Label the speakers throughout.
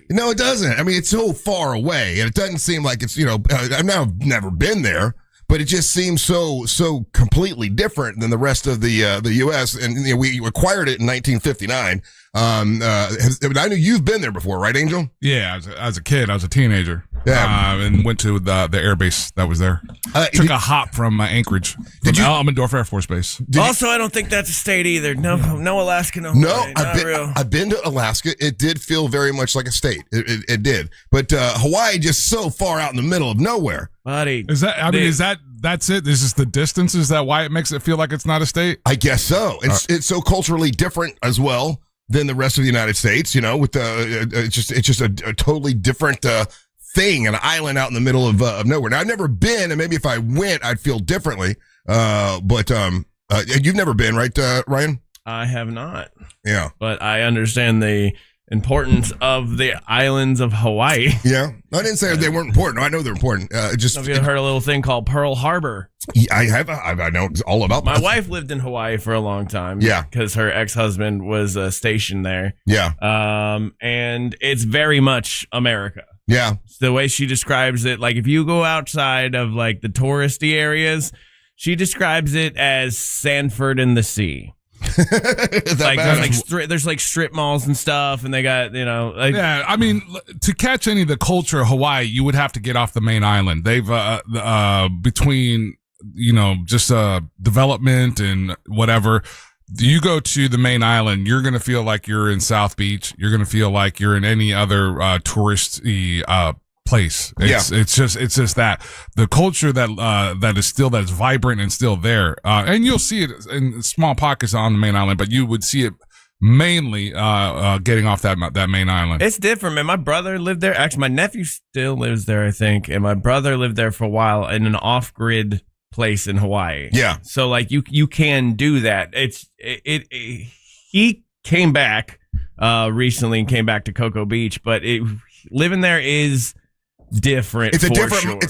Speaker 1: No, it doesn't. I mean, it's so far away, and it doesn't seem like it's, I've never been there, but it just seems so completely different than the rest of the U.S. And we acquired it in 1959. I know you've been there before, right, Angel?
Speaker 2: Yeah, as a kid, I was a teenager.
Speaker 1: Yeah,
Speaker 2: and went to the air base that was there. Took a hop from Anchorage, from Elmendorf Air Force Base.
Speaker 3: I don't think that's a state either. No Alaska, no Hawaii.
Speaker 1: I've been to Alaska. It did feel very much like a state. It did, but Hawaii just so far out in the middle of nowhere,
Speaker 3: buddy.
Speaker 2: That's it? This is the distance. Is that why it makes it feel like it's not a state?
Speaker 1: I guess so. It's so culturally different as well than the rest of the United States. With it's just a totally different thing, an island out in the middle of nowhere. Now, I've never been, and maybe if I went, I'd feel differently. But you've never been, right, Ryan?
Speaker 3: I have not.
Speaker 1: Yeah.
Speaker 3: But I understand the importance of the islands of Hawaii.
Speaker 1: Yeah. I didn't say they weren't important. No, I know they're important.
Speaker 3: Have you heard a little thing called Pearl Harbor?
Speaker 1: Yeah, I have. I know all about that.
Speaker 3: My wife lived in Hawaii for a long time.
Speaker 1: Yeah.
Speaker 3: Because her ex-husband was stationed there.
Speaker 1: Yeah.
Speaker 3: And it's very much America.
Speaker 1: Yeah.
Speaker 3: The way she describes it, like if you go outside of like the touristy areas, she describes it as Sanford and the Sea. There's like strip malls and stuff, and they got
Speaker 2: yeah. I mean, to catch any of the culture of Hawaii, you would have to get off the main island. They've between just development and whatever. You go to the main island, you're gonna feel like you're in South Beach. You're gonna feel like you're in any other touristy place. It's just that the culture that's vibrant and still there. And you'll see it in small pockets on the main island, but you would see it mainly getting off that main island.
Speaker 3: It's different, man. My brother lived there. Actually, my nephew still lives there, I think, and my brother lived there for a while in an off-grid place in Hawaii.
Speaker 1: Yeah.
Speaker 3: So like you can do that. He came back recently and came back to Cocoa Beach, but living there is different.
Speaker 1: It's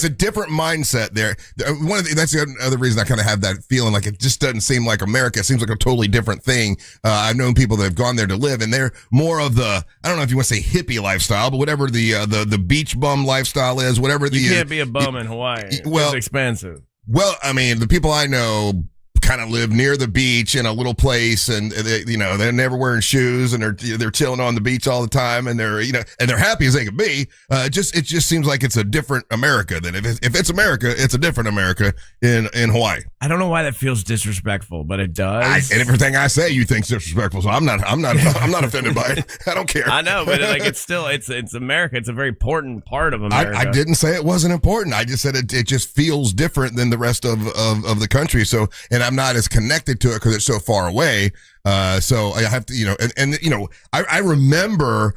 Speaker 1: a different mindset there. That's the other reason I kind of have that feeling like it just doesn't seem like America. It seems like a totally different thing. I've known people that have gone there to live, and they're more of the, I don't know if you want to say hippie lifestyle, but whatever the beach bum lifestyle is, whatever
Speaker 3: you can't be a bum in Hawaii. It's expensive.
Speaker 1: Well, I mean, the people I know kind of live near the beach in a little place, and they're never wearing shoes, and they're chilling on the beach all the time, and they're happy as they can be. It just seems like it's a different America than if it's America, it's a different America in Hawaii.
Speaker 3: I don't know why that feels disrespectful, but it does.
Speaker 1: And everything I say you think's disrespectful, so I'm not offended by it. I don't care.
Speaker 3: I know, but it's still it's America. It's a very important part of America.
Speaker 1: I didn't say it wasn't important. I just said it just feels different than the rest of the country. So, and I'm not as connected to it because it's so far away. So I have to, I remember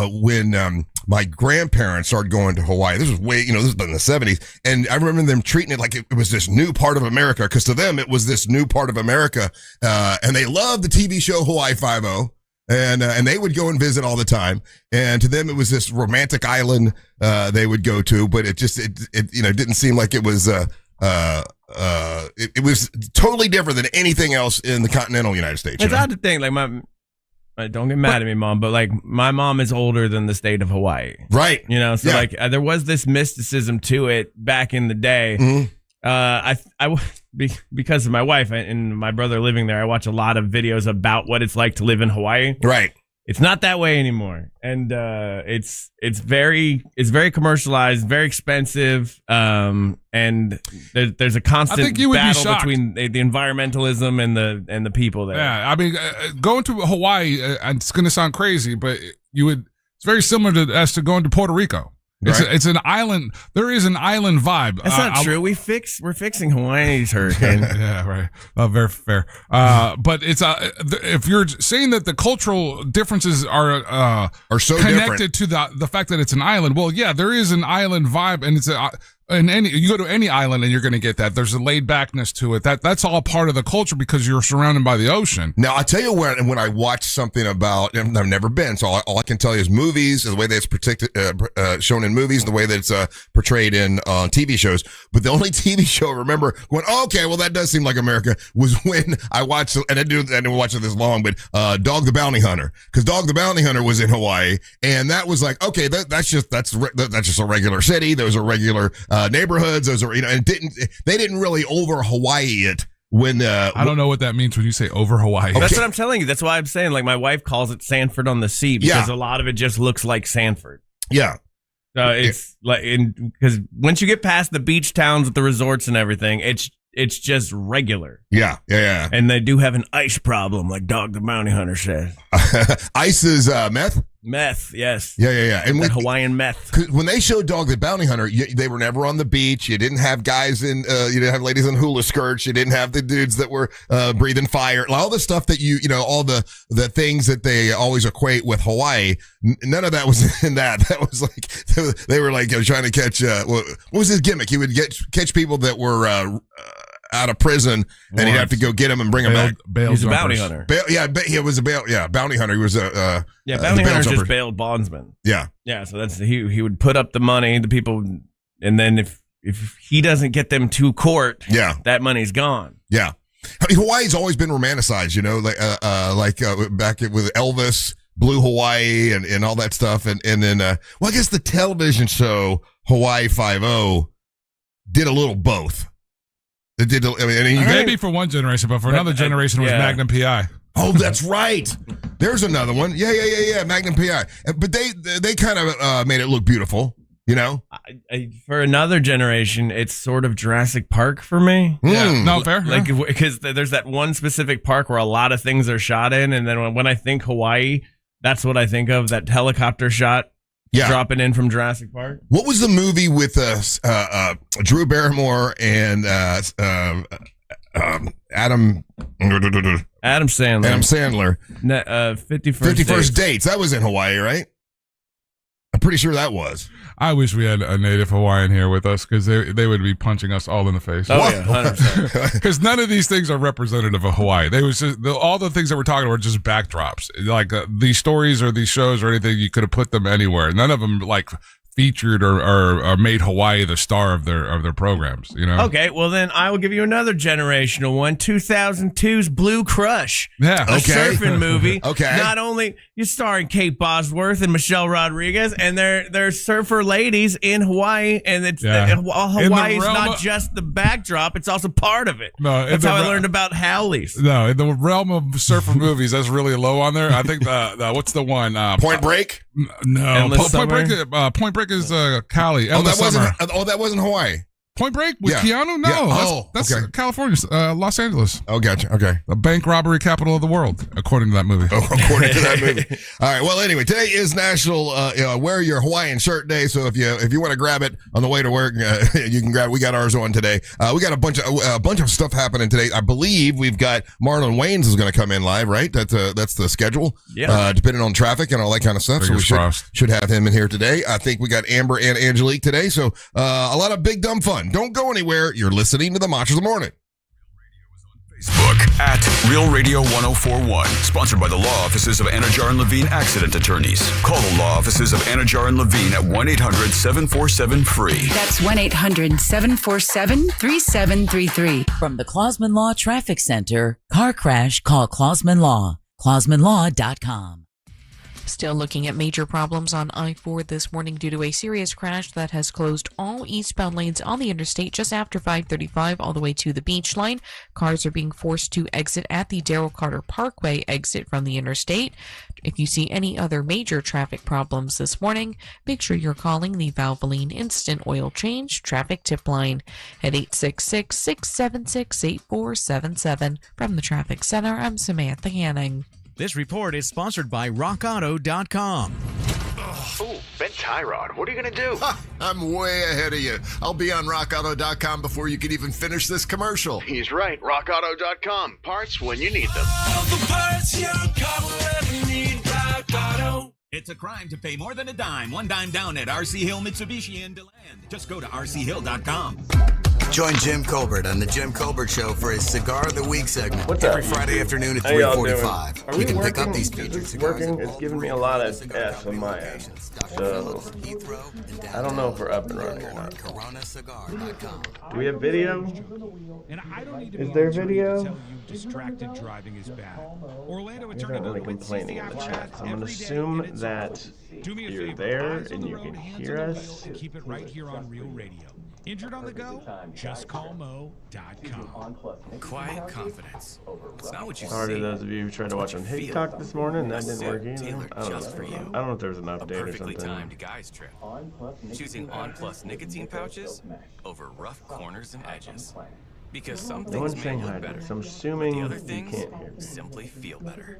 Speaker 1: when my grandparents started going to Hawaii. This was this was in the 70s. And I remember them treating it like it was this new part of America, because to them it was this new part of America. And they loved the TV show Hawaii Five-0. And they would go and visit all the time. And to them, it was this romantic island they would go to. But it didn't seem like it was it was totally different than anything else in the continental United States.
Speaker 3: It's odd to think, like don't get mad at me, Mom, but like my mom is older than the state of Hawaii,
Speaker 1: right?
Speaker 3: So like there was this mysticism to it back in the day. Mm-hmm. Because of my wife and my brother living there, I watch a lot of videos about what it's like to live in Hawaii.
Speaker 1: Right.
Speaker 3: It's not that way anymore, and it's very commercialized, very expensive, and there's a constant battle between the environmentalism and the people there.
Speaker 2: Yeah, I mean, going to Hawaii, it's going to sound crazy, but it's very similar to going to Puerto Rico. It's an island. There is an island vibe.
Speaker 3: That's not true. We're fixing Hawaii's hurricane.
Speaker 2: Yeah, right. Very fair. But it's if you're saying that the cultural differences are
Speaker 1: so
Speaker 2: connected to the fact that it's an island. Well, yeah, there is an island vibe, and You go to any island and you're going to get that. There's a laid backness to it. That's all part of the culture because you're surrounded by the ocean.
Speaker 1: Now, I tell you when I watch something about, and I've never been, so all I can tell you is movies, the way that it's shown in movies, the way that it's portrayed in TV shows. But the only TV show I remember going, oh, okay, well, that does seem like America, was when I watched, and I didn't watch it this long, but Dog the Bounty Hunter. Because Dog the Bounty Hunter was in Hawaii, and that was like, okay, that's just a regular city. Those are regular neighborhoods. Those are, and they didn't really over Hawaii it when
Speaker 2: I don't know what that means when you say over Hawaii.
Speaker 3: Okay. That's what I'm telling you. That's why I'm saying, like, my wife calls it Sanford on the Sea because a lot of it just looks like Sanford.
Speaker 1: Yeah.
Speaker 3: It's like, because once you get past the beach towns with the resorts and everything, it's just regular.
Speaker 1: Yeah.
Speaker 3: And they do have an ice problem, like Dog the Bounty Hunter says.
Speaker 1: Ice is meth?
Speaker 3: Meth, yes.
Speaker 1: Yeah. And
Speaker 3: Hawaiian meth.
Speaker 1: When they showed Dog the Bounty Hunter, they were never on the beach. You didn't have guys you didn't have ladies in hula skirts. You didn't have the dudes that were breathing fire. All the stuff that all the things that they always equate with Hawaii. None of that was in that. That was like, they were like trying to catch, what was his gimmick? He would catch people that were, out of prison, and he'd have to go get him and bring him back.
Speaker 3: He's a bounty hunter.
Speaker 1: He was a bounty hunter. He was a
Speaker 3: bounty hunter just bailed bondsman.
Speaker 1: Yeah.
Speaker 3: So that's he would put up the money, the people, and then if he doesn't get them to court, that money's gone.
Speaker 1: Yeah, Hawaii's always been romanticized, like back with Elvis, Blue Hawaii, and all that stuff, and then I guess the television show Hawaii 5-0 did a little both. It did.
Speaker 2: Maybe for one generation, but for another generation was Magnum PI.
Speaker 1: Oh, that's right. There's another one. Yeah. Magnum PI. But they kind of made it look beautiful,
Speaker 3: For another generation, it's sort of Jurassic Park for me.
Speaker 2: Yeah, no, fair.
Speaker 3: Like, because there's that one specific park where a lot of things are shot in, and then when I think Hawaii, that's what I think of, that helicopter shot. Yeah. Dropping in from Jurassic Park.
Speaker 1: What was the movie with Drew Barrymore and Adam
Speaker 3: Sandler?
Speaker 1: Adam Sandler. 51st Dates. That was in Hawaii, right? I'm pretty sure that was.
Speaker 2: I wish we had a native Hawaiian here with us because they would be punching us all in the face.
Speaker 3: Oh, yeah, 100%.
Speaker 2: Because none of these things are representative of Hawaii. They was just all the things that we're talking about were just backdrops. Like these stories or these shows or anything, you could have put them anywhere. None of them like featured or made Hawaii the star of their programs.
Speaker 3: Okay, well then I will give you another generational one. 2002's Blue Crush.
Speaker 2: Yeah,
Speaker 3: a surfing movie.
Speaker 1: Okay,
Speaker 3: not only you're starring Kate Bosworth and Michelle Rodriguez, and they're surfer ladies in Hawaii, and it's Hawaii is not just the backdrop; it's also part of it.
Speaker 2: No,
Speaker 3: that's how I learned about Howleys.
Speaker 2: No, in the realm of surfer movies, that's really low on there. I think the what's the one?
Speaker 1: Point Break.
Speaker 2: No, Point Break is Cali.
Speaker 1: That wasn't Hawaii.
Speaker 2: Point Break with Keanu? No, that's
Speaker 1: okay.
Speaker 2: California, Los Angeles.
Speaker 1: Oh, gotcha. Okay.
Speaker 2: The bank robbery capital of the world, according to that movie.
Speaker 1: Oh, according to that movie. All right. Well, anyway, today is National Wear Your Hawaiian Shirt Day. So if you want to grab it on the way to work, you can grab it. We got ours on today. We got a bunch of stuff happening today. I believe we've got Marlon Wayans is going to come in live, right? That's the schedule.
Speaker 3: Yeah.
Speaker 1: Depending on traffic and all that kind of stuff.
Speaker 2: Fingers
Speaker 1: so we
Speaker 2: crossed.
Speaker 1: should have him in here today. I think we got Amber and Angelique today. So a lot of big dumb fun. Don't go anywhere. You're listening to the Machos of the Morning.
Speaker 4: Facebook at Real Radio 1041. Sponsored by the law offices of Anajar and Levine Accident Attorneys. Call the law offices of Anajar and Levine at 1-800-747-FREE.
Speaker 5: That's 1-800-747-3733.
Speaker 6: From the Clausman Law Traffic Center, car crash, call Clausman Law. ClausmanLaw.com.
Speaker 7: Still looking at major problems on I-4 this morning due to a serious crash that has closed all eastbound lanes on the interstate just after 535 all the way to the beach line. Cars are being forced to exit at the Darrell Carter Parkway exit from the interstate. If you see any other major traffic problems this morning, make sure you're calling the Valvoline Instant Oil Change Traffic Tip Line at 866-676-8477. From the Traffic Center, I'm Samantha Hanning.
Speaker 8: This report is sponsored by RockAuto.com.
Speaker 9: Ooh, bent tie rod. What are you going to do?
Speaker 10: I'm way ahead of you. I'll be on RockAuto.com before you can even finish this commercial.
Speaker 9: He's right. RockAuto.com. Parts when you need them.
Speaker 11: All the parts your car will ever need. Rock Auto.
Speaker 5: It's a crime to pay more than a dime. One dime down at RC Hill Mitsubishi in DeLand. Just go to rchill.com.
Speaker 11: Join Jim Colbert on the Jim Colbert Show for his Cigar of the Week segment.
Speaker 3: What's
Speaker 11: every
Speaker 3: up,
Speaker 11: Friday afternoon at
Speaker 3: How y'all
Speaker 11: 3:45.
Speaker 3: doing?
Speaker 11: You can pick
Speaker 3: working?
Speaker 11: up these featured cigars.
Speaker 3: It's giving me a lot of S on my end. So I don't know if we're up and running or not. Do we have video? Is there video?
Speaker 12: Distracted driving is bad. Orlando
Speaker 3: You're not really complaining in the chat. So I'm going to assume that you're there and you can hear us.
Speaker 12: Keep it right here on Real Radio. Injured on the go? Just call Mo.com.
Speaker 5: Quiet confidence. It's not what you
Speaker 3: Sorry
Speaker 5: see.
Speaker 3: to those of you who tried to watch on TikTok this morning. That didn't work either. I don't know if there's an update or
Speaker 5: Perfectly
Speaker 3: something.
Speaker 5: timed guys trip. Choosing On Plus nicotine pouches over rough corners and edges. Because some
Speaker 3: No
Speaker 5: things
Speaker 3: one's
Speaker 5: may
Speaker 3: saying
Speaker 5: look
Speaker 3: hi to
Speaker 5: better,
Speaker 3: us. I'm
Speaker 5: but
Speaker 3: assuming
Speaker 5: the other
Speaker 3: you
Speaker 5: things
Speaker 3: can't hear me.
Speaker 5: simply feel better.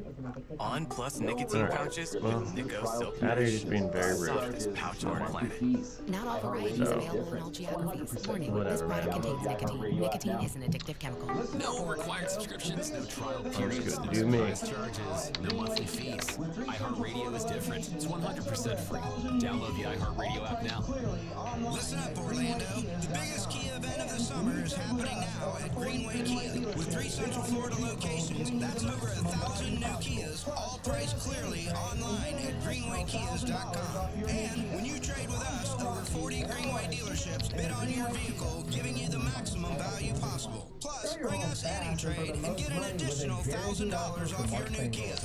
Speaker 5: On Plus nicotine pouches
Speaker 3: Well,
Speaker 5: with Nico Silk.
Speaker 3: out here just being very rude.
Speaker 5: Softest pouch on the planet.
Speaker 13: Not all varieties available in all geographies. Warning, this product contains nicotine. Nicotine is an addictive chemical.
Speaker 5: No required subscriptions, no trial
Speaker 3: Sounds
Speaker 5: periods,
Speaker 3: good.
Speaker 5: no
Speaker 3: Do me.
Speaker 5: surprise charges, no monthly fees. iHeartRadio is different. It's 100% free. Download the iHeartRadio app now.
Speaker 14: Listen up, Orlando. The biggest Kia event of the summer is happening now at Greenway Kia. With 3 Central Florida locations, that's over 1,000 new Kias, all priced clearly online at greenwaykias.com. And when you trade with us, over 40 Greenway dealerships bid on your vehicle, giving you the maximum value possible. Plus, bring us any trade and get an additional $1,000 off your new Kia.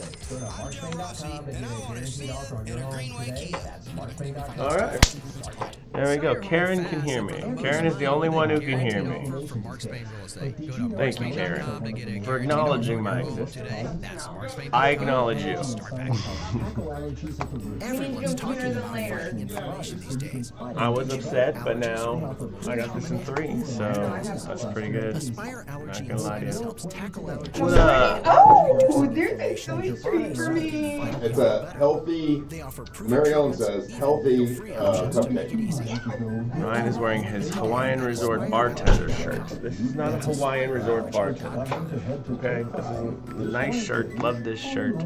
Speaker 14: I'm Joe Rossi, and I want to see you at a Greenway Kia.
Speaker 3: All right. There we go. Karen can hear me. Karen is the only one who can hear me. Thank you, Karen, for acknowledging my existence. I acknowledge you.
Speaker 14: Everyone's talking about finding information these days.
Speaker 3: I was upset, but now I got this in 3, so that's pretty good. Not gonna lie to you. What up?
Speaker 15: Oh, there's a silly treat for me.
Speaker 16: It's a healthy, Mary Ellen says, healthy cupcake.
Speaker 3: Ryan is wearing his Hawaiian Resort bartender shirt. This is not a Hawaiian Resort bartender. Okay, this is a nice shirt. Love this shirt.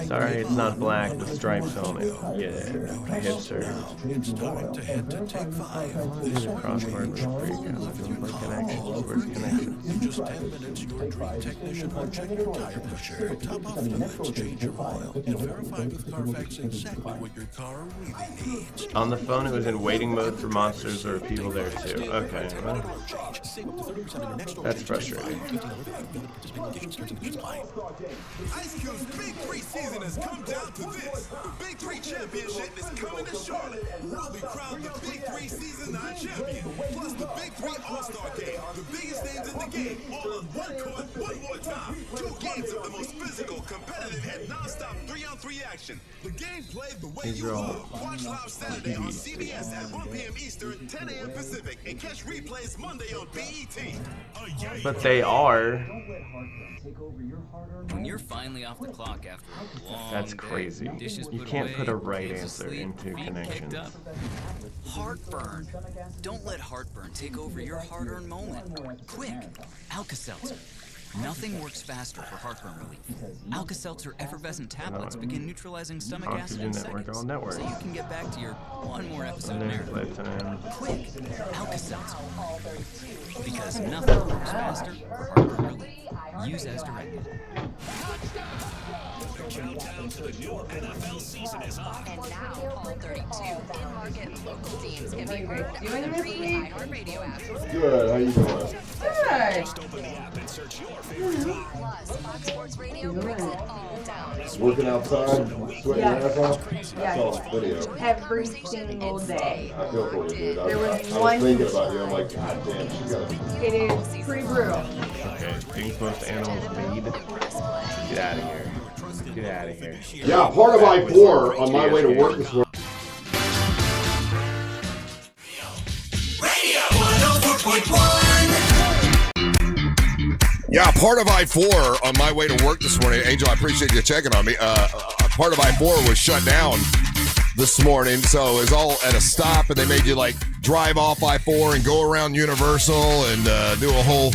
Speaker 3: Sorry, it's not black with stripes on it. Yeah, hipster. These are crosswords. Where's connection?
Speaker 14: In just 10 minutes, your trained technician will check your tire pressure, top off the liquids, change your oil, and verify with Carfax exactly what your car really needs.
Speaker 3: On the phone, it was in waiting mode for monsters. There are people there too. Okay, well, that's frustrating.
Speaker 17: Ice Cube's Big 3 season has come down to this. The Big 3 Championship is coming to Charlotte. We'll be crowned the Big 3 Season 9 champion. Plus the Big 3 All-Star Game. The biggest names in the game. All on one court, one more time. 2 games of the most physical, competitive, and nonstop 3-on-3 action. The game played the way you want. Watch live Saturday on CBS at 1 p.m. Eastern, 10 a.m. Pacific. And catch replays Monday on BET.
Speaker 3: But they are.
Speaker 18: When you're finally off the clock after a long
Speaker 3: That's
Speaker 18: day,
Speaker 3: crazy.
Speaker 18: dishes
Speaker 3: You
Speaker 18: put
Speaker 3: can't
Speaker 18: away,
Speaker 3: put a right
Speaker 18: kids
Speaker 3: answer
Speaker 18: asleep,
Speaker 3: into
Speaker 18: feet
Speaker 3: connections.
Speaker 18: kicked up. Heartburn. Don't let heartburn take over your hard-earned moment. Quick, Alka-Seltzer. Nothing works faster for heartburn relief. Alka-Seltzer effervescent tablets begin neutralizing stomach acid in seconds, so you can get back to your one more episode marathon. Quick, Alka-Seltzer. Because nothing works faster for heartburn relief. Use as directed.
Speaker 17: The countdown to the new NFL season is on.
Speaker 19: And now, all 32 in-market local teams can be heard on the free iHeartRadio app.
Speaker 16: Good, how you doing?
Speaker 15: Good.
Speaker 17: Just open the app and search your favorite.
Speaker 19: Plus, Fox Sports Radio breaks it all down.
Speaker 16: Working outside, sweating your ass off? I saw
Speaker 15: Yes.
Speaker 16: the video.
Speaker 15: Every single day.
Speaker 16: I feel for you, dude.
Speaker 15: There was
Speaker 16: I was
Speaker 15: one-
Speaker 16: thinking about you. I'm like, God damn, she got
Speaker 15: It is pretty brutal.
Speaker 3: Okay, things most animals need. Get out of here. Get out of here.
Speaker 16: Yeah, part of I-4 on my way to work this morning.
Speaker 1: Yeah, part of I-4 on my way to work this morning. Angel, I appreciate you checking on me. Part of I-4 was shut down this morning, so it was all at a stop, and they made you like drive off I-4 and go around Universal and do a whole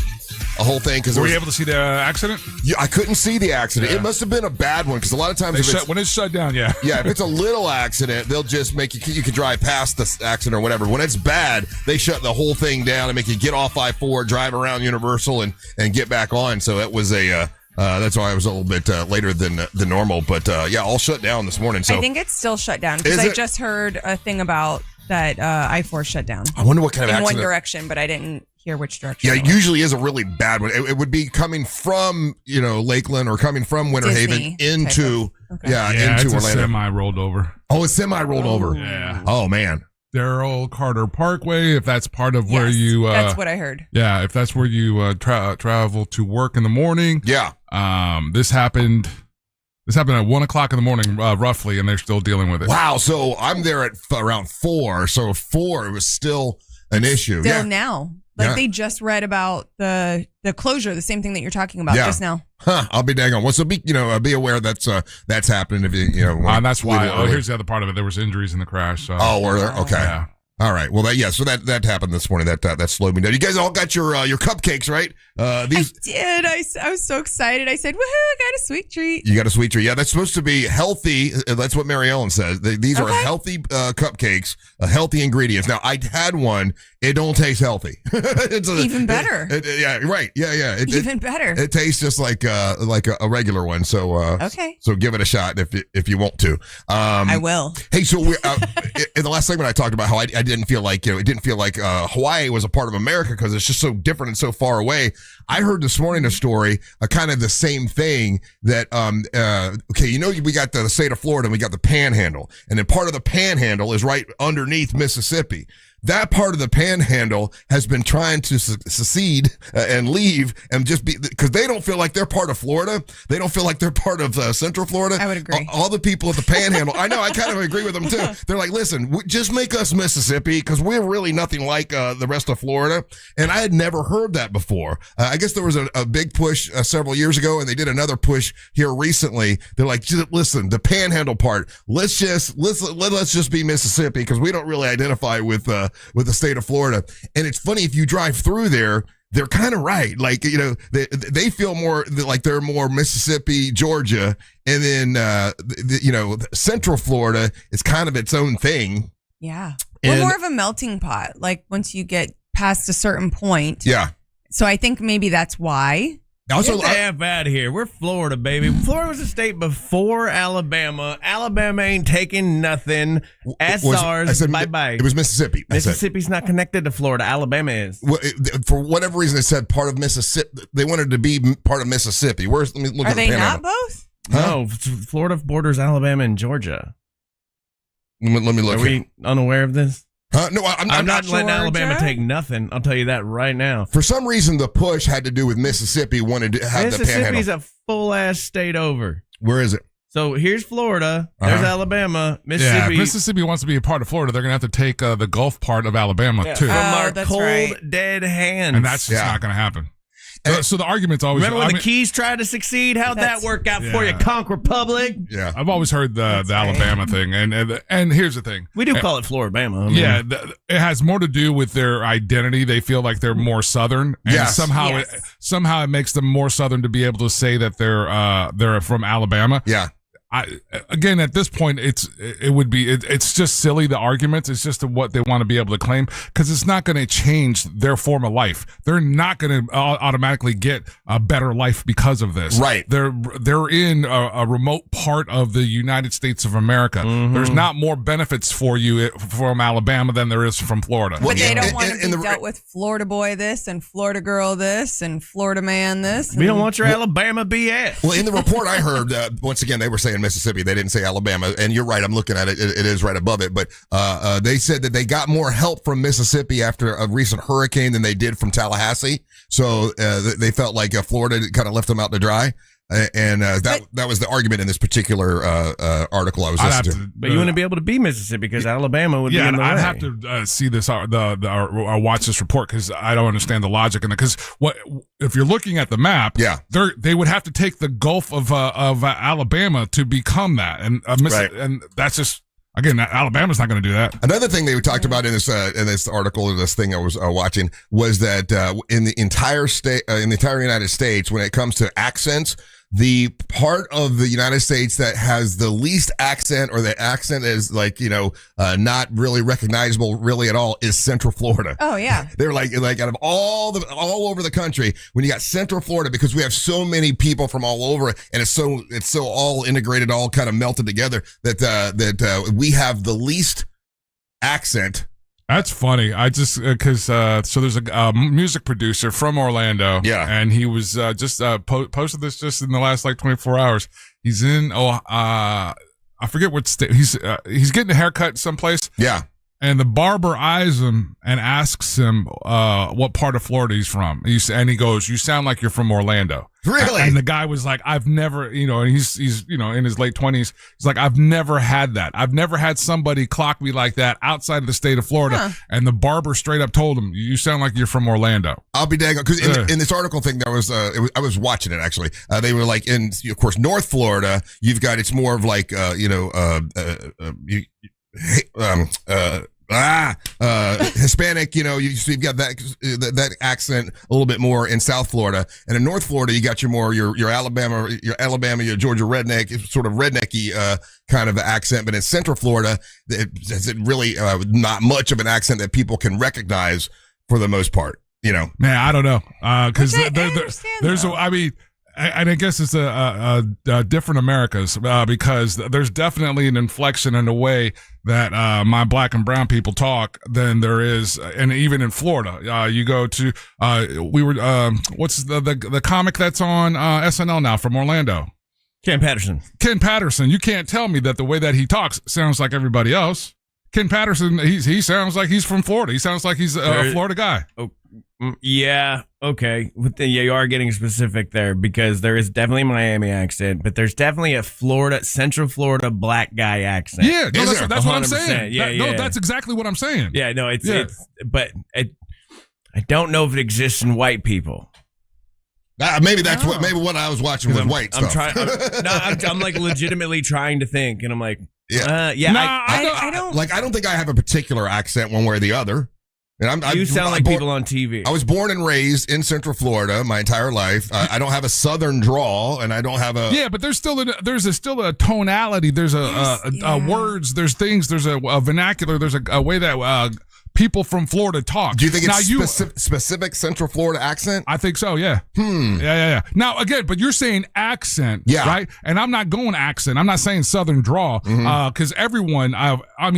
Speaker 1: a whole thing.
Speaker 2: Were you able to see the accident?
Speaker 1: Yeah, I couldn't see the accident.
Speaker 2: Yeah.
Speaker 1: It must have been a bad one because a lot of times
Speaker 2: when it's shut down, yeah.
Speaker 1: Yeah, if it's a little accident, they'll just make you can drive past the accident or whatever. When it's bad, they shut the whole thing down and make you get off I-4, drive around Universal, and get back on. So it was that's why I was a little bit later than normal. But yeah, all shut down this morning. So
Speaker 20: I think it's still shut down because I just heard a thing about that I-4 shut down.
Speaker 1: I wonder what kind of
Speaker 20: in
Speaker 1: accident.
Speaker 20: one direction, but I didn't hear which direction.
Speaker 1: Yeah, it usually is a really bad one. It would be coming from Lakeland or coming from Winter Haven into into
Speaker 2: it's
Speaker 1: Orlando.
Speaker 2: A semi rolled over.
Speaker 1: Oh, it's semi rolled over.
Speaker 2: Yeah.
Speaker 1: Oh man.
Speaker 2: Darrell Carter Parkway, if that's part of where you
Speaker 20: that's what I heard.
Speaker 2: Yeah, if that's where you travel to work in the morning.
Speaker 1: Yeah.
Speaker 2: This happened at 1:00 in the morning, roughly, and they're still dealing with it.
Speaker 1: Wow. So I'm there at around 4. So 4 it was still an issue.
Speaker 20: Still now. They just read about the closure, the same thing that you're talking about just now.
Speaker 1: Huh, I'll be dang on. Well, so be aware that's happening if you
Speaker 2: and that's why. Here's the other part of it. There was injuries in the crash. So.
Speaker 1: Oh, were there? Okay.
Speaker 2: Yeah.
Speaker 1: All right. Well, so that happened this morning. That slowed me down. You guys all got your cupcakes, right? These
Speaker 20: I did. I was so excited. I said, "Woohoo! I got a sweet treat."
Speaker 1: You got a sweet treat. Yeah, that's supposed to be healthy. That's what Mary Ellen says. These are healthy cupcakes, healthy ingredients. Now, I had one. It don't taste healthy. It's
Speaker 20: even better.
Speaker 1: Yeah, right. Yeah.
Speaker 20: Even better.
Speaker 1: It tastes just like a regular one. So
Speaker 20: okay.
Speaker 1: So give it a shot if you want to.
Speaker 20: I will.
Speaker 1: Hey, so we in the last segment I talked about how I didn't feel like it didn't feel like Hawaii was a part of America because it's just so different and so far away. I heard this morning a story, kind of the same thing that we got the state of Florida and we got the Panhandle, and then part of the Panhandle is right underneath Mississippi. That part of the Panhandle has been trying to secede and leave and just be because they don't feel like they're part of Florida. They don't feel like they're part of Central Florida.
Speaker 20: I would agree.
Speaker 1: All the people at the Panhandle, I know, I kind of agree with them too. They're like, listen, just make us Mississippi because we're really nothing like the rest of Florida. And I had never heard that before. I guess there was a big push several years ago, and they did another push here recently. They're like, listen, the Panhandle part, let's just be Mississippi because we don't really identify with the state of Florida. And it's funny, if you drive through there, they're kind of right. Like, they feel more like they're more Mississippi, Georgia. And then, Central Florida is kind of its own thing.
Speaker 20: Yeah. We're more of a melting pot. Like once you get past a certain point.
Speaker 1: Yeah.
Speaker 20: So I think maybe that's why.
Speaker 3: Also, get the F out of here. We're Florida, baby. Florida was a state before Alabama. Alabama ain't taking nothing. SRs, bye-bye.
Speaker 1: It was Mississippi.
Speaker 3: Mississippi's not connected to Florida. Alabama is.
Speaker 1: Well, for whatever reason, they said part of Mississippi. They wanted to be part of Mississippi. Let me look
Speaker 20: Are
Speaker 1: at the
Speaker 20: they
Speaker 1: Panhandle.
Speaker 20: not both?
Speaker 1: Huh?
Speaker 3: No, Florida borders Alabama and Georgia.
Speaker 1: Let me look.
Speaker 3: Are we unaware of this?
Speaker 1: No, I'm
Speaker 3: not letting Alabama take nothing. I'll tell you that right now.
Speaker 1: For some reason, the push had to do with Mississippi wanted to have the Panhandle.
Speaker 3: Mississippi's a full-ass state over.
Speaker 1: Where is it?
Speaker 3: So here's Florida. There's Alabama. Mississippi.
Speaker 2: Yeah, if Mississippi wants to be a part of Florida, they're going to have to take the Gulf part of Alabama, too.
Speaker 3: From our cold, dead hands.
Speaker 2: And that's just not going to happen. So the argument's always...
Speaker 3: Remember when the Keys tried to succeed? How'd that work out for you, Conch Republic?
Speaker 1: Yeah.
Speaker 2: I've always heard the Alabama thing. And here's the thing.
Speaker 3: We do call it Floribama.
Speaker 2: It has more to do with their identity. They feel like they're more Southern. And somehow it makes them more Southern to be able to say that they're from Alabama.
Speaker 1: Yeah.
Speaker 2: Again, at this point, it's just silly, the arguments. It's just what they want to be able to claim because it's not going to change their form of life. They're not going to automatically get a better life because of this.
Speaker 1: Right.
Speaker 2: They're in a remote part of the United States of America. Mm-hmm. There's not more benefits for you from Alabama than there is from Florida.
Speaker 20: But they don't want to be dealt with Florida boy this and Florida girl this and Florida man this.
Speaker 3: We don't want your Alabama BS.
Speaker 1: Well, in the report I heard, once again, they were saying Mississippi. They didn't say Alabama. And you're right. I'm looking at it. It is right above it. But they said that they got more help from Mississippi after a recent hurricane than they did from Tallahassee. So they felt like Florida kind of left them out to dry. And that was the argument in this particular article I was listening to.
Speaker 3: But you wouldn't be able to be Mississippi because Alabama would be in the way.
Speaker 2: I'd have to see this or watch this report because I don't understand the logic in it. Because if you're looking at the map, they would have to take the Gulf of Alabama to become that, and that's just Again, Alabama's not going to do that.
Speaker 1: Another thing they talked about in this article, or this thing I was watching, was that in the entire United States, when it comes to accents, the part of the United States that has the least accent, or the accent is like, not really recognizable really at all, is Central Florida.
Speaker 20: Oh yeah.
Speaker 1: They're like out of all over the country, when you got Central Florida, because we have so many people from all over, and it's so all integrated, all kind of melted together, that we have the least accent.
Speaker 2: That's funny. I just because so there's a music producer from Orlando, and he was just posted this just in the last like 24 hours. He's in I forget what state. He's getting a haircut someplace.
Speaker 1: Yeah.
Speaker 2: And the barber eyes him and asks him what part of Florida he's from. And he goes, "You sound like you're from Orlando."
Speaker 1: Really?
Speaker 2: And the guy was like, "I've never," and he's in his late 20s. He's like, "I've never had that. I've never had somebody clock me like that outside of the state of Florida." Huh. And the barber straight up told him, "You sound like you're from Orlando."
Speaker 1: I'll be dang, because in this article thing, I was watching it actually. They were like, in, of course, North Florida, you've got, it's more of like Hispanic, you've got that accent a little bit more in South Florida, and in North Florida you got your Alabama, your Georgia redneck, sort of rednecky kind of accent. But in Central Florida, it's really not much of an accent that people can recognize for the most part.
Speaker 2: Man, I don't know, because and I guess it's a different Americas, because there's definitely an inflection in the way that my black and brown people talk than there is, and even in Florida. You go to what's the comic that's on SNL now from Orlando?
Speaker 3: Ken Patterson.
Speaker 2: You can't tell me that the way that he talks sounds like everybody else. Ken Patterson, he sounds like he's from Florida. He sounds like he's a Florida guy.
Speaker 3: Oh. Yeah, okay. You are getting specific there, because there is definitely a Miami accent, but there's definitely a Central Florida black guy accent.
Speaker 2: Yeah, no, that's what I'm saying. No, that's exactly what I'm saying.
Speaker 3: Yeah, no, but I don't know if it exists in white people.
Speaker 1: Maybe that's maybe what I was watching was white stuff.
Speaker 3: I'm like legitimately trying to think, and I'm like,
Speaker 1: I don't think I have a particular accent one way or the other. And
Speaker 3: you sound like people on TV.
Speaker 1: I was born and raised in Central Florida my entire life. I don't have a Southern drawl, and I don't have a.
Speaker 2: Yeah, but there's still a tonality. There's words. There's things. There's a vernacular. There's a way that people from Florida talk.
Speaker 1: Do you think it's specific Central Florida accent?
Speaker 2: I think so, yeah. Yeah. Now, again, but you're saying accent, right? And I'm not going accent. I'm not saying Southern drawl, because everyone,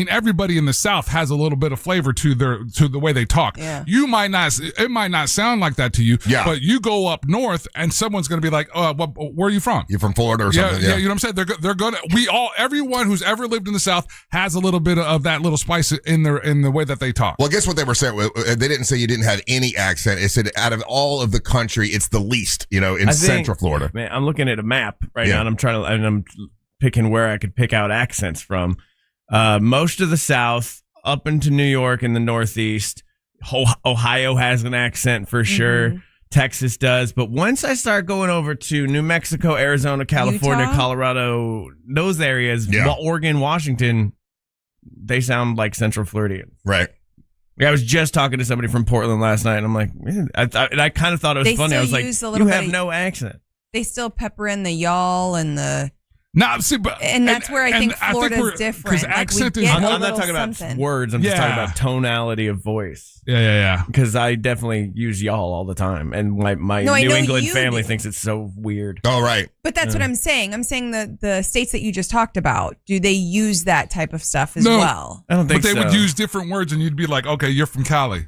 Speaker 2: everybody in the South has a little bit of flavor to the way they talk.
Speaker 20: Yeah.
Speaker 2: It might not sound like that to you, but you go up north and someone's going to be like, where are you from?
Speaker 1: You're from Florida or something.
Speaker 2: Yeah, you know what I'm saying? They're going to, everyone who's ever lived in the South has a little bit of that little spice in the way that they talk.
Speaker 1: Well, guess what they were saying? They didn't say you didn't have any accent. It said out of all of the country, it's the least, in Central Florida.
Speaker 3: Man, I'm looking at a map right now, and I'm picking where I could pick out accents from. Most of the South, up into New York and the Northeast. Ohio has an accent for sure. Texas does. But once I start going over to New Mexico, Arizona, California, Utah? Colorado, those areas, Oregon, Washington, they sound like Central Floridian.
Speaker 1: Right.
Speaker 3: I was just talking to somebody from Portland last night, and I'm like, I kind of thought it was funny. I was like, you have no accent.
Speaker 20: They still pepper in the y'all and the.
Speaker 2: No, see, but
Speaker 20: and that's where I think Florida's different.
Speaker 2: Because accent is.
Speaker 3: I'm not talking about words. I'm just talking about tonality of voice.
Speaker 2: Yeah.
Speaker 3: Because I definitely use y'all all the time, and my New England family thinks it's so weird.
Speaker 1: Oh, right.
Speaker 20: But that's what I'm saying. I'm saying the states that you just talked about, do they use that type of stuff as well?
Speaker 3: I don't think so.
Speaker 2: But they would use different words, and you'd be like, okay, you're from Cali.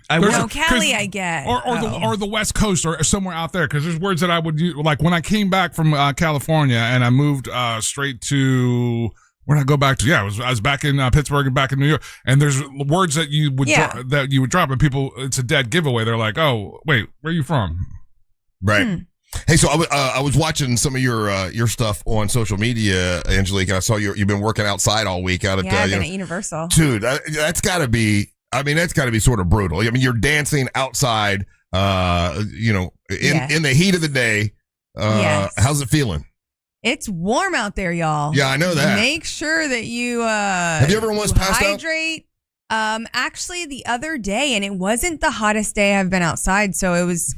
Speaker 20: Cali, I get.
Speaker 2: Or the West Coast or somewhere out there, because there's words that I would use. Like when I came back from California and I moved straight to, where did I go back to? I was back in Pittsburgh and back in New York, and there's words that you would drop, and people, it's a dead giveaway. They're like, oh, wait, where are you from?
Speaker 1: Right. Hey, so I was watching some of your stuff on social media, Angelique. I saw you've been working outside all week out at
Speaker 20: I've been at Universal.
Speaker 1: Dude, that's got to be. That's got to be sort of brutal. I mean, you're dancing outside, in the heat of the day.
Speaker 20: Yes.
Speaker 1: How's it feeling?
Speaker 20: It's warm out there, y'all.
Speaker 1: Yeah, I know that.
Speaker 20: Make sure that you
Speaker 1: have you ever once passed out?
Speaker 20: Hydrate. Actually, the other day, and it wasn't the hottest day I've been outside, so it was,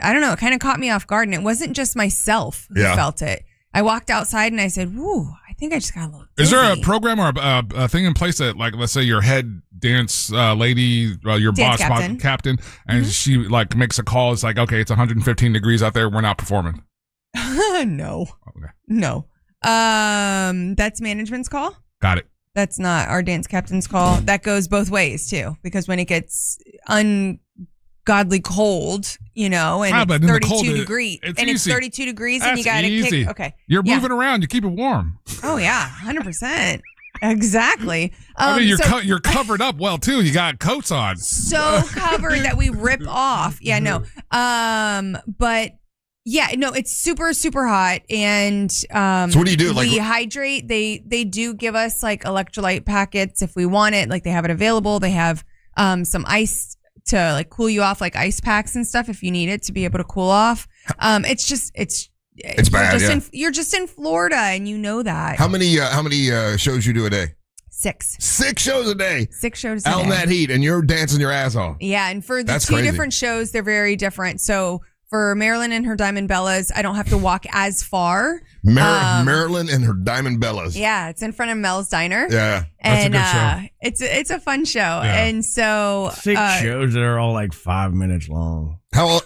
Speaker 20: I don't know, it kind of caught me off guard, and it wasn't just myself who felt it. I walked outside and I said, "Woo, I think I just got a little."
Speaker 2: Is there a program or a thing in place that, like, let's say your head dance lady, your
Speaker 20: Dance
Speaker 2: boss captain, and she like makes a call? It's like, okay, it's 115 degrees out there. We're not performing.
Speaker 20: No.
Speaker 2: Okay.
Speaker 20: No. That's management's call.
Speaker 2: Got it.
Speaker 20: That's not our dance captain's call. That goes both ways too, because when it gets ungodly cold, and it's 32 degrees, and it's 32 degrees, and you got to kick. Okay,
Speaker 2: you're moving around. You keep it warm.
Speaker 20: Oh yeah, 100%. Exactly.
Speaker 2: I mean, you're covered up well too. You got coats on.
Speaker 20: So covered that we rip off. Yeah, no. But. Yeah, no, it's super, super hot, and
Speaker 1: so what do you do?
Speaker 20: We hydrate. They do give us like electrolyte packets if we want it. Like they have it available. They have some ice to like cool you off, like ice packs and stuff if you need it to be able to cool off. It's bad. You're just in Florida, and you know that.
Speaker 1: How many shows you do a day?
Speaker 20: 6.
Speaker 1: 6 shows a day.
Speaker 20: 6 shows a day.
Speaker 1: Out in that heat, and you're dancing your ass off.
Speaker 20: Yeah, and for the two different shows, they're very different. So. For Marilyn and her Diamond Bellas, I don't have to walk as far.
Speaker 1: Marilyn and her Diamond Bellas.
Speaker 20: Yeah, it's in front of Mel's Diner.
Speaker 1: Yeah,
Speaker 20: and
Speaker 2: that's a good show.
Speaker 20: It's a fun show.
Speaker 2: Yeah.
Speaker 20: And so
Speaker 3: 6 shows that are all like 5 minutes long.
Speaker 1: How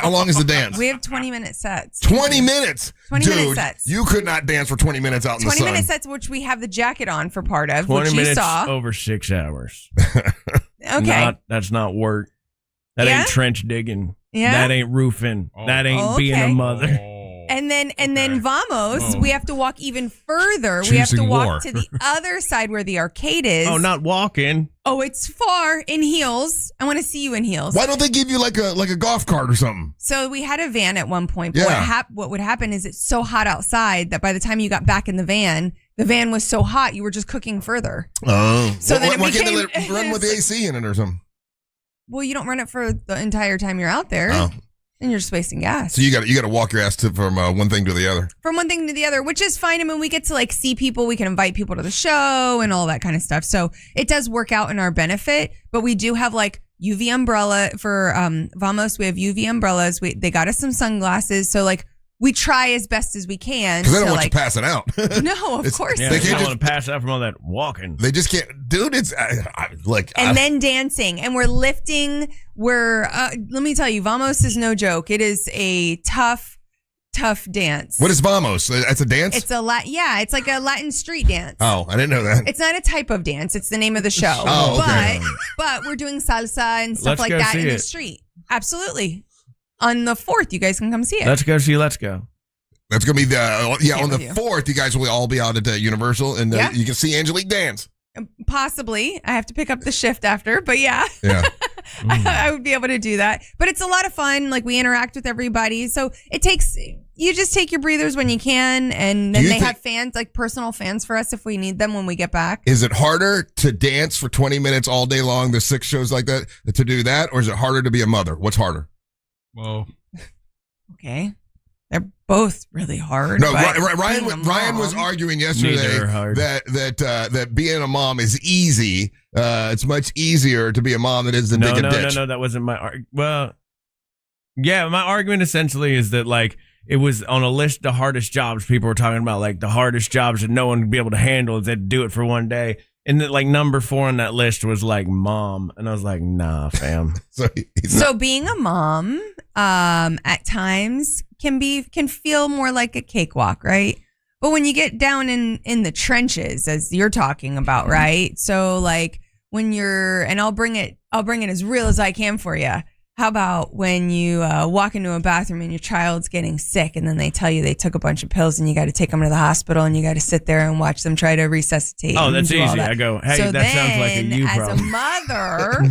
Speaker 1: long is the dance?
Speaker 20: We have 20-minute sets.
Speaker 1: 20 minutes.
Speaker 20: 20-minute sets.
Speaker 1: You could not dance for 20 minutes out in the sun.
Speaker 20: 20-minute sets, which we have the jacket on for part of,
Speaker 3: 20
Speaker 20: which
Speaker 3: minutes
Speaker 20: you saw.
Speaker 3: over 6 hours.
Speaker 20: Okay.
Speaker 3: That's not work. That ain't trench digging.
Speaker 20: Yeah.
Speaker 3: That ain't roofing. That ain't being a mother.
Speaker 20: And then Vamos, we have to walk even further.
Speaker 3: Choosing
Speaker 20: we have to walk
Speaker 3: war.
Speaker 20: to the other side where the arcade is.
Speaker 3: Oh, not walking.
Speaker 20: Oh, it's far in heels. I want to see you in heels.
Speaker 1: Why don't they give you like a golf cart or something?
Speaker 20: So we had a van at one point. But
Speaker 1: Yeah.
Speaker 20: what would happen is it's so hot outside that by the time you got back in the van was so hot you were just cooking further.
Speaker 1: Oh.
Speaker 20: So then
Speaker 1: why
Speaker 20: it
Speaker 1: can't they
Speaker 20: became-
Speaker 1: run with the AC in it or something?
Speaker 20: Well, you don't run it for the entire time you're out there.
Speaker 1: Oh.
Speaker 20: And you're just wasting gas.
Speaker 1: So you got to walk your ass from one thing to the other.
Speaker 20: From one thing to the other, which is fine. I mean, we get to like see people, we can invite people to the show and all that kind of stuff. So it does work out in our benefit, but we do have like UV umbrella for Vamos. We have UV umbrellas. They got us some sunglasses. So like we try as best as we can.
Speaker 1: Because they don't
Speaker 20: to,
Speaker 1: want
Speaker 20: like,
Speaker 1: you passing out.
Speaker 20: No, of course.
Speaker 3: Yeah,
Speaker 1: They
Speaker 3: they
Speaker 1: can't
Speaker 3: don't want to pass out from all that walking.
Speaker 1: They just can't. Dude, it's
Speaker 20: Then dancing, and we're lifting. Let me tell you, Vamos is no joke. It is a tough dance.
Speaker 1: What is Vamos? It's a dance?
Speaker 20: It's it's like a Latin street dance.
Speaker 1: Oh, I didn't know that.
Speaker 20: It's not a type of dance. It's the name of the show.
Speaker 1: Oh, okay.
Speaker 20: But we're doing salsa and stuff
Speaker 3: Let's
Speaker 20: like
Speaker 3: go
Speaker 20: that
Speaker 3: see
Speaker 20: in the
Speaker 3: it.
Speaker 20: street. Absolutely. On the 4th, you guys can come see it.
Speaker 3: Let's go see Let's Go.
Speaker 1: That's going to be on the
Speaker 20: with you.
Speaker 1: 4th. You guys will all be out at Universal, and
Speaker 20: Yeah.
Speaker 1: you can see Angelique dance.
Speaker 20: Possibly. I have to pick up the shift after, but yeah.
Speaker 1: Yeah.
Speaker 20: I would be able to do that. But it's a lot of fun. Like we interact with everybody. So you just take your breathers when you can. And then they have fans, like personal fans for us if we need them when we get back.
Speaker 1: Is it harder to dance for 20 minutes all day long? There's 6 shows like that to do that, or is it harder to be a mother? What's harder?
Speaker 2: Well,
Speaker 20: Okay. They're both really hard.
Speaker 1: No,
Speaker 20: but
Speaker 1: Ryan
Speaker 20: being a
Speaker 1: Ryan was
Speaker 20: mom-
Speaker 1: arguing yesterday
Speaker 3: Neither are hard.
Speaker 1: that being a mom is easy. It's much easier to be a mom than it is to dig a ditch.
Speaker 3: No, that wasn't my argument. Well, yeah, my argument essentially is that like it was on a list of the hardest jobs. People were talking about like the hardest jobs that no one would be able to handle if they'd do it for one day. And that like number 4 on that list was like mom. And I was like, nah, fam.
Speaker 20: So being a mom, at times can feel more like a cakewalk, right? But when you get down in the trenches, as you're talking about, right? So like when I'll bring it as real as I can for you. How about when you walk into a bathroom and your child's getting sick and then they tell you they took a bunch of pills and you got to take them to the hospital and you got to sit there and watch them try to resuscitate.
Speaker 3: Oh,
Speaker 20: and
Speaker 3: that's
Speaker 20: do all
Speaker 3: easy.
Speaker 20: that.
Speaker 3: I go, hey,
Speaker 20: So
Speaker 3: that sounds like a
Speaker 20: then,
Speaker 3: you
Speaker 20: as
Speaker 3: problem.
Speaker 20: a mother,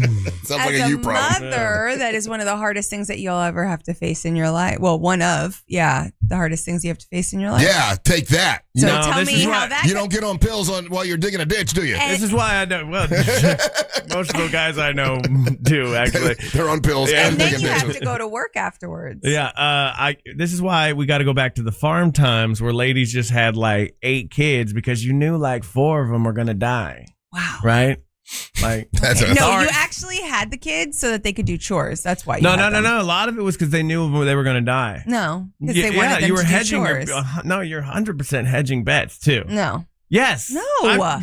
Speaker 1: Sounds like a you problem.
Speaker 20: mother, that is one of the hardest things that you'll ever have to face in your life. Well, the hardest things you have to face in your life.
Speaker 1: Yeah, take that.
Speaker 20: So tell me how that.
Speaker 1: You don't get on pills while you're digging a ditch, do you?
Speaker 3: This is why I don't. Well, most of the guys I know do actually.
Speaker 1: They're on pills.
Speaker 20: And then you have to go to work afterwards.
Speaker 3: Yeah, this is why we got to go back to the farm times where ladies just had like 8 kids because you knew like 4 of them were gonna die.
Speaker 20: Wow.
Speaker 3: Right? Like
Speaker 20: no, you actually had the kids so that they could do chores. That's why.
Speaker 3: No. A lot of it was because they knew they were gonna die.
Speaker 20: No, because they wanted them
Speaker 3: you were
Speaker 20: to
Speaker 3: hedging.
Speaker 20: do chores.
Speaker 3: You're 100% hedging bets too.
Speaker 20: No.
Speaker 3: Yes.
Speaker 20: No.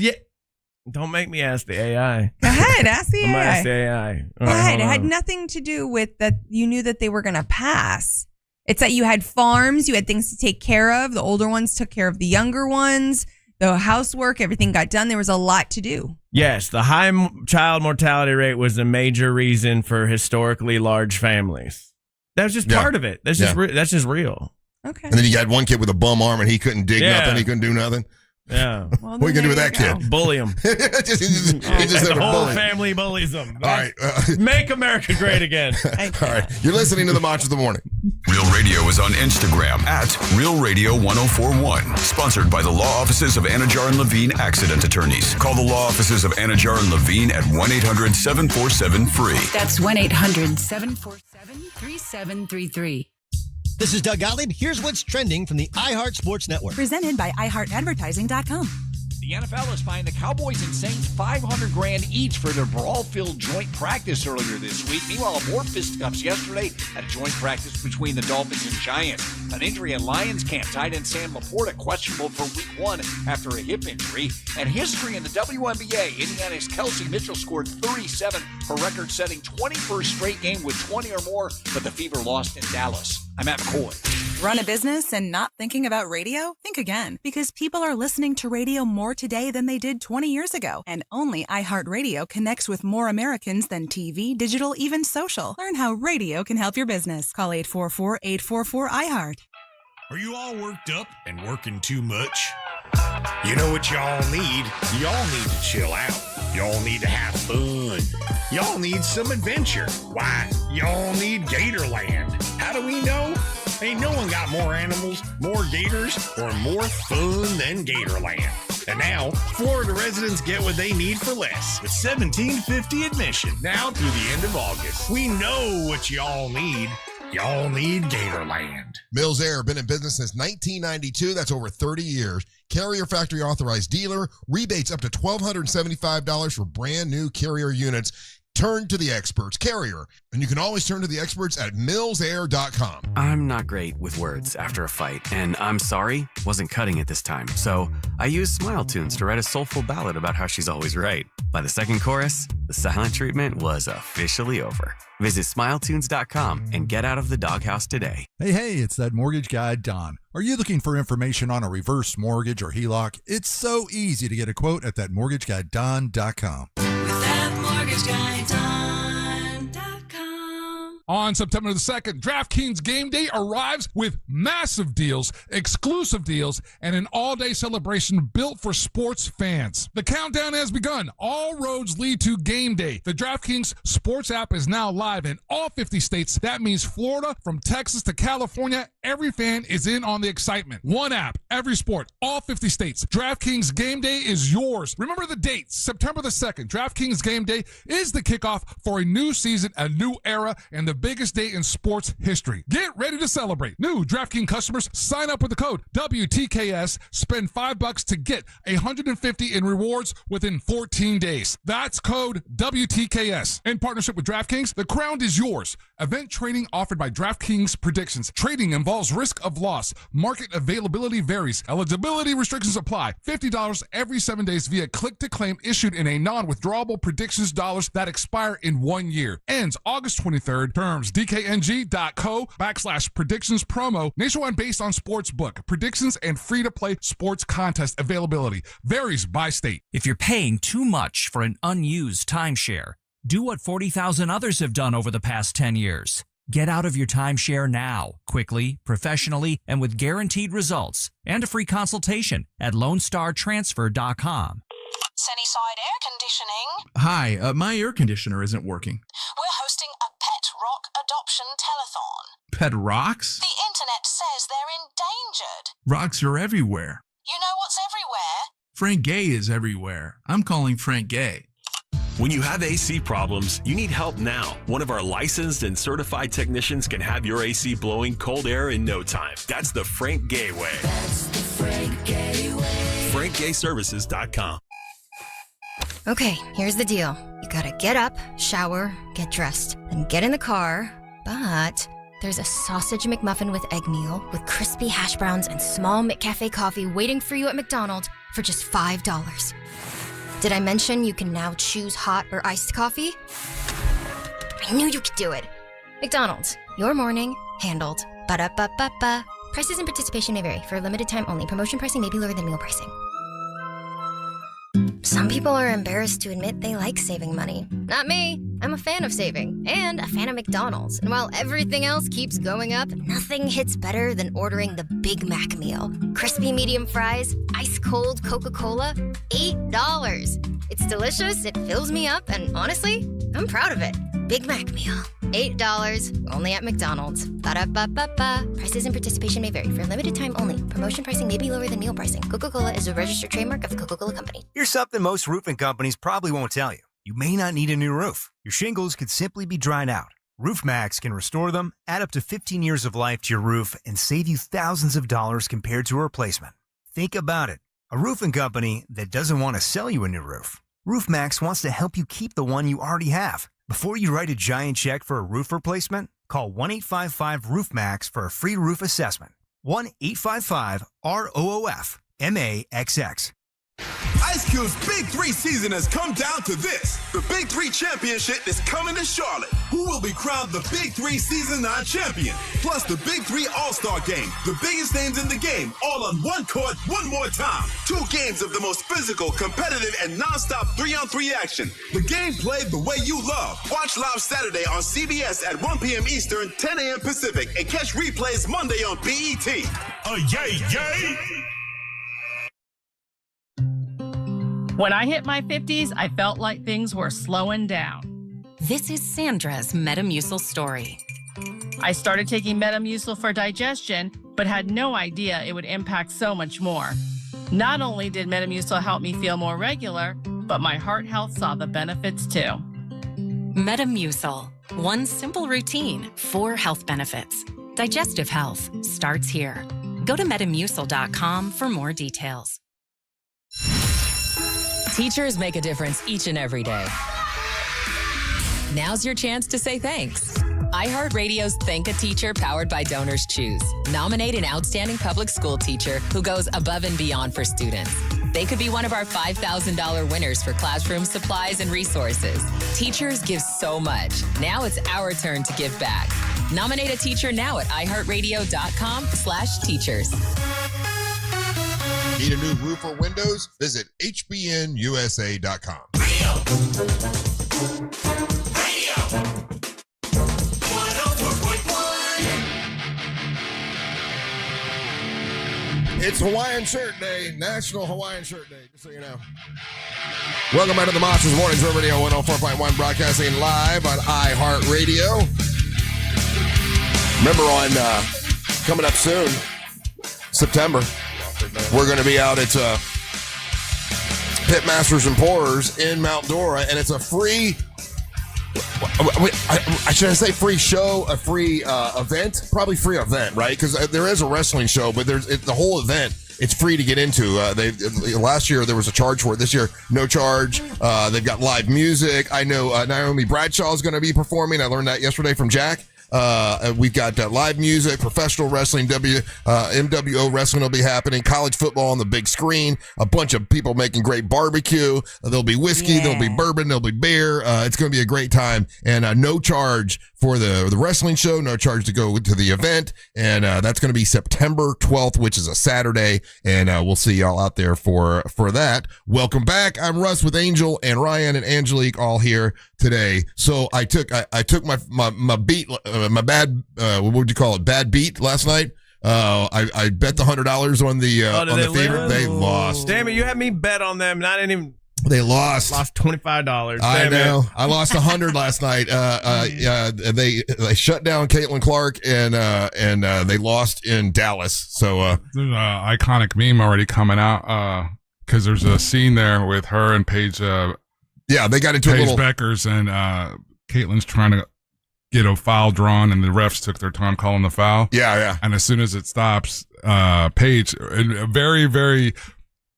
Speaker 3: Don't make me ask the AI.
Speaker 20: Go ahead, ask the
Speaker 3: I'm gonna
Speaker 20: AI.
Speaker 3: ask the AI.
Speaker 20: Go ahead. It had nothing to do with that. You knew that they were going to pass. It's that you had farms, you had things to take care of. The older ones took care of the younger ones. The housework, everything got done. There was a lot to do.
Speaker 3: Yes, the high child mortality rate was a major reason for historically large families. That was just part of it. That's just real.
Speaker 20: Okay.
Speaker 1: And then you got one kid with a bum arm, and he couldn't dig nothing. He couldn't do nothing.
Speaker 3: Yeah.
Speaker 1: Well, what are you gonna do with that kid?
Speaker 3: Bully him. The whole
Speaker 1: bully.
Speaker 3: family bullies him.
Speaker 1: All right.
Speaker 3: Make America great again.
Speaker 1: All right. You're listening to the Monch of the Morning.
Speaker 4: Real Radio is on Instagram at Real Radio 1041. Sponsored by the law offices of Anajar and Levine Accident Attorneys. Call the law offices of Anajar and Levine at 1-800-747-FREE.
Speaker 6: That's 1-800-747-3733.
Speaker 21: This is Doug Gottlieb. Here's what's trending from the iHeart Sports Network.
Speaker 22: Presented by iHeartAdvertising.com.
Speaker 12: The NFL is fined the Cowboys and Saints $500,000 each for their brawl-filled joint practice earlier this week. Meanwhile, more fisticuffs yesterday at a joint practice between the Dolphins and Giants. An injury at Lions camp. Tight end Sam Laporta questionable for Week 1 after a hip injury. And history in the WNBA. Indiana's Kelsey Mitchell scored 37, her record-setting 21st straight game with 20 or more, but the Fever lost in Dallas. I'm Matt McCoy.
Speaker 22: Run a business and not thinking about radio? Think again, because people are listening to radio more today than they did 20 years ago. And only iHeartRadio connects with more Americans than TV, digital, even social. Learn how radio can help your business. Call 844-844-iHeart.
Speaker 12: Are you all worked up and working too much? You know what y'all need? Y'all need to chill out. Y'all need to have fun. Y'all need some adventure. Why? Y'all need Gatorland. How do we know? Ain't no one got more animals, more gators, or more fun than Gatorland. And now, Florida residents get what they need for less with $17.50 admission now through the end of August. We know what y'all need. Y'all need Gatorland.
Speaker 1: Mills Air, been in business since 1992. That's over 30 years. Carrier factory authorized dealer. Rebates up to $1,275 for brand new Carrier units. Turn to the experts. Carrier. And you can always turn to the experts at millsair.com.
Speaker 5: I'm not great with words after a fight, and I'm sorry, wasn't cutting it this time. So I used Smile Tunes to write a soulful ballad about how she's always right. By the second chorus, the silent treatment was officially over. Visit smiletunes.com and get out of the doghouse today.
Speaker 23: Hey, it's that mortgage guy, Don. Are you looking for information on a reverse mortgage or HELOC? It's so easy to get a quote at thatmortgagguydon.com.
Speaker 2: On September the 2nd, DraftKings Game Day arrives with massive deals, exclusive deals, and an all-day celebration built for sports fans. The countdown has begun. All roads lead to Game Day. The DraftKings Sports app is now live in all 50 states. That means Florida, from Texas to California, every fan is in on the excitement. One app, every sport, all 50 states. DraftKings Game Day is yours. Remember the date, September the 2nd. DraftKings Game Day is the kickoff for a new season, a new era, and the biggest day in sports history. Get ready to celebrate. New DraftKings customers, sign up with the code WTKS. Spend $5 to get $150 in rewards within 14 days. That's code WTKS. In partnership with DraftKings, the crown is yours. Event trading offered by DraftKings Predictions. Trading involves risk of loss. Market availability varies. Eligibility restrictions apply. $50 every 7 days via click-to-claim issued in a non-withdrawable predictions dollars that expire in 1 year. Ends August 23rd. Terms dkng.co/predictions promo. Nationwide based on sports book. Predictions and free-to-play sports contest availability. Varies by state.
Speaker 24: If you're paying too much for an unused timeshare, do what 40,000 others have done over the past 10 years. Get out of your timeshare now, quickly, professionally, and with guaranteed results, and a free consultation at LoneStarTransfer.com.
Speaker 25: Sunnyside Air Conditioning.
Speaker 26: Hi, my air conditioner isn't working.
Speaker 25: We're hosting a pet rock adoption telethon.
Speaker 26: Pet rocks?
Speaker 25: The internet says they're endangered.
Speaker 26: Rocks are everywhere.
Speaker 25: You know what's everywhere?
Speaker 26: Frank Gay is everywhere. I'm calling Frank Gay.
Speaker 7: When you have AC problems, you need help now. One of our licensed and certified technicians can have your AC blowing cold air in no time. That's the Frank Gay way.
Speaker 8: That's the Frank Gay way.
Speaker 7: FrankGayServices.com.
Speaker 9: Okay, here's the deal. You gotta get up, shower, get dressed, then get in the car. But there's a sausage McMuffin with egg meal, with crispy hash browns and small McCafe coffee waiting for you at McDonald's for just $5. Did I mention you can now choose hot or iced coffee? I knew you could do it. McDonald's, your morning handled. Ba-da-ba-ba-ba. Prices and participation may vary. For a limited time only. Promotion pricing may be lower than meal pricing. Some people are embarrassed to admit they like saving money. Not me. I'm a fan of saving and a fan of McDonald's. And while everything else keeps going up, nothing hits better than ordering the Big Mac meal. Crispy medium fries, ice cold Coca-Cola, $8. It's delicious, it fills me up, and honestly, I'm proud of it. Big Mac meal. $8, only at McDonald's. Ba-da-ba-ba-ba. Prices and participation may vary. For a limited time only. Promotion pricing may be lower than meal pricing. Coca-Cola is a registered trademark of the Coca-Cola Company.
Speaker 10: Here's something most roofing companies probably won't tell you. You may not need a new roof. Your shingles could simply be dried out. Roof Max can restore them, add up to 15 years of life to your roof, and save you thousands of dollars compared to a replacement. Think about it. A roofing company that doesn't want to sell you a new roof. Roof Max wants to help you keep the one you already have. Before you write a giant check for a roof replacement, call 1-855-ROOF-MAX for a free roof assessment. 1-855-ROOF-MAXX.
Speaker 17: Ice Cube's Big 3 season has come down to this. The Big 3 Championship is coming to Charlotte. Who will be crowned the Big 3 Season 9 champion? Plus the Big 3 All-Star Game. The biggest names in the game, all on one court, one more time. 2 games of the most physical, competitive, and nonstop 3-on-3 action. The game played the way you love. Watch live Saturday on CBS at 1 p.m. Eastern, 10 a.m. Pacific, and catch replays Monday on BET. Yay, yay!
Speaker 11: When I hit my 50s, I felt like things were slowing down.
Speaker 13: This is Sandra's Metamucil story.
Speaker 11: I started taking Metamucil for digestion, but had no idea it would impact so much more. Not only did Metamucil help me feel more regular, but my heart health saw the benefits too.
Speaker 13: Metamucil, one simple routine, 4 health benefits. Digestive health starts here. Go to metamucil.com for more details.
Speaker 27: Teachers make a difference each and every day. Now's your chance to say thanks. iHeartRadio's Thank a Teacher powered by Donors Choose. Nominate an outstanding public school teacher who goes above and beyond for students. They could be one of our $5,000 winners for classroom supplies and resources. Teachers give so much. Now it's our turn to give back. Nominate a teacher now at iHeartRadio.com/teachers.
Speaker 1: Need a new roof or windows? Visit hbnusa.com. It's Hawaiian Shirt Day, National Hawaiian Shirt Day, just so you know. Welcome back to the Monsters Mornings Real Radio 104.1, broadcasting live on iHeartRadio. Remember on coming up soon, September, we're going to be out at Pitmasters and Pourers in Mount Dora, and it's a free, I shouldn't say free show, a free event, probably free event, right? Because there is a wrestling show, but there's the whole event. It's free to get into. Last year there was a charge for it. This year, no charge. They've got live music. I know Naomi Bradshaw is going to be performing. I learned that yesterday from Jack. We've got live music, professional wrestling, MWO wrestling will be happening, college football on the big screen, a bunch of people making great barbecue. There'll be whiskey, there'll be bourbon, there'll be beer. It's going to be a great time, and no charge for the wrestling show, no charge to go to the event, and that's going to be September 12th, which is a Saturday, and we'll see y'all out there for that. Welcome back. I'm Russ with Angel and Ryan and Angelique all here today. So I took my beat. My bad, what would you call it? Bad beat last night. I bet the $100 on the favorite. They lost.
Speaker 3: Damn it! You had me bet on them. Not even.
Speaker 1: They lost.
Speaker 3: Lost $25.
Speaker 1: I know. I lost $100 last night. They shut down Caitlin Clark and they lost in Dallas. So
Speaker 2: there's an iconic meme already coming out because there's a scene there with her and Paige
Speaker 1: Yeah, they got into a
Speaker 2: Paige
Speaker 1: little.
Speaker 2: Beckers and Caitlin's trying to get a foul drawn, and the refs took their time calling the foul.
Speaker 1: Yeah.
Speaker 2: And as soon as it stops, Paige, in a very, very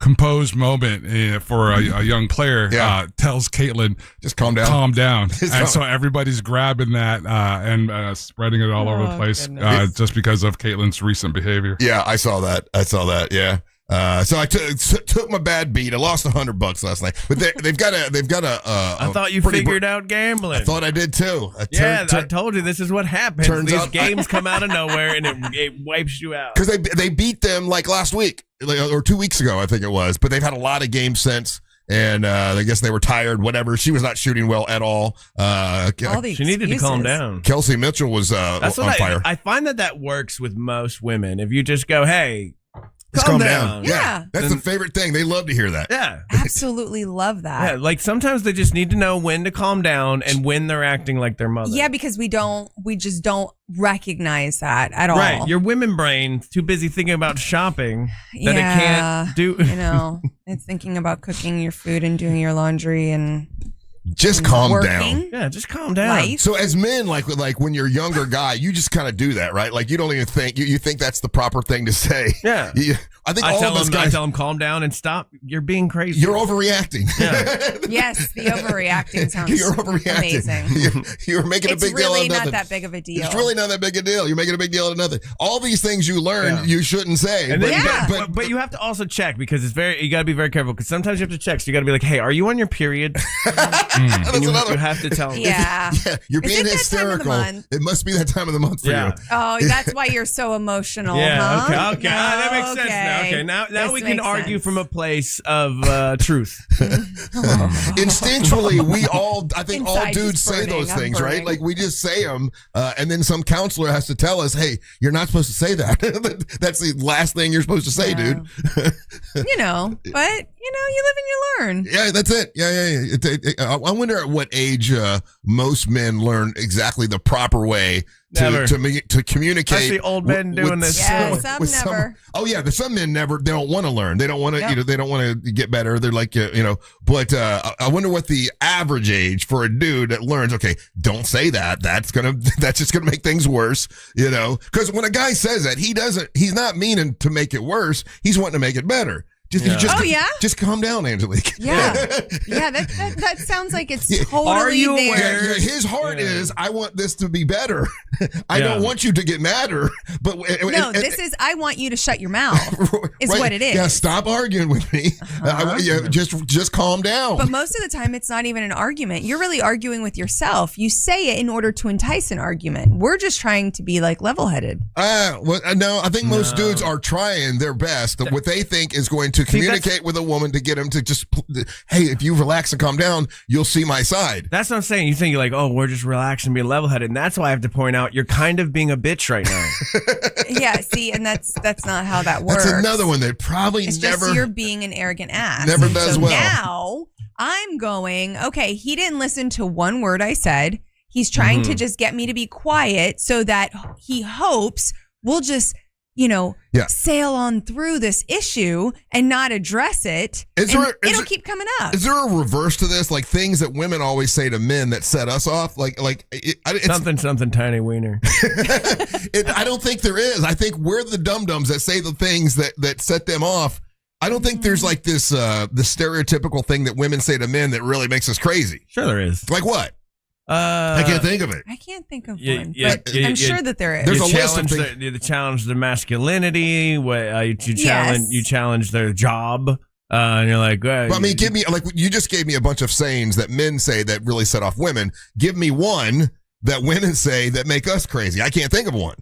Speaker 2: composed moment for a young player, tells Caitlin,
Speaker 1: just calm down.
Speaker 2: Calm down. And so everybody's grabbing that and spreading it all over the place just because of Caitlin's recent behavior.
Speaker 1: Yeah, I saw that. Yeah. So I took my bad beat. I lost $100 last night, but they've got a.
Speaker 3: I thought you figured out gambling.
Speaker 1: I thought I did too.
Speaker 3: I told you this is what happens. These games come out of nowhere and it wipes you out.
Speaker 1: Because they beat them like last week, or 2 weeks ago, I think it was. But they've had a lot of games since. And I guess they were tired, whatever. She was not shooting well at all.
Speaker 3: She needed to calm down.
Speaker 1: Kelsey Mitchell was on fire.
Speaker 3: I find that works with most women. If you just go, hey,
Speaker 1: just calm down.
Speaker 4: Yeah.
Speaker 1: That's the favorite thing. They love to hear that.
Speaker 3: Yeah.
Speaker 4: Absolutely love that.
Speaker 3: Yeah, like sometimes they just need to know when to calm down and when they're acting like their mother.
Speaker 4: Yeah, because we just don't recognize that at all.
Speaker 3: Right. Your women brain's too busy thinking about shopping that it can't do.
Speaker 4: It's thinking about cooking your food and doing your laundry and
Speaker 1: just calm down.
Speaker 3: Yeah, just calm down.
Speaker 4: Life.
Speaker 1: So as men, like when you're a younger guy, you just kind of do that, right? Like you don't even think you think that's the proper thing to say.
Speaker 3: Yeah.
Speaker 1: I think all of us guys.
Speaker 3: I tell them calm down and stop. You're being crazy.
Speaker 1: You're overreacting.
Speaker 3: Yeah.
Speaker 4: Yes, the overreacting sounds
Speaker 1: You're overreacting.
Speaker 4: amazing.
Speaker 1: You're making a big deal out of nothing.
Speaker 4: It's really not that big of a deal.
Speaker 1: It's really not that big a deal. You're making a big deal out of nothing. All these things you learn, you shouldn't say.
Speaker 3: And then, but you have to also check because you got to be very careful because sometimes you have to check. So you got to be like, hey, are you on your period? And you have to tell them.
Speaker 4: Yeah.
Speaker 1: You're being hysterical. It must be that time of the month for you.
Speaker 4: Oh, that's why you're so emotional.
Speaker 3: Yeah.
Speaker 4: Huh?
Speaker 3: Okay. That makes sense now. Okay. Now we can argue from a place of truth.
Speaker 1: Instinctually, I think all
Speaker 4: Inside
Speaker 1: dudes say
Speaker 4: burning,
Speaker 1: those
Speaker 4: I'm
Speaker 1: things, right?
Speaker 4: burning.
Speaker 1: Like we just say them, and then some counselor has to tell us, "Hey, you're not supposed to say that. That's the last thing you're supposed to say, dude."
Speaker 4: But you live and you learn.
Speaker 1: Yeah, that's it. Yeah. I wonder at what age most men learn exactly the proper way to communicate.
Speaker 3: I see old men doing this.
Speaker 4: Yeah, some never.
Speaker 1: Some men never. They don't want to learn. They don't want to. They don't want to get better. They're like, But I wonder what the average age for a dude that learns. Okay, don't say that. That's just gonna make things worse. Because when a guy says that, he's not meaning to make it worse. He's wanting to make it better. Just calm down, Angelique.
Speaker 4: Yeah. That sounds like it's totally
Speaker 3: Are you
Speaker 4: there.
Speaker 3: aware?
Speaker 1: His heart is, I want this to be better. I don't want you to get madder. But
Speaker 4: this is, I want you to shut your mouth, is
Speaker 1: right.
Speaker 4: what it is.
Speaker 1: Yeah, stop arguing with me. Just calm down.
Speaker 4: But most of the time, it's not even an argument. You're really arguing with yourself. You say it in order to entice an argument. We're just trying to be like level-headed.
Speaker 1: No, I think most dudes are trying their best. What they think is going to communicate with a woman to get him to just, hey, if you relax and calm down, you'll see my side.
Speaker 3: That's what I'm saying. You think you're like, oh, we're just relaxing and being level-headed. And that's why I have to point out you're kind of being a bitch right now.
Speaker 4: Yeah, see, and that's not how that works.
Speaker 1: That's another one that probably
Speaker 4: it's
Speaker 1: never.
Speaker 4: Just you're being an arrogant ass.
Speaker 1: Never does well.
Speaker 4: Now I'm going, okay, he didn't listen to one word I said. He's trying to just get me to be quiet so that he hopes we'll just, sail on through this issue and not address it. It'll keep coming up.
Speaker 1: Is there a reverse to this? Like things that women always say to men that set us off? It's
Speaker 3: something tiny wiener.
Speaker 1: I don't think there is. I think we're the dum-dums that say the things that set them off. I don't think there's like this the stereotypical thing that women say to men that really makes us crazy.
Speaker 3: Sure there is.
Speaker 1: Like what? I can't think of it.
Speaker 4: I can't think of one, but I'm sure that there is.
Speaker 1: There's a list of things.
Speaker 3: You challenge their masculinity. You challenge their job. And you're like,
Speaker 1: well, I mean, give me you just gave me a bunch of sayings that men say that really set off women. Give me one that women say that make us crazy. I can't think of one.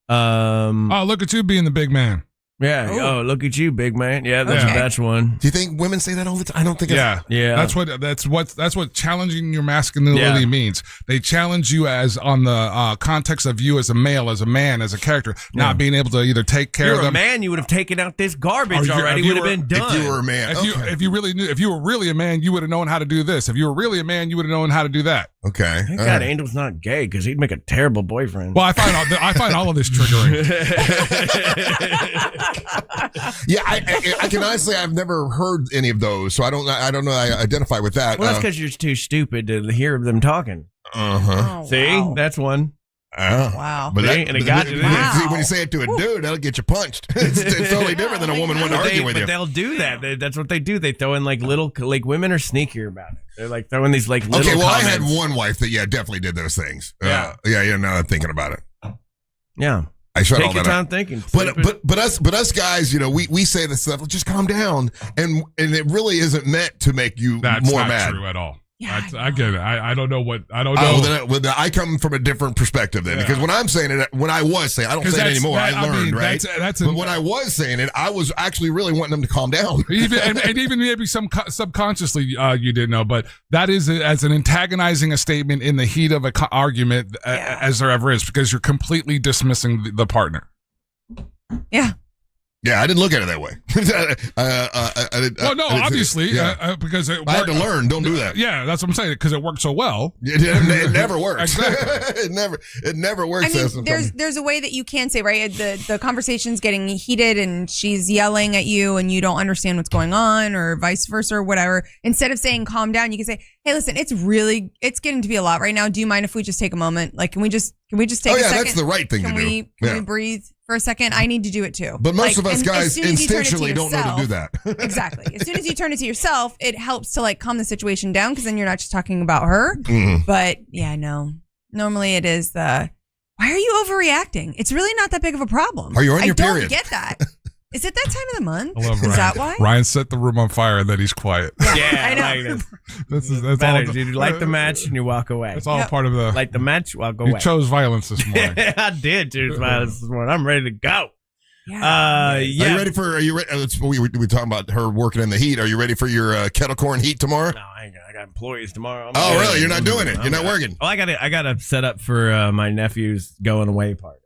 Speaker 2: Oh, look at you being the big man.
Speaker 3: Yeah. Oh, look at you, big man. Yeah, that's one.
Speaker 1: Do you think women say that all the time? I don't think.
Speaker 2: Yeah. That's what challenging your masculinity means. They challenge you as on the context of you as a male, as a man, as a character, not being able to either take care of them.
Speaker 3: You're a man. You would have taken out this garbage already. Would have been done.
Speaker 1: If you were a man.
Speaker 2: If you really knew, if you were really a man, you would have known how to do this. If you were really a man, you would have known how to do that.
Speaker 1: Okay.
Speaker 3: Thank God Angel's not gay because he'd make a terrible boyfriend.
Speaker 2: Well, I find all of this triggering.
Speaker 1: Yeah, I can honestly, I've never heard any of those, so I don't know. I identify with that.
Speaker 3: Well, that's because you're too stupid to hear them talking.
Speaker 1: Uh-huh.
Speaker 3: See, that's one.
Speaker 4: Wow.
Speaker 1: But
Speaker 3: and it got to
Speaker 1: see, when you say it to a dude, that'll get you punched. It's totally different than a woman wanting to argue with you.
Speaker 3: But they'll do that. That's what they do. They throw in like little, like women are sneakier about it. They're like throwing these like little.
Speaker 1: Okay, well,
Speaker 3: comments.
Speaker 1: I had one wife that definitely did those things.
Speaker 3: Yeah.
Speaker 1: Now I'm thinking about it.
Speaker 3: Yeah.
Speaker 1: I shut
Speaker 3: Take
Speaker 1: all
Speaker 3: your
Speaker 1: that
Speaker 3: time
Speaker 1: up.
Speaker 3: thinking.
Speaker 1: But us guys, we say this stuff. Just calm down, and it really isn't meant to make you
Speaker 2: That's
Speaker 1: more
Speaker 2: not
Speaker 1: mad.
Speaker 2: true at all. I get it. I don't know what I don't know.
Speaker 1: Oh, well, then I come from a different perspective then, because when I'm saying it, when I was saying, I don't say it anymore. I learned, right? But when I was saying it, I was actually really wanting them to calm down.
Speaker 2: and even maybe subconsciously you didn't know, but that is as an antagonizing a statement in the heat of an argument as there ever is, because you're completely dismissing the partner.
Speaker 4: Yeah.
Speaker 1: Yeah, I didn't look at it that way.
Speaker 2: Well, no, obviously, because
Speaker 1: I had to learn. Don't do that.
Speaker 2: Yeah, that's what I'm saying, because it worked so well.
Speaker 1: It never works.
Speaker 2: Exactly.
Speaker 1: it never works.
Speaker 4: I mean, there's a way that you can say, right? The conversation's getting heated and she's yelling at you and you don't understand what's going on, or vice versa, or whatever. Instead of saying calm down, you can say, hey, listen, it's getting to be a lot right now. Do you mind if we just take a moment? Like, can we just take a second?
Speaker 1: That's the right thing to do.
Speaker 4: Can we breathe for a second? I need to do it too.
Speaker 1: But most of us guys instinctually don't know to do that.
Speaker 4: Exactly. As soon as you turn it to yourself, it helps to calm the situation down, because then you're not just talking about her.
Speaker 1: Mm-hmm.
Speaker 4: But yeah, no. Normally it is why are you overreacting? It's really not that big of a problem.
Speaker 1: Are you on your period?
Speaker 4: I don't get that. Is it that time of the month?
Speaker 2: I love Ryan.
Speaker 4: Is that why?
Speaker 2: Ryan set the room on fire and then he's quiet.
Speaker 3: Yeah,
Speaker 4: I know.
Speaker 3: That's
Speaker 2: all.
Speaker 3: You light the match and you walk away.
Speaker 2: It's all part of the.
Speaker 3: Light the match, walk away.
Speaker 2: You chose violence this morning.
Speaker 3: I did choose violence this morning. I'm ready to go.
Speaker 4: Yeah.
Speaker 1: Are you ready for? Are you ready? We talking about her working in the heat. Are you ready for your kettle corn heat tomorrow?
Speaker 3: No, I got employees tomorrow.
Speaker 1: Really? You're not doing it. You're not working.
Speaker 3: Oh, I got to set up for my nephew's going away party.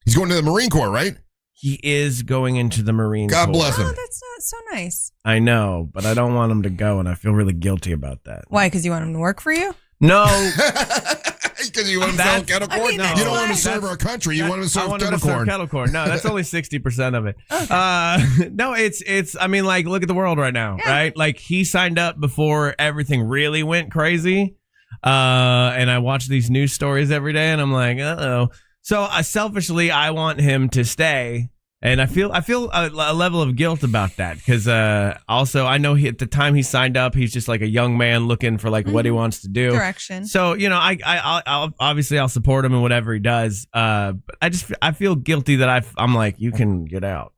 Speaker 1: He's going to the Marine Corps, right?
Speaker 3: He is going into the Marine Corps.
Speaker 1: God bless him.
Speaker 4: Oh, that's not so nice.
Speaker 3: I know, but I don't want him to go, and I feel really guilty about that.
Speaker 4: Why? Because you want him to work for you?
Speaker 3: No.
Speaker 1: Because you want him to sell kettle corn?
Speaker 4: No.
Speaker 1: You don't want him to serve our country. You want him to serve kettle corn.
Speaker 3: No, that's only 60% of it. No, it's. I mean, look at the world right now, right? Like, he signed up before everything really went crazy, and I watch these news stories every day, and I'm like, uh-oh. So selfishly, I want him to stay, and I feel a level of guilt about that, because also I know at the time he signed up, he's just like a young man looking for what he wants to do.
Speaker 4: Direction.
Speaker 3: So I'll obviously I'll support him in whatever he does. But I feel guilty that I'm like, you can get out.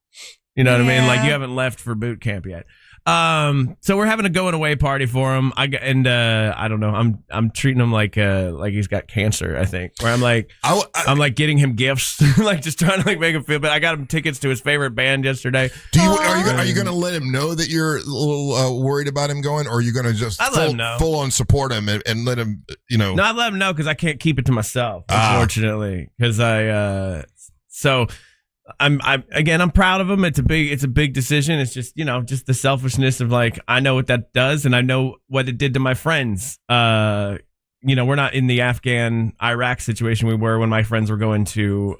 Speaker 3: You know what I mean? Like, you haven't left for boot camp yet. So we're having a going away party for him. I don't know. I'm treating him like he's got cancer, I think. Where I'm like, I'm like getting him gifts, like just trying to make him feel better. I got him tickets to his favorite band yesterday.
Speaker 1: Are you going to let him know that you're a little worried about him going, or are you going to just full on support him and let him,
Speaker 3: No, I let him know, because I can't keep it to myself, unfortunately, because so. I'm proud of him. It's a big decision. It's just, just the selfishness of I know what that does, and I know what it did to my friends. We're not in the Afghan-Iraq situation we were when my friends were going to,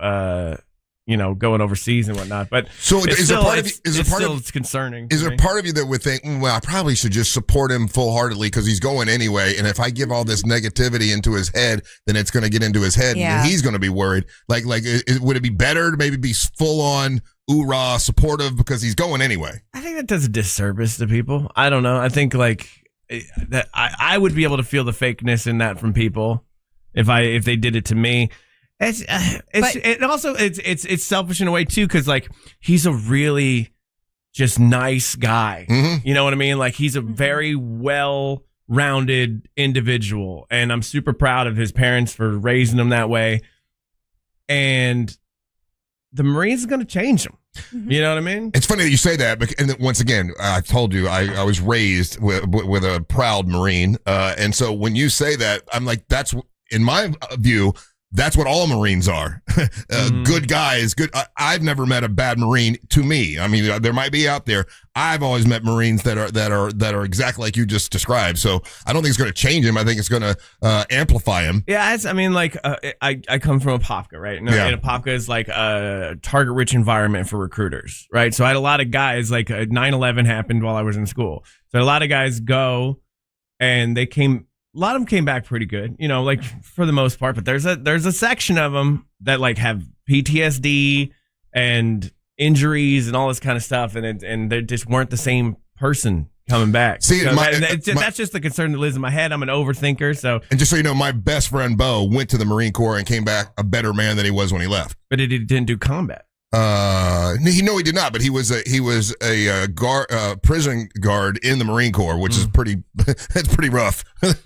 Speaker 3: going overseas and whatnot. But
Speaker 1: so
Speaker 3: it's concerning.
Speaker 1: Is there part of you that would think, well, I probably should just support him full-heartedly because he's going anyway, and if I give all this negativity into his head, then it's going to get into his head, and he's going to be worried. Like, would it be better to maybe be full-on hoorah supportive because he's going anyway?
Speaker 3: I think that does a disservice to people. I don't know. I think that I would be able to feel the fakeness in that from people if they did it to me. It's selfish in a way too, because he's a really just nice guy.
Speaker 1: Mm-hmm.
Speaker 3: You know what I mean? He's a very well-rounded individual, and I'm super proud of his parents for raising him that way. And the Marines is going to change him. Mm-hmm. You know what I mean?
Speaker 1: It's funny that you say that, and once again, I told you I was raised with a proud Marine, and so when you say that, I'm like, that's in my view. that's what all Marines are. Good guys, good. I've never met a bad Marine to me. I mean, there might be out there. I've always met Marines that are exactly like you just described. So I don't think it's going to change him. I think it's going to amplify him.
Speaker 3: Yeah, I come from Apopka, right? And Apopka is like a target-rich environment for recruiters, right? So I had a lot of guys, like 9/11 happened while I was in school. So a lot of guys go, and a lot of them came back pretty good, like for the most part. But there's a section of them that like have PTSD and injuries and all this kind of stuff, and they just weren't the same person coming back.
Speaker 1: See,
Speaker 3: that's just the concern that lives in my head. I'm an overthinker, so. And
Speaker 1: just so you know, my best friend Bo went to the Marine Corps and came back a better man than he was when he left.
Speaker 3: But he didn't do combat.
Speaker 1: He did not, but he was a prison guard in the Marine Corps, which is that's pretty rough.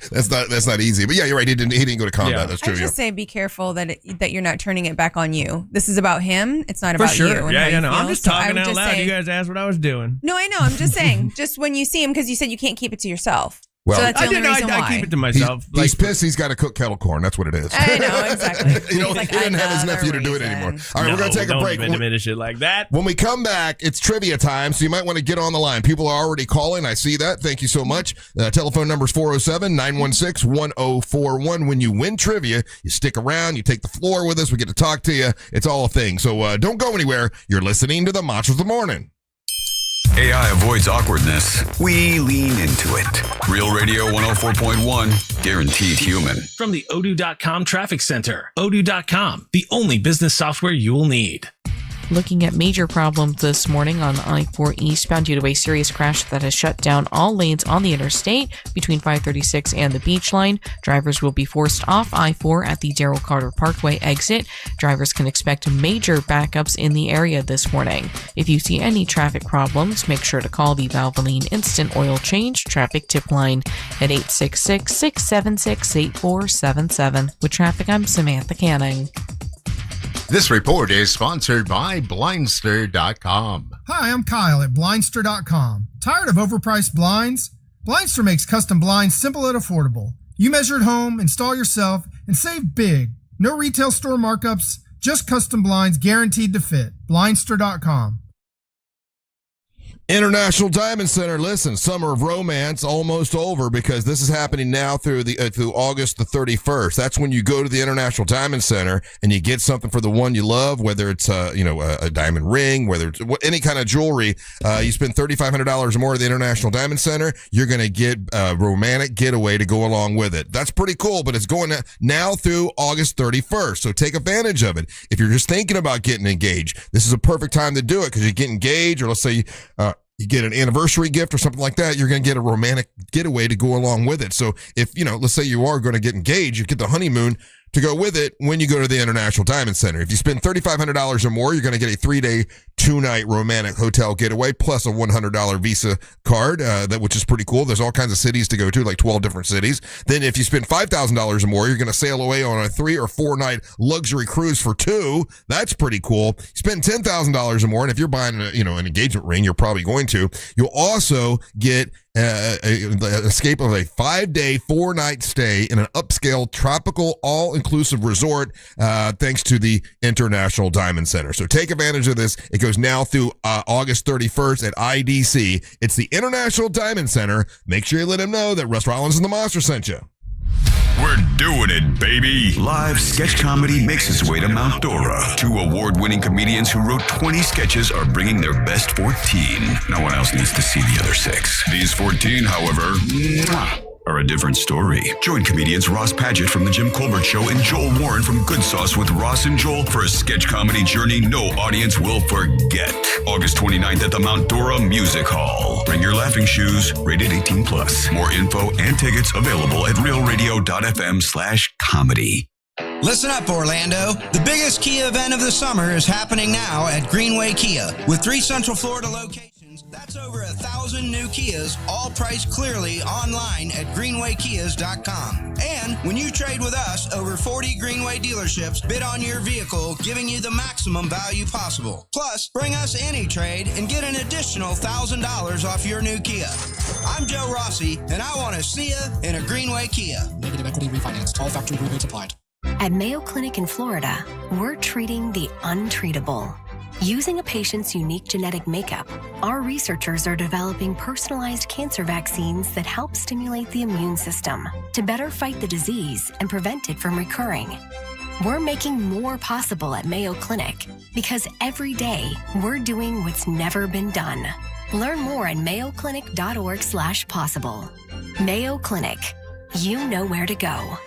Speaker 1: that's not easy. But yeah, you're right. He didn't go to combat. Yeah. That's true.
Speaker 4: I just say be careful that you're not turning it back on you. This is about him. It's not about
Speaker 3: you.
Speaker 4: And
Speaker 3: I'm just talking out loud. You guys asked what I was doing.
Speaker 4: No, I know. I'm just saying. Just when you see him, because you said you can't keep it to yourself. Well, so that's the only reason why.
Speaker 3: I keep it to myself.
Speaker 1: He's pissed. He's got to cook kettle corn. That's what it is.
Speaker 4: I know, exactly.
Speaker 1: He doesn't have his nephew to do it anymore. All right, we're going to take a break.
Speaker 3: Don't diminish it like that.
Speaker 1: When we come back, it's trivia time, so you might want to get on the line. People are already calling. I see that. Thank you so much. Telephone number is 407-916-1041. When you win trivia, you stick around. You take the floor with us. We get to talk to you. It's all a thing. So don't go anywhere. You're listening to the Machos of the Morning.
Speaker 6: AI avoids awkwardness. We lean into it. Real Radio 104.1, guaranteed human.
Speaker 14: From the Odoo.com Traffic Center. Odoo.com, the only business software you will need.
Speaker 15: Looking at major problems this morning on I-4 eastbound due to a serious crash that has shut down all lanes on the interstate between 536 and the Beach Line. Drivers will be forced off I-4 at the Darrell Carter Parkway exit. Drivers can expect major backups in the area this morning. If you see any traffic problems, make sure to call the Valvoline Instant Oil Change Traffic Tip Line at 866-676-8477. With traffic, I'm Samantha Canning.
Speaker 16: This report is sponsored by Blindster.com.
Speaker 18: Hi, I'm Kyle at Blindster.com. Tired of overpriced blinds? Blindster makes custom blinds simple and affordable. You measure at home, install yourself, and save big. No retail store markups, just custom blinds guaranteed to fit. Blindster.com.
Speaker 1: International Diamond Center. Listen, Summer of Romance almost over because this is happening now through August the 31st. That's when you go to the International Diamond Center and you get something for the one you love, whether it's a diamond ring, whether it's any kind of jewelry. You spend $3,500 or more at the International Diamond Center, you're going to get a romantic getaway to go along with it. That's pretty cool, but it's going now through August 31st. So take advantage of it. If you're just thinking about getting engaged, this is a perfect time to do it because you get engaged, or let's say you get an anniversary gift or something like that, you're going to get a romantic getaway to go along with it. So if, let's say you are going to get engaged, you get the honeymoon to go with it when you go to the International Diamond Center. If you spend $3,500 or more, you're going to get a 3-day, 2-night romantic hotel getaway plus a $100 Visa card, which is pretty cool. There's all kinds of cities to go to, like 12 different cities. Then if you spend $5,000 or more, you're going to sail away on a 3 or 4-night luxury cruise for 2. That's pretty cool. You spend $10,000 or more, and if you're buying an engagement ring, you're probably going to. You'll also get escape of a 5-day, 4-night stay in an upscale, tropical, all-inclusive resort, thanks to the International Diamond Center. So take advantage of this. It goes now through August 31st at IDC. It's the International Diamond Center. Make sure you let them know that Russ Rollins and the Monster sent you.
Speaker 6: We're doing it, baby. Live sketch comedy makes its way to Mount Dora. 2 award-winning comedians who wrote 20 sketches are bringing their best 14. No one else needs to see the other 6. These 14, however, are a different story. Join comedians Ross Padgett from The Jim Colbert Show and Joel Warren from Good Sauce with Ross and Joel for a sketch comedy journey no audience will forget. August 29th at the Mount Dora Music Hall. Bring your laughing shoes, rated 18+. More info and tickets available at realradio.fm/comedy.
Speaker 19: Listen up, Orlando. The biggest Kia event of the summer is happening now at Greenway Kia. With 3 Central Florida locations, that's over 1,000 new Kias, all priced clearly online at greenwaykias.com. And when you trade with us, over 40 Greenway dealerships bid on your vehicle, giving you the maximum value possible. Plus, bring us any trade and get an additional $1,000 off your new Kia. I'm Joe Rossi, and I want to see you in a Greenway Kia.
Speaker 20: Negative equity refinance. All factory rebates applied.
Speaker 5: At Mayo Clinic in Florida, we're treating the untreatable. Using a patient's unique genetic makeup, our researchers are developing personalized cancer vaccines that help stimulate the immune system to better fight the disease and prevent it from recurring. We're making more possible at Mayo Clinic because every day we're doing what's never been done. Learn more at mayoclinic.org/possible. Mayo Clinic. You know where to go.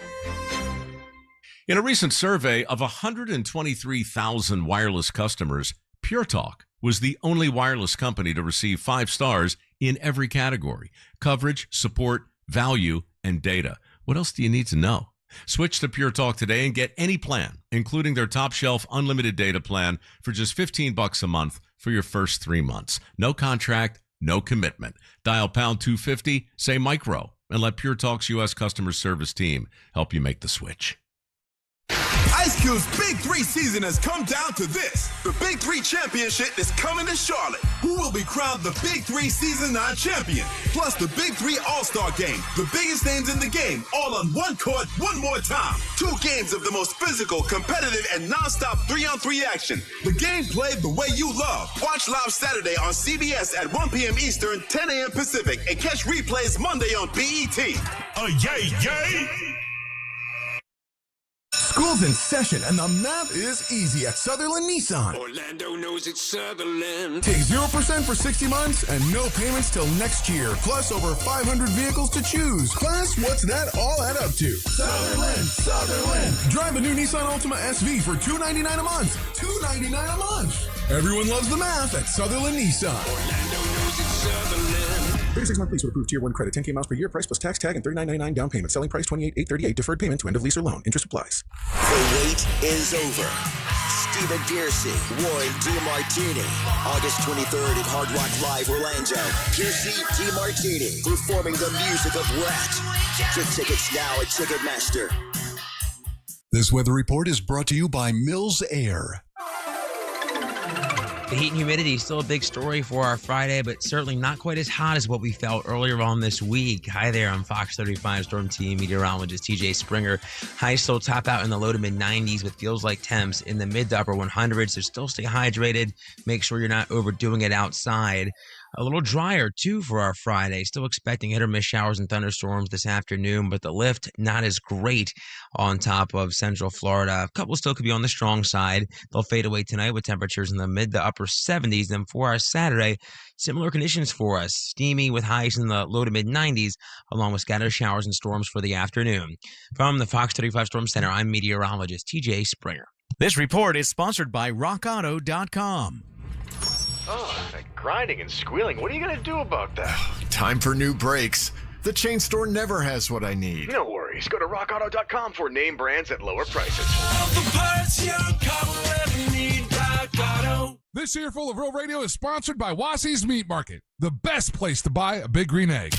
Speaker 12: In a recent survey of 123,000 wireless customers, Pure Talk was the only wireless company to receive 5 stars in every category: coverage, support, value, and data. What else do you need to know? Switch to Pure Talk today and get any plan, including their top shelf unlimited data plan for just $15 a month for your first 3 months. No contract, no commitment. Dial pound 250, say micro, and let Pure Talk's U.S. customer service team help you make the switch.
Speaker 17: Ice Cube's Big 3 season has come down to this. The Big 3 Championship is coming to Charlotte. Who will be crowned the Big 3 Season 9 champion? Plus the Big 3 All-Star Game. The biggest names in the game, all on one court, one more time. 2 games of the most physical, competitive, and nonstop 3-on-3 action. The game played the way you love. Watch live Saturday on CBS at 1 p.m. Eastern, 10 a.m. Pacific, and catch replays Monday on BET.
Speaker 20: Yay, yay! School's in session, and the math is easy at Sutherland Nissan.
Speaker 21: Orlando knows it's Sutherland.
Speaker 20: Take 0% for 60 months and no payments till next year. Plus over 500 vehicles to choose. Plus, what's that all add up to? Sutherland, Sutherland. Drive the new Nissan Altima SV for $299 a month. $299 a month. Everyone loves the math at Sutherland Nissan.
Speaker 21: Orlando knows it's Sutherland.
Speaker 20: 36-month lease with approved Tier 1 credit. 10K miles per year. Price plus tax tag and $39.99 down payment. Selling price $28,838. Deferred payment to end of lease or loan. Interest applies.
Speaker 22: The wait is over. Stephen Piercy, Warren DeMartini. August 23rd at Hard Rock Live, Orlando. Piercy DeMartini performing the music of Rat. Get tickets now at Ticketmaster.
Speaker 23: This weather report is brought to you by Mills Air.
Speaker 24: The heat and humidity is still a big story for our Friday, but certainly not quite as hot as what we felt earlier on this week. Hi there, I'm Fox 35 Storm Team meteorologist TJ Springer. Highs still top out in the low to mid 90s with feels like temps in the mid to upper 100s. So still stay hydrated. Make sure you're not overdoing it outside. A little drier, too, for our Friday. Still expecting hit or miss showers and thunderstorms this afternoon, but the lift not as great on top of central Florida. A couple still could be on the strong side. They'll fade away tonight with temperatures in the mid to upper 70s. Then for our Saturday, similar conditions for us. Steamy with highs in the low to mid 90s, along with scattered showers and storms for the afternoon. From the Fox 35 Storm Center, I'm meteorologist TJ Springer.
Speaker 28: This report is sponsored by RockAuto.com.
Speaker 29: Oh, that grinding and squealing. What are you going to do about that?
Speaker 16: Time for new brakes. The chain store never has what I need.
Speaker 29: No worries. Go to RockAuto.com for name brands at lower prices.
Speaker 17: All the parts your car will ever need, Rock Auto.
Speaker 2: This Earful of Real Radio is sponsored by Wassey's Meat Market, the best place to buy a big green egg.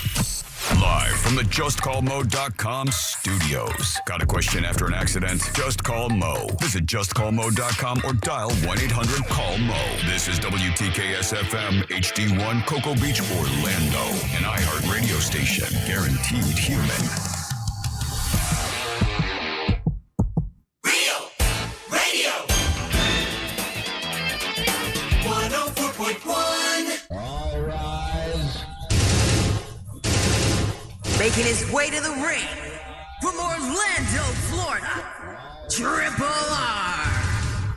Speaker 6: Live from the JustCallMo.com studios. Got a question after an accident? Just call Mo. Visit JustCallMo.com or dial 1-800-CALL-MO. This is WTKS-FM HD1 Cocoa Beach, Orlando. An iHeart radio station. Guaranteed human.
Speaker 17: Real Radio 104.1.
Speaker 8: All rise.
Speaker 30: Making his way to the ring from Orlando, Florida, Triple R,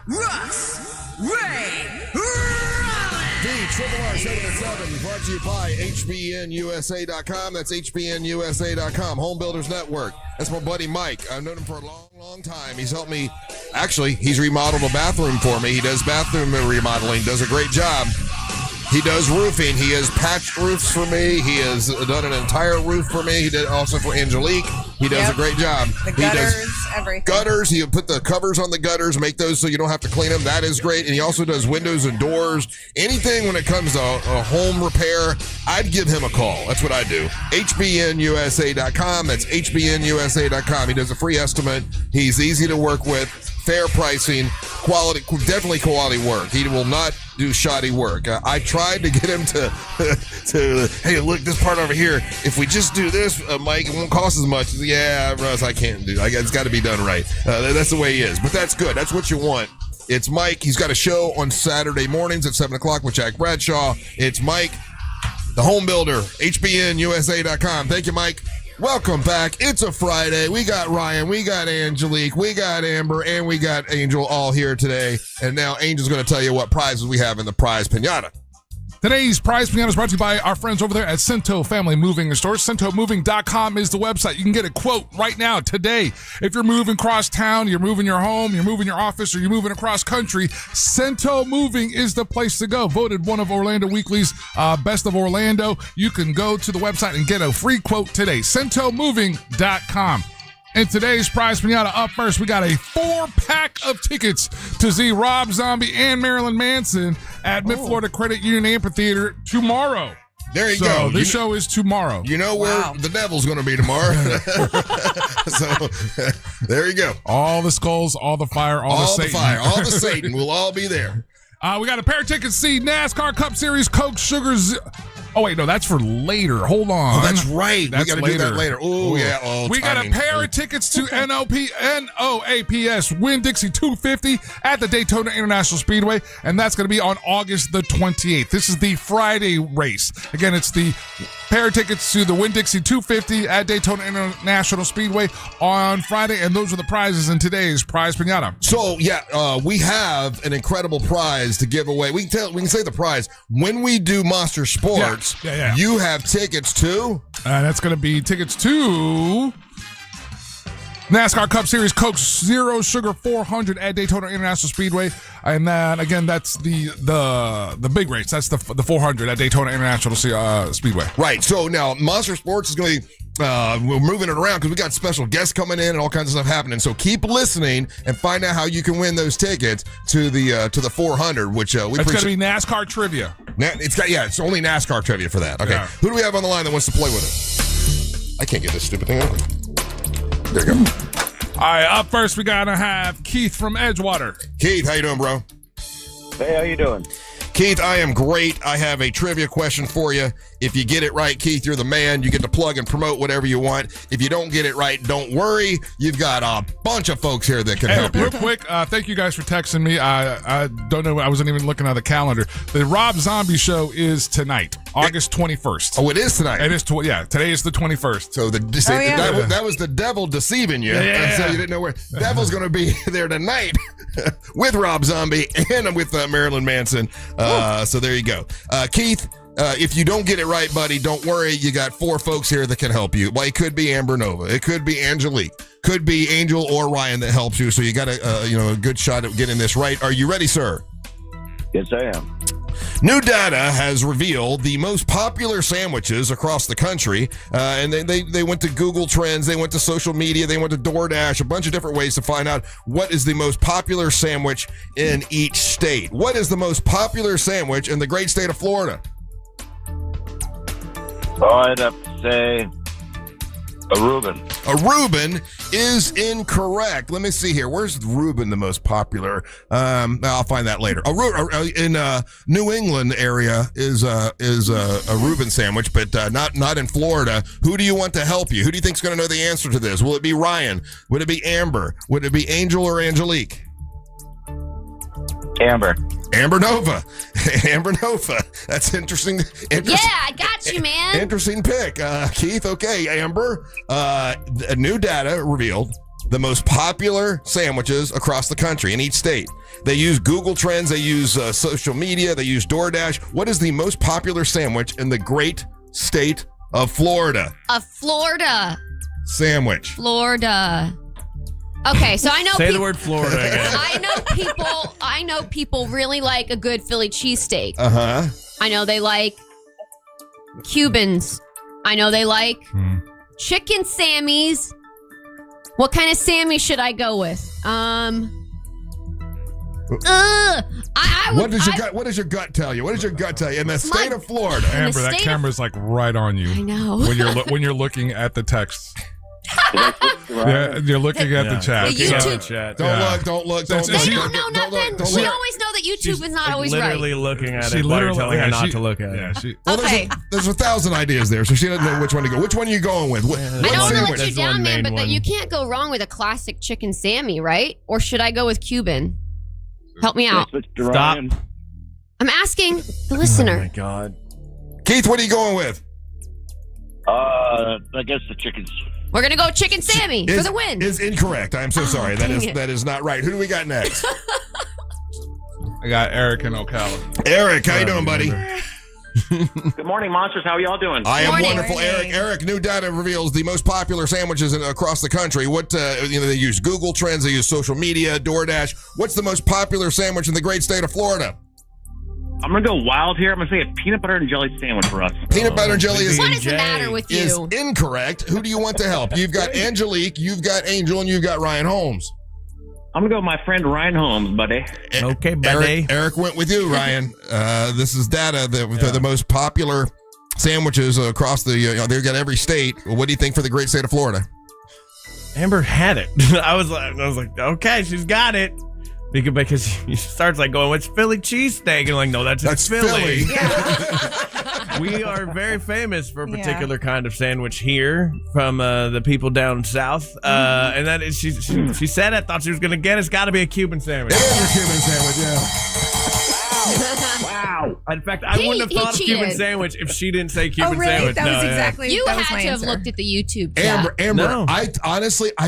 Speaker 30: Russ Ray Rollins.
Speaker 1: The Triple R 7-7 brought to you by HBNUSA.com. That's HBNUSA.com, Home Builders Network. That's my buddy Mike. I've known him for a long, long time. He's helped me. Actually, he's remodeled a bathroom for me. He does bathroom remodeling, does a great job. He does roofing. He has patched roofs for me. He has done an entire roof for me. He did also for Angelique. He does a great job.
Speaker 4: The gutters,
Speaker 1: he does
Speaker 4: everything.
Speaker 1: Gutters. He put the covers on the gutters, make those so you don't have to clean them. That is great. And he also does windows and doors. Anything when it comes to a home repair, I'd give him a call. That's what I do. HBNUSA.com. That's HBNUSA.com. He does a free estimate. He's easy to work with. Fair pricing, quality, definitely quality work. He will not do shoddy work. I tried to get him to hey, look, this part over here, if we just do this, Mike, it won't cost as much. Yeah, Russ, I can't do it. It's got to be done right. That's the way he is. But that's good. That's what you want. It's Mike. He's got a show on Saturday mornings at 7 o'clock with Jack Bradshaw. It's Mike, the home builder, HBNUSA.com. Thank you, Mike. Welcome back. It's a Friday. We got Ryan, we got Angelique, we got Amber, and we got Angel all here today. And now Angel's going to tell you what prizes we have in the prize pinata.
Speaker 2: Today's prize pinata is brought to you by our friends over there at Cento Family Moving Stores. CentoMoving.com is the website. You can get a quote right now, today. If you're moving across town, you're moving your home, you're moving your office, or you're moving across country, Cento Moving is the place to go. Voted one of Orlando Weekly's Best of Orlando. You can go to the website and get a free quote today. CentoMoving.com. In today's prize pinata, up first, we got a 4-pack of tickets to see Rob Zombie and Marilyn Manson at Mid-Florida Credit Union Amphitheater tomorrow.
Speaker 1: There you go.
Speaker 2: This show is tomorrow.
Speaker 1: You know where the devil's going to be tomorrow. So there you go.
Speaker 2: All the skulls, all the fire, all the Satan.
Speaker 1: All the Satan. We'll all be there.
Speaker 2: We got a pair of tickets to see NASCAR Cup Series Coke Sugar. Oh, wait, no, that's for later. Hold on.
Speaker 1: Oh, that's right.
Speaker 2: That's
Speaker 1: we got to do that later. Oh, yeah. Oh,
Speaker 2: we got a pair of tickets to NOAPS Winn-Dixie 250 at the Daytona International Speedway, and that's going to be on August the 28th. This is the Friday race. Again, it's the pair of tickets to the Winn-Dixie 250 at Daytona International Speedway on Friday, and those are the prizes in today's prize pinata.
Speaker 1: So, we have an incredible prize to give away. We can say the prize. When we do Monster Sports, you have tickets to?
Speaker 2: That's going to be tickets to NASCAR Cup Series Coke Zero Sugar 400 at Daytona International Speedway. And then, again, that's the big race. That's the 400 at Daytona International Speedway.
Speaker 1: Right. So now Monster Sports is going to be we're moving it around because we got special guests coming in and all kinds of stuff happening. So keep listening and find out how you can win those tickets to the 400, which we
Speaker 2: it's going to be NASCAR trivia.
Speaker 1: It's only NASCAR trivia for that. Okay.
Speaker 2: Yeah.
Speaker 1: Who do we have on the line that wants to play with us? I can't get this stupid thing out. There you go.
Speaker 2: All right, up first we gotta have Keith from Edgewater.
Speaker 1: Keith, how you doing, bro?
Speaker 3: Hey, how you doing?
Speaker 1: Keith, I am great. I have a trivia question for you. If you get it right, Keith, you're the man. You get to plug and promote whatever you want. If you don't get it right, don't worry. You've got a bunch of folks here that can help you.
Speaker 2: Real quick, thank you guys for texting me. I don't know. I wasn't even looking at the calendar. The Rob Zombie show is tonight, August 21st.
Speaker 1: Oh, it is tonight?
Speaker 2: It is. Today is the 21st.
Speaker 1: So that was the devil deceiving you.
Speaker 2: Yeah.
Speaker 1: So you didn't know where. Devil's going to be there tonight with Rob Zombie and with Marilyn Manson. So there you go. Keith, if you don't get it right, buddy, don't worry. You got 4 folks here that can help you. Well, it could be Amber Nova. It could be Angelique. Could be Angel or Ryan that helps you. So you got a good shot at getting this right. Are you ready, sir?
Speaker 3: Yes, I am.
Speaker 1: New data has revealed the most popular sandwiches across the country, and they went to Google Trends, they went to social media, they went to DoorDash, a bunch of different ways to find out what is the most popular sandwich in each state. What is the most popular sandwich in the great state of Florida?
Speaker 3: Oh, I'd have to say a Reuben.
Speaker 1: A Reuben is incorrect. Let me see here. Where's Reuben the most popular? I'll find that later. In New England area is a Reuben sandwich, but not in Florida. Who do you want to help you? Who do you think's going to know the answer to this? Will it be Ryan? Would it be Amber? Would it be Angel or Angelique?
Speaker 3: Amber.
Speaker 1: Amber Nova. Amber Nova. That's interesting.
Speaker 7: Yeah, I got you, man.
Speaker 1: Interesting pick. Keith, okay. Amber, new data revealed the most popular sandwiches across the country in each state. They use Google Trends. They use social media. They use DoorDash. What is the most popular sandwich in the great state of Florida?
Speaker 7: A Florida.
Speaker 1: Sandwich.
Speaker 7: Florida. Okay, so I know.
Speaker 9: Say the word Florida again.
Speaker 7: I know people really like a good Philly cheesesteak.
Speaker 1: Uh-huh.
Speaker 7: I know they like Cubans. I know they like chicken Sammys. What kind of Sammy should I go with? What does
Speaker 1: your gut tell you? What does your gut tell you? In the state of Florida.
Speaker 2: Amber, that camera's like right on you.
Speaker 7: I know.
Speaker 2: When you're looking at the text. Yeah, you're looking at the chat.
Speaker 7: The YouTube-
Speaker 1: Don't look.
Speaker 7: They don't know nothing. She always know that YouTube is not always
Speaker 9: literally
Speaker 7: right.
Speaker 9: looking at
Speaker 2: She
Speaker 9: it while you're
Speaker 2: literally-
Speaker 9: telling her
Speaker 2: yeah,
Speaker 9: not
Speaker 2: she-
Speaker 9: to look at
Speaker 2: yeah,
Speaker 9: it.
Speaker 2: she-
Speaker 1: Well,
Speaker 7: Okay.
Speaker 1: there's 1,000 ideas there, so she doesn't know which one to go. Which one are you going with?
Speaker 7: I don't want to let you
Speaker 9: That's
Speaker 7: down,
Speaker 9: one
Speaker 7: man,
Speaker 9: main
Speaker 7: but
Speaker 9: one.
Speaker 7: you can't go wrong with a classic chicken Sammy, right? Or should I go with Cuban? Help me out.
Speaker 9: Stop.
Speaker 7: I'm asking the listener.
Speaker 9: Oh my God.
Speaker 1: Keith, what are you going with?
Speaker 3: I guess the chickens.
Speaker 7: We're gonna go chicken Sammy for the win.
Speaker 1: Is incorrect. I'm so sorry.
Speaker 7: dang it.
Speaker 1: That is not right. Who do we got next?
Speaker 2: I got Eric in Ocala.
Speaker 1: Eric, how you doing, buddy?
Speaker 10: Good morning, monsters. How are y'all doing?
Speaker 1: I am
Speaker 7: Morning.
Speaker 1: wonderful, Eric. New data reveals the most popular sandwiches across the country. What they use Google Trends, they use social media, DoorDash. What's the most popular sandwich in the great state of Florida?
Speaker 10: I'm gonna go wild here. I'm gonna say a peanut butter and jelly sandwich for us.
Speaker 1: Peanut butter and jelly is
Speaker 7: What is the matter with
Speaker 1: is
Speaker 7: you?
Speaker 1: incorrect. Who do you want to help? You've got Angelique, you've got Angel, and you've got Ryan Holmes.
Speaker 10: I'm gonna go with my friend Ryan Holmes, buddy.
Speaker 9: Okay, buddy.
Speaker 1: Eric went with you, Ryan. This is data that the most popular sandwiches across the. They've got every state. What do you think for the great state of Florida?
Speaker 9: Amber had it. I was like, okay, she's got it. Because he starts like going, what's Philly cheesesteak? And like, no, that's Philly. We are very famous for a particular kind of sandwich here from the people down south. And that is, she said, I thought she was going to get it. It's got to be a Cuban sandwich.
Speaker 1: It is a Cuban sandwich, yeah.
Speaker 10: Wow.
Speaker 9: In fact, I wouldn't have
Speaker 7: He
Speaker 9: thought of Cuban
Speaker 7: cheated.
Speaker 9: sandwich if she didn't say Cuban
Speaker 4: Oh, really?
Speaker 9: sandwich.
Speaker 4: That was
Speaker 9: No, yeah.
Speaker 4: exactly.
Speaker 7: You
Speaker 4: that was
Speaker 7: had
Speaker 4: my
Speaker 7: to have
Speaker 4: answer.
Speaker 7: looked at the YouTube chat.
Speaker 1: Amber,
Speaker 9: No.
Speaker 1: I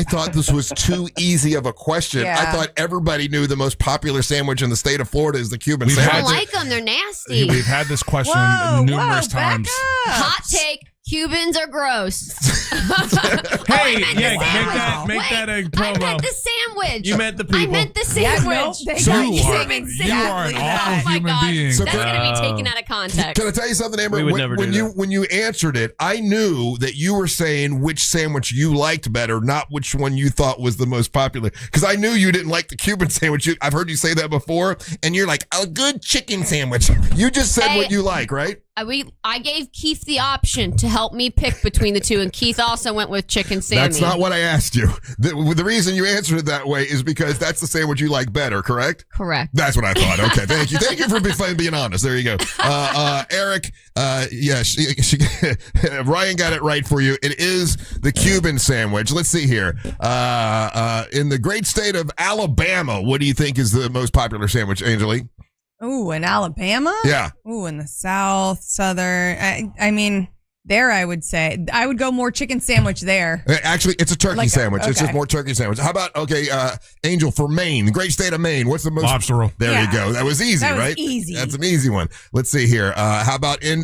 Speaker 1: thought this was too easy of a question.
Speaker 4: Yeah.
Speaker 1: I thought everybody knew the most popular sandwich in the state of Florida is the Cuban
Speaker 2: We've
Speaker 7: I
Speaker 1: sandwich.
Speaker 7: don't like them. They're nasty.
Speaker 2: We've had this question
Speaker 4: Whoa,
Speaker 2: numerous
Speaker 4: whoa, back
Speaker 2: times.
Speaker 4: up.
Speaker 7: Hot take. Cubans are gross.
Speaker 9: Hey,
Speaker 7: I meant the
Speaker 9: make
Speaker 7: sandwich.
Speaker 9: that a
Speaker 7: I
Speaker 9: promo.
Speaker 7: meant the sandwich.
Speaker 9: You meant the people.
Speaker 7: I meant the
Speaker 4: Yeah,
Speaker 7: sandwich.
Speaker 4: no, they
Speaker 1: So
Speaker 4: got
Speaker 1: you
Speaker 4: you
Speaker 1: are-
Speaker 4: saying exactly
Speaker 2: you are an
Speaker 4: that.
Speaker 2: awful
Speaker 7: Oh my
Speaker 2: human
Speaker 7: God.
Speaker 2: being.
Speaker 1: So
Speaker 7: That's
Speaker 1: can-
Speaker 7: going to be taken out of context.
Speaker 1: Can I tell you something, Amber?
Speaker 9: We would never do that.
Speaker 1: When you answered it, I knew that you were saying which sandwich you liked better, not which one you thought was the most popular. Because I knew you didn't like the Cuban sandwich. I've heard you say that before, and you're like, a good chicken sandwich. You just said
Speaker 7: Hey.
Speaker 1: what you like, right?
Speaker 7: I gave Keith the option to help me pick between the two, and Keith also went with chicken Sammy.
Speaker 1: That's not what I asked you. The reason you answered it that way is because that's the sandwich you like better, correct?
Speaker 7: Correct.
Speaker 1: That's what I thought. Okay, thank you. Thank you for being honest. There you go. Eric, Ryan got it right for you. It is the Cuban sandwich. Let's see here. In the great state of Alabama, what do you think is the most popular sandwich, Angelique?
Speaker 4: Ooh, in Alabama?
Speaker 1: Yeah.
Speaker 4: Ooh, in the South, Southern. I mean, there I would say I would go more chicken sandwich there.
Speaker 1: Actually, it's a turkey sandwich. It's just
Speaker 4: okay.
Speaker 1: more turkey sandwich. How about, Angel, for Maine, the great state of Maine, what's the most?
Speaker 2: Lobster roll.
Speaker 1: There
Speaker 4: Yeah.
Speaker 1: you go. That was easy,
Speaker 4: That was
Speaker 1: right?
Speaker 4: easy.
Speaker 1: That's an easy one. Let's see here. How about in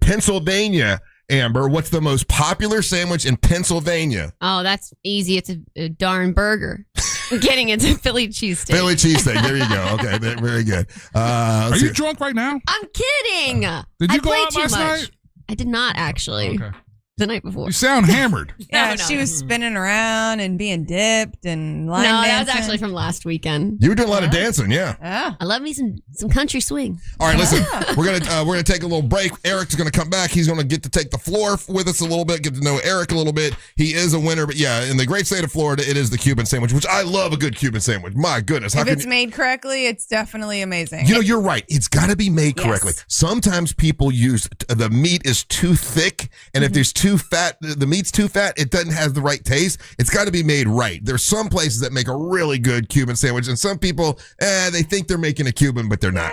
Speaker 1: Pennsylvania, Amber, what's the most popular sandwich in Pennsylvania?
Speaker 7: Oh, that's easy. It's a darn burger. I'm getting into Philly cheesesteak.
Speaker 1: Philly cheesesteak. There you go. Okay, very good.
Speaker 2: Are you drunk right now?
Speaker 7: I'm kidding.
Speaker 2: Did you
Speaker 7: I
Speaker 2: go
Speaker 7: played
Speaker 2: out
Speaker 7: too
Speaker 2: last
Speaker 7: much.
Speaker 2: night?
Speaker 7: I did not actually.
Speaker 2: Okay.
Speaker 7: The night before.
Speaker 2: You sound hammered.
Speaker 4: Yeah,
Speaker 7: No.
Speaker 4: she was spinning around and being dipped and line
Speaker 7: No, that
Speaker 4: dancing.
Speaker 7: was actually from last weekend.
Speaker 1: You were doing a lot of dancing, yeah.
Speaker 4: Oh.
Speaker 7: I love me some country swing.
Speaker 1: All right, listen. We're gonna take a little break. Eric's gonna come back. He's gonna get to take the floor with us a little bit, get to know Eric a little bit. He is a winner, but yeah, in the great state of Florida, it is the Cuban sandwich, which I love a good Cuban sandwich. My goodness,
Speaker 4: If it's made correctly, it's definitely amazing.
Speaker 1: You know, you're right. It's got to be made
Speaker 4: Yes.
Speaker 1: correctly. Sometimes people use the meat is too thick, and if there's too fat, the meat's too fat, it doesn't have the right taste. It's got to be made right. There's some places that make a really good Cuban sandwich, and some people, they think they're making a Cuban, but they're not.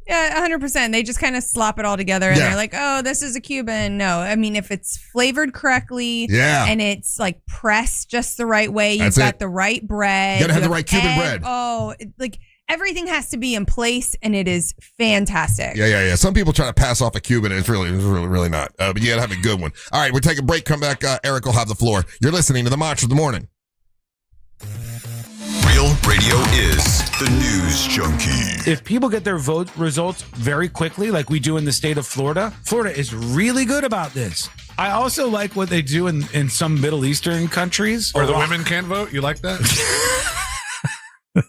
Speaker 4: Yeah, 100%. They just kind of slop it all together and
Speaker 1: Yeah.
Speaker 4: they're like, oh, this is a Cuban. No, I mean, if it's flavored correctly
Speaker 1: Yeah.
Speaker 4: and it's like pressed just the right way, you've
Speaker 1: That's
Speaker 4: got
Speaker 1: it.
Speaker 4: the right bread.
Speaker 1: You gotta have
Speaker 4: you
Speaker 1: the right Cuban
Speaker 4: egg.
Speaker 1: bread.
Speaker 4: Oh, like everything has to be in place and it is fantastic.
Speaker 1: Yeah. Some people try to pass off a Cuban, and it's really not. But you got to have a good one. All right, we'll take a break, come back. Eric will have the floor. You're listening to the Monster of the Morning.
Speaker 6: Real radio is the news junkie.
Speaker 11: If people get their vote results very quickly, like we do in the state of Florida, Florida is really good about this. I also like what they do in some Middle Eastern countries.
Speaker 2: Where the women can't vote? You like that?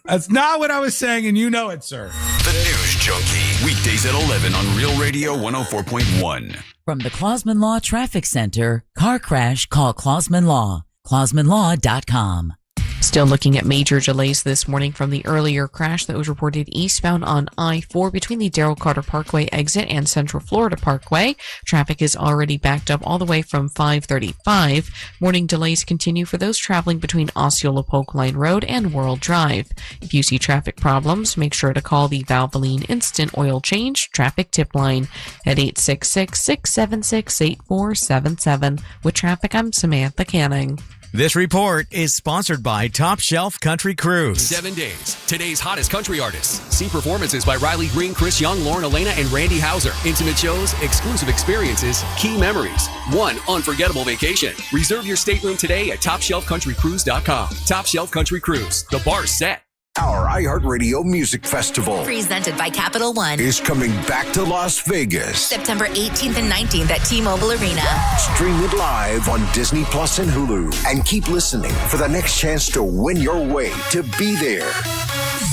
Speaker 11: That's not what I was saying, and you know it, sir.
Speaker 6: The news junkie. Weekdays at 11 on Real Radio 104.1.
Speaker 5: From the Clausman Law Traffic Center, car crash, call Clausman Law. ClausmanLaw.com.
Speaker 12: Still looking at major delays this morning from the earlier crash that was reported eastbound on I-4 between the Darrell Carter Parkway exit and Central Florida Parkway. Traffic is already backed up all the way from 535. Morning delays continue for those traveling between Osceola Polk Line Road and World Drive. If you see traffic problems, make sure to call the Valvoline Instant Oil Change Traffic Tip Line at 866-676-8477. With traffic, I'm Samantha Canning.
Speaker 28: This report is sponsored by Top Shelf Country Cruise.
Speaker 13: 7 days. Today's hottest country artists. See performances by Riley Green, Chris Young, Lauren Elena, and Randy Hauser. Intimate shows, exclusive experiences, key memories. One unforgettable vacation. Reserve your stateroom today at TopShelfCountryCruise.com. Top Shelf Country Cruise. The bar's set.
Speaker 14: Our iHeartRadio Music Festival
Speaker 15: presented by Capital One
Speaker 14: is coming back to Las Vegas.
Speaker 15: September 18th and 19th at T-Mobile Arena.
Speaker 14: Stream it live on Disney Plus and Hulu. And keep listening for the next chance to win your way to be there.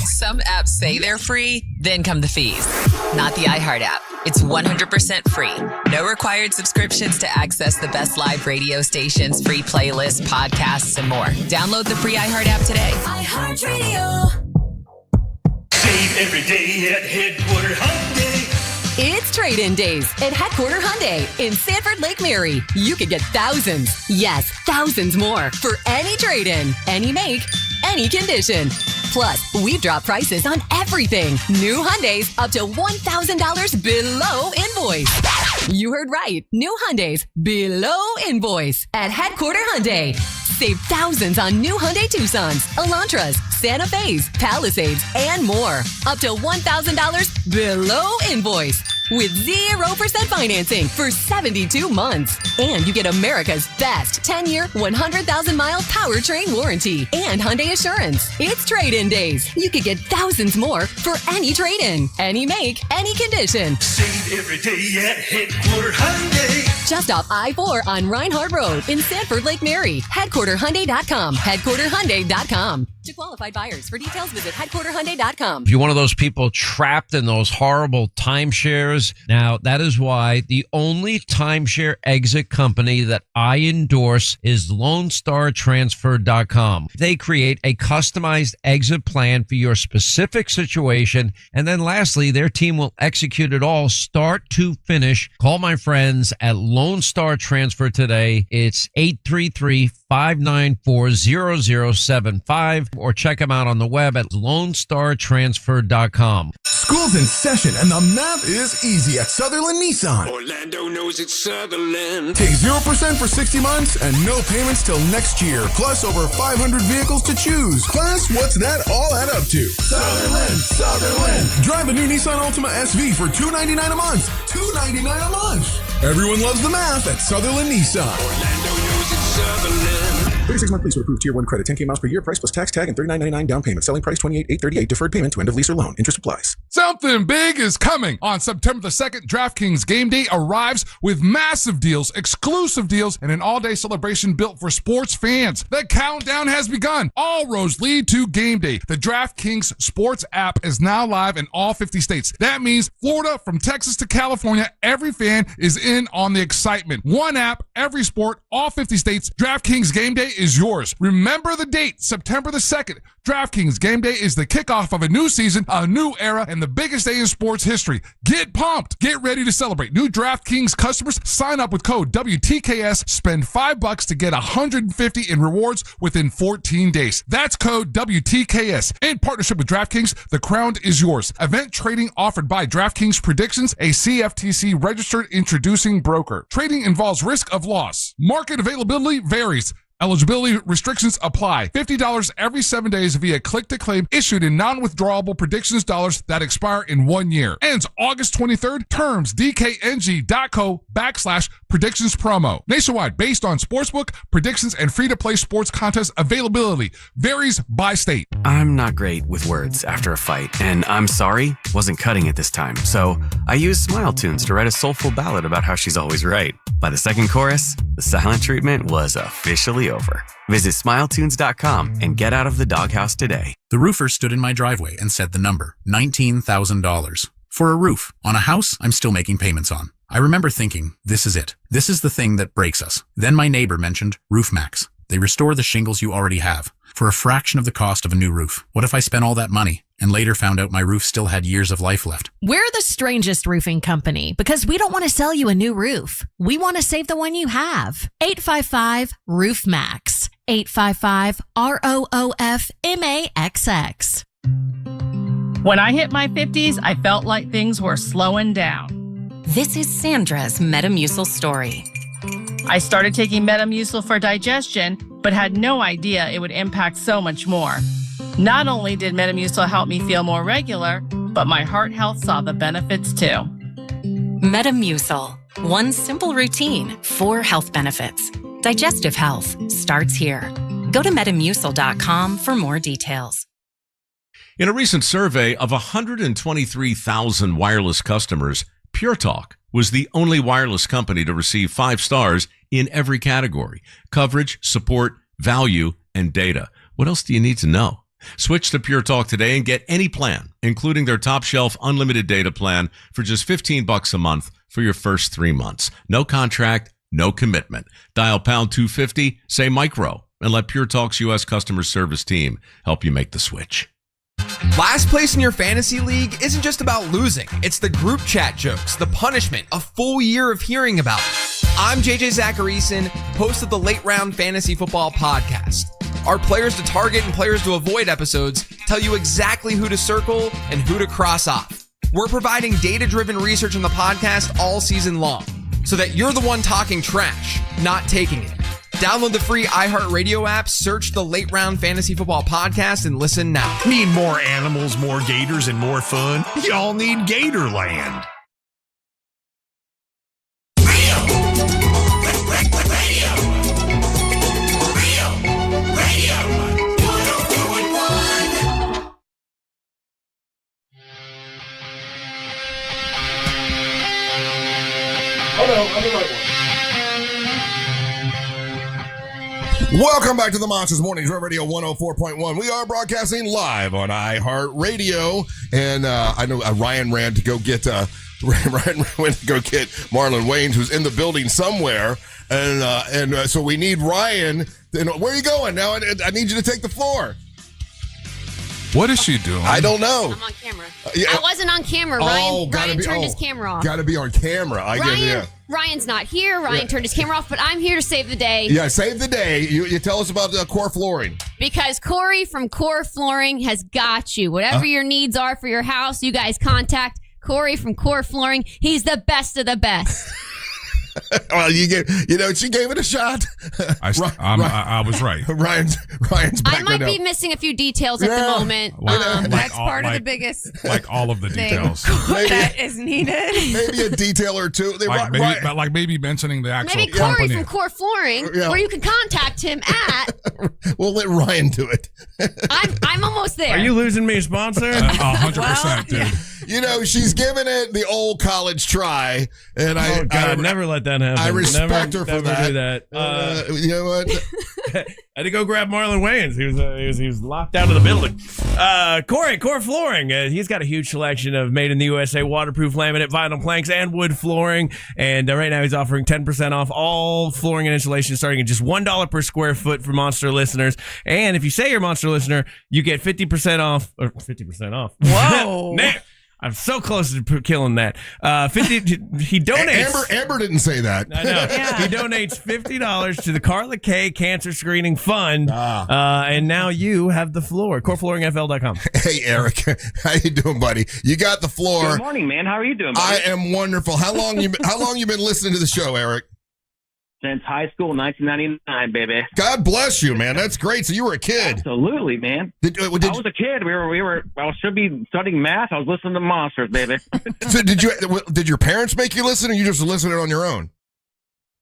Speaker 15: Some apps say they're free, then come the fees. Not the iHeart app. It's 100% free. No required subscriptions to access the best live radio stations, free playlists, podcasts, and more. Download the free iHeart app today.
Speaker 30: iHeartRadio.
Speaker 21: Save every day at Headquarter Hyundai.
Speaker 18: It's trade-in days at Headquarter Hyundai in Sanford Lake Mary. You could get thousands, yes, thousands more for any trade-in, any make, any condition. Plus, we drop prices on everything. New Hyundais up to $1,000 below invoice. You heard right. New Hyundais below invoice at Headquarter Hyundai. Save thousands on new Hyundai Tucsons, Elantras, Santa Fe's, Palisades, and more. Up to $1,000 below invoice. With 0% financing for 72 months. And you get America's best 10-year, 100,000-mile powertrain warranty and Hyundai Assurance. It's trade-in days. You could get thousands more for any trade-in, any make, any condition.
Speaker 21: Save every day at Headquarter Hyundai.
Speaker 18: Just off I-4 on Reinhardt Road in Sanford Lake Mary. HeadquarterHyundai.com. HeadquarterHyundai.com. To qualified buyers. For details, visit HeadquarterHyundai.com.
Speaker 19: If you're one of those people trapped in those horrible timeshares, now that is why the only timeshare exit company that I endorse is LoneStarTransfer.com. They create a customized exit plan for your specific situation, and then lastly, their team will execute it all start to finish. Call my friends at Lone Star Transfer today. It's 833-594-0075, or check them out on the web at LoneStarTransfer.com.
Speaker 20: School's in session and the math is easy at Sutherland Nissan.
Speaker 21: Orlando knows it's Sutherland.
Speaker 20: Take 0% for 60 months and no payments till next year. Plus over 500 vehicles to choose. Class, what's that all add up to? Sutherland, Sutherland. Drive a new Nissan Altima SV for $299 a month. $299 a month. Everyone loves the math at Sutherland Nissan.
Speaker 21: Orlando knows it's Sutherland.
Speaker 20: 36-month lease with approved Tier 1 credit. 10K miles per year. Price plus tax tag and $39.99 down payment. Selling price $28,838. Deferred payment to end of lease or loan. Interest applies.
Speaker 2: Something big is coming. On September the 2nd, DraftKings Game Day arrives with massive deals, exclusive deals, and an all-day celebration built for sports fans. The countdown has begun. All roads lead to Game Day. The DraftKings Sports app is now live in all 50 states. That means Florida, from Texas to California, every fan is in on the excitement. One app, every sport, all 50 states. DraftKings Game Day is yours. Remember the date, September the 2nd. DraftKings Game Day is the kickoff of a new season, a new era, and the biggest day in sports history. Get pumped. Get ready to celebrate. New DraftKings customers sign up with code WTKS. Spend $5 to get $150 in rewards within 14 days. That's code WTKS. In partnership with DraftKings, the crown is yours. Event trading offered by DraftKings Predictions, a CFTC registered introducing broker. Trading involves risk of loss. Market availability varies. Eligibility restrictions apply. $50 every 7 days via click-to-claim issued in non-withdrawable predictions dollars that expire in 1 year. Ends August 23rd. Terms dkng.co/predictions promo. Nationwide based on sportsbook, predictions, and free-to-play sports contest availability. Varies by state.
Speaker 25: I'm not great with words after a fight, and I'm sorry wasn't cutting it this time. So I used Smile Tunes to write a soulful ballad about how she's always right. By the second chorus, the silent treatment was officially over. Visit SmileTunes.com and get out of the doghouse today.
Speaker 26: The roofer stood in my driveway and said the number, $19,000.
Speaker 3: For a roof on a house I'm still making payments on. I remember thinking, this is it. This is the thing that breaks us. Then my neighbor mentioned Roof Max. They restore the shingles you already have for a fraction of the cost of a new roof. What if I spent all that money and later found out my roof still had years of life left?
Speaker 8: We're the strangest roofing company because we don't want to sell you a new roof. We want to save the one you have. 855-ROOF-MAX. 855-ROOF-MAXX.
Speaker 16: When I hit my 50s, I felt like things were slowing down.
Speaker 18: This is Sandra's Metamucil story.
Speaker 16: I started taking Metamucil for digestion, but had no idea it would impact so much more. Not only did Metamucil help me feel more regular, but my heart health saw the benefits too.
Speaker 18: Metamucil. One simple routine, 4 health benefits. Digestive health starts here. Go to metamucil.com for more details.
Speaker 17: In a recent survey of 123,000 wireless customers, Pure Talk was the only wireless company to receive 5 stars in every category: coverage, support, value, and data. What else do you need to know? Switch to Pure Talk today and get any plan, including their top shelf unlimited data plan for just $15 a month for your first 3 months. No contract, no commitment. Dial pound 250, say micro, and let Pure Talk's U.S. customer service team help you make the switch.
Speaker 22: Last place in your fantasy league isn't just about losing. It's the group chat jokes, the punishment, a full year of hearing about it. I'm JJ Zacharyson, host of the Late Round Fantasy Football Podcast. Our players to target and players to avoid episodes tell you exactly who to circle and who to cross off. We're providing data-driven research on the podcast all season long, so that you're the one talking trash, not taking it. Download the free iHeartRadio app, search the Late Round Fantasy Football Podcast, and listen now.
Speaker 23: Need more animals, more gators, and more fun? Y'all need Gatorland.
Speaker 1: Oh no, I'm the right one. Welcome back to the Monsters Mornings Radio 104.1. We are broadcasting live on iHeartRadio, and I know Ryan ran to go get Ryan went to go get Marlon Wayans, who's in the building somewhere, and so we need Ryan. Where are you going now? I need you to take the floor.
Speaker 2: What is she doing?
Speaker 1: I don't know.
Speaker 7: I'm on camera. I wasn't on camera. Ryan turned his camera off.
Speaker 1: Got to be on camera.
Speaker 7: Ryan's not here. Ryan turned his camera off, but I'm here to save the day.
Speaker 1: Yeah, save the day. You tell us about Core Flooring.
Speaker 7: Because Corey from Core Flooring has got you. Whatever your needs are for your house, you guys contact Corey from Core Flooring. He's the best of the best.
Speaker 1: Well, she gave it a shot.
Speaker 2: I was right.
Speaker 1: Ryan's back.
Speaker 7: I might be missing a few details at the moment.
Speaker 4: That's part of the biggest.
Speaker 2: Like all of the details.
Speaker 4: That is needed.
Speaker 1: Maybe a detail or two.
Speaker 2: Maybe mentioning the actual
Speaker 7: maybe Corey
Speaker 2: company.
Speaker 7: from Core Flooring, where you can contact him at.
Speaker 1: We'll let Ryan do it.
Speaker 7: I'm almost there.
Speaker 9: Are you losing me a sponsor?
Speaker 2: 100%, dude.
Speaker 1: You know, she's giving it the old college try, and I
Speaker 9: never let that happen.
Speaker 1: I respect her for
Speaker 9: never
Speaker 1: that.
Speaker 9: Do that.
Speaker 1: You know what?
Speaker 9: I had to go grab Marlon Wayans. He was locked out of the building. Core Flooring. He's got a huge selection of made in the USA waterproof laminate, vinyl planks, and wood flooring. And right now he's offering 10% off all flooring and insulation, starting at just $1 per square foot for Monster listeners. And if you say you're a Monster listener, you get 50% off. Or 50% off.
Speaker 4: Whoa.
Speaker 9: Man, I'm so close to killing that. He donates.
Speaker 1: Amber didn't say that.
Speaker 9: I know. Yeah. He donates $50 to the Carla K Cancer Screening Fund. And now you have the floor. CoreFlooringFL.com.
Speaker 1: Hey, Eric. How you doing, buddy? You got the floor.
Speaker 10: Good morning, man. How are you doing, buddy?
Speaker 1: I am wonderful. How long you been listening to the show, Eric?
Speaker 10: Since high school, 1999, baby.
Speaker 1: God bless you, man. That's great. So you were a kid.
Speaker 10: Absolutely, man. I was a kid. I should be studying math. I was listening to Monsters, baby.
Speaker 1: So did your parents make you listen, or you just listened on your own?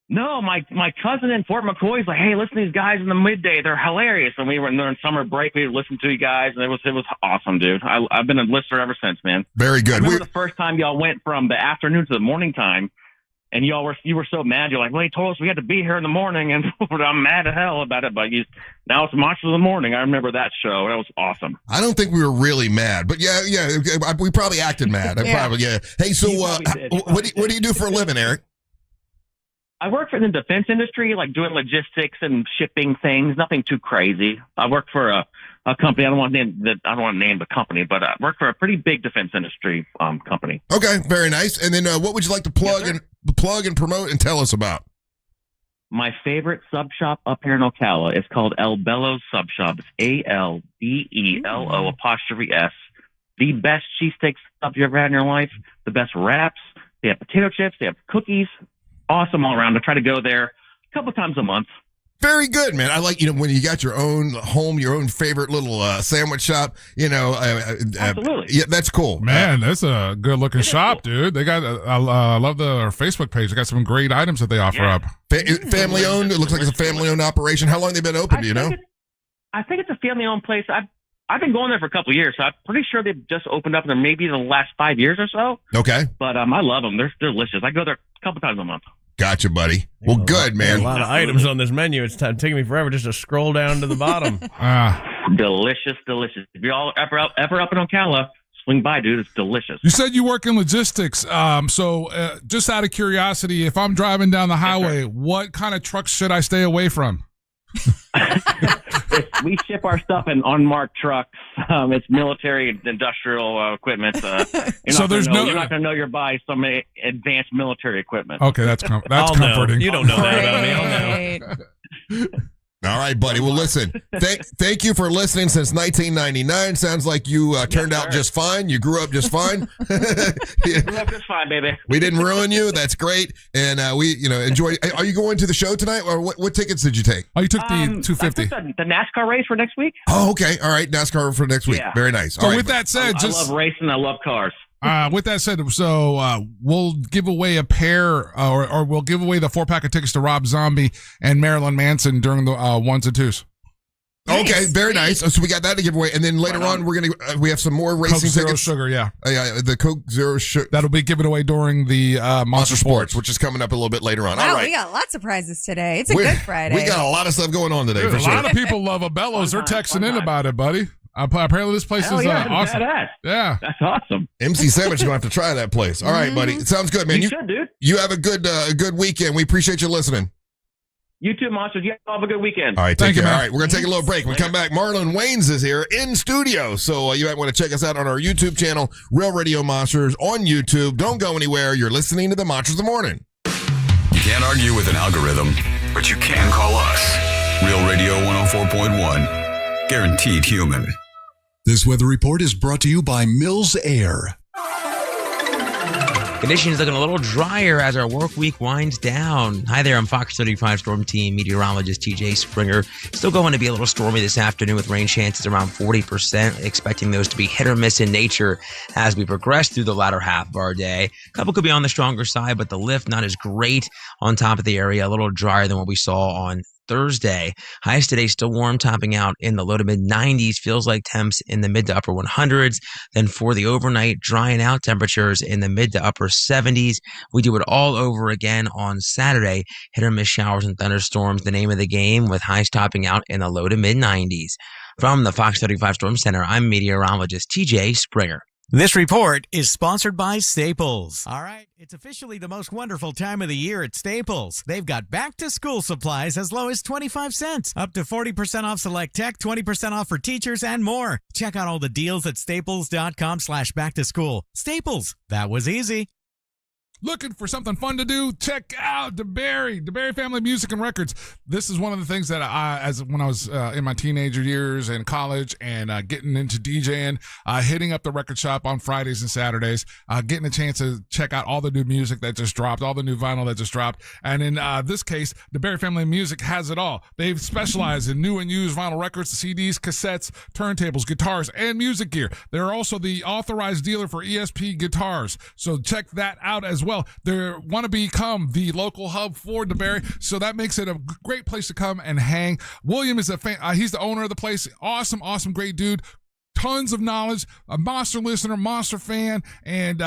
Speaker 10: No, my cousin in Fort McCoy's like, hey, listen to these guys in the midday. They're hilarious. And we were in summer break. We would listen to you guys, and it was awesome, dude. I've been a listener ever since, man.
Speaker 1: Very good.
Speaker 10: I remember the first time y'all went from the afternoon to the morning time. And you were so mad. You're like, well, he told us we had to be here in the morning, and I'm mad as hell about it. But now it's Monsters of the Morning. I remember that show. That was awesome.
Speaker 1: I don't think we were really mad, but yeah, we probably acted mad. Yeah. Hey, so what do you do for a living, Eric?
Speaker 10: I work in the defense industry, like doing logistics and shipping things. Nothing too crazy. I work for a company. I don't want to name the company, but I work for a pretty big defense industry company.
Speaker 1: Okay, very nice. And then what would you like to plug and promote and tell us about?
Speaker 10: My favorite sub shop up here in Ocala is called El Bello Sub Shop. It's ALBELO''S. The best cheesesteak stuff you ever had in your life. The best wraps. They have potato chips. They have cookies. Awesome all around. I try to go there a couple times a month.
Speaker 1: Very good, man. I like, when you got your own home, your own favorite little sandwich shop,
Speaker 10: Absolutely.
Speaker 1: Yeah, that's cool.
Speaker 2: Man, that's a good looking shop, dude. They got, I love their Facebook page. They got some great items that they offer up.
Speaker 1: Family owned. It looks like it's a family owned operation. How long have they been open? Do you know?
Speaker 10: I think it's a family owned place. I've been going there for a couple of years, so I'm pretty sure they've just opened up there maybe the last 5 years or so.
Speaker 1: Okay.
Speaker 10: But I love them. They're delicious. I go there a couple times a month.
Speaker 1: Gotcha, buddy. Well, good, man.
Speaker 9: A lot of items on this menu. It's taking me forever just to scroll down to the bottom.
Speaker 10: Delicious. If you're all ever up in Ocala, swing by, dude. It's delicious.
Speaker 2: You said you work in logistics. So just out of curiosity, if I'm driving down the highway, what kind of trucks should I stay away from?
Speaker 10: We ship our stuff in unmarked trucks. It's military and industrial equipment. You're not going to know you're buying some advanced military equipment.
Speaker 2: Okay, that's comforting.
Speaker 9: You don't know that about me. I'll know.
Speaker 1: All right, buddy. Well, listen, thank you for listening since 1999. Sounds like you turned out just fine. You grew up just fine.
Speaker 10: Grew up just fine, baby.
Speaker 1: We didn't ruin you. That's great. And we, enjoy. Are you going to the show tonight, or what tickets did you take?
Speaker 2: Oh, you took the 250.
Speaker 10: The NASCAR race for next week.
Speaker 1: Oh, okay. All right, NASCAR for next week. Yeah. Very nice.
Speaker 2: So with that said,
Speaker 10: I love racing. I love cars.
Speaker 2: With that said, we'll give away a pair, or we'll give away the 4-pack of tickets to Rob Zombie and Marilyn Manson during the 1s and 2s.
Speaker 1: Okay, very nice. So we got that to give away, and then later on we have some more racing
Speaker 2: Coke Zero
Speaker 1: tickets.
Speaker 2: Sugar, yeah,
Speaker 1: the Coke Zero Sugar
Speaker 2: that'll be given away during the Monster Sports,
Speaker 1: which is coming up a little bit later on.
Speaker 4: Wow,
Speaker 1: all right,
Speaker 4: we got lots of prizes today. It's a good Friday.
Speaker 1: We got a lot of stuff going on today.
Speaker 2: Dude,
Speaker 1: for
Speaker 2: a
Speaker 1: sure.
Speaker 2: lot of people love Abello's. They're texting in about it, buddy. Apparently this place is awesome.
Speaker 10: Badass.
Speaker 2: Yeah,
Speaker 10: that's awesome.
Speaker 1: MC Sandwich is going to have to try that place. All right, buddy. It sounds good, man.
Speaker 10: You should, dude.
Speaker 1: You have a good weekend. We appreciate you listening.
Speaker 10: You too, Monsters. You have a good weekend.
Speaker 1: All right,
Speaker 2: Thank you,
Speaker 1: care.
Speaker 2: man.
Speaker 1: All right, we're going to take a little break. When we come back, Marlon Wayans is here in studio. So you might want to check us out on our YouTube channel, Real Radio Monsters on YouTube. Don't go anywhere. You're listening to the Monsters of the Morning.
Speaker 20: You can't argue with an algorithm, but you can call us. Real Radio 104.1. Guaranteed human.
Speaker 5: This weather report is brought to you by Mills Air.
Speaker 6: Conditions looking a little drier as our work week winds down. Hi there, I'm Fox 35 Storm Team meteorologist TJ Springer. Still going to be a little stormy this afternoon with rain chances around 40%. Expecting those to be hit or miss in nature as we progress through the latter half of our day. A couple could be on the stronger side, but the lift not as great on top of the area. A little drier than what we saw on Thursday. Highs today still warm, topping out in the low to mid 90s. Feels like temps in the mid to upper 100s. Then for the overnight, drying out temperatures in the mid to upper 70s. We do it all over again on Saturday. Hit or miss showers and thunderstorms, the name of the game, with highs topping out in the low to mid 90s. From the Fox 35 Storm Center, I'm meteorologist TJ Springer.
Speaker 11: This report is sponsored by Staples. All right, it's officially the most wonderful time of the year at Staples. They've got back-to-school supplies as low as 25 cents, up to 40% off select tech, 20% off for teachers, and more. Check out all the deals at staples.com/back-to-school. Staples, that was easy.
Speaker 2: Looking for something fun to do? Check out DeBerry Family Music and Records. This is one of the things that when I was in my teenager years and college and getting into DJing, hitting up the record shop on Fridays and Saturdays, getting a chance to check out all the new music that just dropped, all the new vinyl that just dropped. And in this case, DeBerry Family Music has it all. They've specialized in new and used vinyl records, CDs, cassettes, turntables, guitars, and music gear. They're also the authorized dealer for ESP guitars. So check that out as well. They want to become the local hub for DeBerry, so that makes it a great place to come and hang. William is he's the owner of the place. Awesome, great dude. tons of knowledge, a Monster listener, Monster fan, and,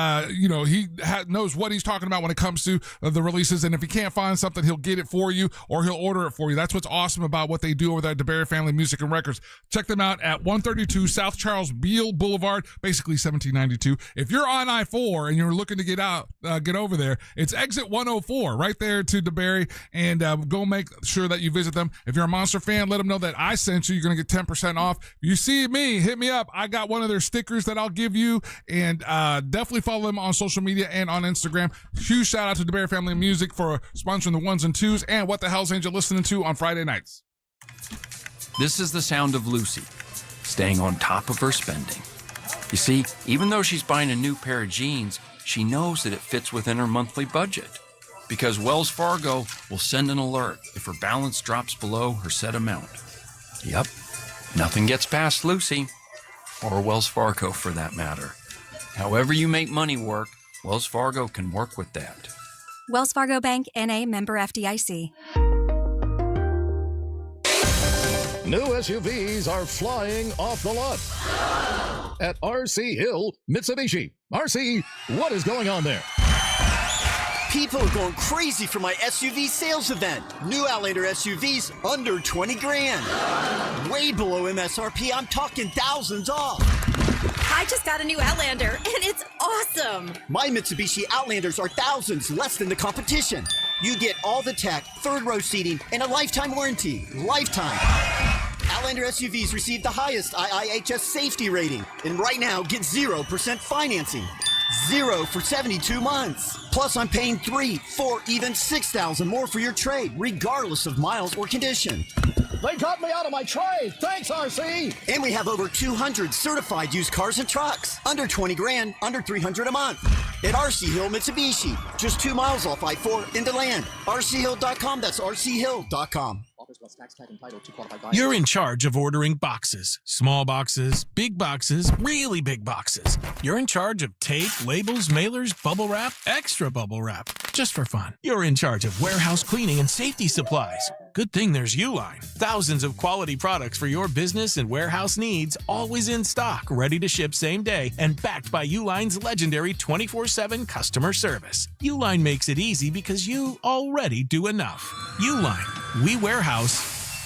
Speaker 2: he knows what he's talking about when it comes to the releases. And if he can't find something, he'll get it for you or he'll order it for you. That's what's awesome about what they do over there at DeBerry Family Music and Records. Check them out at 132 South Charles Beale Boulevard, basically 1792. If you're on I-4 and you're looking to get over there, it's exit 104 right there to DeBerry, and go make sure that you visit them. If you're a Monster fan, let them know that I sent you. You're going to get 10% off. If you see me, hit me up. I got one of their stickers that I'll give you, and definitely follow them on social media and on Instagram. Huge shout out to DeBerry Family Music for sponsoring the ones and twos, and What the Hell's Angel listening to on Friday nights.
Speaker 12: This is the sound of Lucy, staying on top of her spending. You see, even though she's buying a new pair of jeans, she knows that it fits within her monthly budget. Because Wells Fargo will send an alert if her balance drops below her set amount. Yep, nothing gets past Lucy, or Wells Fargo for that matter. However you make money work, Wells Fargo can work with that.
Speaker 13: Wells Fargo Bank, N.A., member FDIC.
Speaker 14: New SUVs are flying off the lot at RC Hill Mitsubishi. RC, what is going on there?
Speaker 15: People are going crazy for my SUV sales event. New Outlander SUVs under 20 grand. Way below MSRP, I'm talking thousands off.
Speaker 24: I just got a new Outlander, and it's awesome.
Speaker 15: My Mitsubishi Outlanders are thousands less than the competition. You get all the tech, third row seating, and a lifetime warranty. Lifetime. Outlander SUVs receive the highest IIHS safety rating. And right now, get 0% financing. 0 for 72 months. Plus, I'm paying $3,000, $4,000, even $6,000 more for your trade, regardless of miles or condition.
Speaker 14: They got me out of my trade. Thanks, RC.
Speaker 15: And we have over 200 certified used cars and trucks. Under 20 grand, under $300 a month. At RC Hill Mitsubishi, just 2 miles off I-4 into land. RCHill.com, that's RCHill.com.
Speaker 11: You're in charge of ordering boxes. Small boxes, big boxes, really big boxes. You're in charge of tape, labels, mailers, bubble wrap, extra bubble wrap. Just for fun. You're in charge of warehouse cleaning and safety supplies. Good thing there's Uline. Thousands of quality products for your business and warehouse needs, always in stock, ready to ship same day, and backed by Uline's legendary 24/7 customer service. Uline makes it easy because you already do enough. Uline, we warehouse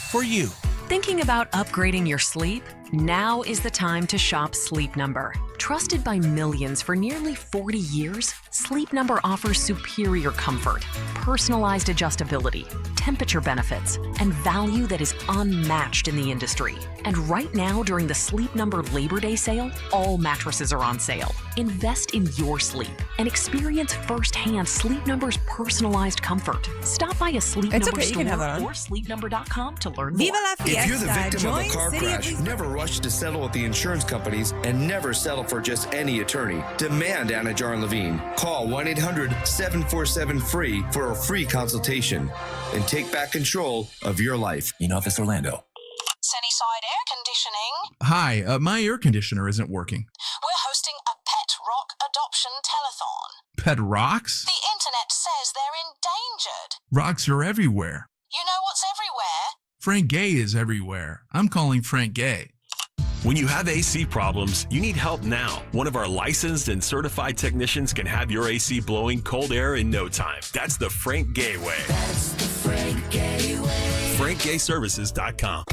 Speaker 11: for you.
Speaker 26: Thinking about upgrading your sleep? Now is the time to shop Sleep Number. Trusted by millions for nearly 40 years, Sleep Number offers superior comfort, personalized adjustability, temperature benefits, and value that is unmatched in the industry. And right now, during the Sleep Number Labor Day sale, all mattresses are on sale. Invest in your sleep and experience firsthand Sleep Number's personalized comfort. Stop by a Sleep Number store or sleepnumber.com to learn more.
Speaker 27: If you're the victim of a car crash, never rush to settle with the insurance companies and never settle for just any attorney. Demand Anna Jar and Levine. Call 1-800-747-FREE for a free consultation and take back control of your life.
Speaker 28: In Office Orlando.
Speaker 29: Sunnyside Air Conditioning.
Speaker 30: Hi, my air conditioner isn't working.
Speaker 29: We're hosting a pet rock adoption telethon.
Speaker 30: Pet rocks?
Speaker 29: The internet says they're endangered.
Speaker 30: Rocks are everywhere.
Speaker 29: You know what's everywhere?
Speaker 30: Frank Gay is everywhere. I'm calling Frank Gay.
Speaker 23: When you have AC problems, you need help now. One of our licensed and certified technicians can have your AC blowing cold air in no time. That's the Frank Gay way.
Speaker 29: That's the Frank Gay way.
Speaker 23: FrankGayServices.com.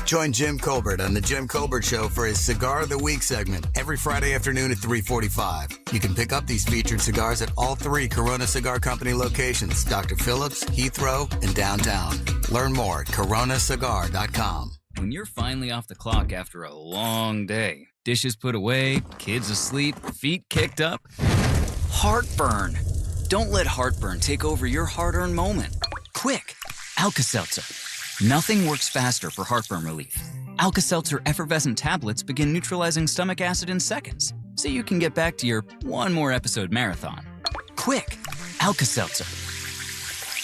Speaker 31: Join Jim Colbert on The Jim Colbert Show for his Cigar of the Week segment every Friday afternoon at 3:45. You can pick up these featured cigars at all 3 Corona Cigar Company locations, Dr. Phillips, Heathrow, and downtown. Learn more at coronacigar.com.
Speaker 32: When you're finally off the clock after a long day, dishes put away, kids asleep, feet kicked up, heartburn. Don't let heartburn take over your hard-earned moment. Quick, Alka-Seltzer. Nothing works faster for heartburn relief. Alka-Seltzer effervescent tablets begin neutralizing stomach acid in seconds, so you can get back to your one more episode marathon. Quick, Alka-Seltzer.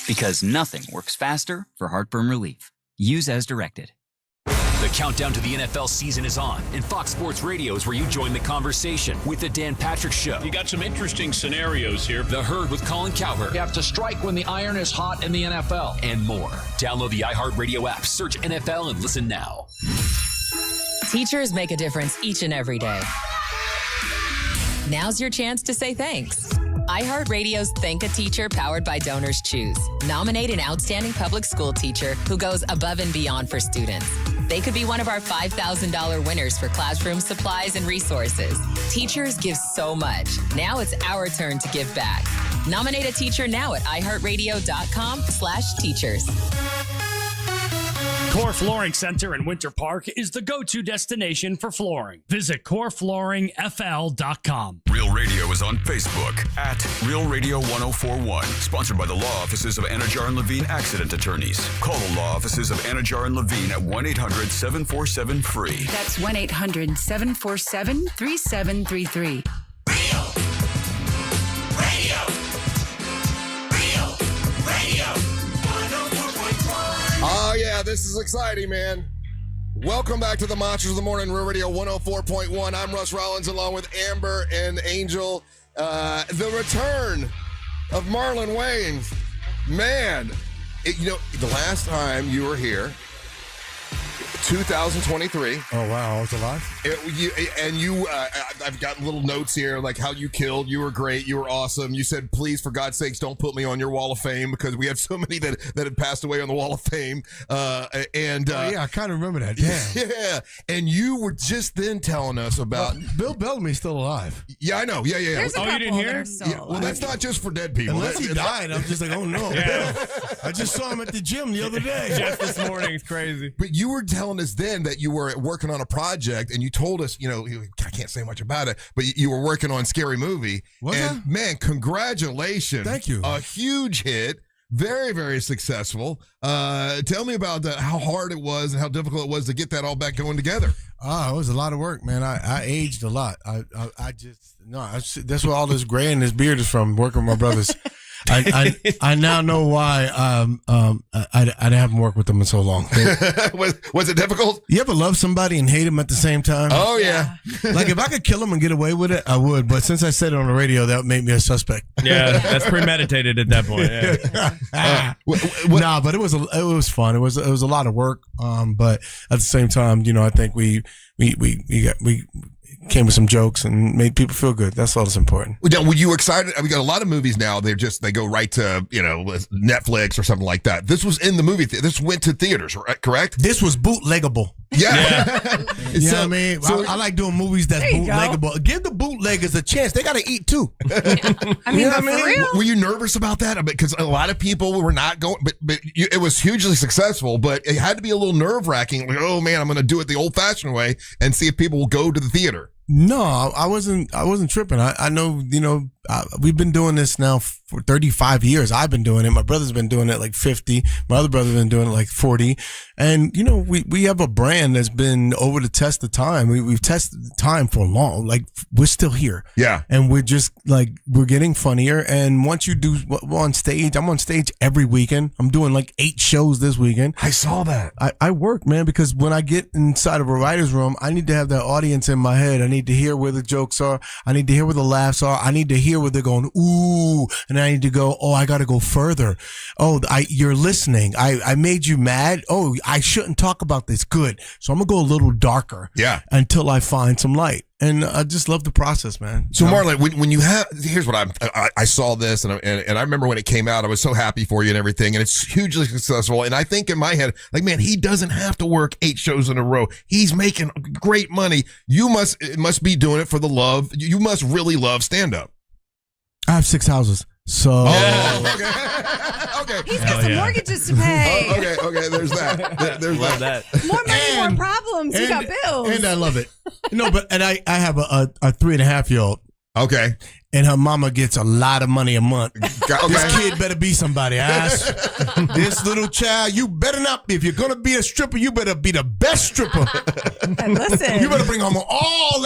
Speaker 32: Because nothing works faster for heartburn relief. Use as directed.
Speaker 33: The countdown to the NFL season is on, and Fox Sports Radio is where you join the conversation with the Dan Patrick Show.
Speaker 23: You got some interesting scenarios here.
Speaker 33: The Herd with Colin Cowherd.
Speaker 34: You have to strike when the iron is hot in the NFL.
Speaker 33: And more. Download the iHeartRadio app, search NFL, and listen now.
Speaker 3: Teachers make a difference each and every day. Now's your chance to say thanks. iHeartRadio's Thank a Teacher powered by Donors Choose. Nominate an outstanding public school teacher who goes above and beyond for students. They could be one of our $5,000 winners for classroom supplies and resources. Teachers give so much. Now it's our turn to give back. Nominate a teacher now at iHeartRadio.com/teachers.
Speaker 4: Core Flooring Center in Winter Park is the go-to destination for flooring. Visit coreflooringfl.com.
Speaker 7: Real Radio is on Facebook at Real Radio 1041. Sponsored by the law offices of Anajar and Levine Accident Attorneys. Call the law offices of Anajar and Levine at 1-800-747-FREE.
Speaker 8: That's 1-800-747-3733.
Speaker 1: Oh, yeah, this is exciting, man. Welcome back to the Monsters of the Morning, Real Radio 104.1. I'm Russ Rollins along with Amber and Angel. The return of Marlon Wayans. Man, the last time you were here, 2023.
Speaker 9: Oh, wow. I was alive?
Speaker 1: I've got little notes here, like how you killed. You were great. You were awesome. You said, please, for God's sakes, don't put me on your wall of fame, because we have so many that had passed away on the wall of fame.
Speaker 9: Yeah, I kind of remember that. Damn.
Speaker 1: Yeah. And you were just then telling us about...
Speaker 9: Bill Bellamy's still alive.
Speaker 1: Yeah, I know. Yeah.
Speaker 9: There's a
Speaker 1: you didn't
Speaker 9: couple
Speaker 1: hear?
Speaker 9: that are still
Speaker 1: Well, that's not just for dead people.
Speaker 9: Unless he died, I'm just like, oh, no.
Speaker 1: Yeah.
Speaker 9: I just saw him at the gym the other day.
Speaker 10: Just this morning. It's crazy.
Speaker 1: But you were telling us then that you were working on a project, and you told us, I can't say much about it, but you were working on Scary Movie. Man, congratulations.
Speaker 9: Thank you.
Speaker 1: A huge hit. Very, very successful. Tell me about how hard it was and how difficult it was to get that all back going together.
Speaker 9: Oh, it was a lot of work, man. I aged a lot. That's where all this gray and this beard is from, working with my brothers. I now know why I haven't worked with them in so long.
Speaker 1: Was it difficult?
Speaker 9: You ever love somebody and hate them at the same time?
Speaker 1: Oh, yeah.
Speaker 9: Like, if I could kill them and get away with it, I would. But since I said it on the radio, that made me a suspect.
Speaker 10: Yeah, that's premeditated at that point. Yeah.
Speaker 9: Nah, but it was fun. It was a lot of work. But at the same time, I think we came with some jokes and made people feel good. That's all that's important.
Speaker 1: Were you excited? We got a lot of movies now. They go right to Netflix or something like that. This was in the movie. This went to theaters, correct?
Speaker 9: This was bootleggable.
Speaker 1: Yeah.
Speaker 9: You know what I mean? I like doing movies that's bootleggable. Give the bootleggers a chance. They got to eat too.
Speaker 1: For real? Were you nervous about that? Because a lot of people were not going, but it was hugely successful, but it had to be a little nerve wracking. Like, oh man, I'm going to do it the old fashioned way and see if people will go to the theater.
Speaker 9: No, I wasn't tripping. I know, we've been doing this now for 35 years. I've been doing it. My brother's been doing it like 50. My other brother's been doing it like 40. And, we have a brand that's been over the test of time. We've tested the time for long. Like, we're still here.
Speaker 1: Yeah.
Speaker 9: And we're just like, we're getting funnier. And once you do on stage, I'm on stage every weekend. I'm doing like 8 shows this weekend.
Speaker 1: I saw that.
Speaker 9: I work, man, because when I get inside of a writer's room, I need to have that audience in my head. I need to hear where the jokes are. I need to hear where the laughs are. I need to hear where they're going, ooh, and I need to go, oh, I got to go further. Oh, you're listening. I made you mad. Oh, I shouldn't talk about this. Good. So I'm going to go a little darker.
Speaker 1: Yeah.
Speaker 9: Until I find some light. And I just love the process, man.
Speaker 1: So Marlon, when you have, here's what I saw this and I remember when it came out, I was so happy for you and everything, and it's hugely successful. And I think in my head, like, man, he doesn't have to work 8 shows in a row. He's making great money. You must be doing it for the love. You must really love stand up.
Speaker 9: I have 6 houses. So
Speaker 1: okay.
Speaker 16: He's got some mortgages to pay.
Speaker 1: Okay. There's that. There's that.
Speaker 16: More money, more problems. You got bills.
Speaker 9: And I love it. I have a 3.5-year-old.
Speaker 1: Okay.
Speaker 9: And her mama gets a lot of money a month.
Speaker 1: Okay.
Speaker 9: This kid better be somebody, ass. This little child, you better not be. If you're going to be a stripper, you better be the best stripper.
Speaker 16: And listen.
Speaker 9: You better bring home all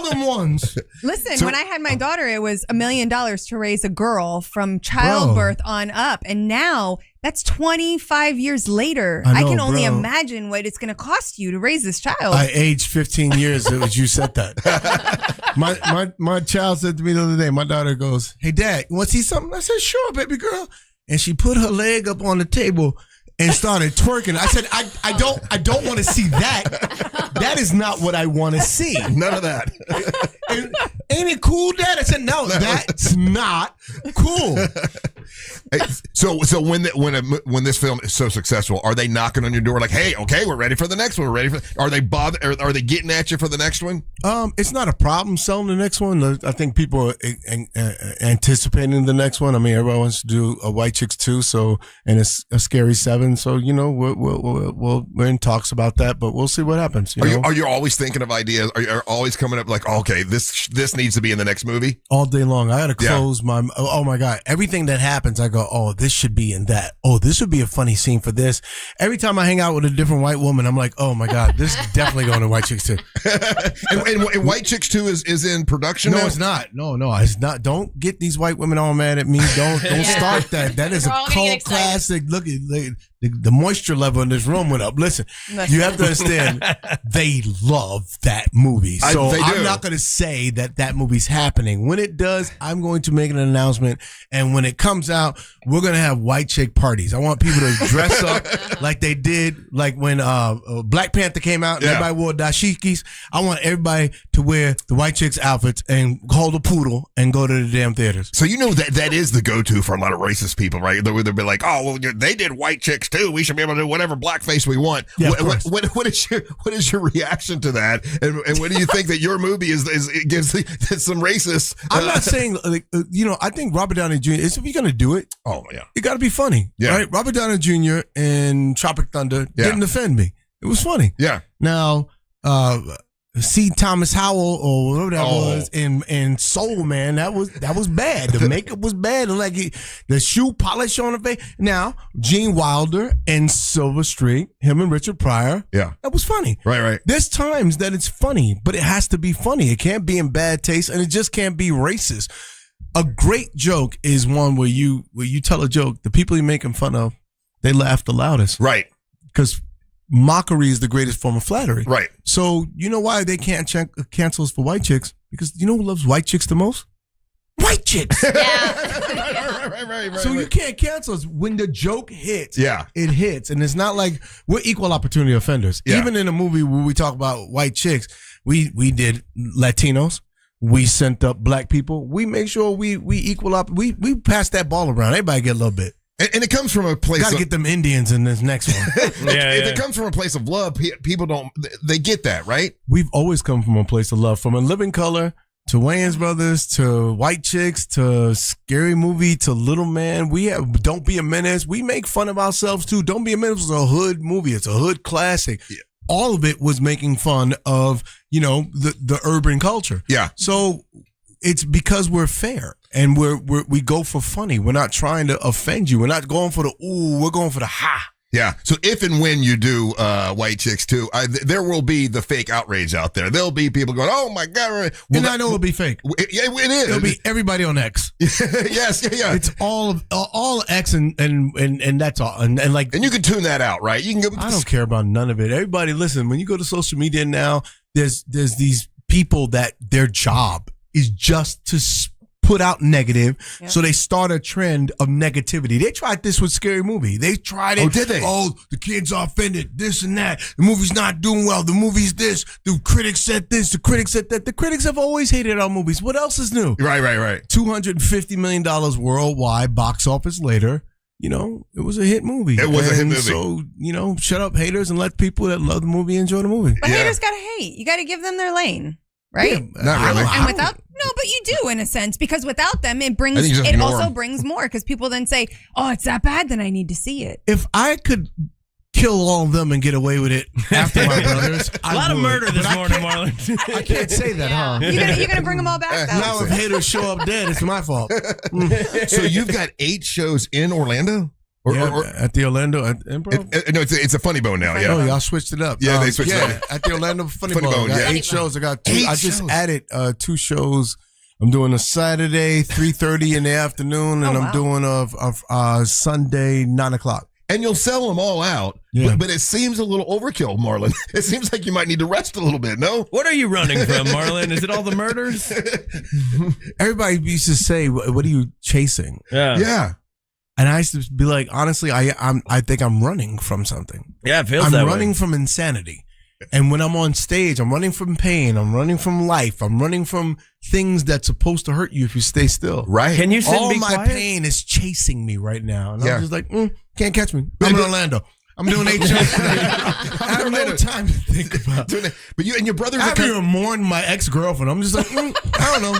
Speaker 9: them ones.
Speaker 16: Listen, when I had my daughter, it was $1 million to raise a girl from childbirth on up. And now that's 25 years later. I can only imagine what it's going to cost you to raise this child.
Speaker 9: I aged 15 years as you said that. My child said to me the other day, my daughter goes, hey, Dad, you want to see something? I said, sure, baby girl. And she put her leg up on the table and started twerking. I said, I don't want to see that. That is not what I want to see.
Speaker 1: None of that.
Speaker 9: And, ain't it cool, Dad? I said, no, that's not cool.
Speaker 1: So when this film is so successful, are they knocking on your door like, hey, okay, we're ready for the next one. We're ready for. Are they are they getting at you for the next one?
Speaker 9: It's not a problem selling the next one. I think people are anticipating the next one. I mean, everybody wants to do a White Chicks 2, and it's a Scary 7. So we're in talks about that, but we'll see what happens.
Speaker 1: Are you always thinking of ideas? Are you always coming up like, okay, this needs to be in the next movie?
Speaker 9: All day long. I got to close my. Oh my God! Everything that happens, I go, oh, this should be in that. Oh, this would be a funny scene for this. Every time I hang out with a different white woman, I'm like, oh my God, this is definitely going to White Chicks 2.
Speaker 1: and White Chicks 2 is in production now?
Speaker 9: It's not. No, it's not. Don't get these white women all mad at me. Don't start that. That is a cult classic. Look at the moisture level in this room went up. Listen, you have to understand, they love that movie. So I'm not going to say that movie's happening. When it does, I'm going to make an announcement. And when it comes out, we're going to have white chick parties. I want people to dress up like they did, like when Black Panther came out and everybody wore dashikis. I want everybody to wear the white chicks outfits and hold a poodle and go to the damn theaters.
Speaker 1: So that is the go-to for a lot of racist people, right? They'll be like, oh, well, they did white chicks too. We should be able to do whatever blackface we want.
Speaker 9: Yeah,
Speaker 1: what is your reaction to that? And what do you think that your movie gives some racists?
Speaker 9: I'm not saying, I think Robert Downey Jr. If you're gonna do it, it got to be funny, right? Robert Downey Jr. in Tropic Thunder didn't offend me. It was funny.
Speaker 1: Yeah.
Speaker 9: Now, C. Thomas Howell or whatever that was in Soul Man, that was bad. The makeup was bad, and like the shoe polish on the face. Now, Gene Wilder and Silver Streak, him and Richard Pryor, that was funny.
Speaker 1: Right.
Speaker 9: There's times that it's funny, but it has to be funny. It can't be in bad taste, and it just can't be racist. A great joke is one where you tell a joke, the people you're making fun of, they laugh the loudest.
Speaker 1: Right.
Speaker 9: Because mockery is the greatest form of flattery.
Speaker 1: Right.
Speaker 9: So you know why they can't cancel us for white chicks? Because you know who loves white chicks the most? White chicks.
Speaker 1: Right.
Speaker 9: So you can't cancel us. When the joke hits, it hits. And it's not like we're equal opportunity offenders.
Speaker 1: Yeah.
Speaker 9: Even in a movie where we talk about white chicks, we did Latinos. We sent up black people. We make sure we equal up. We pass that ball around. Everybody get a little bit.
Speaker 1: And it comes from a place.
Speaker 9: Gotta get them Indians in this next one.
Speaker 1: If it comes from a place of love, people they get that, right?
Speaker 9: We've always come from a place of love. From A Living Color to Wayans Brothers to White Chicks to Scary Movie to Little Man. We have Don't Be a Menace. We make fun of ourselves too. Don't Be a Menace was a hood movie. It's a hood classic. Yeah. All of it was making fun of, the urban culture.
Speaker 1: Yeah.
Speaker 9: So it's because we're fair and we go for funny. We're not trying to offend you. We're not going for the ooh. We're going for the ha.
Speaker 1: Yeah. So if and when you do White Chicks 2, there will be the fake outrage out there. There'll be people going, "Oh my God!"
Speaker 9: And I know it'll be fake.
Speaker 1: It is.
Speaker 9: It'll be everybody on X.
Speaker 1: Yes. Yeah.
Speaker 9: It's all X and that's all. And
Speaker 1: you can tune that out, right? You can go.
Speaker 9: I don't care about none of it. Everybody, listen. When you go to social media now, there's these people that their job is just to put out negative, so they start a trend of negativity. They tried this with Scary Movie. They tried it.
Speaker 1: Oh, did they?
Speaker 9: Oh, the kids are offended, this and that. The movie's not doing well. The movie's this. The critics said this. The critics said that. The critics have always hated our movies. What else is new?
Speaker 1: Right.
Speaker 9: $250 million worldwide, box office later. It was a hit movie.
Speaker 1: It was a hit movie.
Speaker 9: So, shut up haters and let people that love the movie enjoy the movie.
Speaker 16: But haters gotta hate. You gotta give them their lane. Right?
Speaker 1: Yeah, not really.
Speaker 16: And but you do in a sense, because without them, it also brings more, because people then say, oh, it's that bad, then I need to see it.
Speaker 9: If I could kill all of them and get away with it after my brothers,
Speaker 10: a lot of murder this morning, Marlon.
Speaker 9: I can't say that, huh?
Speaker 16: You're gonna bring them all back, though.
Speaker 9: Now if haters show up dead, it's my fault.
Speaker 1: So you've got 8 shows in Orlando?
Speaker 9: Or at the Orlando Improv?
Speaker 1: No, it's a Funny Bone now. Yeah.
Speaker 9: Oh, y'all switched it up.
Speaker 1: Yeah, they switched it up.
Speaker 9: At the Orlando Funny Bone. I got 8 shows. I got 2. I just added 2 shows. I'm doing a Saturday 3:30 in the afternoon, and I'm doing a Sunday 9:00.
Speaker 1: And you'll sell them all out, but it seems a little overkill, Marlon. It seems like you might need to rest a little bit, no?
Speaker 10: What are you running from, Marlon? Is it all the murders?
Speaker 9: Everybody used to say, what are you chasing?
Speaker 1: Yeah.
Speaker 9: And I used to be like, honestly, I think I'm running from something.
Speaker 10: Yeah, it feels
Speaker 9: I'm
Speaker 10: that way.
Speaker 9: running from insanity. And when I'm on stage, I'm running from pain. I'm running from life. I'm running from things that's supposed to hurt you if you stay still.
Speaker 1: Right.
Speaker 10: Can you sit
Speaker 9: All
Speaker 10: and be
Speaker 9: my
Speaker 10: quiet?
Speaker 9: pain is chasing me right now. And
Speaker 1: Yeah.
Speaker 9: I'm just like, can't catch me. I'm in Orlando. I'm doing 8 shows today. I have no time to think about it.
Speaker 1: But you and your brothers
Speaker 9: I
Speaker 1: are
Speaker 9: haven't even mourned my ex-girlfriend. I'm just like, I don't know.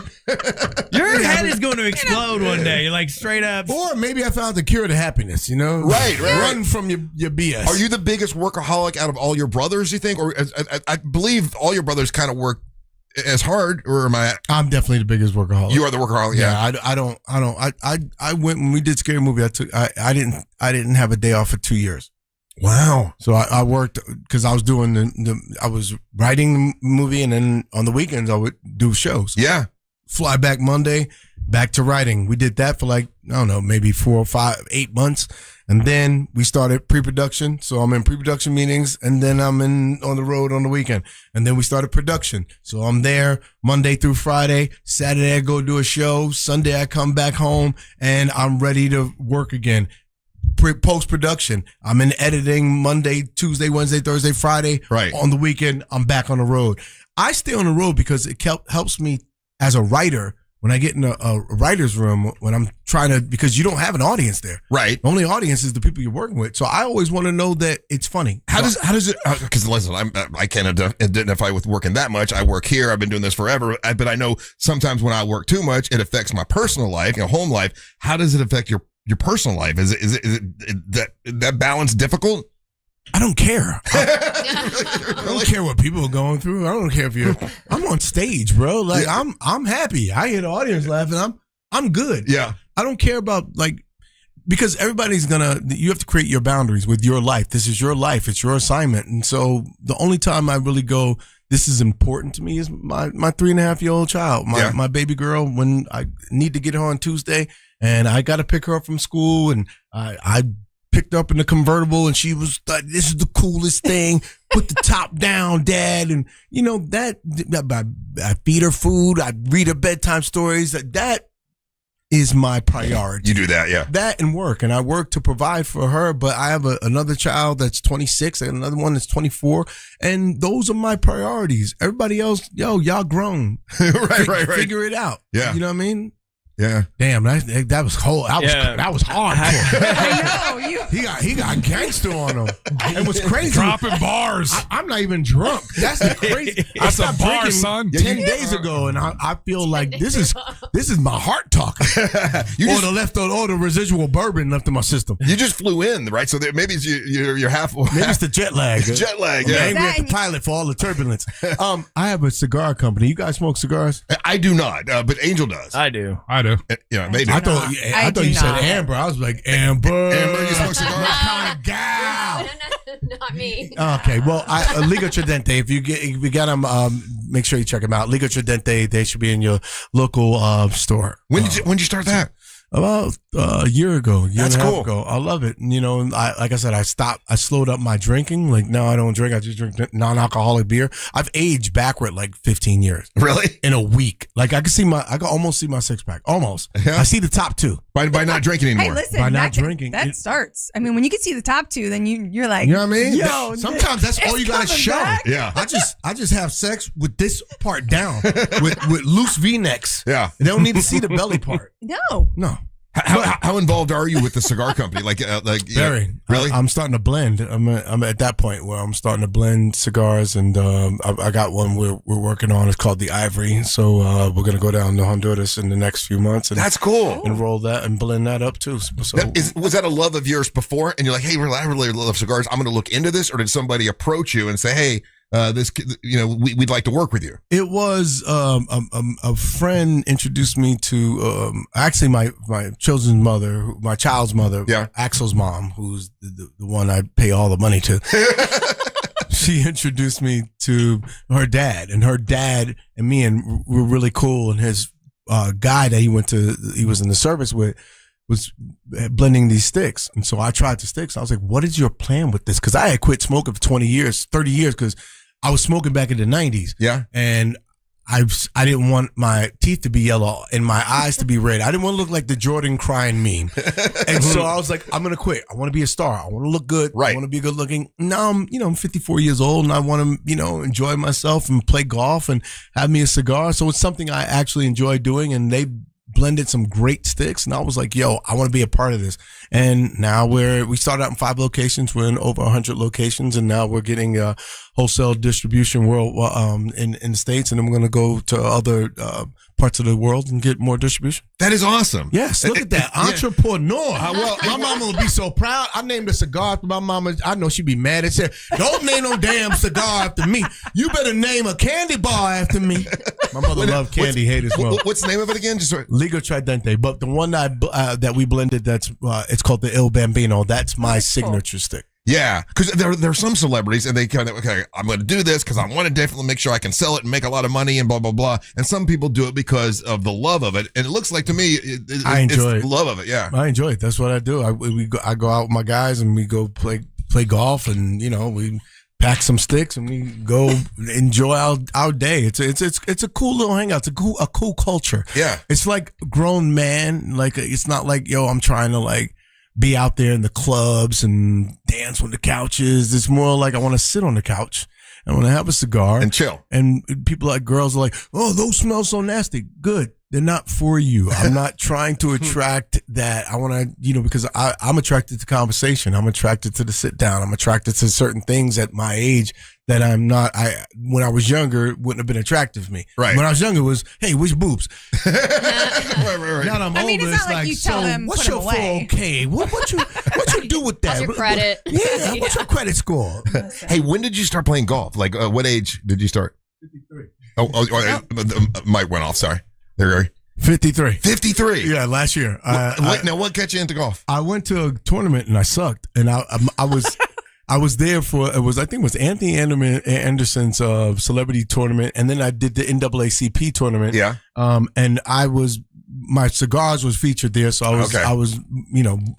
Speaker 10: Your head is going to explode one day. You're like straight up.
Speaker 9: Or maybe I found the cure to happiness, you know?
Speaker 1: Right.
Speaker 9: Run from your BS.
Speaker 1: Are you the biggest workaholic out of all your brothers, you think? Or I believe all your brothers kind of work as hard, or am I?
Speaker 9: I'm definitely the biggest workaholic.
Speaker 1: You are the workaholic, yeah.
Speaker 9: I went, when we did Scary Movie, I didn't have a day off for 2 years.
Speaker 1: Wow.
Speaker 9: So I worked because I was doing I was writing the movie, and then on the weekends I would do shows.
Speaker 1: Yeah.
Speaker 9: Fly back Monday, back to writing. We did that for like, I don't know, maybe 4 or 5, 8 months. And then we started pre-production. So I'm in pre-production meetings, and then I'm on the road on the weekend. And then we started production. So I'm there Monday through Friday. Saturday I go do a show. Sunday I come back home and I'm ready to work again. Post-production, I'm in editing Monday, Tuesday, Wednesday, Thursday, Friday.
Speaker 1: Right.
Speaker 9: On the weekend, I'm back on the road. I stay on the road because it helps me as a writer when I get in a writer's room, when I'm trying to, because you don't have an audience there.
Speaker 1: Right.
Speaker 9: The only audience is the people you're working with. So I always want to know that it's funny.
Speaker 1: How does it, because listen, I can't identify with working that much. I work here. I've been doing this forever. But I know sometimes when I work too much, it affects my personal life, home life. How does it affect your personal life? Is it that balance difficult?
Speaker 9: I don't care. I don't care what people are going through. I don't care if I'm on stage, bro. Like I'm happy. I hear the audience laughing. I'm good.
Speaker 1: Yeah.
Speaker 9: I don't care about because everybody's you have to create your boundaries with your life. This is your life. It's your assignment. And so the only time I really go, this is important to me, is my 3.5-year-old child, my baby girl, when I need to get her on Tuesday and I got to pick her up from school, and I picked up in the convertible, and she was like, this is the coolest thing. Put the top down, Dad. And I feed her food. I read her bedtime stories. That is my priority.
Speaker 1: You do that, yeah.
Speaker 9: That and work. And I work to provide for her, but I have another child that's 26 and another one that's 24. And those are my priorities. Everybody else, y'all grown.
Speaker 1: right.
Speaker 9: Figure it out.
Speaker 1: Yeah.
Speaker 9: You know what I mean?
Speaker 1: Yeah.
Speaker 9: Damn, that was cold. That was hard.
Speaker 16: I know.
Speaker 9: He got gangster on him. It was crazy.
Speaker 2: Dropping bars.
Speaker 9: I'm not even drunk. That's the crazy.
Speaker 2: That's
Speaker 9: I stopped
Speaker 2: a bar,
Speaker 9: drinking
Speaker 2: son.
Speaker 9: 10 days ago, and I feel like this is my heart talking. Or the residual bourbon left in my system.
Speaker 1: You just flew in, right? So maybe it's you're half.
Speaker 9: Maybe it's the jet lag.
Speaker 1: Jet lag.
Speaker 9: I'm
Speaker 1: Yeah.
Speaker 9: angry at the pilot for all the turbulence. I have a cigar company. You guys smoke cigars?
Speaker 1: I do not, but Angel does.
Speaker 10: I do.
Speaker 1: Yeah, they do.
Speaker 9: I thought you said Amber. I was like, Amber.
Speaker 1: Amber, you smoke cigars?
Speaker 9: What kind of gal?
Speaker 24: Not me.
Speaker 9: Okay, well, Liga Tridente. If you get them, make sure you check them out. Liga Tridente. They should be in your local store.
Speaker 1: When did you start that?
Speaker 9: About a year ago,
Speaker 1: That's
Speaker 9: and a half
Speaker 1: cool.
Speaker 9: ago. I love it. And, like I said, I slowed up my drinking. Like, now I don't drink. I just drink non-alcoholic beer. I've aged backward like 15 years.
Speaker 1: Really?
Speaker 9: In a week. Like, I can almost see my six pack. Almost.
Speaker 1: Yeah.
Speaker 9: I see the top two.
Speaker 1: By not drinking anymore.
Speaker 16: Hey, listen,
Speaker 9: By not drinking.
Speaker 16: that starts. I mean, when you can see the top two, then you're like,
Speaker 9: You know what I mean?
Speaker 16: Yo,
Speaker 9: sometimes that's all you gotta
Speaker 16: coming
Speaker 9: show.
Speaker 16: back.
Speaker 1: Yeah.
Speaker 9: I just have sex with this part down, with loose V-necks.
Speaker 1: Yeah.
Speaker 9: They don't need to see the belly part.
Speaker 16: No.
Speaker 1: How involved are you with the cigar company?
Speaker 9: Very.
Speaker 1: Really?
Speaker 9: I'm starting to blend. I'm at that point where I'm starting to blend cigars, and I got one we're working on. It's called the Ivory. So we're gonna go down to Honduras in the next few months. And
Speaker 1: That's cool.
Speaker 9: And roll that and blend that up too. So
Speaker 1: Was that a love of yours before? And you're like, hey, I really love cigars. I'm going to look into this, or did somebody approach you and say, hey, we'd like to work with you?
Speaker 9: It was a friend introduced me to actually my children's mother, my child's mother, Axel's mom, who's the one I pay all the money to. She introduced me to her dad, and her dad and me were really cool. And his guy that he was in the service with was blending these sticks. And so I tried the sticks. I was like, what is your plan with this? Because I had quit smoking for 20 years, 30 years, because I was smoking back in the 90s.
Speaker 1: Yeah.
Speaker 9: And I didn't want my teeth to be yellow and my eyes to be red. I didn't want to look like the Jordan crying meme. And so I was like, I'm going to quit. I want to be a star. I want to look good.
Speaker 1: Right.
Speaker 9: I want to be good looking. Now I'm 54 years old and I want to, enjoy myself and play golf and have me a cigar. So it's something I actually enjoy doing, and they blended some great sticks, and I was like, yo, I want to be a part of this. And now we started out in 5 locations. We're in over 100 locations, and now we're getting wholesale distribution in the States, and then we're going to go to other parts of the world and get more distribution.
Speaker 1: That is awesome.
Speaker 9: Yes, look at that. Entrepreneur. My mama would be so proud. I named a cigar after my mama. I know she'd be mad. It said, don't name no damn cigar after me. You better name a candy bar after me. My mother loved candy, hate as well.
Speaker 1: What's the name of it again? Just
Speaker 9: Liga Tridente. But the one that we blended, that's it's called the Il Bambino. That's my signature stick.
Speaker 1: Yeah, because there are some celebrities, and they kind of, okay, I'm going to do this because I want to definitely make sure I can sell it and make a lot of money and blah, blah, blah. And some people do it because of the love of it. And it looks like to me,
Speaker 9: I enjoy
Speaker 1: it's the love of it, yeah.
Speaker 9: I enjoy it. That's what I do. I go out with my guys and we go play golf, and, we pack some sticks and we go enjoy our day. It's a cool little hangout. It's a cool culture.
Speaker 1: Yeah.
Speaker 9: It's like grown man. Like, it's not like, yo, I'm trying to be out there in the clubs and dance on the couches. It's more like I want to sit on the couch. I want to have a cigar
Speaker 1: and chill.
Speaker 9: And girls are like, oh, those smell so nasty. Good. They're not for you. I'm not trying to attract that. I want to, because I'm attracted to conversation. I'm attracted to the sit down. I'm attracted to certain things at my age that I'm not. When I was younger, wouldn't have been attractive to me.
Speaker 1: Right.
Speaker 9: When I was younger, it was, hey, which boobs?
Speaker 1: right.
Speaker 9: Now that I'm older, it's like, so what's your 401k? What you do with that?
Speaker 2: What's your credit?
Speaker 9: Yeah, what's your credit score?
Speaker 1: Hey, when did you start playing golf? Like, what age did you start?
Speaker 9: 53.
Speaker 1: The mic went off. Sorry. There
Speaker 9: 53.
Speaker 1: 53.
Speaker 9: Yeah, last year.
Speaker 1: Now, what got you into golf?
Speaker 9: I went to a tournament and I sucked, and I was there for I think it was Anthony Anderson's celebrity tournament, and then I did the NAACP tournament.
Speaker 1: Yeah.
Speaker 9: And my cigars was featured there, so I was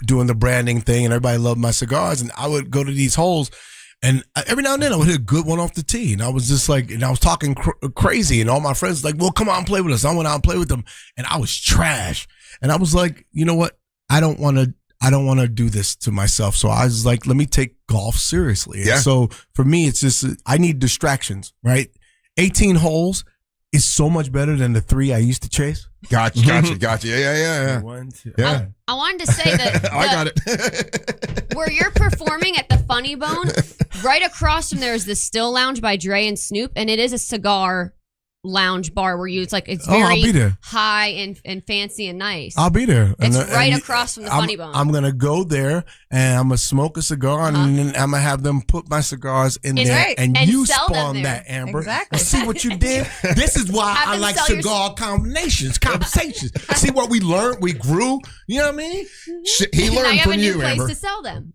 Speaker 9: doing the branding thing, and everybody loved my cigars, and I would go to these holes. And every now and then I would hit a good one off the tee. And I was just like, and I was talking crazy. And all my friends were like, well, come on, play with us. I went out and played with them. And I was trash. And I was like, you know what? I don't want to do this to myself. So I was like, let me take golf seriously.
Speaker 1: Yeah.
Speaker 9: And so for me, it's just, I need distractions, right? 18 holes is so much better than the 3 I used to chase.
Speaker 1: Gotcha. Yeah.
Speaker 9: 1, 2.
Speaker 1: Yeah.
Speaker 2: I wanted to say that
Speaker 1: I got it.
Speaker 2: where you're performing at the Funny Bone, right across from there is the Still Lounge by Dre and Snoop, and it is a cigar lounge bar where it's very
Speaker 9: I'll be there.
Speaker 2: high and fancy and nice.
Speaker 9: I'll be there.
Speaker 2: It's right across from the Funny Bone.
Speaker 9: I'm going to go there and I'm going to smoke a cigar and then I'm going to have them put my cigars in there.
Speaker 2: Right.
Speaker 9: And you
Speaker 2: sell them
Speaker 9: spawn
Speaker 2: there.
Speaker 9: that, Amber.
Speaker 16: Exactly.
Speaker 9: See what you did? This is why
Speaker 2: Have
Speaker 9: I
Speaker 2: them
Speaker 9: like
Speaker 2: sell your
Speaker 9: cigar conversations. See what we learned? We grew. You know what I mean?
Speaker 1: He
Speaker 2: now
Speaker 1: learned
Speaker 2: you have
Speaker 1: from
Speaker 2: a new
Speaker 1: you,
Speaker 2: place
Speaker 1: Amber.
Speaker 2: to sell them.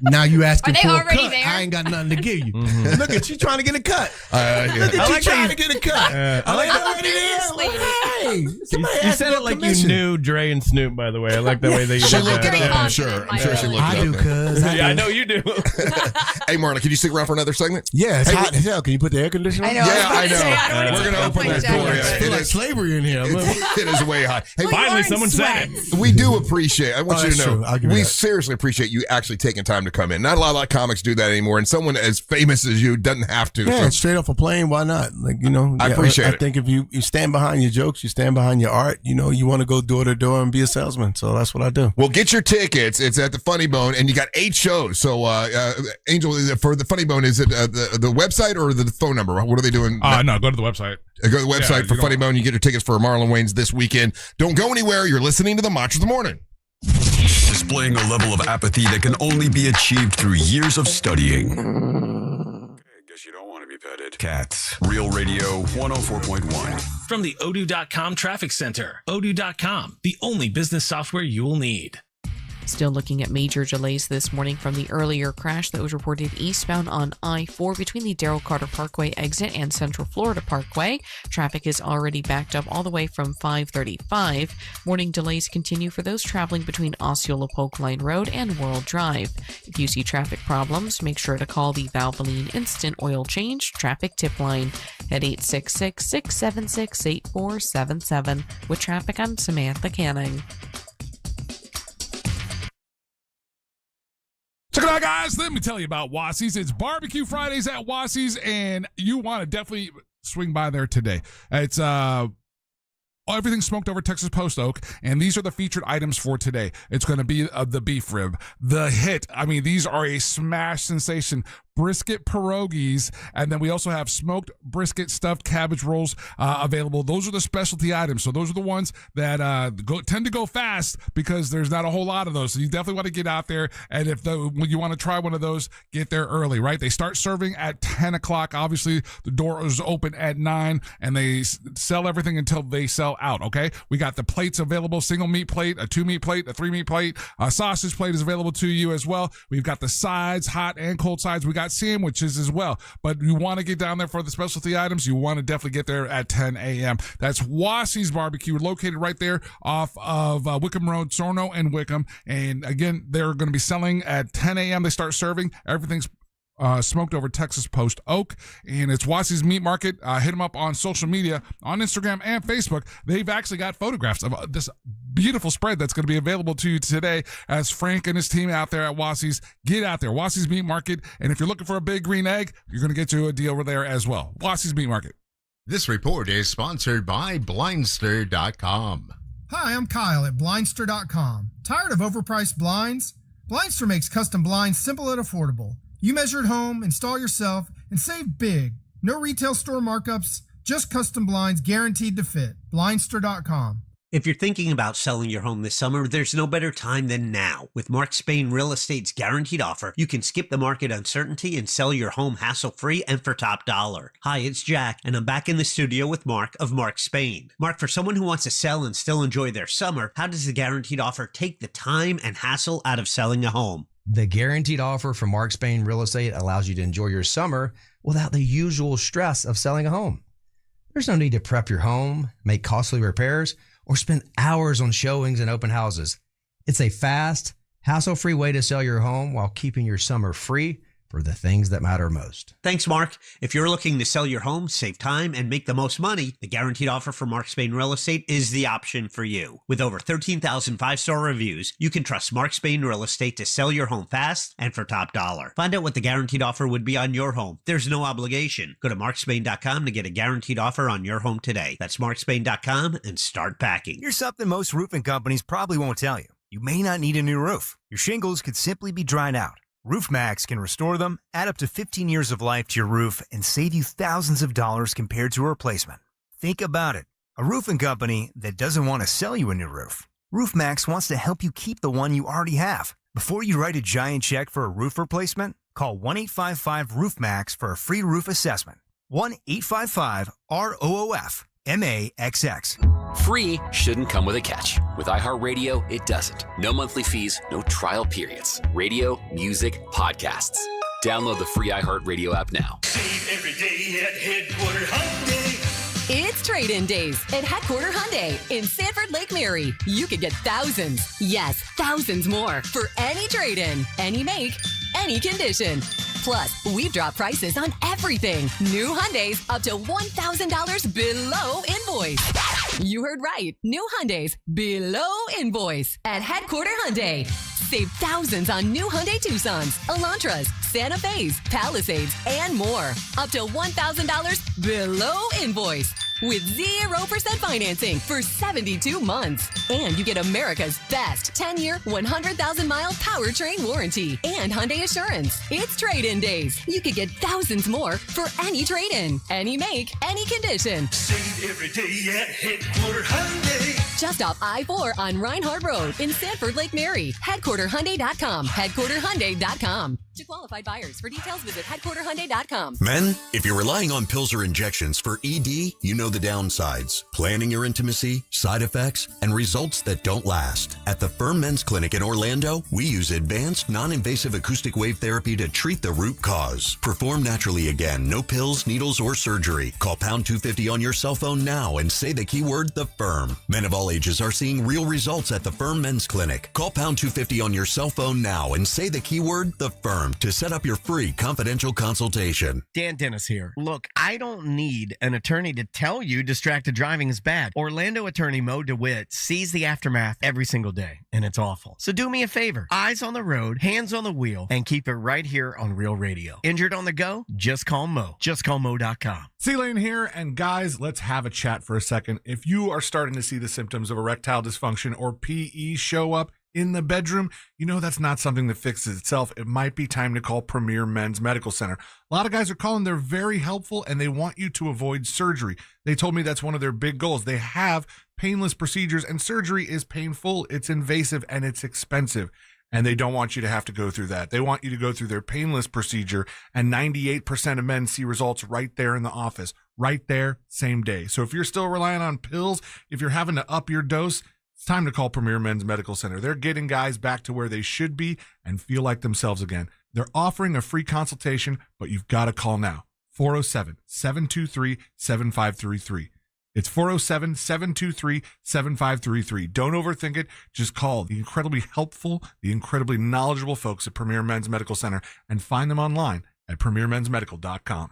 Speaker 9: Now you asking
Speaker 2: Are they
Speaker 9: for a
Speaker 2: already
Speaker 9: cut.
Speaker 2: there?
Speaker 9: I ain't got nothing to give you.
Speaker 1: Mm-hmm.
Speaker 9: Look at you trying to get a cut.
Speaker 1: Yeah.
Speaker 9: Look at
Speaker 10: I
Speaker 9: you
Speaker 10: like
Speaker 9: trying
Speaker 10: that
Speaker 9: to get a cut.
Speaker 10: I like
Speaker 2: I'm a business lady.
Speaker 9: Hey, somebody
Speaker 10: You
Speaker 9: asked
Speaker 10: said
Speaker 9: for
Speaker 10: it like
Speaker 9: commission.
Speaker 10: you knew Dre and Snoop, by the way. I like the way that you
Speaker 1: She
Speaker 10: did
Speaker 1: looked
Speaker 10: that.
Speaker 1: it up, I'm
Speaker 2: confident
Speaker 1: sure.
Speaker 2: in
Speaker 1: I'm sure she
Speaker 2: my
Speaker 1: looked
Speaker 9: I
Speaker 1: it
Speaker 9: do,
Speaker 1: up.
Speaker 9: cuz.
Speaker 10: Yeah, I know you do.
Speaker 1: Hey, Marlon, can you stick around for another segment?
Speaker 9: Yeah, it's
Speaker 1: Hey,
Speaker 9: hot as hell. Can you put the air conditioner on?
Speaker 16: I know.
Speaker 1: Yeah, I
Speaker 16: I was about to say, I don't
Speaker 1: know.
Speaker 16: wanna
Speaker 1: We're going to open
Speaker 16: my
Speaker 1: that door.
Speaker 16: jacket.
Speaker 1: Yeah.
Speaker 9: It's like slavery in here.
Speaker 1: It is way hot. Hey,
Speaker 10: Finally,
Speaker 16: wearing
Speaker 10: someone said it.
Speaker 16: sweats.
Speaker 1: we do appreciate. I want
Speaker 9: Oh,
Speaker 1: you to
Speaker 9: that's
Speaker 1: know.
Speaker 9: true. I'll give you
Speaker 1: We
Speaker 9: that.
Speaker 1: seriously appreciate you actually taking time to come in. Not a lot of comics do that anymore, and someone as famous as you doesn't have to.
Speaker 9: Yeah,
Speaker 1: So
Speaker 9: straight off a plane, why not?
Speaker 1: I appreciate it.
Speaker 9: I think if you stand behind your jokes, you stand behind your art, you want to go door to door and be a salesman. So that's what I do.
Speaker 1: well, get your tickets. It's at the Funny Bone, and you got 8 shows. So, Angel, for the Funny Bone, is it the website or the phone number? What are they doing?
Speaker 10: No, go to the website.
Speaker 1: Go to the website
Speaker 10: Yeah,
Speaker 1: for
Speaker 10: you
Speaker 1: Funny
Speaker 10: don't-
Speaker 1: Bone. You get your tickets for Marlon Wayans this weekend. Don't go anywhere. You're listening to the Mantra of the Morning.
Speaker 7: Displaying a level of apathy that can only be achieved through years of studying. Guess you don't want to be petted. Cats. Real Radio 104.1.
Speaker 33: From the Odoo.com Traffic Center. Odoo.com, the only business software you will need.
Speaker 5: Still looking at major delays this morning from the earlier crash that was reported eastbound on I-4 between the Darrell Carter Parkway exit and Central Florida Parkway. Traffic is already backed up all the way from 535. Morning delays continue for those traveling between Osceola Polk Line Road and World Drive. If you see traffic problems, make sure to call the Valvoline Instant Oil Change Traffic Tip Line at 866-676-8477. With traffic, I'm Samantha Canning.
Speaker 6: Check it out, guys. Let me tell you about Wassie's. It's Barbecue Fridays at Wassie's, and you want to definitely swing by there today. It's everything smoked over Texas post oak, and these are the featured items for today. It's going to be the beef rib, the hit. I mean, these are a smash sensation. Brisket pierogies, and then we also have smoked brisket stuffed cabbage rolls available. Those are the specialty items. So those are the ones that tend to go fast because there's not a whole lot of those. So you definitely want to get out there, and when you want to try one of those, get there early, right? They start serving at 10 o'clock. Obviously, the door is open at 9, and they sell everything until they sell out, okay? We got the plates available, single meat plate, a 2 meat plate, a 3 meat plate, a sausage plate is available to you as well. We've got the sides, hot and cold sides. We got sandwiches as well, but you want to get down there for the specialty items, you want to definitely get there at 10 a.m. That's Wassie's Barbecue, located right there off of Wickham Road, Sorno and Wickham. And again, they're going to be selling at 10 a.m. They start serving. Everything's smoked over Texas post oak, and it's Wassie's Meat Market. Hit them up on social media, on Instagram and Facebook. They've actually got photographs of this beautiful spread that's going to be available to you today as Frank and his team out there at Wassie's. Get out there, Wassie's Meat Market, and if you're looking for a big green egg, you're going to get you a deal over there as well. Wassie's Meat Market.
Speaker 8: This report is sponsored by Blindster.com.
Speaker 12: Hi, I'm Kyle at Blindster.com. Tired of overpriced blinds? Blindster makes custom blinds simple and affordable. You measure at home, install yourself, and save big. No retail store markups, just custom blinds guaranteed to fit. Blindster.com.
Speaker 13: If you're thinking about selling your home this summer, there's no better time than now. With Mark Spain Real Estate's guaranteed offer, you can skip the market uncertainty and sell your home hassle-free and for top dollar. Hi, it's Jack, and I'm back in the studio with Mark of Mark Spain. Mark, for someone who wants to sell and still enjoy their summer, how does the guaranteed offer take the time and hassle out of selling a home?
Speaker 14: The guaranteed offer from Mark Spain Real Estate allows you to enjoy your summer without the usual stress of selling a home. There's no need to prep your home, make costly repairs, or spend hours on showings and open houses. It's a fast, hassle-free way to sell your home while keeping your summer free for the things that matter most.
Speaker 13: Thanks, Mark. If you're looking to sell your home, save time, and make the most money, the guaranteed offer from Mark Spain Real Estate is the option for you. With over 13,000 five-star reviews, you can trust Mark Spain Real Estate to sell your home fast and for top dollar. Find out what the guaranteed offer would be on your home. There's no obligation. Go to markspain.com to get a guaranteed offer on your home today. That's markspain.com and start packing.
Speaker 15: Here's something most roofing companies probably won't tell you. You may not need a new roof. Your shingles could simply be dried out. RoofMax can restore them, add up to 15 years of life to your roof, and save you thousands of dollars compared to a replacement. Think about it. A roofing company that doesn't want to sell you a new roof. RoofMax wants to help you keep the one you already have. Before you write a giant check for a roof replacement, call 1-855-ROOF-MAX for a free roof assessment. 1-855-ROOF-MAXX.
Speaker 33: Free shouldn't come with a catch. With iHeartRadio, it doesn't. No monthly fees, no trial periods. Radio, music, podcasts. Download the free iHeartRadio app now.
Speaker 17: Save every day at Headquarter Hyundai.
Speaker 3: It's trade-in days at Headquarter Hyundai in Sanford Lake Mary. You could get thousands, yes, thousands more for any trade-in, any make, any condition. Plus, we've dropped prices on everything. New Hyundais up to $1,000 below invoice. You heard right. New Hyundais below invoice at Headquarter Hyundai. Save thousands on new Hyundai Tucsons, Elantras, Santa Fe's, Palisades, and more. Up to $1,000 below invoice. With 0% financing for 72 months. And you get America's best 10-year, 100,000-mile powertrain warranty and Hyundai Assurance. It's trade-in days. You could get thousands more for any trade-in, any make, any condition.
Speaker 17: Save every day at Headquarter Hyundai.
Speaker 3: Just off I-4 on Reinhardt Road in Sanford Lake Mary. HeadquarterHyundai.com. HeadquarterHyundai.com. To qualified buyers. For details, visit HeadquarterHyundai.com.
Speaker 18: Men, if you're relying on pills or injections for ED, you know the downsides. Planning your intimacy, side effects, and results that don't last. At the Firm Men's Clinic in Orlando, we use advanced, non-invasive acoustic wave therapy to treat the root cause. Perform naturally again. No pills, needles, or surgery. Call pound 250 on your cell phone now and say the keyword, The Firm. Men of all ages are seeing real results at the Firm Men's Clinic. Call pound 250 on your cell phone now and say the keyword, The Firm. firm to set up your free confidential consultation.
Speaker 11: Dan Dennis here. Look, I don't need an attorney to tell you distracted driving is bad. Orlando attorney Mo DeWitt sees the aftermath every single day, and it's awful. So do me a favor. Eyes on the road, hands on the wheel, and keep it right here on Real Radio. Injured on the go? Just call Mo. Just call Mo.com.
Speaker 6: C-Lane here, and guys, let's have a chat for a second. If you are starting to see the symptoms of erectile dysfunction or PE show up in the bedroom, you know that's not something that fixes itself. It might be time to call Premier Men's Medical Center. A lot of guys are calling. They're very helpful, and they want you to avoid surgery. They told me that's one of their big goals. They have painless procedures, and surgery is painful, it's invasive, and it's expensive. And they don't want you to have to go through that. They want you to go through their painless procedure, and 98% of men see results right there in the office, right there, same day. So if you're still relying on pills, if you're having to up your dose, it's time to call Premier Men's Medical Center. They're getting guys back to where they should be and feel like themselves again. They're offering a free consultation, but you've got to call now. 407-723-7533. It's 407-723-7533. Don't overthink it. Just call the incredibly helpful, the incredibly knowledgeable folks at Premier Men's Medical Center and find them online at premiermensmedical.com.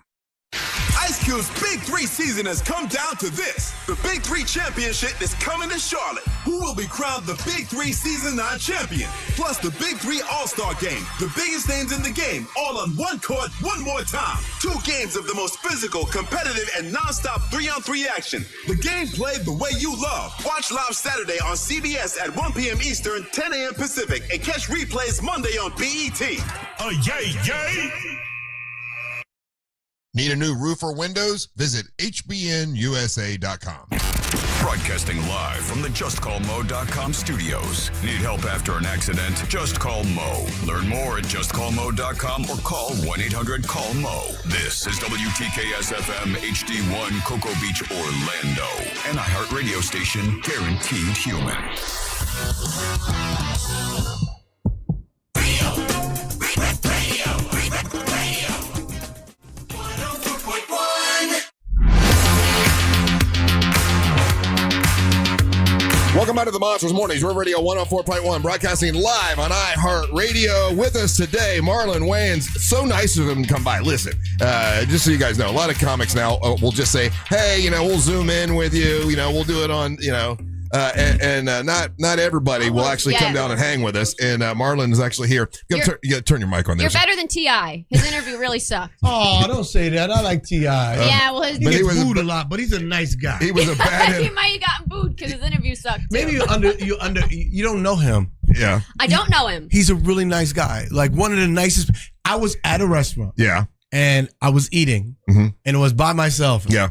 Speaker 19: Ice Cube's Big 3 season has come down to this. The Big 3 Championship is coming to Charlotte. Who will be crowned the Big 3 Season 9 champion? Plus the Big 3 All-Star Game. The biggest names in the game, all on one court, one more time. 2 games of the most physical, competitive, and nonstop 3-on-3 action. The game played the way you love. Watch live Saturday on CBS at 1 p.m. Eastern, 10 a.m. Pacific, and catch replays Monday on BET.
Speaker 17: Yay, yay!
Speaker 1: Need a new roof or windows? Visit hbnusa.com.
Speaker 7: Broadcasting live from the JustCallMo.com studios. Need help after an accident? Just call Mo. Learn more at JustCallMo.com or call 1-800-CALL-MO. This is WTKS-FM HD1 Cocoa Beach, Orlando. An iHeart radio station guaranteed human.
Speaker 1: Welcome back to the Monsters Mornings, Real Radio 104.1, broadcasting live on iHeartRadio. With us today, Marlon Wayans. So nice of him to come by. Listen, just so you guys know, a lot of comics now will just say, hey, we'll zoom in with you, we'll do it on, not everybody will actually come down and hang with us. And Marlon is actually here. You gotta turn your mic on there.
Speaker 2: You're better than T.I. His interview really sucked.
Speaker 9: Oh, don't say that. I like T.I.
Speaker 2: Yeah, well,
Speaker 9: he gets booed a lot, but he's a nice guy.
Speaker 1: He was a bad.
Speaker 2: He might have gotten booed because his interview sucked too.
Speaker 9: Maybe you don't know him.
Speaker 1: Yeah,
Speaker 2: I don't know him.
Speaker 9: He's a really nice guy. Like one of the nicest. I was at a restaurant.
Speaker 1: Yeah,
Speaker 9: and I was eating, and it was by myself.
Speaker 1: Yeah.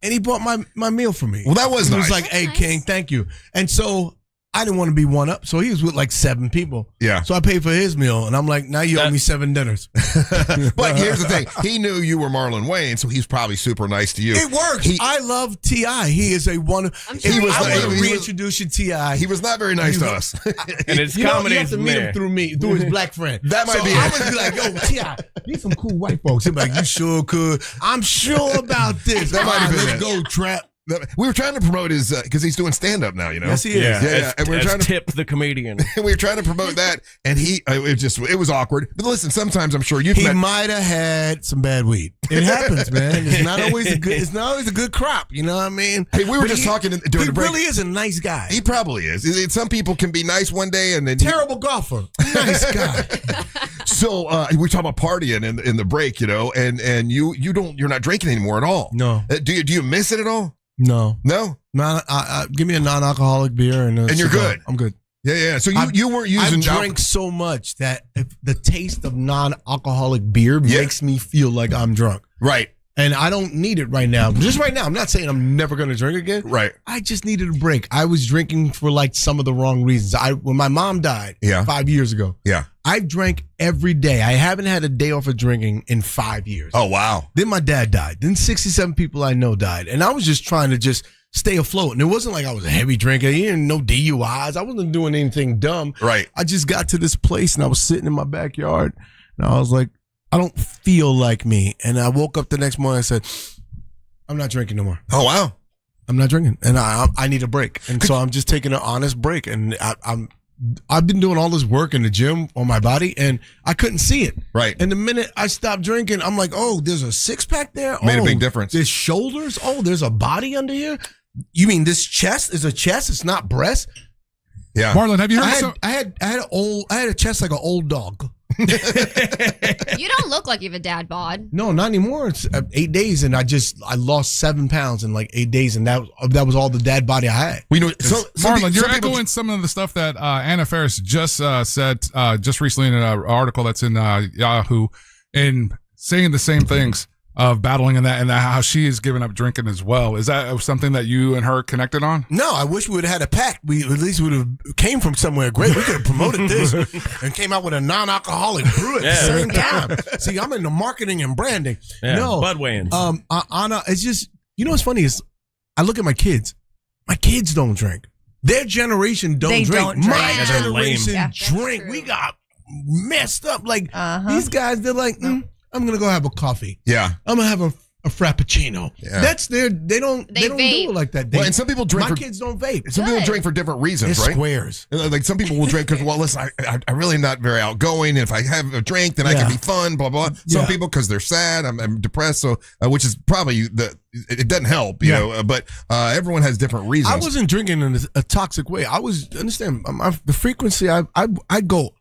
Speaker 9: And he bought my meal for me.
Speaker 1: Well, that was nice.
Speaker 9: He was like, hey, King, thank you. And so I didn't want to be one up. So he was with like 7 people.
Speaker 1: Yeah.
Speaker 9: So I paid for his meal. And I'm like, now you owe me 7 dinners.
Speaker 1: But here's the thing. He knew you were Marlon Wayans, so he's probably super nice to you.
Speaker 9: It works. I love T.I. He is a one.
Speaker 1: He was.
Speaker 9: I want to reintroduce you, T.I.
Speaker 1: He was not very nice to us.
Speaker 10: And his comedy
Speaker 9: you have to meet him through his black friend.
Speaker 1: That might be it.
Speaker 9: I would be like, yo, T.I., these some cool white folks. He'd be like, you sure could. I'm sure about this.
Speaker 1: That might have been
Speaker 9: Let's
Speaker 1: it.
Speaker 9: go, Trap.
Speaker 1: We were trying to promote his because he's doing stand up now.
Speaker 9: Yes, he is.
Speaker 1: Yeah. And we were trying to
Speaker 10: tip the comedian.
Speaker 1: We were trying to promote that, and it was awkward. But listen, sometimes I'm sure he
Speaker 9: might have had some bad weed. It happens, man. It's not always a good. It's not always a good crop. You know what I mean?
Speaker 1: Hey, we were just talking during the break.
Speaker 9: He really is a nice guy.
Speaker 1: He probably is. Some people can be nice one day and then
Speaker 9: terrible golfer. Nice guy.
Speaker 1: So we talk about partying in the break, and you're not drinking anymore at all.
Speaker 9: No.
Speaker 1: Do you miss it at all?
Speaker 9: No. Give me a non-alcoholic beer and
Speaker 1: you're good.
Speaker 9: I'm good.
Speaker 1: Yeah. So you weren't using.
Speaker 9: I drank so much that if the taste of non-alcoholic beer makes me feel like I'm drunk.
Speaker 1: Right.
Speaker 9: And I don't need it right now. Just right now. I'm not saying I'm never going to drink again.
Speaker 1: Right.
Speaker 9: I just needed a break. I was drinking for like some of the wrong reasons. When my mom died 5 years ago.
Speaker 1: Yeah.
Speaker 9: I drank every day. I haven't had a day off of drinking in 5 years.
Speaker 1: Oh, wow.
Speaker 9: Then my dad died. Then 67 people I know died. And I was just trying to stay afloat. And it wasn't like I was a heavy drinker. No DUIs. I wasn't doing anything dumb.
Speaker 1: Right.
Speaker 9: I just got to this place and I was sitting in my backyard. And I was like, I don't feel like me. And I woke up the next morning and said, I'm not drinking no more.
Speaker 1: Oh, wow.
Speaker 9: I'm not drinking. And I need a break. And so I'm just taking an honest break. And I'm I've been doing all this work in the gym on my body, and I couldn't see it.
Speaker 1: Right.
Speaker 9: And the minute I stopped drinking, I'm like, oh, there's a six-pack there?
Speaker 1: Made a big difference.
Speaker 9: There's shoulders? Oh, there's a body under here? You mean this chest is a chest? It's not breast?
Speaker 1: Yeah.
Speaker 6: Marlon, have you heard?
Speaker 9: I had a chest like an old dog.
Speaker 2: You don't look like you have a dad bod.
Speaker 9: No, not anymore. It's 8 days, and I lost 7 pounds in like 8 days, and that was all the dad body I had.
Speaker 1: We know.
Speaker 6: Marlon, you're echoing some of the stuff that Anna Faris just said just recently in an article that's in Yahoo, and saying the same things of battling in that, and how she is giving up drinking as well. Is that something that you and her connected on?
Speaker 9: No, I wish we would have had a pact. We at least would have came from somewhere great. We could have promoted this and came out with a non-alcoholic brew at the same time. See, I'm into marketing and branding.
Speaker 10: Yeah,
Speaker 9: no,
Speaker 10: Bud Wayans.
Speaker 9: Anna, it's just, you know what's funny is I look at my kids. My kids don't drink. Their generation don't drink. My generation drink. We got messed up. Like these guys, they're like, I'm gonna go have a coffee.
Speaker 1: Yeah.
Speaker 9: I'm gonna have a frappuccino.
Speaker 1: Yeah.
Speaker 9: That's their. They don't do it like that.
Speaker 1: Well, and some people drink.
Speaker 9: My kids don't vape.
Speaker 1: Some people drink for different reasons,
Speaker 9: It's
Speaker 1: right?
Speaker 9: squares.
Speaker 1: Like some people will drink because, well, listen, I really not very outgoing. And if I have a drink, then I can be fun. Blah blah. Some people because they're sad. I'm depressed. So, which is probably it doesn't help, you know. But everyone has different reasons.
Speaker 9: I wasn't drinking in a toxic way. I was the frequency. I go.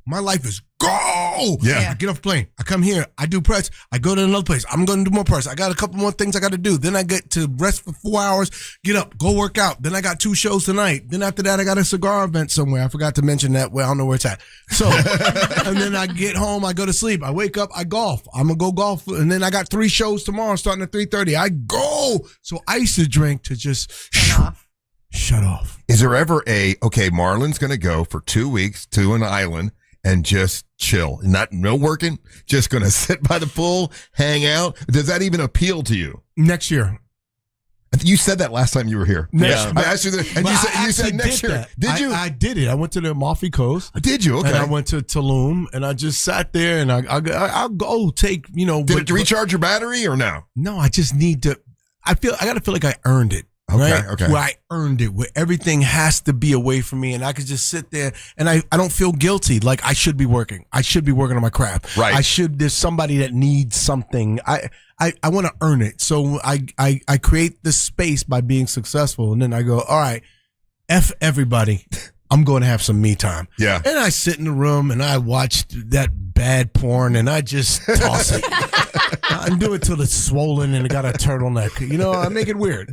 Speaker 9: My life is go.
Speaker 1: Yeah.
Speaker 9: I get off the plane. I come here. I do press. I go to another place. I'm going to do more press. I got a couple more things I got to do. Then I get to rest for 4 hours. Get up. Go work out. Then I got 2 shows tonight. Then after that, I got a cigar event somewhere. I forgot to mention that. Well, I don't know where it's at. So, and then I get home. I go to sleep. I wake up. I golf. I'm gonna go golf. And then I got 3 shows tomorrow starting at 3:30. I go. So I used to drink to just shut off.
Speaker 1: Is there ever okay, Marlon's going to go for 2 weeks to an island and just chill, no working, just going to sit by the pool, hang out? Does that even appeal to you?
Speaker 9: Next year.
Speaker 1: You said that last time you were here.
Speaker 9: Yeah.
Speaker 1: I asked you that, and you said next year.
Speaker 9: That.
Speaker 1: Did you?
Speaker 9: I did it. I went to the Amalfi Coast.
Speaker 1: Did you? Okay.
Speaker 9: And I went to Tulum, and I just sat there, and I'll go take,
Speaker 1: Did it recharge your battery or no?
Speaker 9: No, I just need to. I got to feel like I earned it. Right?
Speaker 1: Okay.
Speaker 9: Where I earned it, where everything has to be away from me, and I could just sit there, and I don't feel guilty. Like I should be working. I should be working on my craft.
Speaker 1: Right.
Speaker 9: There's somebody that needs something. I want to earn it. So I create this space by being successful, and then I go, all right, F everybody. I'm going to have some me time.
Speaker 1: Yeah.
Speaker 9: And I sit in the room and I watch that bad porn and I just toss it. I do it till it's swollen and it got a turtleneck. You know, I make it weird.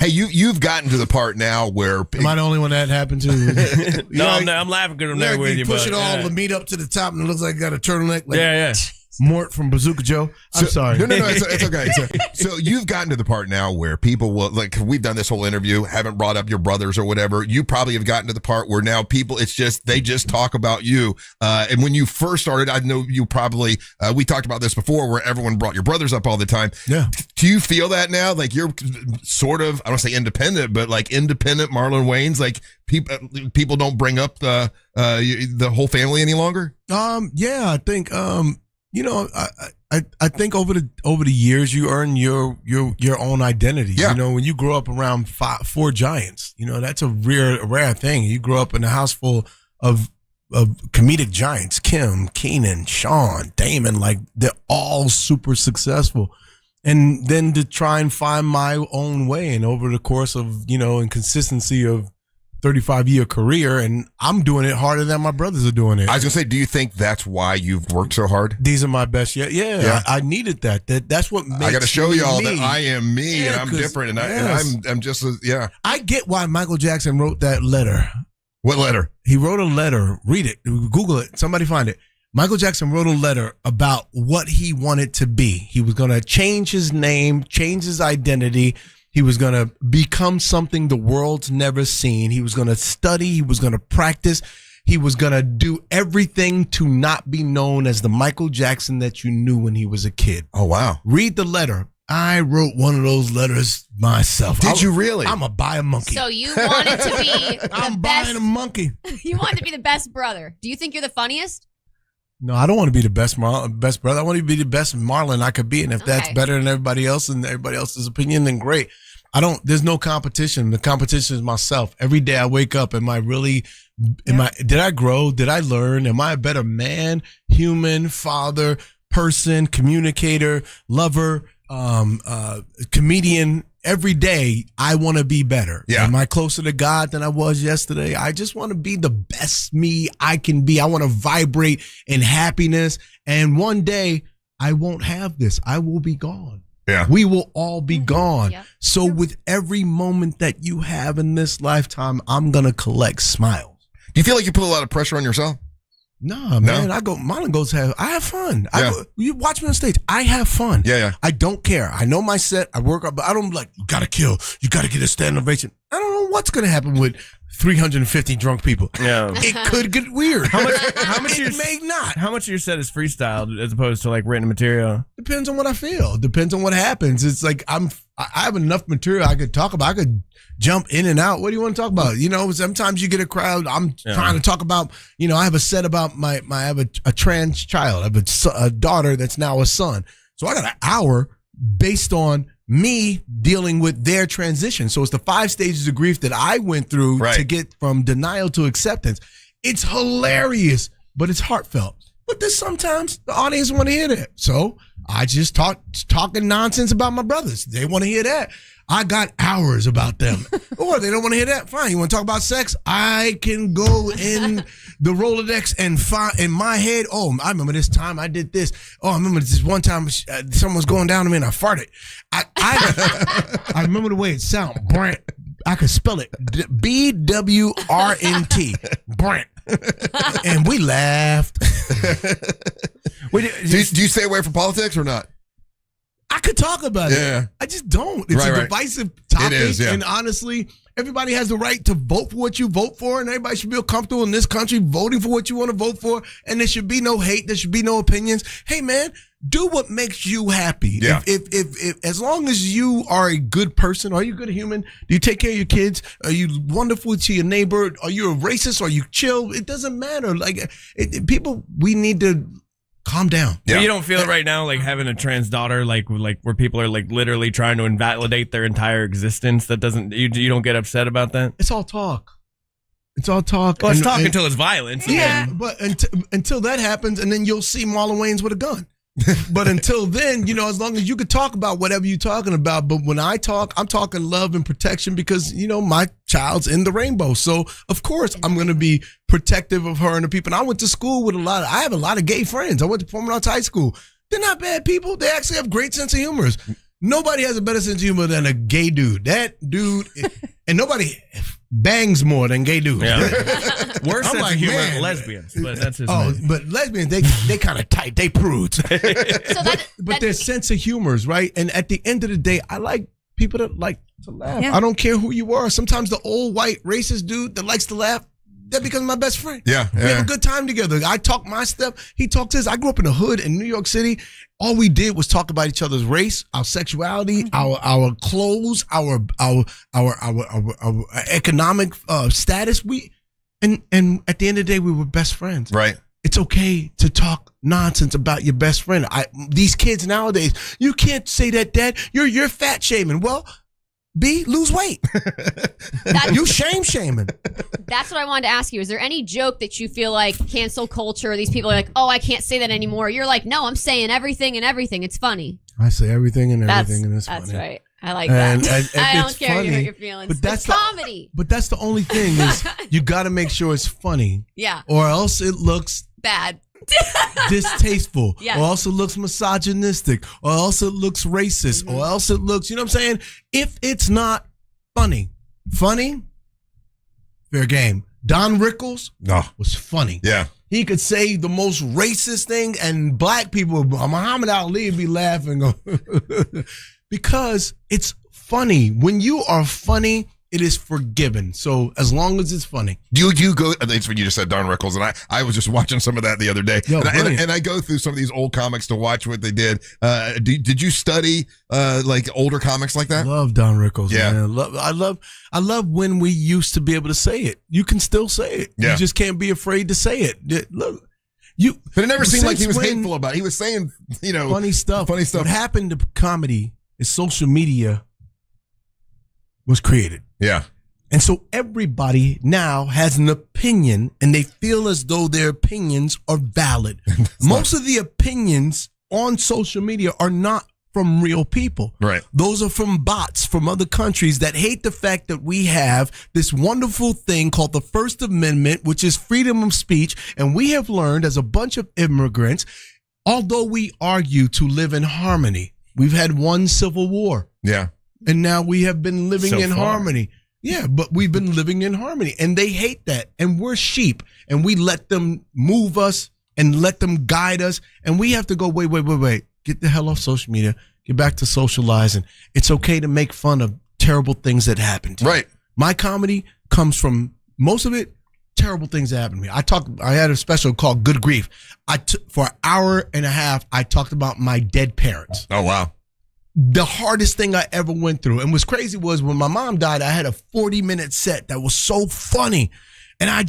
Speaker 1: Hey, you've gotten to the part now where
Speaker 9: am I the only one that happened to?
Speaker 10: No, I'm laughing because I'm there with you.
Speaker 9: Push it all the meat up to the top and it looks like it got a turtleneck. Like,
Speaker 10: yeah.
Speaker 9: Mort from Bazooka Joe. I'm sorry.
Speaker 1: No, it's okay. So you've gotten to the part now where people will, like, we've done this whole interview, haven't brought up your brothers or whatever. You probably have gotten to the part where now people, they just talk about you. And when you first started, I know you probably, we talked about this before where everyone brought your brothers up all the time.
Speaker 9: Yeah.
Speaker 1: Do you feel that now? Like you're sort of, I don't say independent, but like independent Marlon Wayans, like people don't bring up the whole family any longer?
Speaker 9: Yeah, I think, you know, I think over the years you earn your own identity.
Speaker 1: Yeah.
Speaker 9: You know, when you grow up around 4 giants, you know, that's a rare thing. You grow up in a house full of comedic giants, Kim, Keenan, Sean, Damon, like they're all super successful. And then to try and find my own way, and over the course of, you know, and consistency of 35-year career, and I'm doing it harder than my brothers are doing it.
Speaker 1: I was gonna say, do you think that's why you've worked so hard?
Speaker 9: These are my best yet. Yeah. I needed that. That's what makes
Speaker 1: I got to show y'all
Speaker 9: me.
Speaker 1: that I am me and I'm different, and I'm just
Speaker 9: I get why Michael Jackson wrote that letter.
Speaker 1: What letter?
Speaker 9: He wrote a letter. Read it. Google it. Somebody find it. Michael Jackson wrote a letter about what he wanted to be. He was going to change his name, change his identity. He was going to become something the world's never seen. He was going to study. He was going to practice. He was going to do everything to not be known as the Michael Jackson that you knew when he was a kid.
Speaker 1: Oh, wow.
Speaker 9: Read the letter. I wrote one of those letters myself.
Speaker 1: Did you really?
Speaker 9: I'm going to buy a monkey.
Speaker 2: So you wanted to be the
Speaker 9: I'm
Speaker 2: best.
Speaker 9: buying a monkey.
Speaker 2: You wanted to be the best brother. Do you think you're the funniest?
Speaker 9: No, I don't want to be the best brother. I want to be the best Marlon I could be. And if that's better than everybody else and everybody else's opinion, then great. There's no competition. The competition is myself. Every day I wake up, did I grow? Did I learn? Am I a better man, human, father, person, communicator, lover, comedian? Every day I want to be better.
Speaker 1: Yeah.
Speaker 9: Am I closer to God than I was yesterday? I just want to be the best me I can be. I want to vibrate in happiness. And one day I won't have this. I will be gone.
Speaker 1: Yeah.
Speaker 9: We will all be gone.
Speaker 2: Yeah.
Speaker 9: So with every moment that you have in this lifetime, I'm going to collect smiles.
Speaker 1: Do you feel like you put a lot of pressure on yourself?
Speaker 9: Nah, man. I have fun.
Speaker 1: Yeah.
Speaker 9: You watch me on stage. I have fun.
Speaker 1: Yeah.
Speaker 9: I don't care. I know my set. I work up, but I don't like, you got to kill. You got to get a standing ovation. I don't know what's going to happen with 350 drunk people.
Speaker 10: Yeah.
Speaker 9: It could get weird.
Speaker 10: How much
Speaker 9: it may not.
Speaker 10: How much of your set is freestyled as opposed to like written material?
Speaker 9: Depends on what I feel. Depends on what happens. It's like I have enough material I could talk about. I could jump in and out. What do you want to talk about? Sometimes you get a crowd. I'm trying to talk about, I have a set about I have a trans child. I have a daughter that's now a son. So I got an hour based on me dealing with their transition. So it's the 5 stages of grief that I went through to get from denial to acceptance. It's hilarious, but it's heartfelt. But there's sometimes the audience want to hear that. So I just talking nonsense about my brothers. They want to hear that. I got hours about them. Or they don't want to hear that. Fine. You want to talk about sex? I can go in the Rolodex and find in my head, oh, I remember this time I did this. Oh, I remember this one time someone was going down to me and I farted. I remember the way it sounded. Brent. I could spell it. BWRNT. Brent. And we laughed.
Speaker 1: Do you stay away from politics or not?
Speaker 9: I could talk about it. I just don't. It's a divisive topic.
Speaker 1: It is, yeah.
Speaker 9: And honestly, everybody has the right to vote for what you vote for, and everybody should feel comfortable in this country voting for what you want to vote for. And there should be no hate. There should be no opinions. Hey, man, do what makes you happy.
Speaker 1: Yeah.
Speaker 9: If as long as you are a good person, are you a good human? Do you take care of your kids? Are you wonderful to your neighbor? Are you a racist? Are you chill? It doesn't matter. Like people, we need to calm down.
Speaker 10: Yeah. You don't feel right now like having a trans daughter, like where people are like literally trying to invalidate their entire existence. That doesn't you don't get upset about that?
Speaker 9: It's all talk. It's all talk.
Speaker 10: Well, it's talk until it's violence.
Speaker 9: Yeah, but until that happens, and then you'll see Marlon Wayans with a gun. But until then, as long as you could talk about whatever you're talking about. But when I talk, I'm talking love and protection because, my child's in the rainbow. So, of course, I'm going to be protective of her and the people. And I went to school with I have a lot of gay friends. I went to Performing Arts High School. They're not bad people. They actually have great sense of humor. Nobody has a better sense of humor than a gay dude. That dude, and nobody bangs more than gay dudes.
Speaker 10: Yeah. Worse sense of humor than lesbians, but that's his name.
Speaker 9: But lesbians, they kind of tight. They prudes. But their sense of humor is right. And at the end of the day, I like people that like to laugh.
Speaker 16: Yeah.
Speaker 9: I don't care who you are. Sometimes the old white racist dude that likes to laugh, that becomes my best friend.
Speaker 1: Yeah.
Speaker 9: We have a good time together. I talk my stuff. He talks his. I grew up in the hood in New York City. All we did was talk about each other's race, our sexuality, our clothes, our economic status. And at the end of the day, we were best friends.
Speaker 1: Right.
Speaker 9: It's okay to talk nonsense about your best friend. These kids nowadays, you can't say that, Dad. You're fat shaming. Well, B, lose weight. You shaming.
Speaker 2: That's what I wanted to ask you. Is there any joke that you feel like cancel culture, these people are like, oh, I can't say that anymore? You're like, no, I'm saying everything and everything. It's funny.
Speaker 9: I say everything and everything, and it's funny.
Speaker 2: That's right. I like that.
Speaker 9: And
Speaker 2: I don't
Speaker 9: it's
Speaker 2: care
Speaker 9: funny,
Speaker 2: if you hurt your feelings.
Speaker 9: but that's
Speaker 2: it's comedy.
Speaker 9: But that's the only thing is you got to make sure it's funny.
Speaker 2: Yeah.
Speaker 9: Or else it looks
Speaker 2: bad.
Speaker 9: Distasteful,
Speaker 2: Yeah.
Speaker 9: or else it looks misogynistic, or else it looks racist, or else it looks, you know what I'm saying? If it's not funny, fair game. Don Rickles was funny.
Speaker 1: Yeah.
Speaker 9: He could say the most racist thing, and black people, Muhammad Ali, would be laughing because it's funny. When you are funny, it is forgiven. So as long as it's funny.
Speaker 1: Do you go? It's when you just said Don Rickles, and I was just watching some of that the other day.
Speaker 9: Yo,
Speaker 1: and I go through some of these old comics to watch what they did. Did you study like older comics like that?
Speaker 9: I love Don Rickles.
Speaker 1: Yeah.
Speaker 9: Man. I love when we used to be able to say it. You can still say it.
Speaker 1: Yeah.
Speaker 9: You just can't be afraid to say it. Look,
Speaker 1: but it never seemed like he was
Speaker 9: when-
Speaker 1: hateful about it. He was saying,
Speaker 9: funny stuff. What happened to comedy is social media was created.
Speaker 1: Yeah.
Speaker 9: And so everybody now has an opinion, and they feel as though their opinions are valid. Most of the opinions on social media are not from real people.
Speaker 1: Right.
Speaker 9: Those are from bots from other countries that hate the fact that we have this wonderful thing called the First Amendment, which is freedom of speech. And we have learned as a bunch of immigrants, although we argue to live in harmony, we've had one civil war.
Speaker 1: Yeah.
Speaker 9: And now we have been living
Speaker 10: So
Speaker 9: in
Speaker 10: far.
Speaker 9: harmony. Yeah, but we've been living in harmony, and they hate that. And we're sheep, and we let them move us and let them guide us. And we have to go, wait. Get the hell off social media. Get back to socializing. It's okay to make fun of terrible things that happen to you.
Speaker 1: Right.
Speaker 9: My comedy comes from, most of it, terrible things that happened to me. I had a special called Good Grief. For an hour and a half, I talked about my dead parents.
Speaker 1: Oh, wow.
Speaker 9: The hardest thing I ever went through. And what's crazy was when my mom died, I had a 40-minute set that was so funny. And I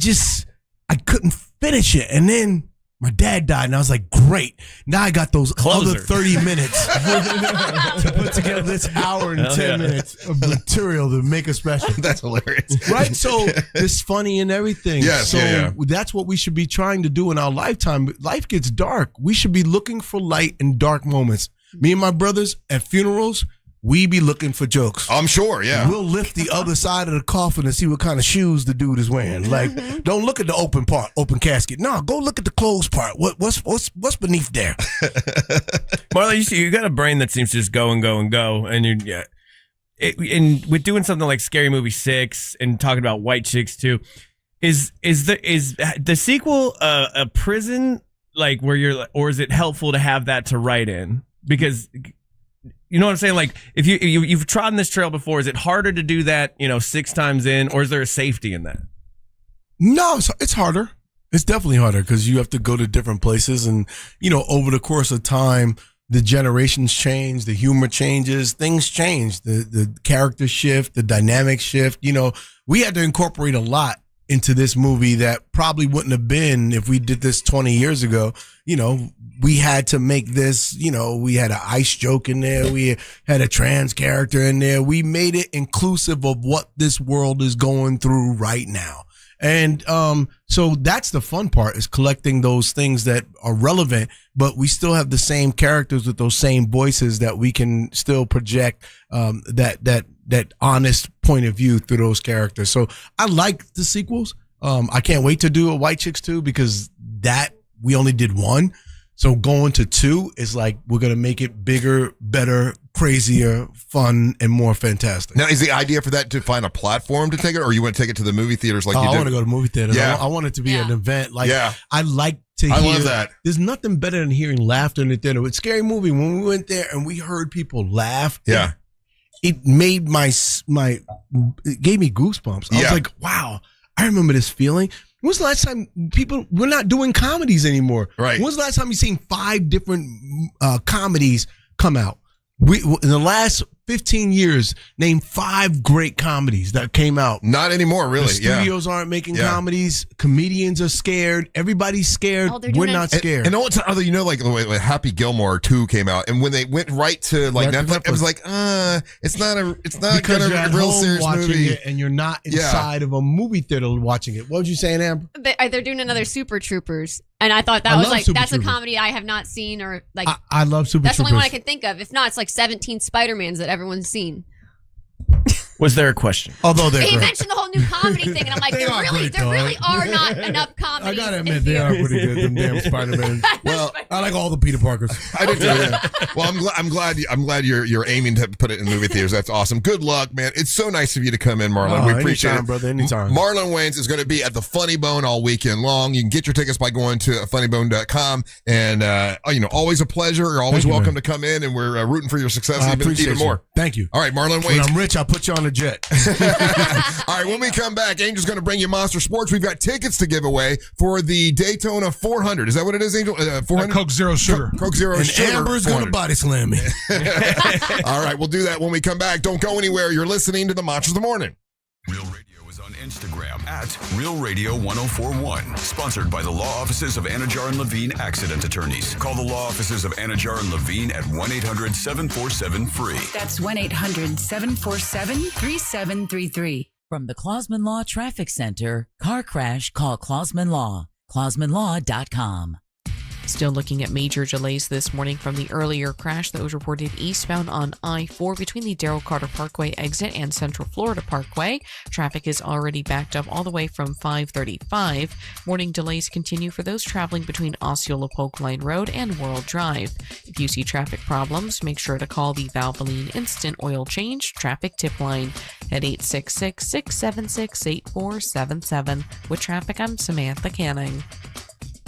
Speaker 9: couldn't finish it. And then my dad died, and I was like, great. Now I got those other 30 minutes to put together this hour and 10 minutes of material to make a special.
Speaker 1: That's hilarious.
Speaker 9: Right? So it's funny and everything.
Speaker 1: Yes,
Speaker 9: so
Speaker 1: yeah.
Speaker 9: that's what we should be trying to do in our lifetime. Life gets dark. We should be looking for light in dark moments. Me and my brothers at funerals, we be looking for jokes.
Speaker 1: I'm sure, yeah.
Speaker 9: We'll lift the other side of the coffin and see what kind of shoes the dude is wearing. Like, don't look at the open casket. No, go look at the closed part. What's beneath there?
Speaker 10: Marlon, you got a brain that seems to just go and go and go, and and with doing something like Scary Movie 6 and talking about white chicks too, is the sequel a prison, like where you're, or is it helpful to have that to write in? Because you know what I'm saying? Like, if you've trodden this trail before, is it harder to do that, 6 times in, or is there a safety in that?
Speaker 9: No, it's harder. It's definitely harder because you have to go to different places, and over the course of time, the generations change, the humor changes, things change, the character shift, the dynamic shift. We had to incorporate a lot into this movie that probably wouldn't have been if we did this 20 years ago. We had to make this, we had an ice joke in there. We had a trans character in there. We made it inclusive of what this world is going through right now. And so that's the fun part, is collecting those things that are relevant, but we still have the same characters with those same voices that we can still project that honest point of view through those characters. So I like the sequels. I can't wait to do a White Chicks 2 because we only did 1. So going to 2 is like, we're going to make it bigger, better, crazier, fun, and more fantastic.
Speaker 1: Now, is the idea for that to find a platform to take it, or you want to take it to the movie theaters like you did?
Speaker 9: I want to go to movie theaters.
Speaker 1: Yeah.
Speaker 9: I want it to be an event. Like,
Speaker 1: yeah.
Speaker 9: I like to hear.
Speaker 1: I love that.
Speaker 9: There's nothing better than hearing laughter in the theater. With Scary Movie, when we went there and we heard people laugh,
Speaker 1: yeah,
Speaker 9: it made it gave me goosebumps. I was like, wow, I remember this feeling. When was the last time we're not doing comedies anymore?
Speaker 1: Right.
Speaker 9: When was the last time you seen 5 different comedies come out? In the last 15 years, name 5 great comedies that came out.
Speaker 1: Not anymore, really.
Speaker 9: The studios aren't making comedies. Comedians are scared. Everybody's scared. We're not scared.
Speaker 1: And what's other, like Happy Gilmore 2 came out, and when they went right to Netflix, it was like, it's not
Speaker 9: because you're
Speaker 1: a
Speaker 9: at
Speaker 1: real
Speaker 9: home
Speaker 1: serious
Speaker 9: watching
Speaker 1: movie,
Speaker 9: it, and you're not inside of a movie theater watching it. What was you saying, Amber?
Speaker 2: They're doing another Super Troopers, and I thought
Speaker 9: I
Speaker 2: was
Speaker 9: love
Speaker 2: like,
Speaker 9: Super
Speaker 2: that's
Speaker 9: Troopers.
Speaker 2: a comedy I have not seen, or like
Speaker 9: I love Super
Speaker 2: that's
Speaker 9: Troopers.
Speaker 2: the only one I can think of. If not, it's like 17 Spider-Mans that everyone's seen.
Speaker 10: Was there a question?
Speaker 9: Although
Speaker 2: He mentioned the whole new comedy thing, and I'm like, there really are not enough comedies.
Speaker 9: I gotta admit, they are pretty good. Them damn Spider-Man.
Speaker 1: Well,
Speaker 9: I like all the Peter Parkers.
Speaker 1: I did too. Yeah. Well, I'm glad you're aiming to put it in movie theaters. That's awesome. Good luck, man. It's so nice of you to come in, Marlon. We appreciate
Speaker 9: anytime,
Speaker 1: it,
Speaker 9: brother. Anytime.
Speaker 1: Marlon Wayans is going to be at the Funny Bone all weekend long. You can get your tickets by going to funnybone.com. And always a pleasure. You're always welcome to come in, and we're rooting for your success even more.
Speaker 9: Thank you.
Speaker 1: All right, Marlon
Speaker 9: When
Speaker 1: Wayans.
Speaker 9: I'm rich, I'll put you on a jet.
Speaker 1: All right, when we come back, Angel's going to bring you Monster Sports. We've got tickets to give away for the Daytona 400. Is that what it is, Angel? 400?
Speaker 6: Coke Zero Sugar.
Speaker 1: Coke Zero
Speaker 9: And
Speaker 1: Sugar.
Speaker 9: Amber's going to
Speaker 1: 400.
Speaker 9: body slam me.
Speaker 1: All right, we'll do that when we come back. Don't go anywhere. You're listening to the Monsters of the Morning.
Speaker 7: Real Radio is on Instagram at Real Radio 1041. Sponsored by the law offices of Anajar and Levine Accident Attorneys. Call the law offices of Anajar and Levine at 1-800-747-FREE.
Speaker 4: That's 1-800-747-3733.
Speaker 20: From the Clausman Law Traffic Center, car crash, call Clausman Law. ClausmanLaw.com.
Speaker 5: Still looking at major delays this morning from the earlier crash that was reported eastbound on I-4 between the Darrell Carter Parkway exit and Central Florida Parkway. Traffic is already backed up all the way from 535. Morning delays continue for those traveling between Osceola Polk Line Road and World Drive. If you see traffic problems, make sure to call the Valvoline Instant Oil Change Traffic Tip Line at 866-676-8477. With traffic, I'm Samantha Canning.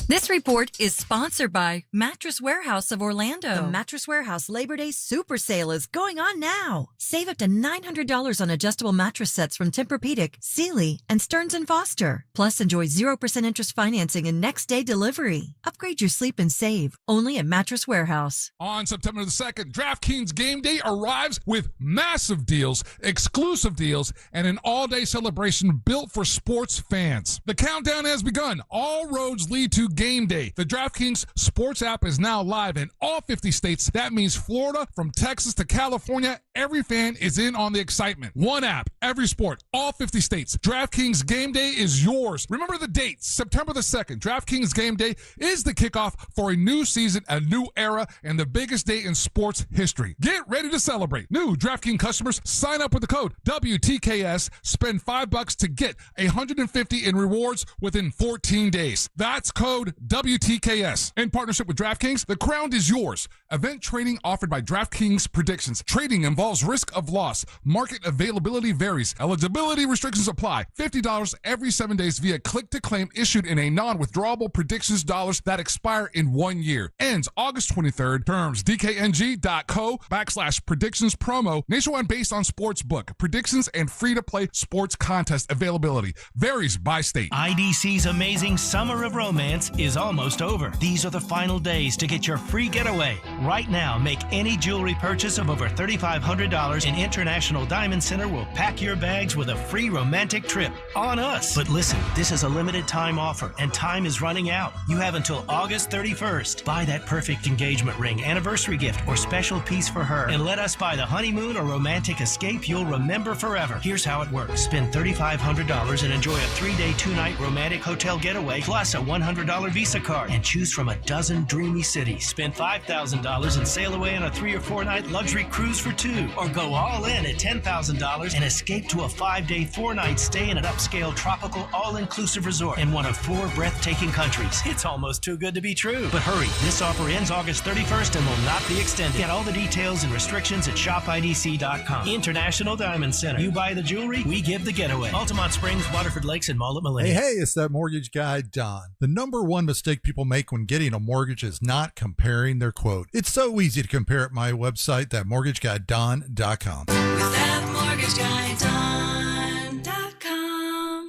Speaker 21: This report is sponsored by Mattress Warehouse of Orlando.
Speaker 24: The Mattress Warehouse Labor Day Super Sale is going on now. Save up to $900 on adjustable mattress sets from Tempur-Pedic, Sealy, and Stearns & Foster. Plus, enjoy 0% interest financing and next-day delivery. Upgrade your sleep and save, only at Mattress Warehouse.
Speaker 6: On September the 2nd, DraftKings Game Day arrives with massive deals, exclusive deals, and an all-day celebration built for sports fans. The countdown has begun. All roads lead to Game Day. The DraftKings Sports app is now live in all 50 states. That means Florida, from Texas to California, every fan is in on the excitement. One app, every sport, all 50 states. DraftKings Game Day is yours. Remember the date, September the 2nd. DraftKings Game Day is the kickoff for a new season, a new era, and the biggest day in sports history. Get ready to celebrate. New DraftKings customers, sign up with the code WTKS, spend $5 to get $150 in rewards within 14 days. That's code WTKS. In partnership with DraftKings, the crown is yours. Event trading offered by DraftKings Predictions. Trading involves risk of loss. Market availability varies. Eligibility restrictions apply. $50 every 7 days via click-to-claim issued in a non-withdrawable predictions dollars that expire in 1 year. Ends August 23rd. Terms DKNG.co/predictions promo. Nationwide based on sports book. Predictions and free-to-play sports contest availability. Varies by state.
Speaker 22: IDC's amazing Summer of Romance is almost over. These are the final days to get your free getaway. Right now, make any jewelry purchase of over $3,500 and International Diamond Center will pack your bags with a free romantic trip on us. But listen, this is a limited time offer and time is running out. You have until August 31st. Buy that perfect engagement ring, anniversary gift, or special piece for her and let us buy the honeymoon or romantic escape you'll remember forever. Here's how it works. Spend $3,500 and enjoy a 3-day, 2-night romantic hotel getaway plus a $100 Visa card and choose from a dozen dreamy cities. Spend $5,000 and sail away on a 3 or 4 night luxury cruise for 2, or go all in at $10,000 and escape to a 5-day, 4-night stay in an upscale tropical all-inclusive resort in one of 4 breathtaking countries. It's almost too good to be true. But hurry, this offer ends August 31st and will not be extended. Get all the details and restrictions at shopidc.com. International Diamond Center. You buy the jewelry, we give the getaway. Altamont Springs, Waterford Lakes, and Mall at Millennium.
Speaker 23: Hey, it's that mortgage guy, Don. The number one mistake people make when getting a mortgage is not comparing their quote. It's so easy to compare at my website, thatmortgageguyDon.com.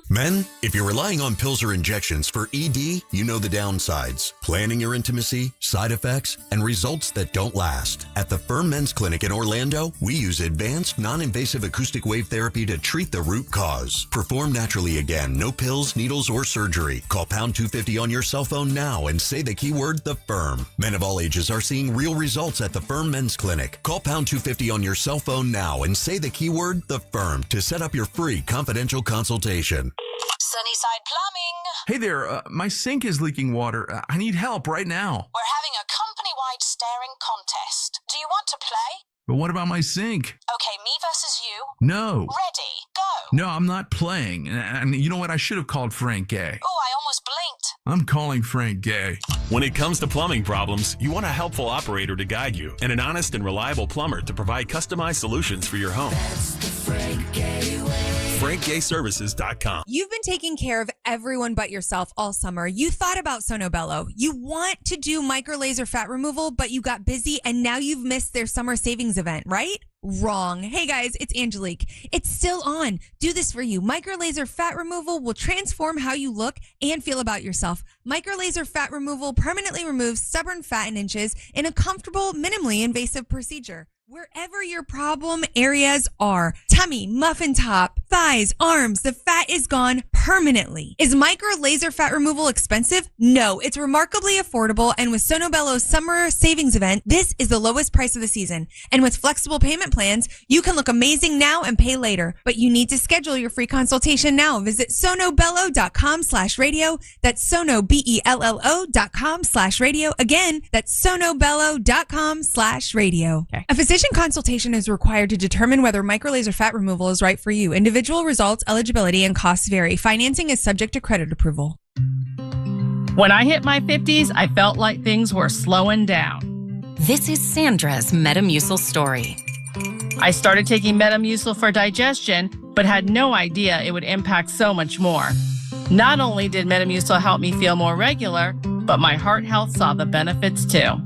Speaker 18: Men, if you're relying on pills or injections for ED, you know the downsides. Planning your intimacy, side effects, and results that don't last. At the Firm Men's Clinic in Orlando, we use advanced, non-invasive acoustic wave therapy to treat the root cause. Perform naturally again. No pills, needles, or surgery. Call pound 250 on your cell phone now and say the keyword, The Firm. Men of all ages are seeing real results at the Firm Men's Clinic. Call pound 250 on your cell phone now and say the keyword, The Firm, to set up your free confidential consultation.
Speaker 25: Sunnyside Plumbing.
Speaker 26: Hey there, my sink is leaking water. I need help right now.
Speaker 25: We're having a company-wide staring contest. Do you want to play?
Speaker 26: But what about my sink?
Speaker 25: Okay, me versus you.
Speaker 26: No.
Speaker 25: Ready, go.
Speaker 26: No, I'm not playing. And you know what? I should have called Frank Gay.
Speaker 25: Oh, I almost blinked.
Speaker 26: I'm calling Frank Gay.
Speaker 27: When it comes to plumbing problems, you want a helpful operator to guide you and an honest and reliable plumber to provide customized solutions for your home.
Speaker 25: That's the Frank Gay way.
Speaker 27: FrankGayServices.com.
Speaker 16: You've been taking care of everyone but yourself all summer. You thought about Sonobello. You want to do micro laser fat removal, but you got busy and now you've missed their summer savings event, right? Wrong. Hey guys, it's Angelique. It's still on. Do this for you. Micro laser fat removal will transform how you look and feel about yourself. Micro laser fat removal permanently removes stubborn fat in inches in a comfortable, minimally invasive procedure. Wherever your problem areas are, tummy, muffin top, thighs, arms, the fat is gone permanently. Is micro laser fat removal expensive? No, it's remarkably affordable, and with Sonobello's summer savings event, this is the lowest price of the season. And with flexible payment plans, you can look amazing now and pay later. But you need to schedule your free consultation now. Visit sonobello.com/radio. That's sonobello.com/radio. Again, that's sonobello.com/radio. Okay. A physician consultation is required to determine whether microlaser fat removal is right for you. Individual results, eligibility, and costs vary. Financing is subject to credit approval.
Speaker 3: When I hit my 50s, I felt like things were slowing down.
Speaker 4: This is Sandra's Metamucil story.
Speaker 3: I started taking Metamucil for digestion, but had no idea it would impact so much more. Not only did Metamucil help me feel more regular, but my heart health saw the benefits too.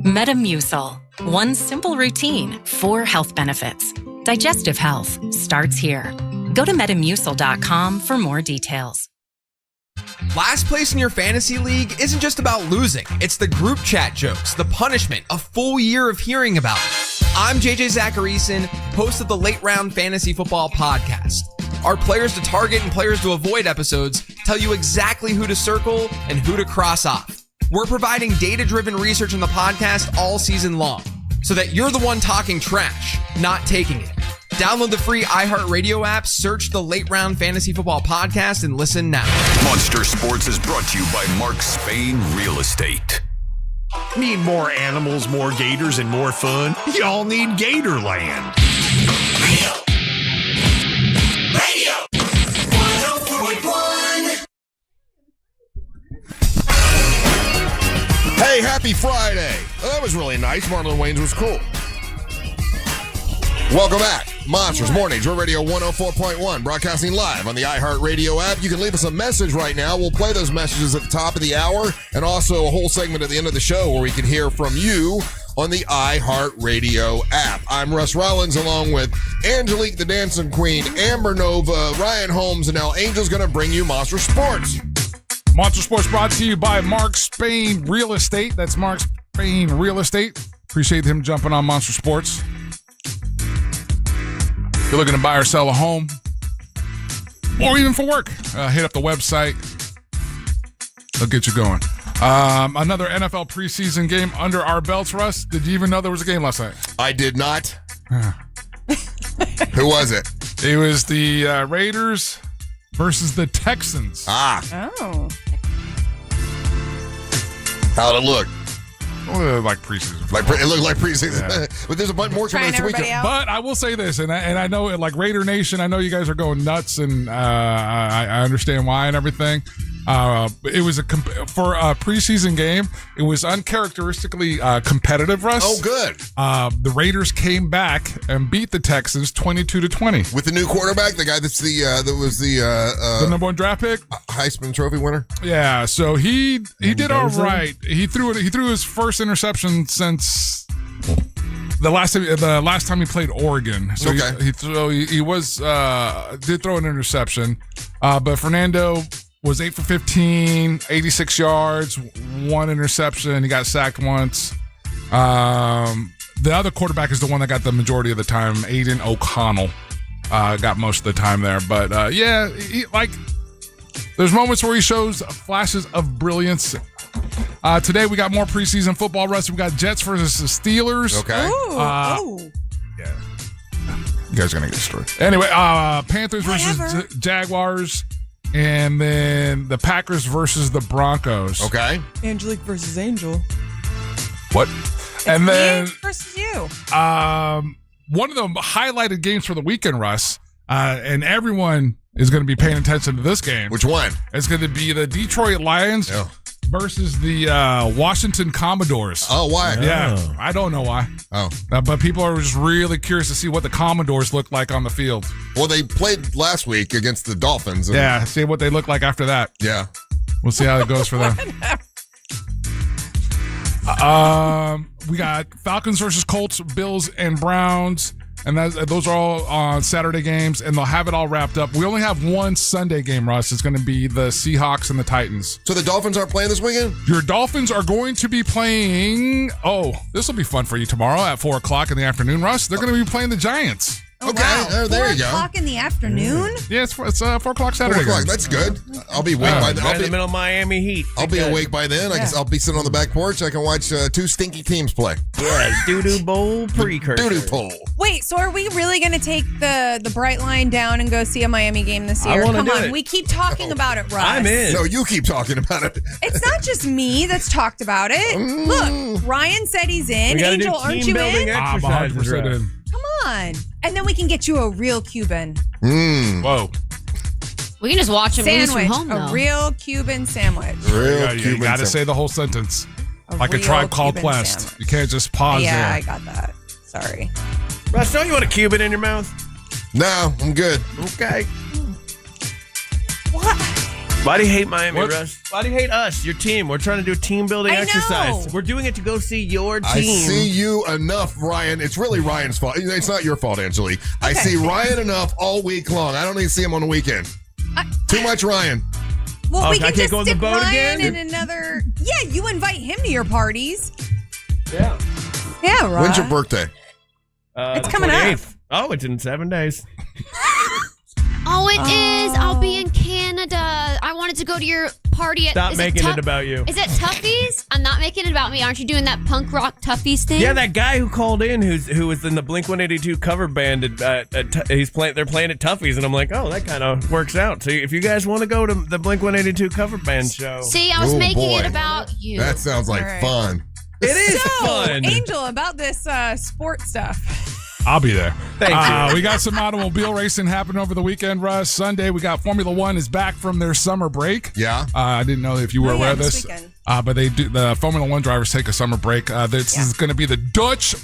Speaker 4: Metamucil. One simple routine, 4 health benefits. Digestive health starts here. Go to metamucil.com for more details.
Speaker 8: Last place in your fantasy league isn't just about losing. It's the group chat jokes, the punishment, a full year of hearing about it. I'm JJ Zacharyson, host of the Late Round Fantasy Football Podcast. Our players to target and players to avoid episodes tell you exactly who to circle and who to cross off. We're providing data-driven research in the podcast all season long so that you're the one talking trash, not taking it. Download the free iHeartRadio app, search the Late Round Fantasy Football Podcast, and listen now.
Speaker 7: Monster Sports is brought to you by Mark Spain Real Estate.
Speaker 17: Need more animals, more gators, and more fun? Y'all need Gatorland. Radio
Speaker 1: 104.1. Hey, happy Friday. Oh, that was really nice. Marlon Wayans was cool. Welcome back. Monsters Mornings, Real Radio 104.1, broadcasting live on the iHeartRadio app. You can leave us a message right now. We'll play those messages at the top of the hour, and also a whole segment at the end of the show where we can hear from you on the iHeartRadio app. I'm Russ Rollins, along with Angelique the Dancing Queen, Amber Nova, Ryan Holmes, and now Angel's going to bring you Monster Sports.
Speaker 6: Monster Sports brought to you by Mark Spain Real Estate. That's Mark Spain Real Estate. Appreciate him jumping on Monster Sports. If you're looking to buy or sell a home, or even for work, hit up the website. They'll get you going. Another NFL preseason game under our belts, Russ. Did you even know there was a game last night?
Speaker 1: I did not. Who was it?
Speaker 6: It was the Raiders versus the Texans.
Speaker 16: Oh.
Speaker 1: How'd it look?
Speaker 6: Like preseason.
Speaker 1: It looked like preseason. Yeah. But there's a bunch more coming this weekend.
Speaker 6: But I will say this, and I know, like Raider Nation, I know you guys are going nuts, and I understand why and everything. It was for a preseason game. It was uncharacteristically competitive, Russ.
Speaker 1: Oh, good.
Speaker 6: The Raiders came back and beat the Texans 22-20
Speaker 1: with the new quarterback, the guy that's the
Speaker 6: number 1 draft pick,
Speaker 1: Heisman Trophy winner.
Speaker 6: Yeah, so he did all right. He threw his first interception since the last time he played Oregon. So
Speaker 1: okay.
Speaker 6: he did throw an interception, but Fernando was 8 for 15, 86 yards, 1 interception. He got sacked once. The other quarterback is the one that got the majority of the time. Aiden O'Connell got most of the time there. But there's moments where he shows flashes of brilliance. Today we got more preseason football, Russ. We got Jets versus the Steelers.
Speaker 1: Okay.
Speaker 6: Yeah. You guys are going to get a story. Anyway, Panthers versus Jaguars. And then the Packers versus the Broncos.
Speaker 1: Okay.
Speaker 16: Angelique versus Angel.
Speaker 6: What? And then
Speaker 16: versus you.
Speaker 6: One of the highlighted games for the weekend, Russ, and everyone is going to be paying attention to this game.
Speaker 1: Which one?
Speaker 6: It's going to be the Detroit Lions versus the Washington Commodores.
Speaker 1: Oh, why?
Speaker 6: Yeah, I don't know why.
Speaker 1: Oh.
Speaker 6: But people are just really curious to see what the Commodores look like on the field.
Speaker 1: Well, they played last week against the Dolphins.
Speaker 6: Yeah, see what they look like after that.
Speaker 1: Yeah.
Speaker 6: We'll see how it goes for them. We got Falcons versus Colts, Bills and Browns. And those are all on Saturday games, and they'll have it all wrapped up. We only have one Sunday game, Russ. It's going to be the Seahawks and the Titans.
Speaker 1: So the Dolphins aren't playing this weekend?
Speaker 6: Your Dolphins are going to be playing. Oh, this will be fun for you tomorrow at 4 o'clock in the afternoon, Russ. They're going to be playing the Giants.
Speaker 16: Oh,
Speaker 1: okay,
Speaker 16: wow.
Speaker 1: there you go.
Speaker 16: 4 o'clock in the afternoon?
Speaker 6: Yeah, it's 4 o'clock Saturday.
Speaker 1: 4 o'clock. That's good. I'll be awake by then.
Speaker 10: Right in the middle of Miami Heat.
Speaker 1: I'll be awake by then. I guess I'll be sitting on the back porch. I can watch two stinky teams play.
Speaker 10: Yeah, doo-doo bowl precursor.
Speaker 1: Doo-doo bowl.
Speaker 16: Wait, so are we really going to take the bright line down and go see a Miami game this year? Come on, we keep talking about it, Russ.
Speaker 10: I'm in.
Speaker 1: No, you keep talking about it.
Speaker 16: It's not just me that's talked about it. Look, Ryan said he's in.
Speaker 10: We
Speaker 16: Angel,
Speaker 10: do
Speaker 16: aren't you in?
Speaker 6: I'm 100% in.
Speaker 16: Come on. And then we can get you a real Cuban.
Speaker 6: Whoa.
Speaker 2: We can just watch him lose
Speaker 16: Sandwich.
Speaker 2: from home, though.
Speaker 16: A real Cuban sandwich.
Speaker 6: You got to say the whole sentence. Like a
Speaker 16: real
Speaker 6: Tribe Called
Speaker 16: Cuban
Speaker 6: Quest.
Speaker 16: sandwich.
Speaker 6: You can't just pause
Speaker 16: Yeah,
Speaker 6: there.
Speaker 16: I got that. Sorry.
Speaker 10: Russ, don't you want a Cuban in your mouth?
Speaker 1: No, I'm good.
Speaker 10: Okay.
Speaker 16: What?
Speaker 10: Why do you hate Miami,
Speaker 6: What?
Speaker 10: Russ? Why do you hate us, your team? We're trying to do a team building
Speaker 16: I know.
Speaker 10: exercise. We're doing it to go see your team.
Speaker 1: I see you enough, Ryan. It's really Ryan's fault. It's not your fault, Angelique. I see Ryan enough all week long. I don't need to see him on the weekend. Too much Ryan.
Speaker 16: Well, we
Speaker 10: I
Speaker 16: can
Speaker 10: can't
Speaker 16: just
Speaker 10: go on the
Speaker 16: stick
Speaker 10: boat
Speaker 16: Ryan
Speaker 10: again?
Speaker 16: in another. Yeah, you invite him to your parties.
Speaker 10: Yeah.
Speaker 16: Yeah, right.
Speaker 1: When's your birthday?
Speaker 16: It's
Speaker 10: the
Speaker 16: coming up.
Speaker 10: 28th. Oh, it's in 7 days.
Speaker 2: Oh, it is. I'll be in Canada. I wanted to go to your party.
Speaker 10: Stop making it about you.
Speaker 2: Is it Toughies? I'm not making it about me. Aren't you doing that punk rock Toughies thing?
Speaker 10: Yeah, that guy who called in, who was in the Blink-182 cover band, they're playing at Tuffy's, and I'm like, oh, that kind of works out. So if you guys want to go to the Blink-182 cover band show,
Speaker 2: See, I was making it about you.
Speaker 1: That sounds like
Speaker 16: All right.
Speaker 1: fun.
Speaker 10: it is fun.
Speaker 16: Angel, about this sports stuff.
Speaker 6: I'll be there.
Speaker 10: Thank you.
Speaker 6: We got some automobile racing happening over the weekend, Russ. Sunday, we got Formula One is back from their summer break.
Speaker 1: Yeah.
Speaker 6: I didn't know if you were aware of
Speaker 16: this
Speaker 6: this.
Speaker 16: weekend.
Speaker 6: But they do. The Formula One drivers take a summer break. This is going to be the Deutsch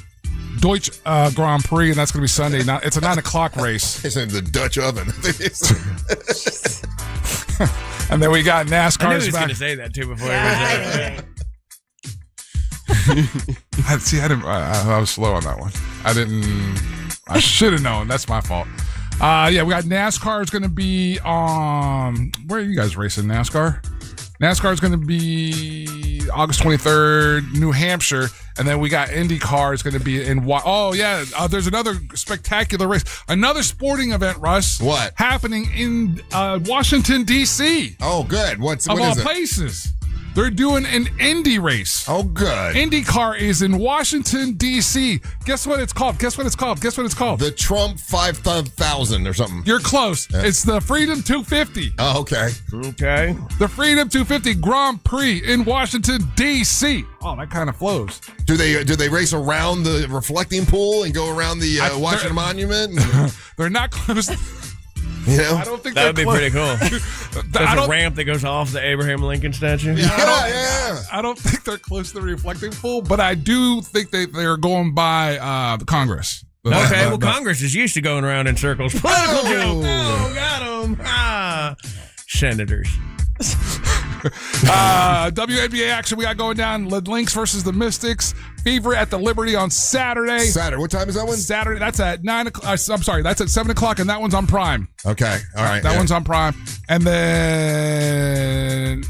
Speaker 6: Grand Prix, and that's going to be Sunday. Now it's a 9 o'clock race.
Speaker 1: It's in the Dutch oven.
Speaker 6: And then we got
Speaker 10: I knew he
Speaker 6: NASCAR's
Speaker 10: was going
Speaker 6: back.
Speaker 10: to say that too before
Speaker 16: Yeah,
Speaker 10: he was there.
Speaker 6: I was slow on that one. I should have known. That's my fault. Yeah, we got NASCAR is going to be on. Where are you guys racing NASCAR? NASCAR is going to be August 23rd, New Hampshire, and then we got IndyCar is going to be in. There's another spectacular race, another sporting event, Russ.
Speaker 1: What
Speaker 6: happening in Washington D.C.?
Speaker 1: Oh, good. What
Speaker 6: of all
Speaker 1: is it?
Speaker 6: places? They're doing an Indy race.
Speaker 1: Oh, good.
Speaker 6: IndyCar is in Washington, D.C. Guess what it's called?
Speaker 1: The Trump 5000 or something.
Speaker 6: You're close.
Speaker 1: Yeah.
Speaker 6: It's the Freedom 250.
Speaker 1: Oh, okay.
Speaker 10: Okay.
Speaker 6: The Freedom 250 Grand Prix in Washington, D.C. Oh, that kind of flows.
Speaker 1: Do they race around the reflecting pool and go around the Washington Monument?
Speaker 6: They're not close.
Speaker 1: You know?
Speaker 6: I don't think
Speaker 10: That would be
Speaker 6: they're
Speaker 10: pretty cool. There's a ramp that goes off the Abraham Lincoln statue.
Speaker 6: I don't think they're close to the reflecting pool, but I do think they're going by the Congress.
Speaker 10: Congress is used to going around in circles. Political joke. Oh, got them. Senators.
Speaker 6: WNBA action we got going down. The Lynx versus the Mystics. Fever at the Liberty on Saturday.
Speaker 1: What time is that one?
Speaker 6: Saturday. That's at 9 o'clock. I'm sorry. That's at 7 o'clock, and that one's on Prime.
Speaker 1: Okay. All right.
Speaker 6: That one's on Prime. And then...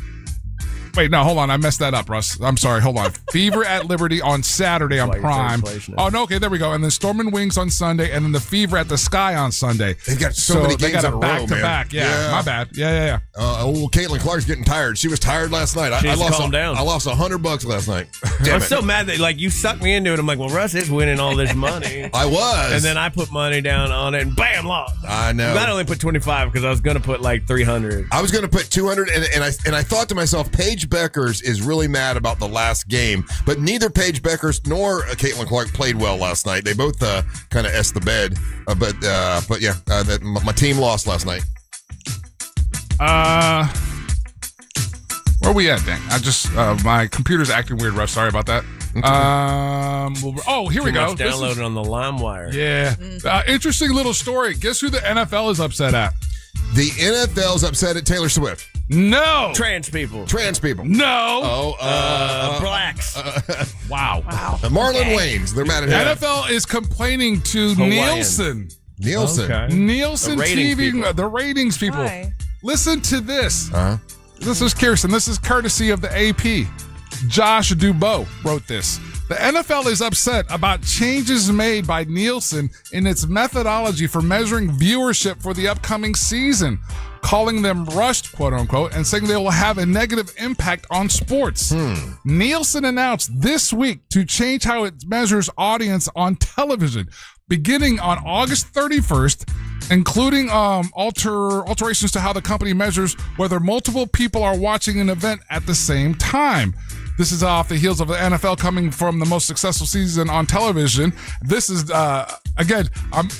Speaker 6: Wait, no, hold on. I messed that up, Russ. I'm sorry. Hold on. Fever at Liberty on Saturday on Prime. Oh, no. Okay, there we go. And then Storm and Wings on Sunday, and then the Fever at the Sky on Sunday.
Speaker 1: They've got so many games
Speaker 6: they got
Speaker 1: in
Speaker 6: a
Speaker 1: a row,
Speaker 6: back-to-back.
Speaker 1: man.
Speaker 6: Yeah, my bad. Yeah.
Speaker 1: Caitlin Clark's getting tired. She was tired last night. I lost $100 last night.
Speaker 10: I'm so mad that you sucked me into it. I'm like, well, Russ is winning all this money.
Speaker 1: I was.
Speaker 10: And then I put money down on it and bam, lost.
Speaker 1: I know.
Speaker 10: I only put 25 because I was going to put like 300.
Speaker 1: I was going to put 200 and I thought to myself, Paige Beckers is really mad about the last game, but neither Paige Beckers nor Caitlin Clark played well last night. They both kind of S the bed, but yeah, my team lost last night.
Speaker 6: Where are we at, Dan? My computer's acting weird, Russ. Sorry about that. Here we go.
Speaker 10: Downloaded on the LimeWire.
Speaker 6: Yeah. Interesting little story. Guess who the NFL is upset at?
Speaker 1: The NFL's upset at Taylor Swift.
Speaker 6: No.
Speaker 10: Trans people.
Speaker 6: No.
Speaker 10: Blacks.
Speaker 6: Wow.
Speaker 1: Marlon Wayans. They're mad at him.
Speaker 6: NFL is complaining to Nielsen. Nielsen
Speaker 10: The ratings
Speaker 6: TV,
Speaker 10: people.
Speaker 6: the ratings people.
Speaker 16: Why?
Speaker 6: Listen to this. This is Kirsten. This is courtesy of the AP. Josh Dubois wrote this. The NFL is upset about changes made by Nielsen in its methodology for measuring viewership for the upcoming season, calling them rushed, quote unquote, and saying they will have a negative impact on sports. Nielsen announced this week to change how it measures audience on television, beginning on August 31st, including alterations to how the company measures whether multiple people are watching an event at the same time. This is off the heels of the NFL coming from the most successful season on television. This is, again,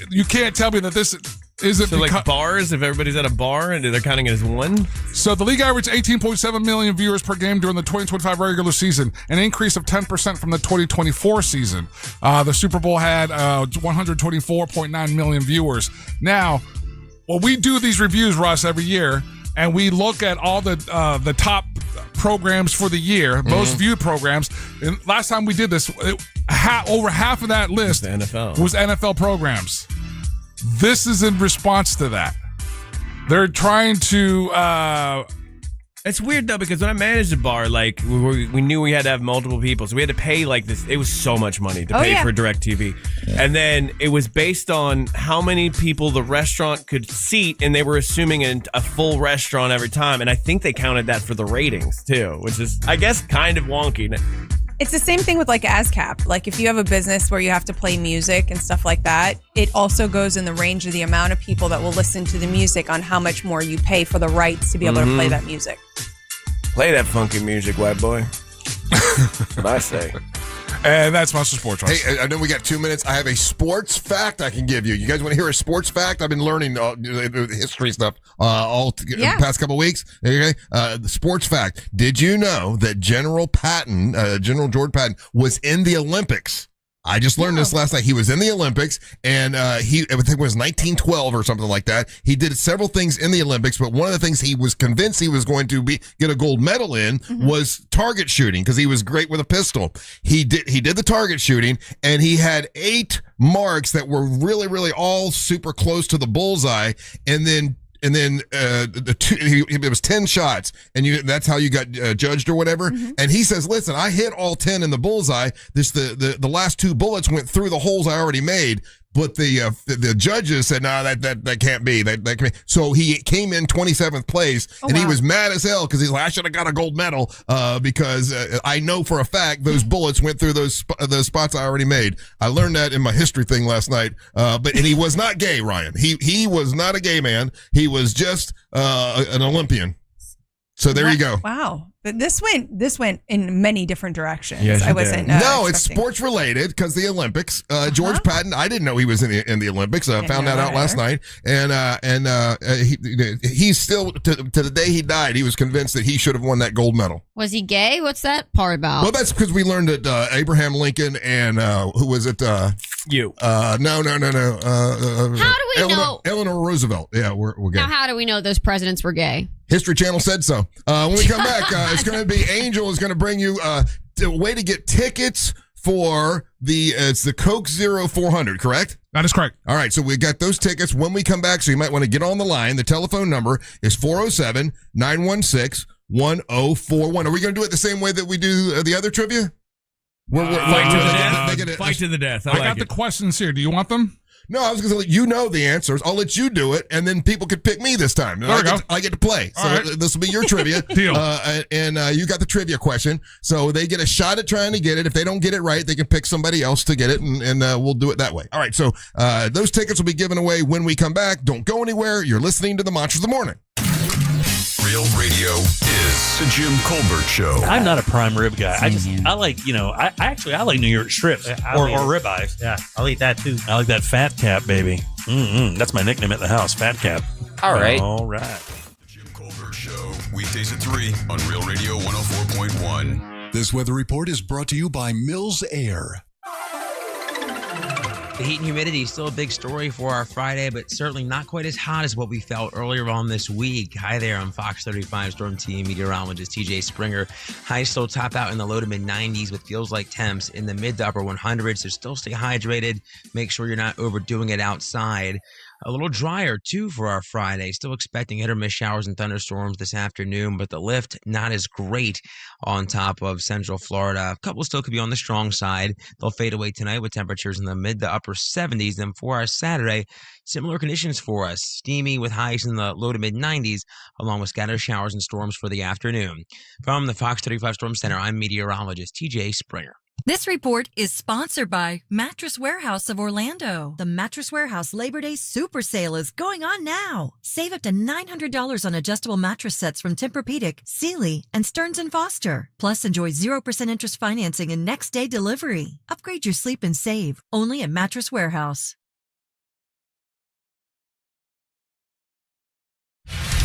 Speaker 6: you can't tell me that this isn't
Speaker 10: So like bars, if everybody's at a bar and they're counting it as one?
Speaker 6: So the league averaged 18.7 million viewers per game during the 2025 regular season, an increase of 10% from the 2024 season. The Super Bowl had 124.9 million viewers. Now, well, we do these reviews, Russ, every year, and we look at all the top programs for the year, most viewed programs. And last time we did this, over half of that list was NFL programs. This is in response to that. They're trying to...
Speaker 10: It's weird, though, because when I managed a bar, like, we knew we had to have multiple people, so we had to pay, like, this. It was so much money to pay for DirecTV. And then it was based on how many people the restaurant could seat, and they were assuming a full restaurant every time. And I think they counted that for the ratings, too, which is, I guess, kind of wonky.
Speaker 16: It's the same thing with like ASCAP. Like if you have a business where you have to play music and stuff like that, it also goes in the range of the amount of people that will listen to the music on how much more you pay for the rights to be able to play that music.
Speaker 10: Play that funky music, white boy. That's what I say.
Speaker 6: And that's Monster Sports.
Speaker 1: Hey, I know we got 2 minutes. I have a sports fact I can give you. You guys want to hear a sports fact? I've been learning history stuff the past couple of weeks. Okay, the sports fact. Did you know that General George Patton, was in the Olympics? I just learned this last night. He was in the Olympics, and I think it was 1912 or something like that. He did several things in the Olympics, but one of the things he was convinced he was going to get a gold medal in was target shooting, because he was great with a pistol. He did the target shooting, and he had 8 marks that were really, really all super close to the bullseye, and then it was 10 shots, and that's how you got judged or whatever. And he says, listen, I hit all 10 in the bullseye. The last 2 bullets went through the holes I already made. But the judges said, no, that can't be. That can't be. So he came in 27th place, and he was mad as hell because he's like, I should have got a gold medal because I know for a fact those bullets went through those spots I already made. I learned that in my history thing last night. And he was not gay, Ryan. He was not a gay man. He was just an Olympian. So there you go.
Speaker 16: Wow. But this went in many different directions.
Speaker 1: Yes,
Speaker 16: I wasn't.
Speaker 1: No, it's sports related because the Olympics. George Patton, I didn't know he was in the Olympics. I found that out last night, and he's still to the day he died. He was convinced that he should have won that gold medal.
Speaker 2: Was he gay? What's that part about?
Speaker 1: Well, that's because we learned that Abraham Lincoln and who was it?
Speaker 10: You?
Speaker 1: No.
Speaker 2: How do we know?
Speaker 1: Eleanor Roosevelt. Yeah, we're gay.
Speaker 2: Now, how do we know those presidents were gay?
Speaker 1: History Channel said so. When we come back, it's going to be Angel is going to bring you a way to get tickets for it's the Coke Zero 400, correct?
Speaker 6: That is correct.
Speaker 1: All right, so we got those tickets when we come back, so you might want to get on the line. The telephone number is 407-916-1041. Are we going to do it the same way that we do the other trivia?
Speaker 10: Fight to the death. Fight to the death.
Speaker 6: I got the questions here. Do you want them?
Speaker 1: No, I was going to say, you know the answers. I'll let you do it, and then people could pick me this time. I get to play. So this will be your trivia.
Speaker 6: Deal.
Speaker 1: And you got the trivia question. So they get a shot at trying to get it. If they don't get it right, they can pick somebody else to get it, and we'll do it that way. All right, so those tickets will be given away when we come back. Don't go anywhere. You're listening to the Monsters of the Morning.
Speaker 7: Real Radio is the Jim Colbert Show.
Speaker 9: I'm not a prime rib guy. I like, I like New York strips or ribeyes.
Speaker 11: Yeah, I'll eat that too.
Speaker 9: I like that fat cap, baby. That's my nickname at the house, Fat Cap.
Speaker 8: All right.
Speaker 7: The Jim Colbert Show, weekdays at 3 on Real Radio 104.1.
Speaker 12: This weather report is brought to you by Mills Air.
Speaker 11: The heat and humidity is still a big story for our Friday, but certainly not quite as hot as what we felt earlier on this week. Hi there, I'm Fox 35 Storm Team meteorologist TJ Springer. Highs still top out in the low to mid 90s with feels like temps in the mid to upper 100s, so still stay hydrated. Make sure you're not overdoing it outside. A little drier, too, for our Friday. Still expecting hit or miss showers and thunderstorms this afternoon, but the lift not as great on top of central Florida. A couple still could be on the strong side. They'll fade away tonight with temperatures in the mid to upper 70s. Then for our Saturday, similar conditions for us. Steamy with highs in the low to mid 90s, along with scattered showers and storms for the afternoon. From the Fox 35 Storm Center, I'm meteorologist TJ Springer.
Speaker 21: This report is sponsored by Mattress Warehouse of Orlando. The Mattress Warehouse Labor Day Super Sale is going on now. Save up to $900 on adjustable mattress sets from Tempur-Pedic, Sealy, and Stearns & Foster. Plus, enjoy 0% interest financing and next-day delivery. Upgrade your sleep and save. Only at Mattress Warehouse.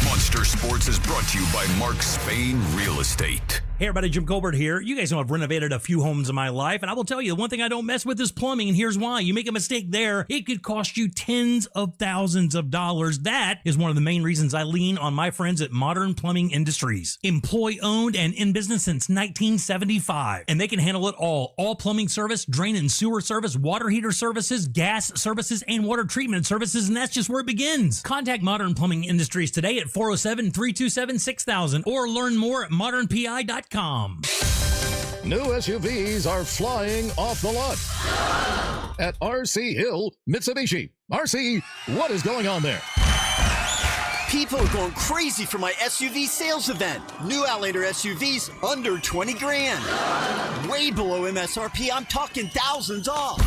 Speaker 7: Monster Sports is brought to you by Mark Spain Real Estate.
Speaker 12: Hey everybody, Jim Colbert here. You guys know I've renovated a few homes in my life, and I will tell you, the one thing I don't mess with is plumbing, and here's why. You make a mistake there, it could cost you tens of thousands of dollars. That is one of the main reasons I lean on my friends at Modern Plumbing Industries. Employee-owned and in business since 1975, and they can handle it all. All plumbing service, drain and sewer service, water heater services, gas services, and water treatment services, and that's just where it begins. Contact Modern Plumbing Industries today at 407-327-6000 or learn more at modernpi.com.
Speaker 13: New SUVs are flying off the lot at RC Hill Mitsubishi. RC, what is going on there?
Speaker 14: People are going crazy for my SUV sales event. New Outlander SUVs under 20 grand. Way below MSRP. I'm talking thousands off.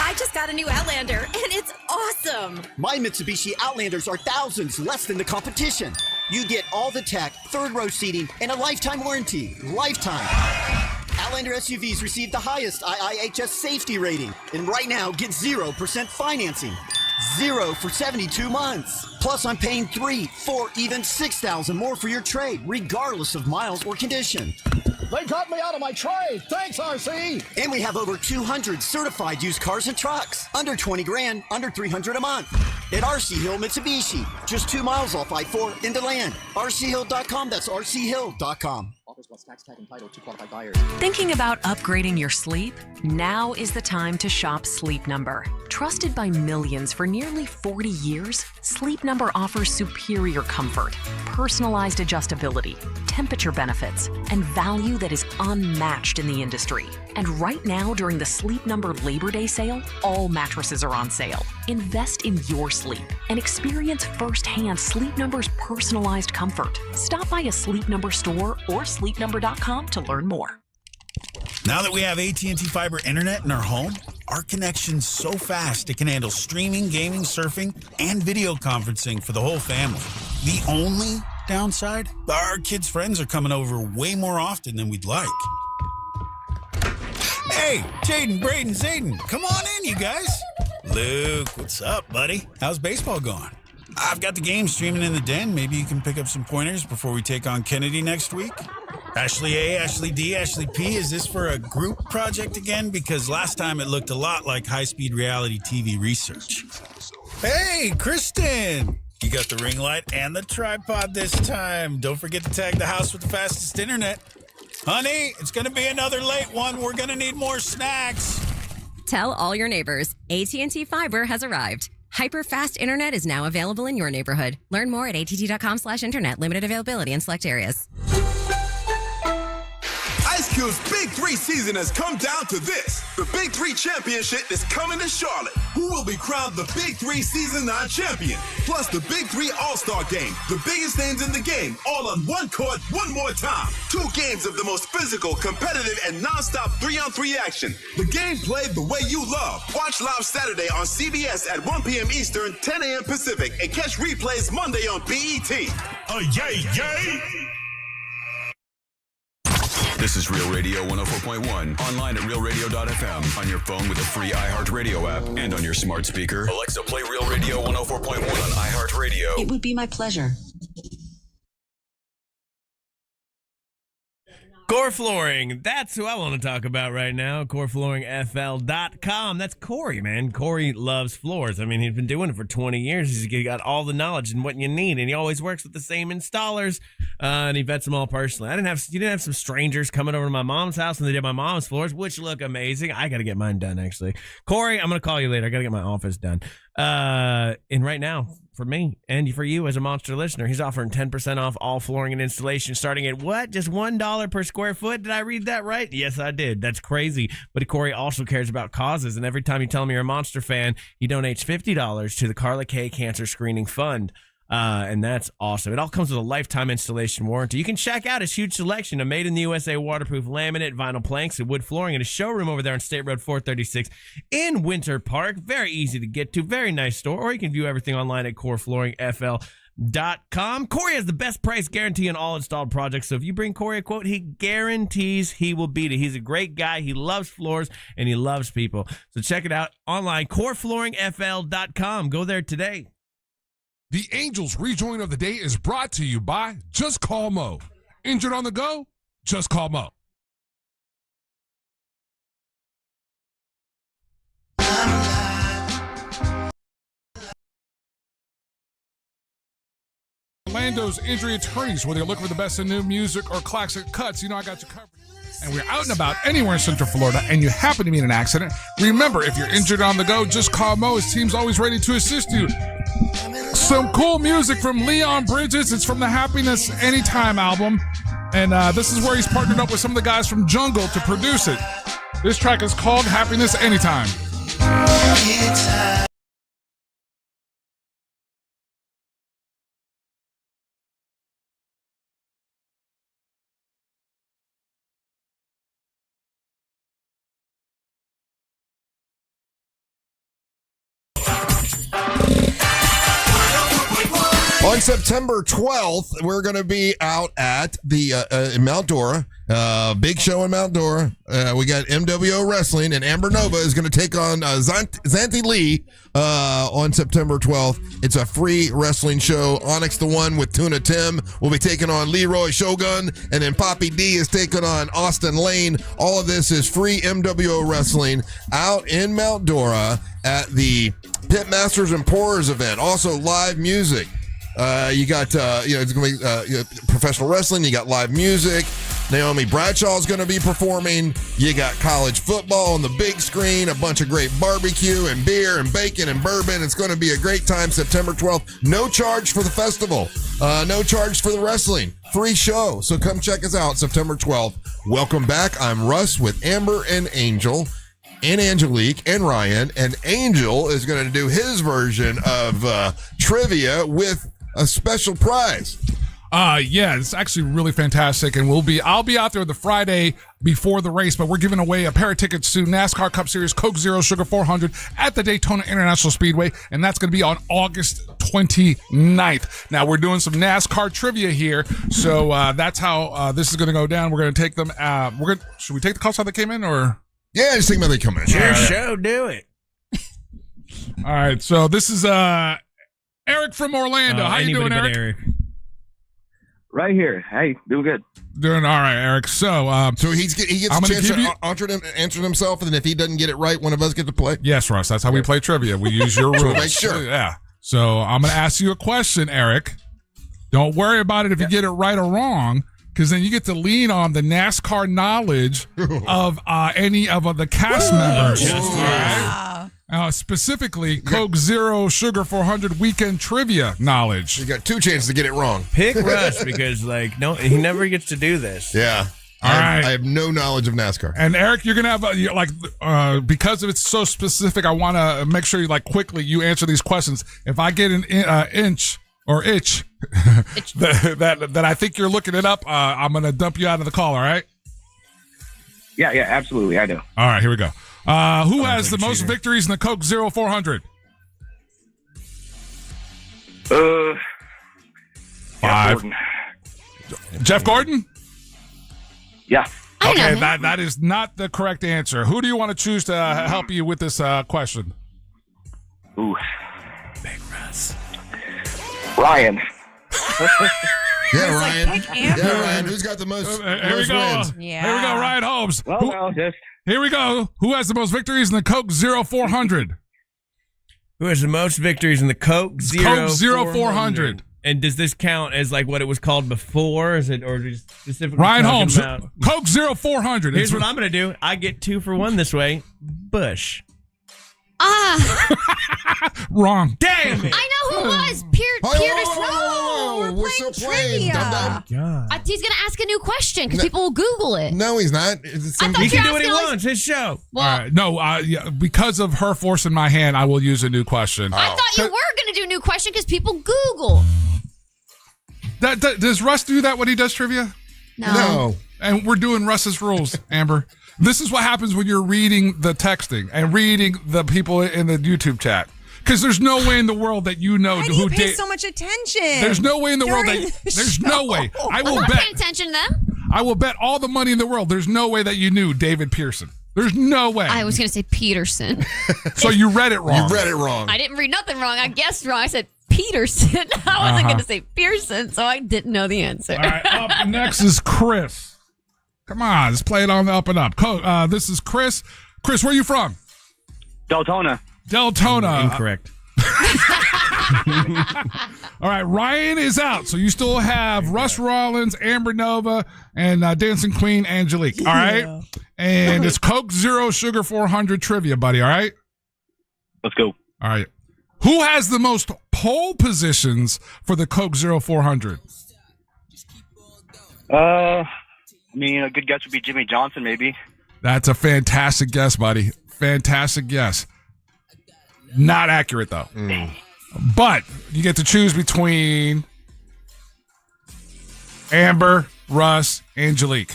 Speaker 15: I just got a new Outlander, and it's awesome.
Speaker 14: My Mitsubishi Outlanders are thousands less than the competition. You get all the tech, third row seating, and a lifetime warranty. Lifetime. Outlander SUVs receive the highest IIHS safety rating. And right now, get 0% financing. 0 for 72 months. Plus, I'm paying $3,000, $4,000, even $6,000 more for your trade, regardless of miles or condition.
Speaker 13: They got me out of my trade. Thanks, RC.
Speaker 14: And we have over 200 certified used cars and trucks. Under 20 grand, under $300 a month. At RC Hill Mitsubishi. Just 2 miles off I-4 into land. RCHill.com. That's RCHill.com.
Speaker 19: Offers plus tax, tag, and title to qualified buyers.
Speaker 20: Thinking about upgrading your sleep? Now is the time to shop Sleep Number. Trusted by millions for nearly 40 years, Sleep Number offers superior comfort, personalized adjustability, temperature benefits, and value that is unmatched in the industry. And right now, during the Sleep Number Labor Day sale, all mattresses are on sale. Invest in your sleep and experience firsthand Sleep Number's personalized comfort. Stop by a Sleep Number store or sleepnumber.com to learn more.
Speaker 28: Now that we have AT&T Fiber Internet in our home, our connection's so fast it can handle streaming, gaming, surfing, and video conferencing for the whole family. The only downside? Our kids' friends are coming over way more often than we'd like. Hey, Jaden, Braden, Zayden, come on in, you guys. Luke, what's up, buddy? How's baseball going? I've got the game streaming in the den. Maybe you can pick up some pointers before we take on Kennedy next week. Ashley A, Ashley D, Ashley P, is this for a group project again? Because last time it looked a lot like high-speed reality TV research. Hey, Kristen! You got the ring light and the tripod this time. Don't forget to tag the house with the fastest internet. Honey, it's going to be another late one. We're going to need more snacks.
Speaker 29: Tell all your neighbors, AT&T Fiber has arrived. Hyper-fast internet is now available in your neighborhood. Learn more at att.com/internet. Limited availability in select areas.
Speaker 30: Ice Cube's Big 3 season has come down to this. The Big 3 Championship is coming to Charlotte. Who will be crowned the Big 3 Season 9 champion? Plus the Big 3 All-Star Game. The biggest names in the game, all on one court, one more time. 2 games of the most physical, competitive, and nonstop 3-on-3 action. The game played the way you love. Watch live Saturday on CBS at 1 p.m. Eastern, 10 a.m. Pacific, and catch replays Monday on BET.
Speaker 17: Yay, yay!
Speaker 7: This is Real Radio 104.1. Online at realradio.fm. On your phone with the free iHeartRadio app. And on your smart speaker. Alexa, play Real Radio 104.1 on iHeartRadio.
Speaker 31: It would be my pleasure.
Speaker 10: Core Flooring, that's who I want to talk about right now. CoreFlooringFL.com. That's Corey, man. Corey loves floors. I mean, he's been doing it for 20 years. He's got all the knowledge and what you need, and he always works with the same installers, and he vets them all personally. You didn't have some strangers coming over to my mom's house and they did my mom's floors, which look amazing. I got to get mine done, actually. Corey, I'm going to call you later. I got to get my office done. And right now, for me and for you as a Monster listener, he's offering 10% off all flooring and installation starting at what? Just $1 per square foot? Did I read that right? Yes, I did. That's crazy. But Corey also cares about causes, and every time you tell him you're a Monster fan, he donates $50 to the Carla K Cancer Screening Fund. And that's awesome. It all comes with a lifetime installation warranty. You can check out his huge selection of made-in-the-USA waterproof laminate, vinyl planks, and wood flooring in his showroom over there on State Road 436 in Winter Park. Very easy to get to. Very nice store. Or you can view everything online at coreflooringfl.com. Corey has the best price guarantee on all installed projects. So if you bring Corey a quote, he guarantees he will beat it. He's a great guy. He loves floors, and he loves people. So check it out online, coreflooringfl.com. Go there today.
Speaker 6: The Angels rejoin of the day is brought to you by Just Call Mo. Injured on the go? Just call Mo. Orlando's injury attorneys, whether you're looking for the best in new music or classic cuts, you know I got you covered. And we're out and about anywhere in Central Florida, and you happen to be in an accident, remember, if you're injured on the go, just call Mo. His team's always ready to assist you. Some cool music from Leon Bridges. It's from the Happiness Anytime album. And this is where he's partnered up with some of the guys from Jungle to produce it. This track is called Happiness Anytime.
Speaker 1: On September 12th, we're going to be out at the in Mount Dora. Big show in Mount Dora. We got MWO Wrestling, and Amber Nova is going to take on Zanti Lee on September 12th. It's a free wrestling show. Onyx the One with Tuna Tim will be taking on Leroy Shogun, and then Poppy D is taking on Austin Lane. All of this is free MWO Wrestling out in Mount Dora at the Pitmasters and Pourers event. Also live music. You got, it's going to be professional wrestling. You got live music. Naomi Bradshaw is going to be performing. You got college football on the big screen, a bunch of great barbecue and beer and bacon and bourbon. It's going to be a great time September 12th. No charge for the festival. No charge for the wrestling. Free show. So come check us out September 12th. Welcome back. I'm Russ with Amber and Angel. And Angelique and Ryan. And Angel is going to do his version of trivia with a special prize.
Speaker 6: Yeah, it's actually really fantastic, and I'll be out there the Friday before the race, but we're giving away a pair of tickets to NASCAR Cup Series Coke Zero Sugar 400 at the Daytona International Speedway, and that's going to be on August 29th. Now, we're doing some NASCAR trivia here, so that's how this is going to go down. We're going to take them. Should we take the calls how they came in, or?
Speaker 1: Yeah, just think about they come in.
Speaker 10: It's your show, do it.
Speaker 6: All right, so this is Eric from Orlando. How you doing, Eric?
Speaker 3: Right here. Hey, doing good.
Speaker 6: Doing all right, Eric. So,
Speaker 1: he gets a chance to answer himself, and then if he doesn't get it right, one of us get to play.
Speaker 6: Yes, Russ. That's how we play trivia. We use your rules.
Speaker 1: Make sure.
Speaker 6: Yeah. So I'm going to ask you a question, Eric. Don't worry about it if you get it right or wrong, because then you get to lean on the NASCAR knowledge of any of the cast members. Specifically, Coke Zero Sugar 400 weekend trivia knowledge.
Speaker 1: You got two chances to get it wrong.
Speaker 10: Pick Russ because, he never gets to do this.
Speaker 1: Yeah. I have no knowledge of NASCAR.
Speaker 6: And Eric, you're gonna have because it's so specific. I want to make sure you quickly you answer these questions. If I get an inch or itch that I think you're looking it up, I'm gonna dump you out of the call. All right?
Speaker 3: Yeah, absolutely. I do.
Speaker 6: All right, here we go. Who has the most victories in the Coke Zero 400? 5.
Speaker 3: Gordon.
Speaker 6: Jeff Gordon?
Speaker 3: Yeah.
Speaker 6: Okay, that is not the correct answer. Who do you want to choose to help you with this question?
Speaker 3: Ooh.
Speaker 10: Big Russ.
Speaker 3: Ryan.
Speaker 1: Yeah,
Speaker 4: was
Speaker 1: Ryan.
Speaker 4: like, pick Amber.
Speaker 1: Yeah, Ryan. Who's got the most,
Speaker 6: Here we
Speaker 1: most
Speaker 6: go.
Speaker 1: wins?
Speaker 4: Yeah.
Speaker 6: Here we go, Ryan Holmes.
Speaker 3: Just
Speaker 6: Here we go. Who has the most victories in the Coke 0400?
Speaker 10: Who has the most victories in the Coke
Speaker 6: Coke 0400.
Speaker 10: And does this count as like what it was called before? Is it or just specifically
Speaker 6: Ryan
Speaker 10: talking
Speaker 6: Holmes,
Speaker 10: about-
Speaker 6: Coke 0400.
Speaker 10: Here's what I'm going to do. I get 2 for 1 this way. Bush.
Speaker 6: Wrong.
Speaker 10: Damn it.
Speaker 2: I know who it was. Peter.
Speaker 1: No, we're still playing. Dum-dum.
Speaker 2: He's going to ask a new question because people will Google it.
Speaker 1: No, he's not. It's the same
Speaker 10: He
Speaker 1: thing.
Speaker 10: can do what he wants. His show.
Speaker 2: Well,
Speaker 6: All right. No, yeah, because of her forcing my hand, I will use a new question.
Speaker 2: I thought you were going to do a new question because people Google.
Speaker 6: Does Russ do that when he does trivia?
Speaker 2: No.
Speaker 6: And we're doing Russ's rules, Amber. This is what happens when you're reading the texting and reading the people in the YouTube chat. Because there's no way in the world that you know
Speaker 4: Why do
Speaker 6: who
Speaker 4: you pay
Speaker 6: did.
Speaker 4: so much attention?
Speaker 6: There's no way in the world
Speaker 4: during
Speaker 6: that
Speaker 4: the
Speaker 6: there's
Speaker 4: show?
Speaker 6: no way. I
Speaker 2: I'm
Speaker 6: will
Speaker 2: not
Speaker 6: bet.
Speaker 2: paying attention to them.
Speaker 6: I will bet all the money in the world. There's no way that you knew David Pearson. There's no way.
Speaker 2: I was going to say Peterson.
Speaker 6: So you read it wrong.
Speaker 1: You read it wrong.
Speaker 2: I didn't read nothing wrong. I guessed wrong. I said Peterson. I wasn't going to say Pearson, so I didn't know the answer.
Speaker 6: All right, up next is Chris. Come on, let's play it on the up and up. This is Chris. Chris, where are you from?
Speaker 3: Deltona.
Speaker 6: Deltona.
Speaker 10: Incorrect.
Speaker 6: All right, Ryan is out, so you still have Russ Rollins, Amber Nova, and Dancing Queen Angelique. All right, and it's Coke Zero Sugar 400 trivia, buddy. All right,
Speaker 3: Let's go.
Speaker 6: all right. Who has the most pole positions for the Coke Zero 400?
Speaker 3: I mean, a good guess would be Jimmy Johnson, maybe.
Speaker 6: That's a fantastic guess, buddy. Fantastic guess. Not accurate though. But you get to choose between Amber, Russ, Angelique.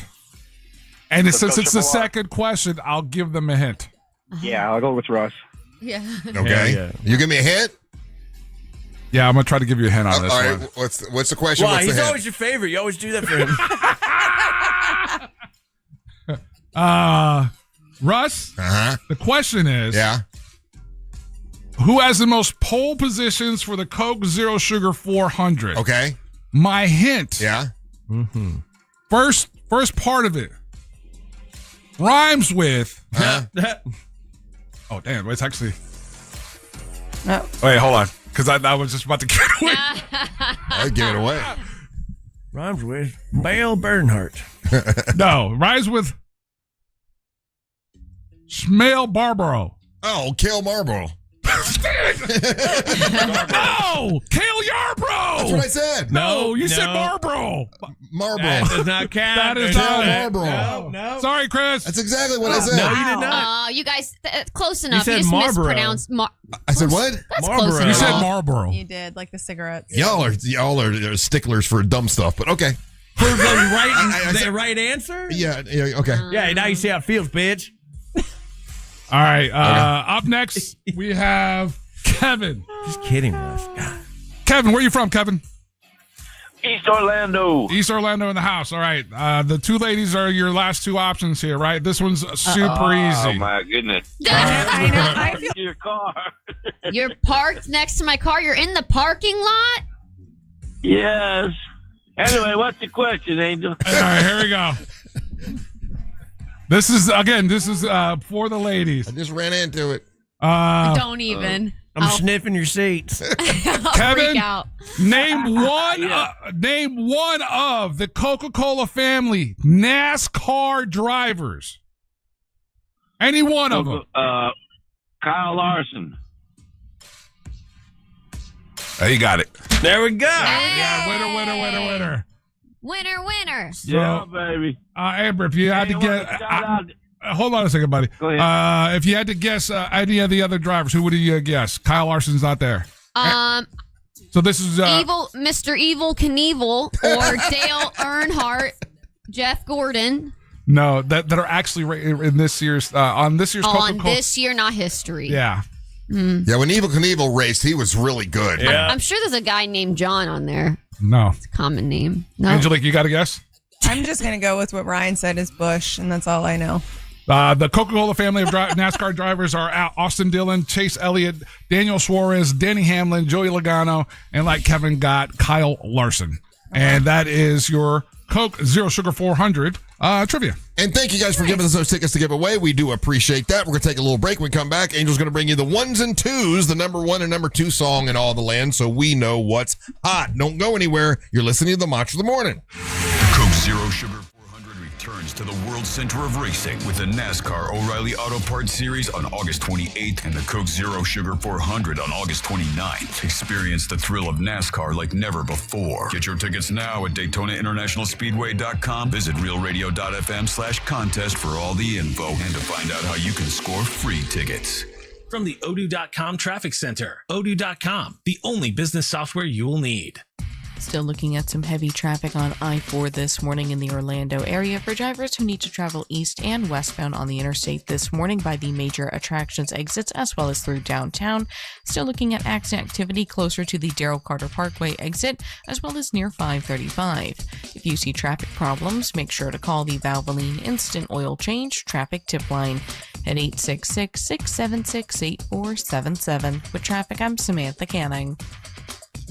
Speaker 6: And since it's the second question, I'll give them a hint.
Speaker 3: Yeah, I'll go with Russ.
Speaker 2: Yeah.
Speaker 1: Okay.
Speaker 10: Yeah.
Speaker 1: You give me a hint?
Speaker 6: Yeah, I'm gonna try to give you a hint on this
Speaker 1: All
Speaker 6: one.
Speaker 1: right. What's the question?
Speaker 10: Why?
Speaker 1: What's the
Speaker 10: He's
Speaker 1: hint?
Speaker 10: always your favorite. You always do that for him.
Speaker 6: Russ, the question is,
Speaker 1: Yeah.
Speaker 6: who has the most pole positions for the Coke Zero Sugar 400?
Speaker 1: Okay.
Speaker 6: My hint.
Speaker 1: Yeah.
Speaker 6: First part of it rhymes with. Oh damn! It's actually.
Speaker 4: No.
Speaker 6: Wait, hold on, because I was just about to get away.
Speaker 1: I'd give it away.
Speaker 10: Rhymes with Bale Bernhardt.
Speaker 6: No, rhymes with Schmale Barbaro.
Speaker 1: Oh, Kale Marlboro.
Speaker 6: No, Kale Yarbrough.
Speaker 1: That's what I said.
Speaker 6: No, you said
Speaker 10: no.
Speaker 6: Marlboro.
Speaker 1: Marlboro.
Speaker 10: That does not count.
Speaker 6: That is
Speaker 1: Kale
Speaker 6: not.
Speaker 1: Marlboro.
Speaker 10: No.
Speaker 6: Sorry, Chris.
Speaker 1: That's exactly what I said.
Speaker 10: No, you did not.
Speaker 2: You guys, close enough.
Speaker 10: said
Speaker 2: just
Speaker 10: Marlboro.
Speaker 2: mispronounced.
Speaker 1: I said what?
Speaker 2: That's
Speaker 10: Marlboro.
Speaker 2: close
Speaker 6: You
Speaker 2: enough.
Speaker 6: said Marlboro.
Speaker 4: You did, like the cigarettes.
Speaker 1: Y'all are sticklers for dumb stuff, but okay.
Speaker 10: For the right,
Speaker 1: I
Speaker 10: the
Speaker 1: said-
Speaker 10: right answer?
Speaker 1: Yeah. Okay.
Speaker 10: Yeah, now you see how it feels, bitch.
Speaker 6: All right. Up next, we have Kevin.
Speaker 10: Just kidding, Russ. God.
Speaker 6: Kevin, where are you from, Kevin?
Speaker 3: East Orlando.
Speaker 6: East Orlando in the house. All right. The two ladies are your last two options here, right? This one's super easy.
Speaker 3: Oh, my goodness.
Speaker 4: I know. I feel
Speaker 3: Your car.
Speaker 2: You're parked next to my car. You're in the parking lot.
Speaker 3: Yes. Anyway, what's the question, Angel?
Speaker 6: All right, here we go. This is for the ladies.
Speaker 1: I just ran into it.
Speaker 2: Don't even.
Speaker 10: I'm sniffing your seats.
Speaker 2: I'll
Speaker 6: Kevin,
Speaker 2: freak out.
Speaker 6: name one of the Coca-Cola family NASCAR drivers. Any one of them.
Speaker 3: Kyle Larson.
Speaker 6: Oh, you got it.
Speaker 10: There we go.
Speaker 6: Yeah, winner.
Speaker 2: Winner.
Speaker 6: So,
Speaker 3: Yeah, baby.
Speaker 6: Amber, if you had to get, hold on a second, buddy.
Speaker 3: Go ahead.
Speaker 6: If you had to guess any of the other drivers, who would you guess? Kyle Larson's not there. So this is
Speaker 2: Mr. Evil Knievel or Dale Earnhardt, Jeff Gordon.
Speaker 6: No, that are actually in this year's on this year's Coca-Cola.
Speaker 2: On this year, not history.
Speaker 6: Yeah.
Speaker 1: Yeah, when Evil Knievel raced, he was really good.
Speaker 10: Yeah.
Speaker 2: I'm sure there's a guy named John on there.
Speaker 6: No.
Speaker 2: It's a common name. No.
Speaker 6: Angelique, you got a guess?
Speaker 4: I'm just going to go with what Ryan said is Bush, and that's all I know.
Speaker 6: The Coca-Cola family of NASCAR drivers are Austin Dillon, Chase Elliott, Daniel Suarez, Danny Hamlin, Joey Logano, and like Kevin got, Kyle Larson. And that is your Coke Zero Sugar 400 trivia.
Speaker 1: And thank you guys for giving us those tickets to give away. We do appreciate that. We're going to take a little break. When we come back, Angel's going to bring you the ones and twos, the number 1 and number 2 song in all the land, so we know what's hot. Don't go anywhere. You're listening to the Match of the Morning.
Speaker 7: Coke Zero Sugar 400 returns to the World Center of Racing with the NASCAR O'Reilly Auto Parts Series on August 28th and the Coke Zero Sugar 400 on August 29th. Experience the thrill of NASCAR like never before. Get your tickets now at DaytonaInternationalSpeedway.com. Visit realradio.fm/contest for all the info and to find out how you can score free tickets.
Speaker 5: From the Odoo.com Traffic Center, Odoo.com, the only business software you will need.
Speaker 9: Still looking at some heavy traffic on I-4 this morning in the Orlando area for drivers who need to travel east and westbound on the interstate this morning by the major attractions exits as well as through downtown. Still looking at accident activity closer to the Darrell Carter Parkway exit as well as near 535. If you see traffic problems, make sure to call the Valvoline Instant Oil Change Traffic Tip Line at 866-676-8477. With traffic, I'm Samantha Canning.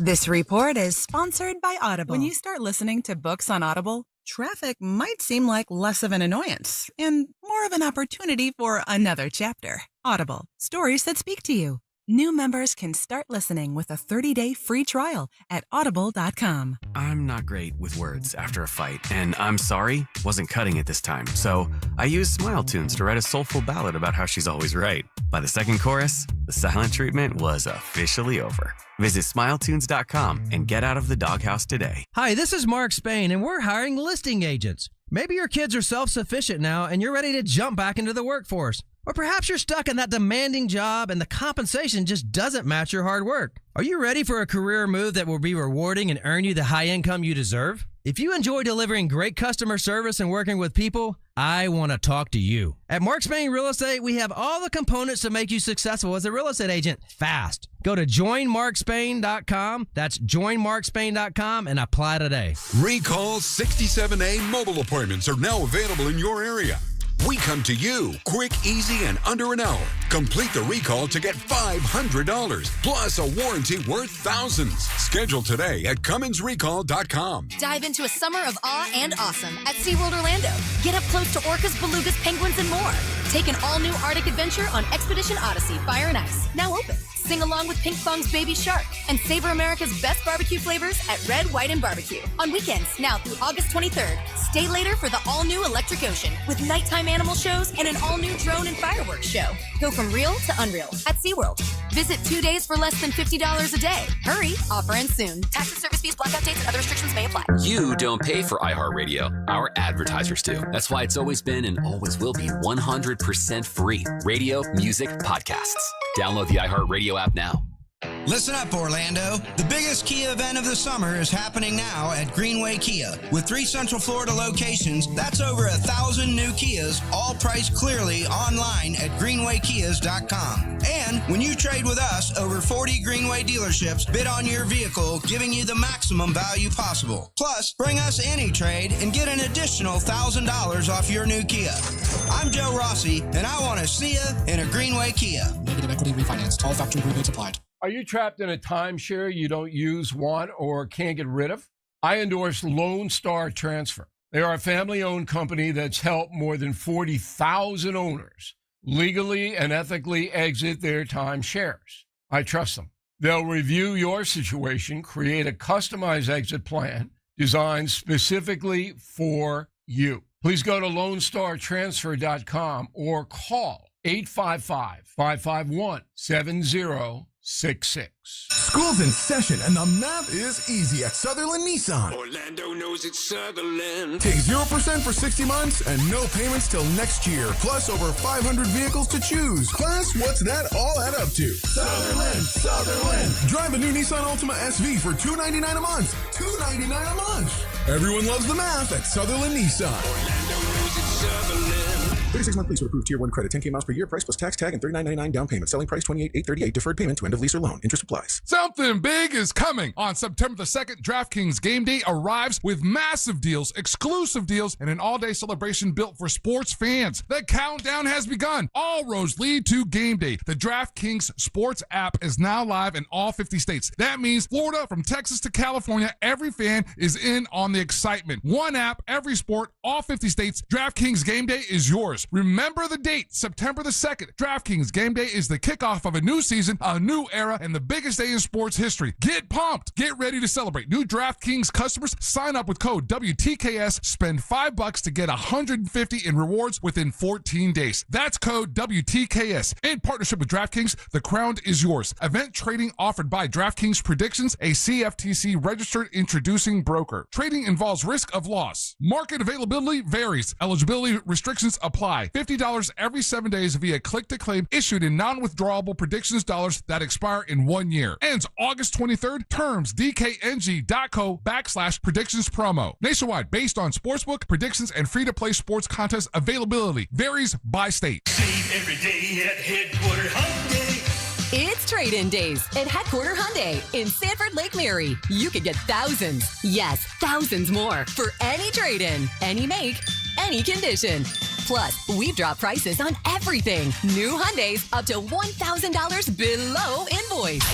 Speaker 16: This report is sponsored by Audible. When you start listening to books on Audible, traffic might seem like less of an annoyance and more of an opportunity for another chapter. Audible, stories that speak to you. New members can start listening with a 30-day free trial at audible.com.
Speaker 18: I'm not great with words after a fight, and I'm sorry, wasn't cutting it this time. So I used Smile Tunes to write a soulful ballad about how she's always right. By the second chorus, the silent treatment was officially over. Visit SmileTunes.com and get out of the doghouse today.
Speaker 22: Hi, this is Mark Spain, and we're hiring listing agents. Maybe your kids are self-sufficient now, and you're ready to jump back into the workforce. Or perhaps you're stuck in that demanding job and the compensation just doesn't match your hard work. Are you ready for a career move that will be rewarding and earn you the high income you deserve? If you enjoy delivering great customer service and working with people, I want to talk to you. At Mark Spain Real Estate, we have all the components to make you successful as a real estate agent fast. Go to joinmarkspain.com. That's joinmarkspain.com and apply today.
Speaker 23: Recall 67A mobile appointments are now available in your area. We come to you quick, easy, and under an hour. Complete the recall to get $500 plus a warranty worth thousands. Schedule today at CumminsRecall.com.
Speaker 15: Dive into a summer of awe and awesome at SeaWorld Orlando. Get up close to orcas, belugas, penguins, and more. Take an all-new Arctic adventure on Expedition Odyssey Fire and Ice, now open. Sing along with Pink Fong's Baby Shark and savor America's best barbecue flavors at Red, White, and Barbecue. On weekends, now through August 23rd. Stay later for the all-new Electric Ocean with nighttime animal shows and an all-new drone and fireworks show. Go from real to unreal at SeaWorld. Visit 2 days for less than $50 a day. Hurry, offer ends soon. Tax and service fees, blackout dates, and other restrictions may apply.
Speaker 24: You don't pay for iHeartRadio. Our advertisers do. That's why it's always been and always will be 100% free. Radio, music, podcasts. Download the iHeartRadio app now.
Speaker 25: Listen up, Orlando. The biggest Kia event of the summer is happening now at Greenway Kia. With 3 Central Florida locations, that's over 1,000 new Kias, all priced clearly online at greenwaykias.com. And when you trade with us, over 40 Greenway dealerships bid on your vehicle, giving you the maximum value possible. Plus, bring us any trade and get an additional $1,000 off your new Kia. I'm Joe Rossi, and I want to see you in a Greenway Kia.
Speaker 19: Negative equity refinance. All factory rebates applied.
Speaker 26: Are you trapped in a timeshare you don't use, want, or can't get rid of? I endorse Lone Star Transfer. They are a family-owned company that's helped more than 40,000 owners legally and ethically exit their timeshares. I trust them. They'll review your situation, create a customized exit plan designed specifically for you. Please go to LoneStarTransfer.com or call 855-551-7066.
Speaker 27: School's in session and the math is easy at Sutherland Nissan.
Speaker 31: Orlando knows it's Sutherland.
Speaker 27: Take 0% for 60 months and no payments till next year. Plus over 500 vehicles to choose. Class, what's that all add up to? Sutherland, Sutherland. Drive a new Nissan Altima SV for $299 a month. $299 a month. Everyone loves the math at Sutherland Nissan.
Speaker 31: Orlando knows it's Sutherland.
Speaker 27: 36-month lease with approved Tier 1 credit. 10K miles per year. Price plus tax, tag, and $39.99 down payment. Selling price $28,838. Deferred payment to end of lease or loan. Interest applies.
Speaker 6: Something big is coming. On September the 2nd, DraftKings Game Day arrives with massive deals, exclusive deals, and an all-day celebration built for sports fans. The countdown has begun. All roads lead to Game Day. The DraftKings Sports app is now live in all 50 states. That means Florida, from Texas to California, every fan is in on the excitement. One app, every sport, all 50 states. DraftKings Game Day is yours. Remember the date, September the 2nd. DraftKings Game Day is the kickoff of a new season, a new era, and the biggest day in sports history. Get pumped. Get ready to celebrate. New DraftKings customers sign up with code WTKS. Spend $5 to get $150 in rewards within 14 days. That's code WTKS. In partnership with DraftKings, the crown is yours. Event trading offered by DraftKings Predictions, a CFTC registered introducing broker. Trading involves risk of loss. Market availability varies. Eligibility restrictions apply. $50 every 7 days via click-to-claim issued in non-withdrawable predictions dollars that expire in 1 year. Ends August 23rd. Terms dkng.co/predictions promo. Nationwide, based on sportsbook, predictions, and free-to-play sports contest availability. Varies by state.
Speaker 8: Save every day at Headquarter Hyundai.
Speaker 15: It's trade-in days at Headquarter Hyundai in Sanford Lake Mary. You could get thousands, yes, thousands more for any trade-in, any make, any condition. Plus, we've dropped prices on everything. New Hyundais up to $1,000 below invoice.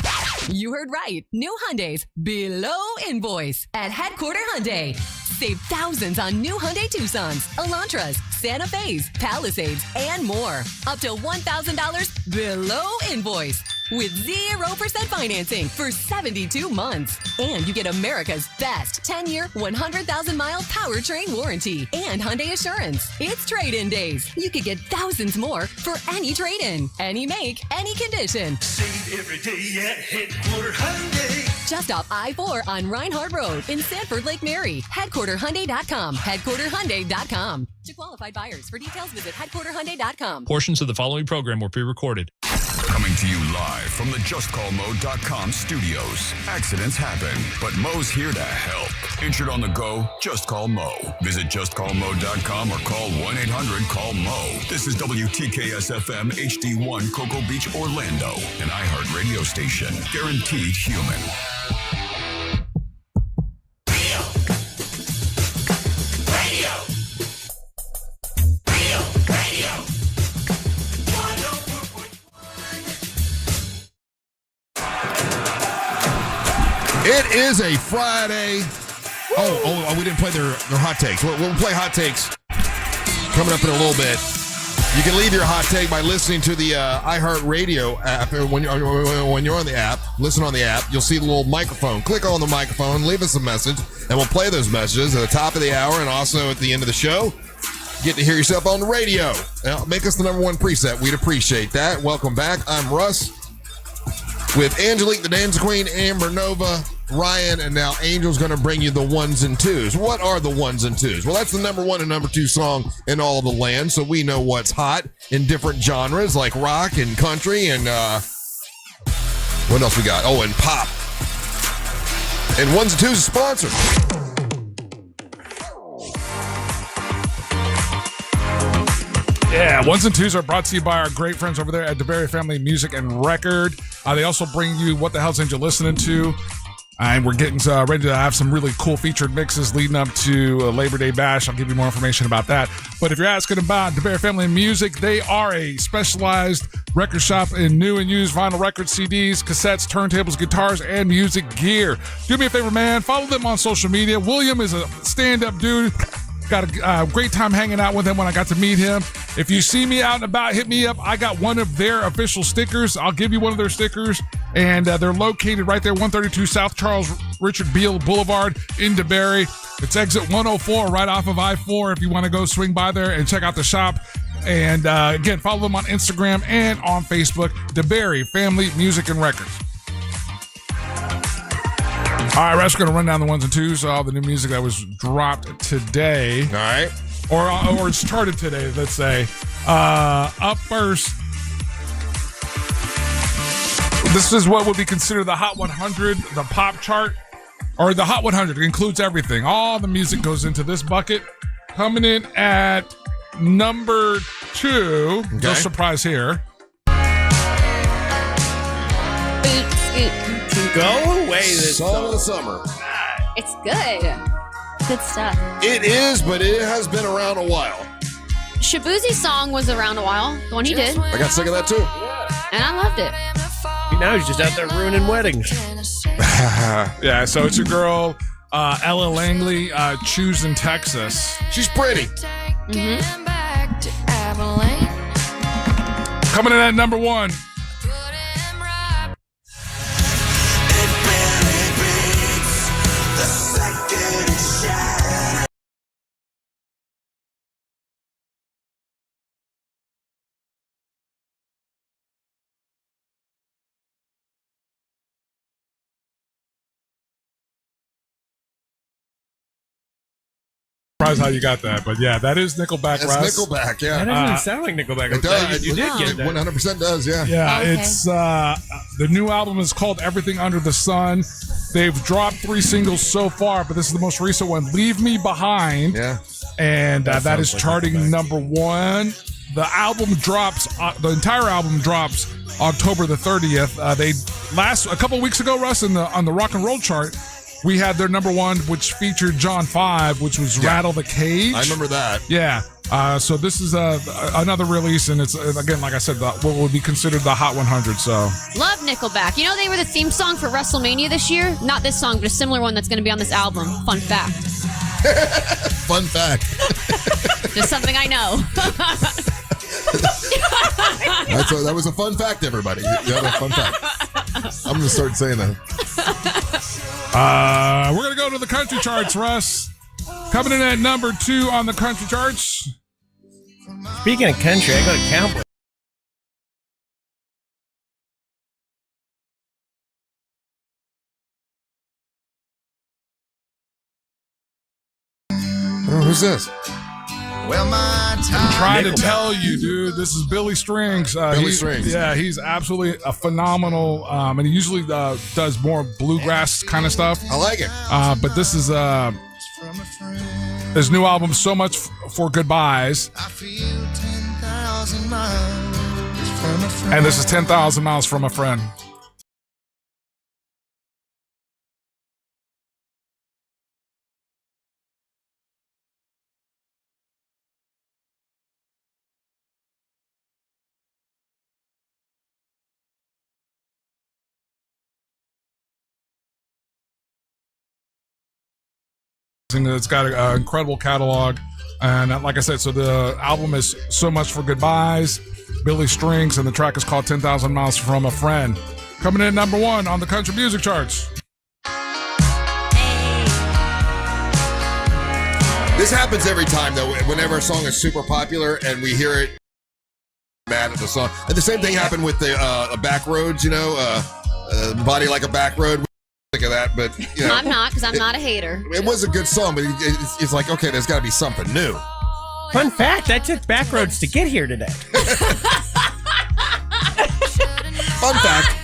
Speaker 15: You heard right. New Hyundais below invoice at Headquarter Hyundai. Save thousands on new Hyundai Tucsons, Elantras, Santa Fe's, Palisades, and more. Up to $1,000 below invoice with 0% financing for 72 months. And you get America's best 10-year, 100,000-mile powertrain warranty and Hyundai Assurance. It's trade-in days. You could get thousands more for any trade-in, any make, any condition.
Speaker 8: Save every day at Headquarter Hyundai.
Speaker 15: Just off I-4 on Reinhardt Road in Sanford Lake Mary. HeadquarterHyundai.com. HeadquarterHyundai.com. To qualified buyers. For details, visit HeadquarterHyundai.com.
Speaker 11: Portions of the following program were pre-recorded.
Speaker 7: Coming to you live from the JustCallMo.com studios. Accidents happen, but Mo's here to help. Injured on the go? Just call Mo. Visit JustCallMo.com or call 1-800-CALL-MO. This is WTKS-FM HD1 Cocoa Beach, Orlando, an iHeart radio station. Guaranteed human.
Speaker 1: It is a Friday. Oh, we didn't play their hot takes. We'll play hot takes coming up in a little bit. You can leave your hot take by listening to the iHeartRadio app. When you're on the app, listen on the app, you'll see the little microphone. Click on the microphone, leave us a message, and we'll play those messages at the top of the hour and also at the end of the show. Get to hear yourself on the radio. Now, make us the number one preset. We'd appreciate that. Welcome back. I'm Russ with Angelique, the Dance Queen, Amber Nova, Ryan, and now Angel's going to bring you the ones and twos. What are the ones and twos? Well, that's the number one and number two song in all of the land, so we know what's hot in different genres like rock and country and what else we got? Oh, and pop. And ones and twos is sponsored.
Speaker 6: Yeah, ones and twos are brought to you by our great friends over there at DeBerry Family Music and Record. They also bring you What the Hell's Angel Listening To? And we're getting ready to have some really cool featured mixes leading up to Labor Day Bash. I'll give you more information about that. But if you're asking about DeBerry Family Music, they are a specialized record shop in new and used vinyl records, CDs, cassettes, turntables, guitars, and music gear. Do me a favor, man. Follow them on social media. William is a stand-up dude. Got a great time hanging out with him when I got to meet him. If you see me out and about, hit me up. I got one of their official stickers. I'll give you one of their stickers. And they're located right there, 132 South Charles Richard Beale Boulevard in DeBerry. It's exit 104 right off of I-4 if you want to go swing by there and check out the shop. And again, follow them on Instagram and on Facebook, DeBerry Family Music and Records. All right, Russ, going to run down the ones and twos, all the new music that was dropped today.
Speaker 1: All right.
Speaker 6: Or it started today, let's say. Up first, this is what would be considered the Hot 100, the pop chart, or the Hot 100. It includes everything. All the music goes into this bucket. Coming in at number 2.
Speaker 1: Okay.
Speaker 6: No surprise here.
Speaker 3: Go away this
Speaker 1: Song of the summer.
Speaker 2: It's good. Good stuff.
Speaker 1: It is, but it has been around a while.
Speaker 2: Shabuzi's song was around a while. The one he did.
Speaker 1: I got sick of that too.
Speaker 2: And I loved it.
Speaker 3: Now he's just out there ruining weddings.
Speaker 6: Yeah, so it's your girl, Ella Langley, Choose in Texas.
Speaker 1: She's pretty.
Speaker 2: Mm-hmm.
Speaker 6: Coming in at number 1. Surprised how you got that, but yeah, that is Nickelback.
Speaker 1: That's
Speaker 6: Russ.
Speaker 1: Nickelback, yeah.
Speaker 3: That doesn't sound like Nickelback.
Speaker 1: It does.
Speaker 3: You did get that.
Speaker 1: 100% does, yeah.
Speaker 6: Yeah,
Speaker 2: Okay.
Speaker 6: it's the new album is called Everything Under the Sun. They've dropped 3 singles so far, but this is the most recent one, Leave Me Behind.
Speaker 1: Yeah.
Speaker 6: And that is
Speaker 3: sounds like
Speaker 6: charting
Speaker 3: Nickelback.
Speaker 6: number 1. The album drops, the entire album drops October the 30th. A couple weeks ago, Russ, on the rock and roll chart, we had their number 1, which featured John 5, which was Rattle the Cage.
Speaker 1: I remember that.
Speaker 6: Yeah. So this is another release, and it's, again, like I said, what would be considered the Hot 100. So
Speaker 2: Love Nickelback. You know they were the theme song for WrestleMania this year? Not this song, but a similar one that's going to be on this album. Fun fact.
Speaker 1: Fun fact.
Speaker 2: Just something I know.
Speaker 1: That was a fun fact, everybody. Yeah, that's a fun fact. I'm going to start saying that.
Speaker 6: We're going to go to the country charts, Russ. Coming in at number 2 on the country charts.
Speaker 3: Speaking of country, I go to Cowboy.
Speaker 1: Oh, who's this?
Speaker 10: Well, my
Speaker 6: I'm trying to
Speaker 3: Nickelback.
Speaker 6: tell you, dude, this is Billy Strings.
Speaker 1: Billy Strings.
Speaker 6: Yeah, he's absolutely a phenomenal, and he usually does more bluegrass kind of stuff.
Speaker 1: I like it.
Speaker 6: But this is his new album, So Much for Goodbyes.
Speaker 10: I feel 10,000 miles from a friend.
Speaker 6: And this is 10,000 Miles from a Friend. It's got an incredible catalog, and like I said, so the album is So Much for Goodbyes, Billy Strings, and the track is called 10,000 Miles from a Friend. Coming in at number 1 on the country music charts.
Speaker 1: This happens every time, though. Whenever a song is super popular and we hear it, mad at the song. And the same thing happened with the Backroads, Body Like a Backroad. Of that, but
Speaker 2: I'm not, because I'm not a hater.
Speaker 1: It was a good song, but it's like, okay, there's got to be something new.
Speaker 3: Fun fact, I took Backroads to get here today.
Speaker 1: Fun fact.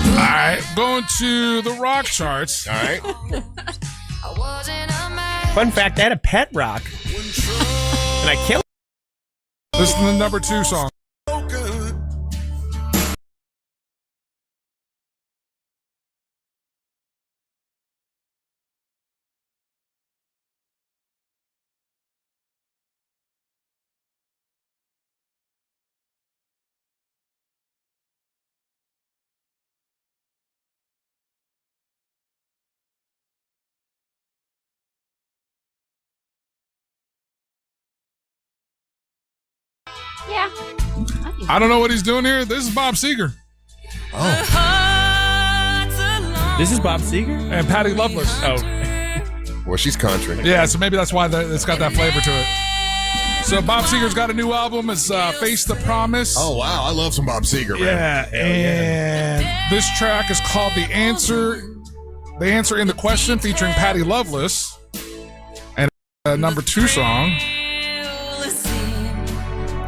Speaker 6: All right, going to the rock charts.
Speaker 1: All right.
Speaker 3: Fun fact, I had a pet rock, and I killed.
Speaker 6: This is the number 2 song.
Speaker 2: Yeah.
Speaker 6: I don't know what he's doing here. This is Bob Seger.
Speaker 1: Oh.
Speaker 3: This is Bob Seger?
Speaker 6: And Patty Loveless.
Speaker 3: Oh.
Speaker 1: Well, she's country.
Speaker 6: Yeah, so maybe that's why it's got that flavor to it. So Bob Seger's got a new album. It's Face the Promise.
Speaker 1: Oh, wow. I love some Bob Seger, man.
Speaker 6: Yeah, and this track is called The Answer in the Question, featuring Patty Loveless. And number 2 song.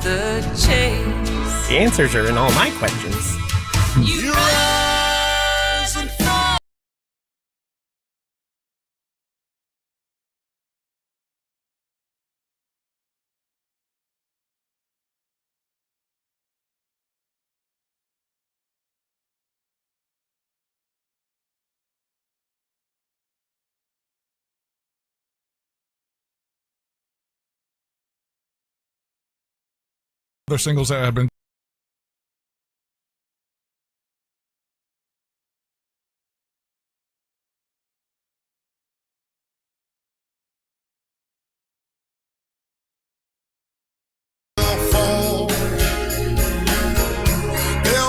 Speaker 3: The answers are in all my questions.
Speaker 6: Other singles that have been.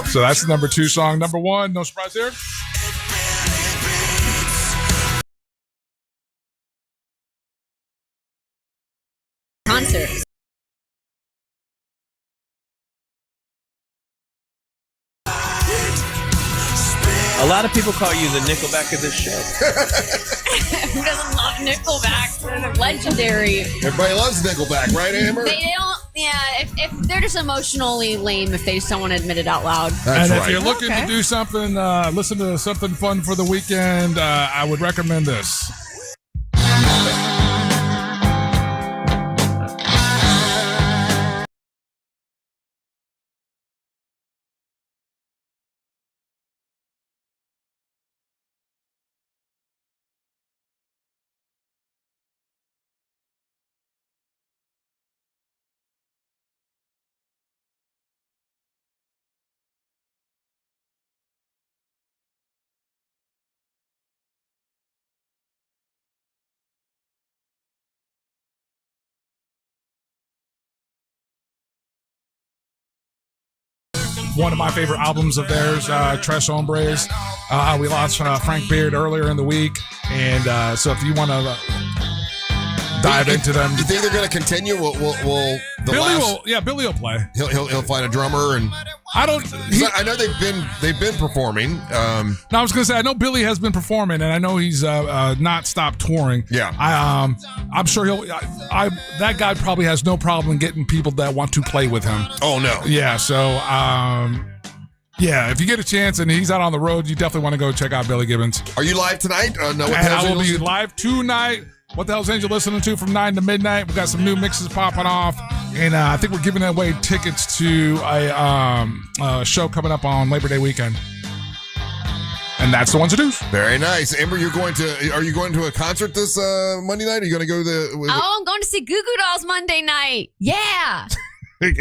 Speaker 6: So that's the number 2 song. Number 1, no surprise there.
Speaker 2: Concerts.
Speaker 4: A lot of people call you the Nickelback of this show.
Speaker 2: Who doesn't love Nickelback? They're legendary.
Speaker 1: Everybody loves Nickelback, right, Amber?
Speaker 2: They don't. Yeah, if they're just emotionally lame if they just don't want to admit it out loud.
Speaker 1: That's
Speaker 6: and
Speaker 1: right.
Speaker 6: if you're looking to do something, listen to something fun for the weekend, I would recommend this. One of my favorite albums of theirs, Tres Hombres. We lost Frank Beard earlier in the week, and so if you want to dive into them,
Speaker 1: you think they're going to continue?
Speaker 6: Billy will play.
Speaker 1: He'll find a drummer, and
Speaker 6: I don't.
Speaker 1: I know they've been performing.
Speaker 6: No, I was going to say I know Billy has been performing, and I know he's not stopped touring.
Speaker 1: Yeah,
Speaker 6: I'm sure he'll. That guy probably has no problem getting people that want to play with him.
Speaker 1: Oh no.
Speaker 6: Yeah. So yeah, if you get a chance and he's out on the road, you definitely want to go check out Billy Gibbons.
Speaker 1: Are you live tonight? No.
Speaker 6: And I will be live tonight. What the hell's Angel listening to from 9 to midnight? We got some new mixes popping off, and I think we're giving away tickets to a show coming up on Labor Day weekend. And that's the one to do.
Speaker 1: Very nice. Amber, are you going to a concert this Monday night? Are you going to go to the...
Speaker 2: I'm going to see Goo Goo Dolls Monday night. Yeah.
Speaker 4: Is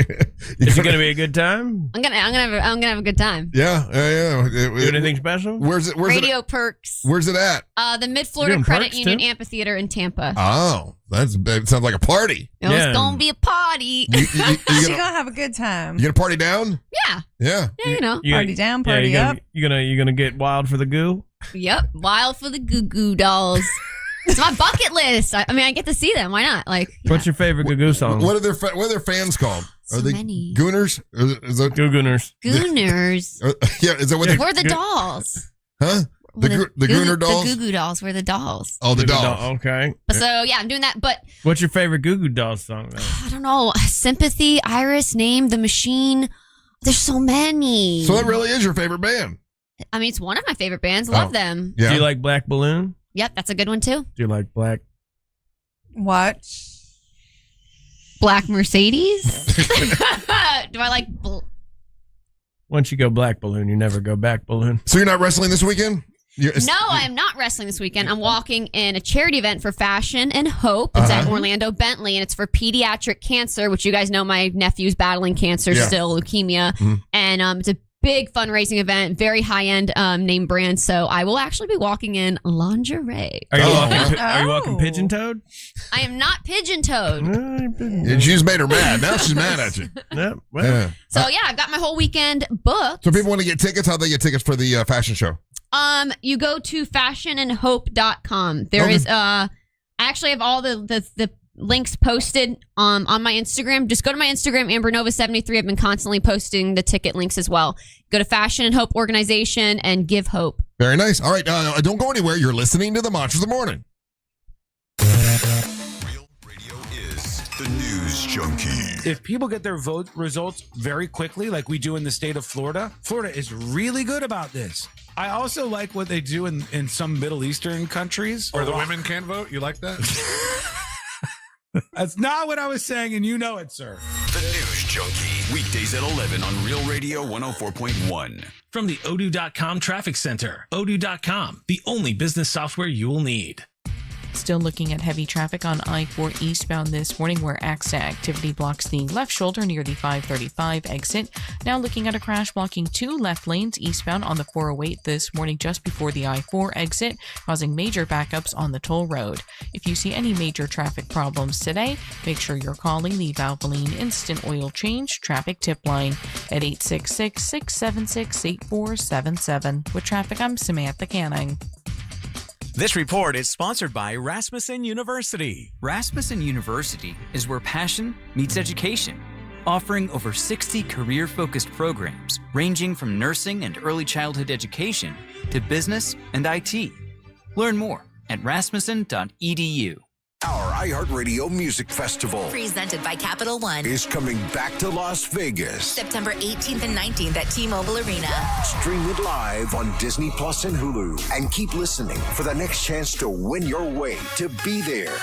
Speaker 4: it going to be a good time?
Speaker 2: I'm gonna have a good time.
Speaker 1: Yeah.
Speaker 4: Do anything special?
Speaker 1: Where's it?
Speaker 2: Radio Perks.
Speaker 1: Where's it at?
Speaker 2: The Mid-Florida Credit Union Amphitheater in Tampa.
Speaker 1: Oh, that sounds like a party.
Speaker 2: It's gonna be a party.
Speaker 5: She's gonna have a good time.
Speaker 1: You gonna party down?
Speaker 2: Yeah.
Speaker 1: Yeah.
Speaker 2: Yeah, you know.
Speaker 5: Party down, party up.
Speaker 4: You gonna get wild for the goo?
Speaker 2: Yep. Wild for the Goo Goo Dolls. It's my bucket list. I mean, I get to see them. Why not? Like,
Speaker 4: what's your favorite Goo Goo song?
Speaker 1: What are their fans called?
Speaker 2: So
Speaker 1: are they
Speaker 2: many.
Speaker 1: Gooners?
Speaker 4: Gooners.
Speaker 2: Gooners.
Speaker 1: Yeah, is that what
Speaker 2: We're the dolls.
Speaker 1: Huh? The Gooner dolls?
Speaker 2: The Goo Goo Dolls. We're the dolls.
Speaker 1: Oh, the dolls.
Speaker 4: Okay.
Speaker 2: So, yeah, I'm doing that. But
Speaker 4: what's your favorite Goo Goo Dolls song, though?
Speaker 2: I don't know. Sympathy, Iris, Name, The Machine. There's so many.
Speaker 1: So that really is your favorite band?
Speaker 2: I mean, it's one of my favorite bands. Love them.
Speaker 4: Yeah. Do you like Black Balloon?
Speaker 2: Yep, that's a good one, too.
Speaker 4: Do you like Black?
Speaker 5: What?
Speaker 2: Black Mercedes? Do I like...
Speaker 4: Once you go Black Balloon, you never go back balloon.
Speaker 1: So you're not wrestling this weekend?
Speaker 2: No, I am not wrestling this weekend. I'm walking in a charity event for Fashion and Hope. It's at Orlando Bentley, and it's for pediatric cancer, which you guys know my nephew's battling cancer still, leukemia. Mm-hmm. And it's a big fundraising event, very high-end name brand. So I will actually be walking in lingerie.
Speaker 4: Are you walking pigeon-toed?
Speaker 2: I am not pigeon-toed.
Speaker 1: And she's made her mad. Now she's mad at you.
Speaker 4: Yep. Well. Yeah.
Speaker 2: So yeah, I've got my whole weekend booked.
Speaker 1: So people want to get tickets. How do they get tickets for the fashion show?
Speaker 2: You go to fashionandhope.com. There is I actually have all the links posted on my Instagram. Just go to my Instagram, AmberNova73. I've been constantly posting the ticket links as well. Go to Fashion and Hope Organization and give hope.
Speaker 1: Very nice. All right, don't go anywhere. You're listening to the Monsters of the Morning.
Speaker 7: Real Radio is the news junkie.
Speaker 12: If people get their vote results very quickly, like we do in the state of Florida, Florida is really good about this. I also like what they do in some Middle Eastern countries.
Speaker 6: Where the women can't vote? You like that?
Speaker 12: That's not what I was saying, and you know it, sir.
Speaker 7: The News Junkie. Weekdays at 11 on Real Radio 104.1.
Speaker 13: From the Odoo.com Traffic Center. Odoo.com, the only business software you will need.
Speaker 9: Still looking at heavy traffic on I-4 eastbound this morning where accident activity blocks the left shoulder near the 535 exit. Now looking at a crash blocking 2 left lanes eastbound on the 408 this morning just before the I-4 exit, causing major backups on the toll road. If you see any major traffic problems today, make sure you're calling the Valvoline Instant Oil Change Traffic Tip Line at 866-676-8477. With traffic, I'm Samantha Canning.
Speaker 13: This report is sponsored by Rasmussen University.
Speaker 14: Rasmussen University is where passion meets education, offering over 60 career-focused programs ranging from nursing and early childhood education to business and IT. Learn more at rasmussen.edu.
Speaker 16: Our iHeartRadio Music Festival,
Speaker 15: Presented by Capital One,
Speaker 16: is coming back to Las Vegas.
Speaker 15: September 18th and 19th at T-Mobile Arena.
Speaker 16: Stream it live on Disney Plus and Hulu. And keep listening for the next chance to win your way to be there.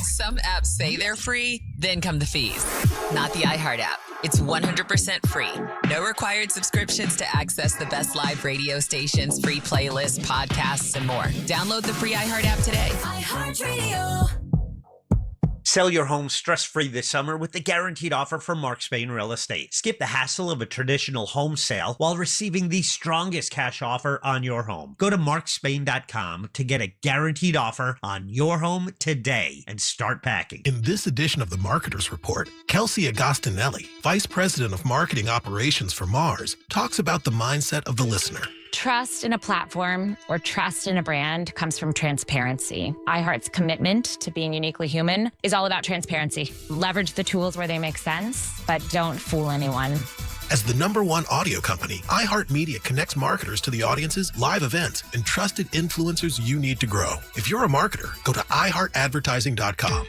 Speaker 17: Some apps say they're free, then come the fees. Not the iHeart app. It's 100% free. No required subscriptions to access the best live radio stations, free playlists, podcasts, and more. Download the free iHeart app today.
Speaker 15: iHeartRadio.
Speaker 18: Sell your home stress-free this summer with the guaranteed offer from Mark Spain Real Estate. Skip the hassle of a traditional home sale while receiving the strongest cash offer on your home. Go to markspain.com to get a guaranteed offer on your home today and start packing.
Speaker 20: In this edition of the Marketer's Report, Kelsey Agostinelli, Vice President of Marketing Operations for Mars, talks about the mindset of the listener.
Speaker 21: Trust in a platform or trust in a brand comes from transparency. iHeart's commitment to being uniquely human is all about transparency. Leverage the tools where they make sense, but don't fool anyone.
Speaker 20: As the #1 audio company, iHeartMedia connects marketers to the audiences, live events, and trusted influencers you need to grow. If you're a marketer, go to iHeartAdvertising.com.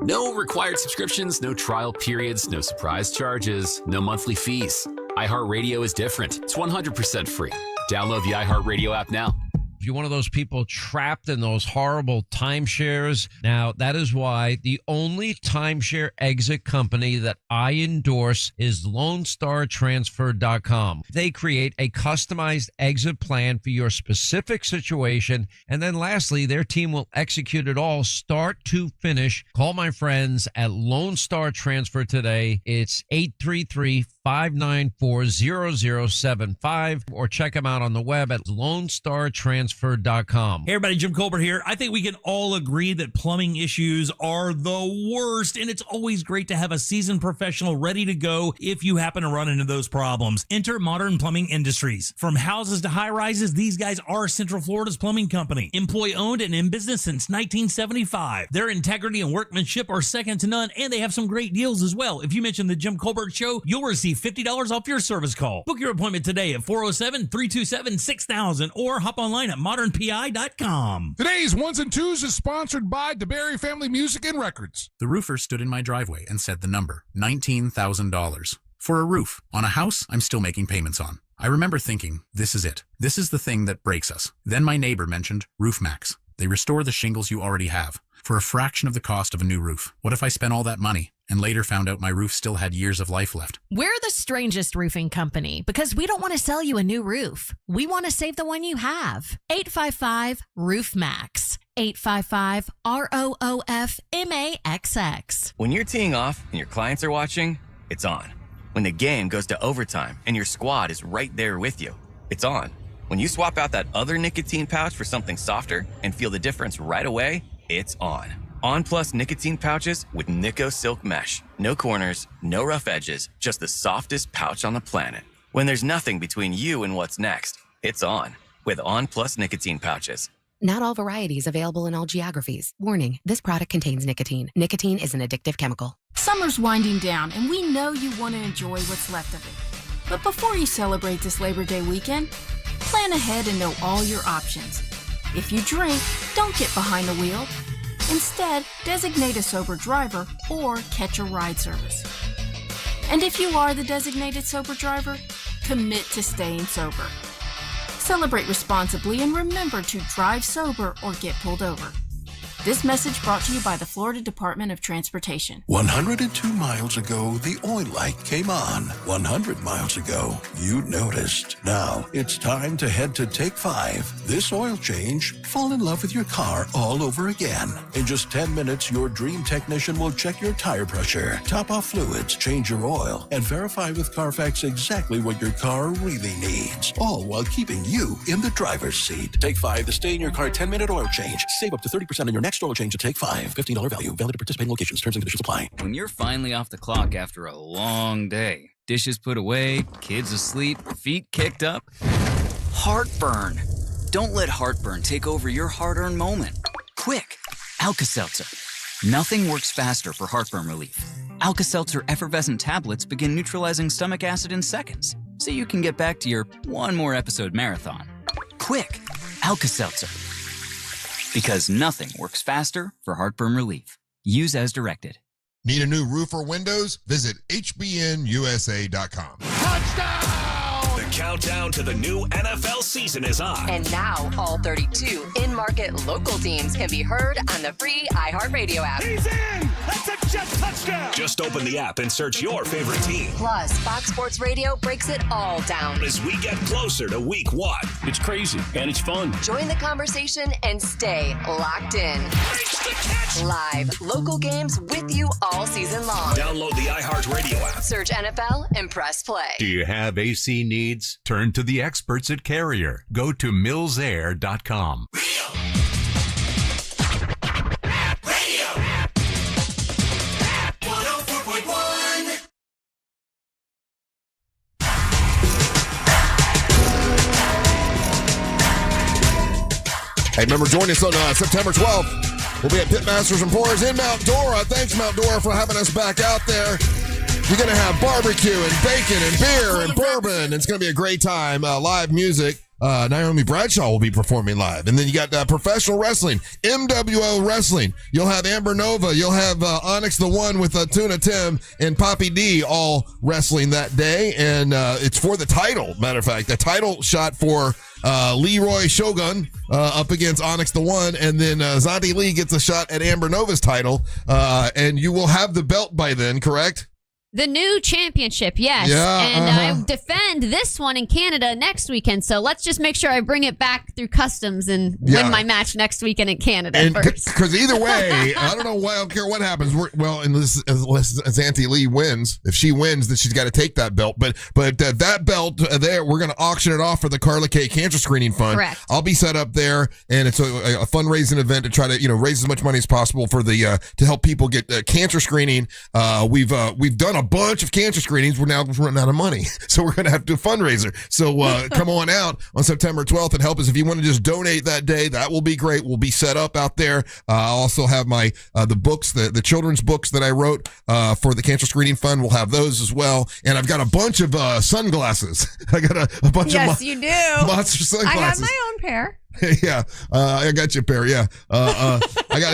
Speaker 24: No required subscriptions, no trial periods, no surprise charges, no monthly fees. iHeartRadio is different. It's 100% free. Download the iHeartRadio app now.
Speaker 28: If you're one of those people trapped in those horrible timeshares, now that is why the only timeshare exit company that I endorse is LoneStarTransfer.com. They create a customized exit plan for your specific situation. And then lastly, their team will execute it all start to finish. Call my friends at Lone Star Transfer today. It's 833-594-0075 or check them out on the web at LoneStarTransfer.com.
Speaker 29: Hey everybody, Jim Colbert here. I think we can all agree that plumbing issues are the worst, and it's always great to have a seasoned professional ready to go if you happen to run into those problems. Enter Modern Plumbing Industries. From houses to high-rises, these guys are Central Florida's plumbing company. Employee-owned and in business since 1975. Their integrity and workmanship are second to none, and they have some great deals as well. If you mention the Jim Colbert Show, you'll receive $50 off your service call. Book your appointment today at 407-327-6000 or hop online at modernpi.com.
Speaker 6: Today's Ones and Twos is sponsored by DeBerry Family Music and Records.
Speaker 30: The roofer stood in my driveway and said the number, $19,000. For a roof on a house I'm still making payments on. I remember thinking, this is it. This is the thing that breaks us. Then my neighbor mentioned Roof Max. They restore the shingles you already have for a fraction of the cost of a new roof. What if I spent all that money and later found out my roof still had years of life left?
Speaker 31: We're the strangest roofing company because we don't want to sell you a new roof. We want to save the one you have. 855-ROOF-MAX. 855-ROOF-MAXX.
Speaker 32: When you're teeing off and your clients are watching, it's on. When the game goes to overtime and your squad is right there with you, it's on. When you swap out that other nicotine pouch for something softer and feel the difference right away, it's on. On Plus nicotine pouches with Nico Silk Mesh. No corners, no rough edges, just the softest pouch on the planet. When there's nothing between you and what's next, it's on with On Plus nicotine pouches.
Speaker 33: Not all varieties available in all geographies. Warning, this product contains nicotine. Nicotine is an addictive chemical.
Speaker 34: Summer's winding down, and we know you want to enjoy what's left of it. But before you celebrate this Labor Day weekend, plan ahead and know all your options. If you drink, don't get behind the wheel. Instead, designate a sober driver or catch a ride service. And if you are the designated sober driver, commit to staying sober. Celebrate responsibly and remember to drive sober or get pulled over. This message brought to you by the Florida Department of Transportation.
Speaker 1: 102 miles ago, the oil light came on. 100 miles ago, you noticed. Now, it's time to head to Take 5. This oil change, fall in love with your car all over again. In just 10 minutes, your dream technician will check your tire pressure, top off fluids, change your oil, and verify with Carfax exactly what your car really needs. All while keeping you in the driver's seat. Take 5, the stay in your car 10-minute oil change. Save up to 30% on your next oil change to Take 5. $15 value. Valid at participating locations. Terms and conditions apply.
Speaker 14: When you're finally off the clock after a long day, dishes put away, kids asleep, feet kicked up, heartburn. Don't let heartburn take over your hard-earned moment. Quick, Alka-Seltzer. Nothing works faster for heartburn relief. Alka-Seltzer effervescent tablets begin neutralizing stomach acid in seconds, so you can get back to your one more episode marathon. Quick, Alka-Seltzer. Because nothing works faster for heartburn relief. Use as directed.
Speaker 2: Need a new roof or windows? Visit hbnusa.com.
Speaker 3: The countdown to the new NFL season is on.
Speaker 4: And now, all 32 in-market local teams can be heard on the free iHeartRadio app.
Speaker 3: He's in! That's a jet touchdown! Just open the app and search your favorite team.
Speaker 4: Plus, Fox Sports Radio breaks it all down.
Speaker 3: As we get closer to week 1. It's crazy, and it's fun.
Speaker 4: Join the conversation and stay locked in. Live, local games with you all season long.
Speaker 3: Download the iHeartRadio app.
Speaker 4: Search NFL and press play.
Speaker 5: Do you have AC needs? Turn to the experts at Carrier. Go to millsair.com.
Speaker 8: Hey, remember, join us on September 12th. We'll be at Pitmasters and Pours in Mount Dora. Thanks, Mount Dora, for having us back out there. You're going to have barbecue and bacon and beer and bourbon. It's going to be a great time. Live music. Naomi Bradshaw will be performing live. And then you got professional wrestling, MWO Wrestling. You'll have Amber Nova. You'll have Onyx the One with Tuna Tim and Poppy D all wrestling that day. And it's for the title, matter of fact. The title shot for Leroy Shogun up against Onyx the One. And then Zonti Lee gets a shot at Amber Nova's title. And you will have the belt by then, correct?
Speaker 10: The new championship, yes.
Speaker 8: Yeah,
Speaker 10: and I defend this one in Canada next weekend. So let's just make sure I bring it back through customs and win my match next weekend in Canada first.
Speaker 8: Because either way, I don't know why. I don't care what happens. Unless Auntie Lee wins. If she wins, then she's got to take that belt. But that belt there, we're going to auction it off for the Carla K Cancer Screening Fund.
Speaker 10: Correct.
Speaker 8: I'll be set up there, and it's a fundraising event to try to raise as much money as possible for the to help people get cancer screening. We've done a bunch of cancer screenings. We're now running out of money, so we're going to have to do a fundraiser. So come on out on September 12th and help us. If you want to just donate that day, that will be great. We'll be set up out there. I'll also have my the books, the children's books that I wrote for the Cancer Screening Fund. We'll have those as well. And I've got a bunch of sunglasses. I got a bunch of
Speaker 11: you do.
Speaker 8: monster sunglasses.
Speaker 11: I have my own pair.
Speaker 8: Yeah, I got you a pair. Yeah, I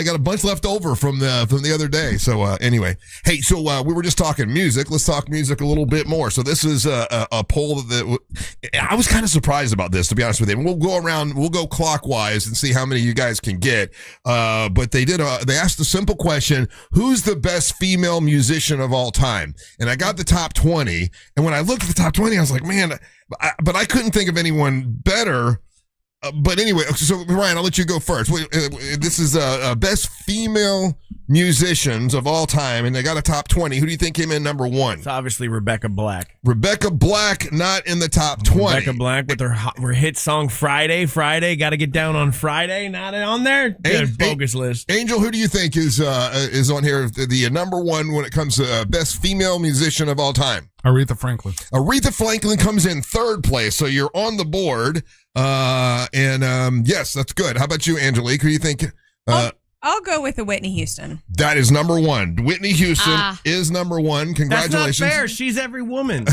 Speaker 8: got a bunch left over from the other day. So anyway, hey, so we were just talking music. Let's talk music a little bit more. So this is a poll that I was kind of surprised about this, to be honest with you. And we'll go clockwise and see how many you guys can get. But they asked a simple question: who's the best female musician of all time? And I got the top 20. And when I looked at the top 20, I was like, man, but I couldn't think of anyone better. But anyway, so Ryan, I'll let you go first. This is best female musicians of all time, and they got a top 20. Who do you think came in number 1?
Speaker 19: It's obviously Rebecca Black.
Speaker 8: Rebecca Black not in the top 20.
Speaker 19: Rebecca Black with her hit song Friday, Got to Get Down on Friday, not on there. Bogus list.
Speaker 8: Angel, who do you think is on here, the number 1 when it comes to best female musician of all time?
Speaker 6: Aretha Franklin.
Speaker 8: Aretha Franklin comes in 3rd place, so you're on the board. Yes, that's good. How about you, Angelique? Who do you think?
Speaker 11: I'll go with the Whitney Houston.
Speaker 8: That is number 1. Whitney Houston is number 1. Congratulations.
Speaker 19: That's not fair. She's every woman.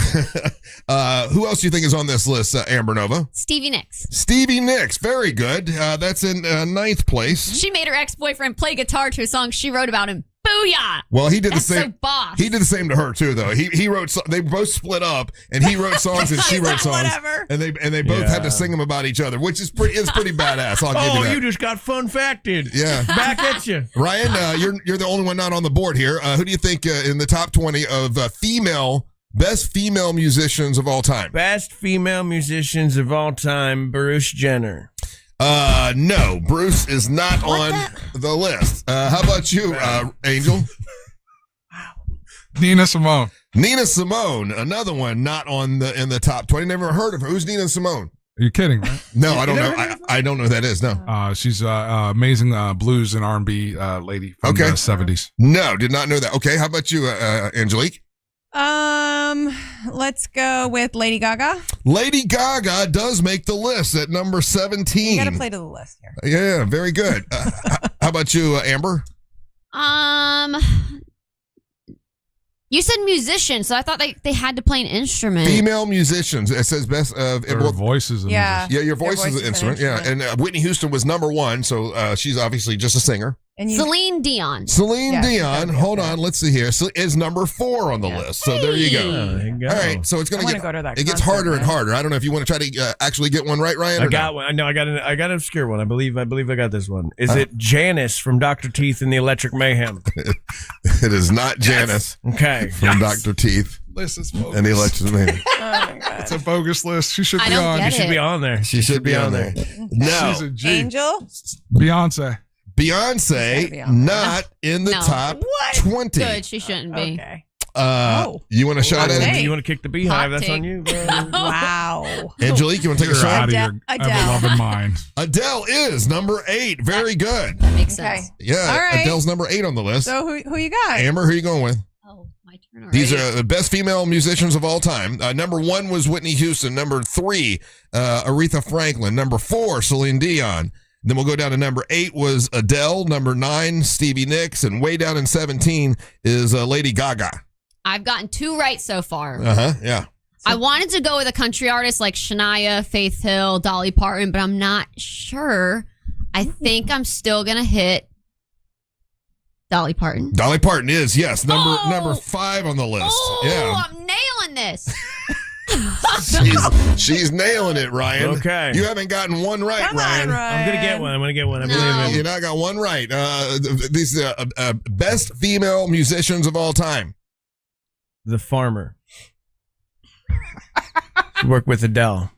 Speaker 8: Who else do you think is on this list, Amber Nova?
Speaker 10: Stevie Nicks.
Speaker 8: Stevie Nicks. Very good. That's in 9th place.
Speaker 10: She made her ex-boyfriend play guitar to a song she wrote about him. Booyah!
Speaker 8: Well, he did the
Speaker 10: That's
Speaker 8: same.
Speaker 10: so boss.
Speaker 8: He did the same to her too, though. He wrote. They both split up, and he wrote songs and she wrote songs.
Speaker 11: Whatever.
Speaker 8: And they both had to sing them about each other, which is pretty badass. I'll give you that.
Speaker 19: You just got fun facted.
Speaker 8: Yeah.
Speaker 19: Back at you.
Speaker 8: Ryan, you're the only one not on the board here. Who do you think in the top 20 of best female musicians of all time?
Speaker 19: Best female musicians of all time, Bruce Jenner.
Speaker 8: No, Bruce is not on the list. How about you, Angel?
Speaker 6: Nina Simone.
Speaker 8: Nina Simone, another one not in the top 20. Never heard of her. Who's Nina Simone?
Speaker 6: Are you kidding, right?
Speaker 8: No, I don't know. I don't know who that is. No.
Speaker 6: She's amazing blues and R&B lady from the 70s.
Speaker 8: No, did not know that. Okay, how about you, Angelique?
Speaker 11: Let's go with Lady Gaga.
Speaker 8: Lady Gaga does make the list at number 17.
Speaker 11: You got to play to the list here.
Speaker 8: Yeah, very good. How about you, Amber?
Speaker 10: You said musician, so I thought they had to play an instrument.
Speaker 8: Female musicians. It says best of
Speaker 6: voices.
Speaker 11: Yeah.
Speaker 8: Yeah, your voice is an instrument. Yeah, and Whitney Houston was number 1, so she's obviously just a singer.
Speaker 11: And
Speaker 10: Celine Dion.
Speaker 8: Celine Dion, hold on, let's see here. Is number 4 on the list. So there you go.
Speaker 19: There you go.
Speaker 8: All right, so it's going
Speaker 11: to go to that
Speaker 8: it gets harder and harder. I don't know if you want to try to actually get one right, Ryan.
Speaker 19: I got one. No, I got an obscure one. I believe I got this one. Is it Janice from Dr. Teeth and the Electric Mayhem?
Speaker 8: It is not Janice.
Speaker 19: Okay.
Speaker 8: From Dr. Teeth.
Speaker 6: List is bogus.
Speaker 8: And the Electric Mayhem.
Speaker 11: Oh my God.
Speaker 6: It's a bogus list. She should
Speaker 10: I
Speaker 6: be
Speaker 10: don't
Speaker 6: on.
Speaker 10: get
Speaker 19: She should be on there.
Speaker 8: She should be on there. No.
Speaker 6: She's a G.
Speaker 11: Angel.
Speaker 6: Beyonce.
Speaker 8: Beyonce, not in the top 20.
Speaker 10: Good, she shouldn't be.
Speaker 11: Okay.
Speaker 8: You want a shot at it?
Speaker 19: You want to kick the beehive? That's on you, bro.
Speaker 11: Wow.
Speaker 8: Angelique, you want to take a
Speaker 6: You're
Speaker 8: shot?
Speaker 6: out of your ever-loving mind.
Speaker 8: Adele is number 8. Very good.
Speaker 10: Makes
Speaker 11: Okay.
Speaker 10: sense.
Speaker 8: Yeah,
Speaker 11: All right.
Speaker 8: Adele's number 8 on the list.
Speaker 11: So who you got?
Speaker 8: Amber, who you going with?
Speaker 10: Oh, my turn.
Speaker 8: These are the best female musicians of all time. Number 1 was Whitney Houston. Number 3, Aretha Franklin. Number 4, Celine Dion. Then we'll go down to number 8 was Adele. Number 9, Stevie Nicks. And way down in 17 is Lady Gaga.
Speaker 10: I've gotten 2 right so far.
Speaker 8: Yeah.
Speaker 10: I wanted to go with a country artist like Shania, Faith Hill, Dolly Parton, but I'm not sure. I think I'm still going to hit Dolly Parton.
Speaker 8: Dolly Parton is, yes, number 5 on the list.
Speaker 10: Oh,
Speaker 8: Yeah.
Speaker 10: I'm nailing this.
Speaker 8: She's nailing it, Ryan.
Speaker 19: Okay.
Speaker 8: You haven't gotten one right,
Speaker 11: Come
Speaker 8: Ryan.
Speaker 11: on, Ryan.
Speaker 19: I'm gonna get one. I
Speaker 10: No.
Speaker 19: believe
Speaker 8: You
Speaker 19: it.
Speaker 8: not got one right. These best female musicians of all time.
Speaker 19: The Farmer. Work with Adele.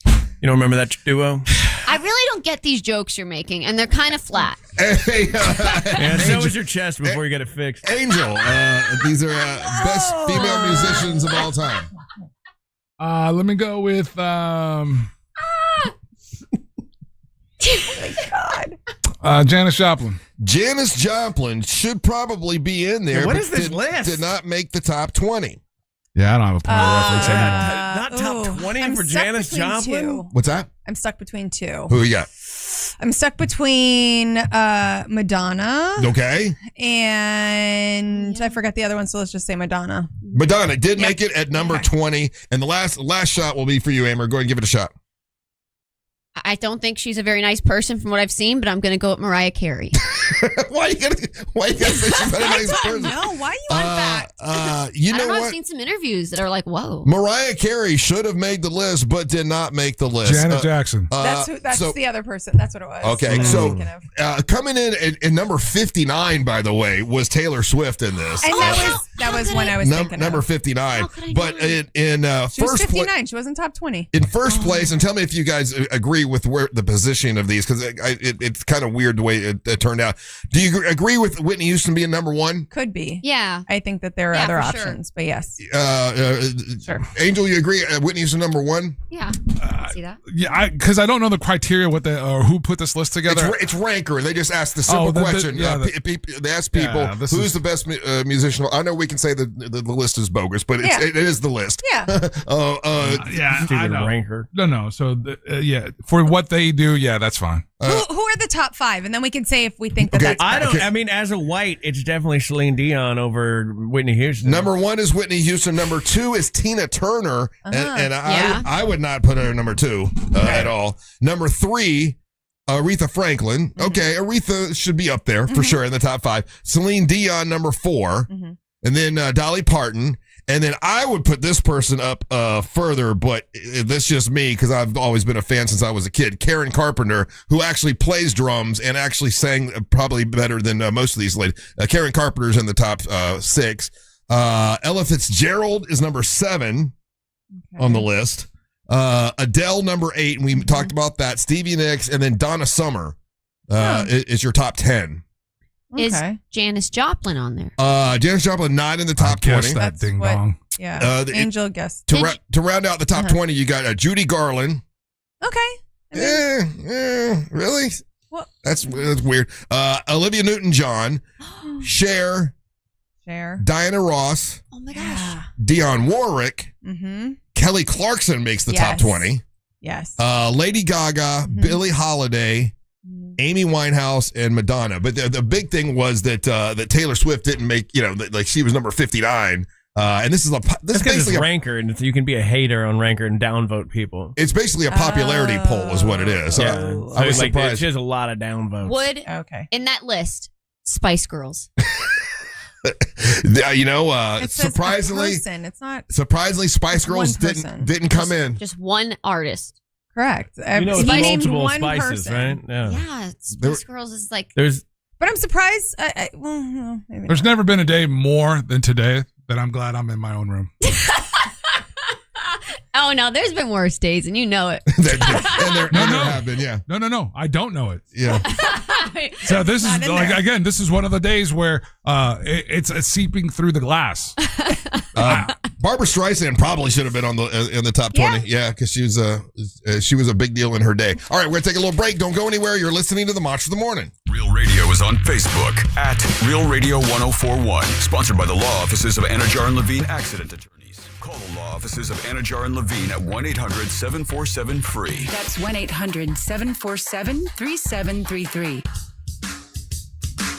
Speaker 19: You don't remember that duo?
Speaker 10: I really don't get these jokes you're making, and they're kind of flat.
Speaker 8: Hey,
Speaker 19: Yeah, so was your chest before you get it fixed.
Speaker 8: Angel. These are best female musicians of all time.
Speaker 6: Let me go with
Speaker 11: Oh my God.
Speaker 6: Janis Joplin.
Speaker 8: Janis Joplin should probably be in there.
Speaker 19: What
Speaker 8: but
Speaker 19: is this list?
Speaker 8: Did not make the top 20.
Speaker 6: Yeah, I don't have a point of reference anymore.
Speaker 19: Not top 20
Speaker 11: I'm
Speaker 19: for
Speaker 11: stuck
Speaker 19: Janis
Speaker 11: between
Speaker 19: Joplin?
Speaker 11: two.
Speaker 8: What's that?
Speaker 11: I'm stuck between 2.
Speaker 8: Who you got?
Speaker 11: I'm stuck between Madonna
Speaker 8: Okay.
Speaker 11: and I forgot the other one, so let's just say Madonna.
Speaker 8: Madonna did make it at number 20. And the last shot will be for you, Amber. Go ahead and give it a shot.
Speaker 10: I don't think she's a very nice person from what I've seen, but I'm going to go with Mariah Carey.
Speaker 8: Why you gotta say she's not a nice person?
Speaker 11: No, why you want that?
Speaker 8: You
Speaker 10: I
Speaker 8: know
Speaker 10: don't know,
Speaker 8: what?
Speaker 10: I've seen some interviews that are like, whoa.
Speaker 8: Mariah Carey should have made the list, but did not make the list.
Speaker 6: Janet Jackson.
Speaker 11: That's the other person. That's what it was.
Speaker 8: Okay,
Speaker 11: That's
Speaker 8: so
Speaker 11: what I'm thinking of.
Speaker 8: coming in number 59, by the way, was Taylor Swift in this.
Speaker 11: And that was when I was thinking
Speaker 8: number
Speaker 11: of.
Speaker 8: 59. But in
Speaker 11: She was
Speaker 8: first
Speaker 11: 59.
Speaker 8: place.
Speaker 11: She wasn't top 20.
Speaker 8: In first place, and tell me if you guys agree with where the positioning of these, because it's kind of weird the way it turned out. Do you agree with Whitney Houston being number 1?
Speaker 11: Could be.
Speaker 10: Yeah.
Speaker 11: I think that there are other
Speaker 10: for sure.
Speaker 11: options, but yes.
Speaker 8: Sure. Angel, you agree? Whitney Houston number 1?
Speaker 10: Yeah. See that?
Speaker 6: Yeah, because I don't know the criteria or who put this list together.
Speaker 8: It's ranker. They just asked the simple question. They asked people who's the best musician. I know we can say the list is bogus, but it is the list.
Speaker 11: Yeah.
Speaker 6: I know.
Speaker 19: Ranker.
Speaker 6: No. So for what they do, that's fine.
Speaker 11: Who are the top 5? And then we can say if we think that that's
Speaker 19: I mean, as a white, it's definitely Celine Dion over Whitney Houston.
Speaker 8: Number 1 is Whitney Houston. Number 2 is Tina Turner, and I would not put her number 2 at all. Number 3, Aretha Franklin. Okay, Aretha should be up there for sure in the top 5. Celine Dion, number 4. And then Dolly Parton. And then I would put this person up further, but that's just me because I've always been a fan since I was a kid. Karen Carpenter, who actually plays drums and actually sang probably better than most of these ladies. Karen Carpenter's in the top 6. Ella Fitzgerald is number 7 on the list. Adele, number 8, and we talked about that. Stevie Nicks, and then Donna Summer is your top 10.
Speaker 10: Is Janis Joplin on there?
Speaker 8: Janis Joplin not in the top 20.
Speaker 6: That ding dong.
Speaker 11: Yeah. Angel guessed.
Speaker 8: To round out the top 20, you got Judy Garland.
Speaker 11: Okay.
Speaker 8: Really?
Speaker 11: Well,
Speaker 8: that's weird. Olivia Newton-John, Cher, Diana Ross.
Speaker 10: Oh my gosh.
Speaker 8: Dionne Warwick. Kelly Clarkson makes the top 20.
Speaker 11: Yes.
Speaker 8: Lady Gaga, Billie Holiday, Amy Winehouse, and Madonna. But the big thing was that Taylor Swift didn't make, like she was number 59. And this is basically
Speaker 19: it's Ranker, and you can be a hater on Ranker and downvote people.
Speaker 8: It's basically a popularity poll, is what it is.
Speaker 19: Yeah.
Speaker 8: I was surprised.
Speaker 19: She has a lot of downvotes.
Speaker 10: Would in that list Spice Girls?
Speaker 8: Surprisingly,
Speaker 11: it's not.
Speaker 8: Surprisingly, Spice Girls didn't come in.
Speaker 10: Just one artist.
Speaker 11: Correct.
Speaker 19: It's multiple spices, right?
Speaker 10: Yeah, Spice Girls is like.
Speaker 11: But I'm surprised. Maybe
Speaker 6: There's never been a day more than today that I'm glad I'm in my own room.
Speaker 10: Oh no, there's been worse days, and you know it.
Speaker 8: There have been, yeah.
Speaker 6: No, I don't know it.
Speaker 8: Yeah.
Speaker 6: So this is again, this is one of the days where it's seeping through the glass.
Speaker 8: Barbara Streisand probably should have been on in the top 20. Yeah, because she was a big deal in her day. All right, we're gonna take a little break. Don't go anywhere. You're listening to the Monster of the Morning.
Speaker 3: Real Radio is on Facebook at Real Radio 1041. Sponsored by the law offices of Anajar and Levine Accident Attorneys. Call the law offices of Anajar and Levine at 1-800-747-FREE.
Speaker 7: That's 1-800-747-3733.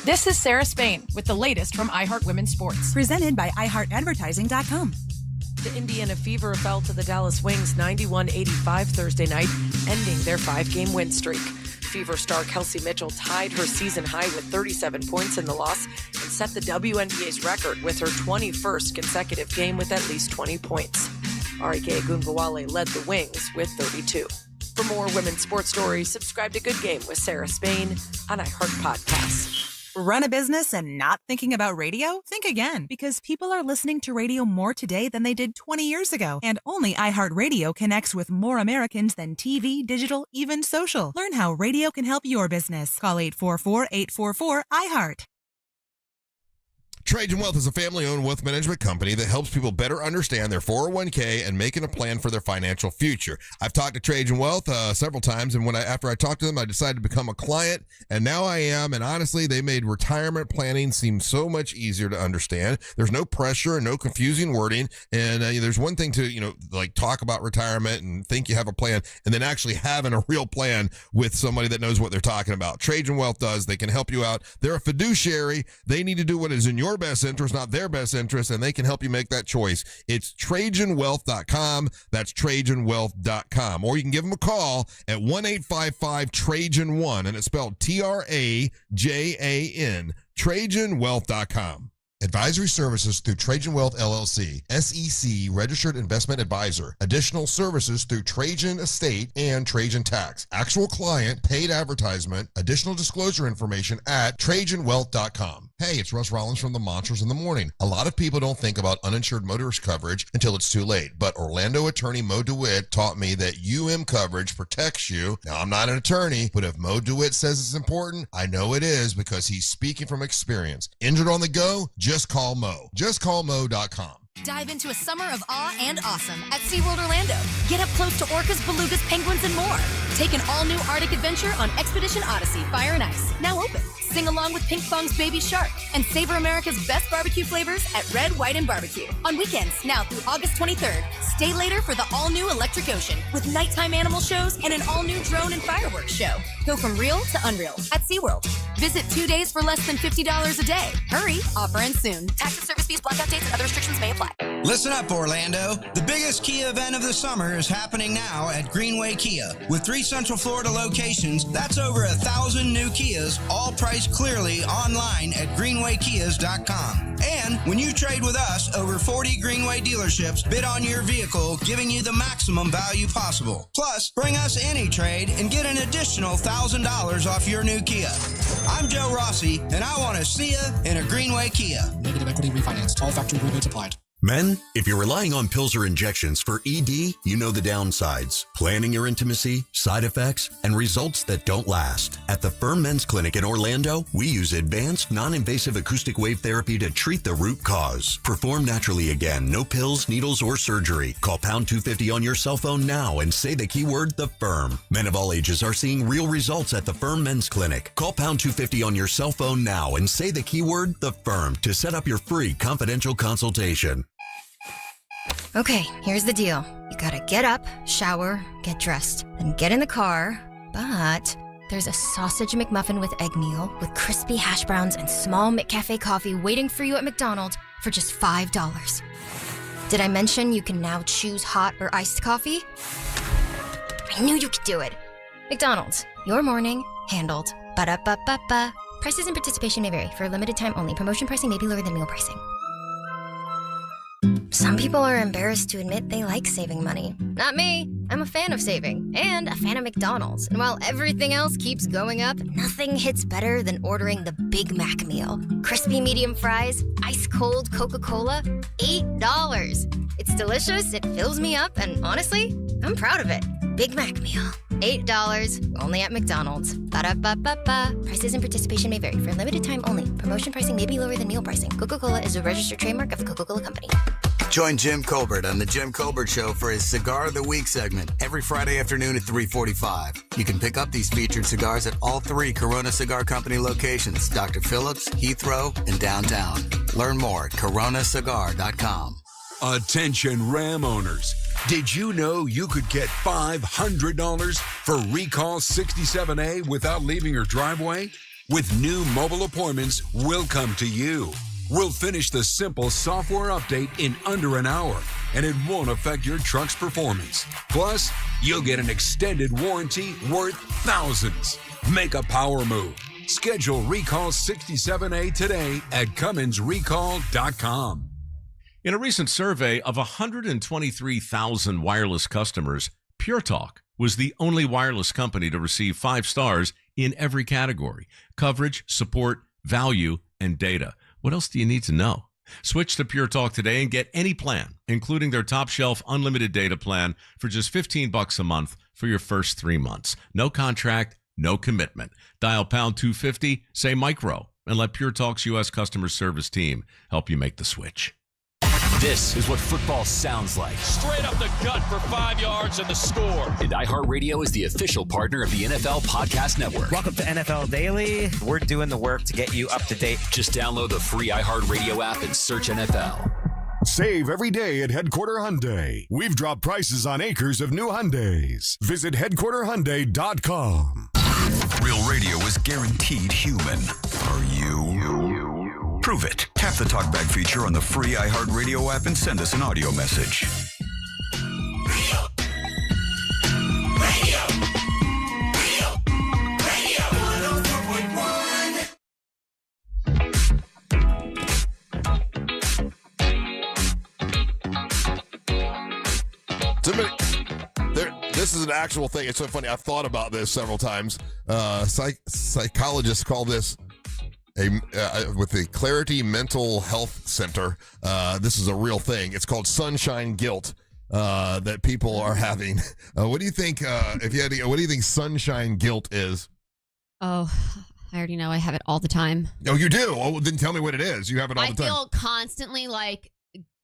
Speaker 9: This is Sarah Spain with the latest from iHeart Women's Sports.
Speaker 12: Presented by iHeartAdvertising.com.
Speaker 13: The Indiana Fever fell to the Dallas Wings 91-85 Thursday night, ending their 5-game win streak. Fever star Kelsey Mitchell tied her season high with 37 points in the loss and set the WNBA's record with her 21st consecutive game with at least 20 points. Arike Gunbowale led the Wings with 32. For more women's sports stories, subscribe to Good Game with Sarah Spain on iHeart Podcasts.
Speaker 12: Run a business and not thinking about radio? Think again, because people are listening to radio more today than they did 20 years ago. And only iHeartRadio connects with more Americans than TV, digital, even social. Learn how radio can help your business. Call 844-844-iHeart.
Speaker 8: Trajan Wealth is a family-owned wealth management company that helps people better understand their 401k and making a plan for their financial future. I've talked to Trajan Wealth several times, and after I talked to them, I decided to become a client, and now I am. And honestly, they made retirement planning seem so much easier to understand. There's no pressure and no confusing wording, and there's one thing to talk about retirement and think you have a plan, and then actually having a real plan with somebody that knows what they're talking about. Trajan Wealth does. They can help you out. They're a fiduciary. They need to do what is in your best interest, not their best interest, and they can help you make that choice. It's TrajanWealth.com. That's TrajanWealth.com. Or you can give them a call at 1-855-TRAJAN1, and it's spelled TRAJAN. TrajanWealth.com. Advisory services through Trajan Wealth LLC, SEC registered investment advisor. Additional services through Trajan Estate and Trajan Tax. Actual client, paid advertisement, additional disclosure information at TrajanWealth.com. Hey, it's Russ Rollins from the Monsters in the Morning. A lot of people don't think about uninsured motorist coverage until it's too late, but Orlando attorney Mo DeWitt taught me that coverage protects you. Now, I'm not an attorney, but if Mo DeWitt says it's important, I know it is because he's speaking from experience. Injured on the go? Just call Mo. Just call Mo.com.
Speaker 31: Dive into a summer of awe and awesome at SeaWorld Orlando. Get up close to orcas, belugas, penguins, and more. Take an all-new Arctic adventure on Expedition Odyssey Fire and Ice, now open. Sing along with Pink Fong's Baby Shark and savor America's best barbecue flavors at Red, White, and Barbecue. On weekends, now through August 23rd. Stay later for the all-new Electric Ocean with nighttime animal shows and an all-new drone and fireworks show. Go from real to unreal at SeaWorld. Visit 2 days for less than $50 a day. Hurry, offer ends soon. Tax and service fees, blackout dates, and other restrictions may apply.
Speaker 7: Listen up, Orlando. The biggest Kia event of the summer is happening now at Greenway Kia. With 3 Central Florida locations, that's over 1,000 new Kias, all priced clearly online at greenwaykias.com. And when you trade with us, over 40 Greenway dealerships bid on your vehicle, giving you the maximum value possible. Plus, bring us any trade and get an additional $1,000 off your new Kia. I'm Joe Rossi, and I want to see you in a Greenway Kia.
Speaker 15: Negative equity refinanced. All factory rebates applied.
Speaker 16: Men, if you're relying on pills or injections for ED, you know the downsides. Planning your intimacy, side effects, and results that don't last. At the Firm Men's Clinic in Orlando, we use advanced, non-invasive acoustic wave therapy to treat the root cause. Perform naturally again. No pills, needles, or surgery. Call pound 250 on your cell phone now and say the keyword, The Firm. Men of all ages are seeing real results at the Firm Men's Clinic. Call pound 250 on your cell phone now and say the keyword, The Firm, to set up your free confidential consultation.
Speaker 31: Okay, here's the deal. You gotta get up, shower, get dressed, then get in the car. But there's a sausage McMuffin with egg meal with crispy hash browns and small McCafe coffee waiting for you at McDonald's for just $5. Did I mention you can now choose hot or iced coffee? I knew you could do it. McDonald's, your morning handled. Ba-da-ba-ba-ba. Prices and participation may vary. For a limited time only. Promotion pricing may be lower than meal pricing. Some people are embarrassed to admit they like saving money. Not me. I'm a fan of saving and a fan of McDonald's. And while everything else keeps going up, nothing hits better than ordering the Big Mac meal. Crispy medium fries, ice cold Coca-Cola, $8. It's delicious, it fills me up, and honestly, I'm proud of it. Big Mac meal. $8, only at McDonald's. Ba-da-ba-ba-ba. Prices and participation may vary. For a limited time only. Promotion pricing may be lower than meal pricing. Coca-Cola is a registered trademark of the Coca-Cola Company.
Speaker 17: Join Jim Colbert on the Jim Colbert Show for his Cigar of the Week segment every Friday afternoon at 3:45. You can pick up these featured cigars at all 3 Corona Cigar Company locations, Dr. Phillips, Heathrow, and downtown. Learn more at coronacigar.com.
Speaker 3: Attention Ram owners. Did you know you could get $500 for Recall 67A without leaving your driveway? With new mobile appointments, we'll come to you. We'll finish the simple software update in under an hour, and it won't affect your truck's performance. Plus, you'll get an extended warranty worth thousands. Make a power move. Schedule Recall 67A today at CumminsRecall.com.
Speaker 18: In a recent survey of 123,000 wireless customers, Pure Talk was the only wireless company to receive 5 stars in every category: coverage, support, value, and data. What else do you need to know? Switch to Pure Talk today and get any plan, including their top shelf unlimited data plan, for just $15 a month for your first 3 months. No contract, no commitment. Dial pound 250, say micro, and let Pure Talk's U.S. customer service team help you make the switch.
Speaker 20: This is what football sounds like.
Speaker 21: Straight up the gut for 5 yards and the score.
Speaker 20: And iHeartRadio is the official partner of the NFL Podcast Network.
Speaker 22: Welcome to NFL Daily. We're doing the work to get you up to date.
Speaker 20: Just download the free iHeartRadio app and search NFL.
Speaker 23: Save every day at Headquarter Hyundai. We've dropped prices on acres of new Hyundais. Visit headquarterhyundai.com.
Speaker 3: Real radio is guaranteed human. Are you? Prove it. Tap the TalkBack feature on the free iHeartRadio app and send us an audio message.
Speaker 8: This is an actual thing. It's so funny. I've thought about this several times. Psychologists call this with the Clarity Mental Health Center. This is a real thing. It's called sunshine guilt that people are having. What do you think? What do you think sunshine guilt is?
Speaker 10: Oh, I already know. I have it all the time.
Speaker 8: Oh, you do? Oh, then tell me what it is. You have it all the time.
Speaker 10: I feel constantly like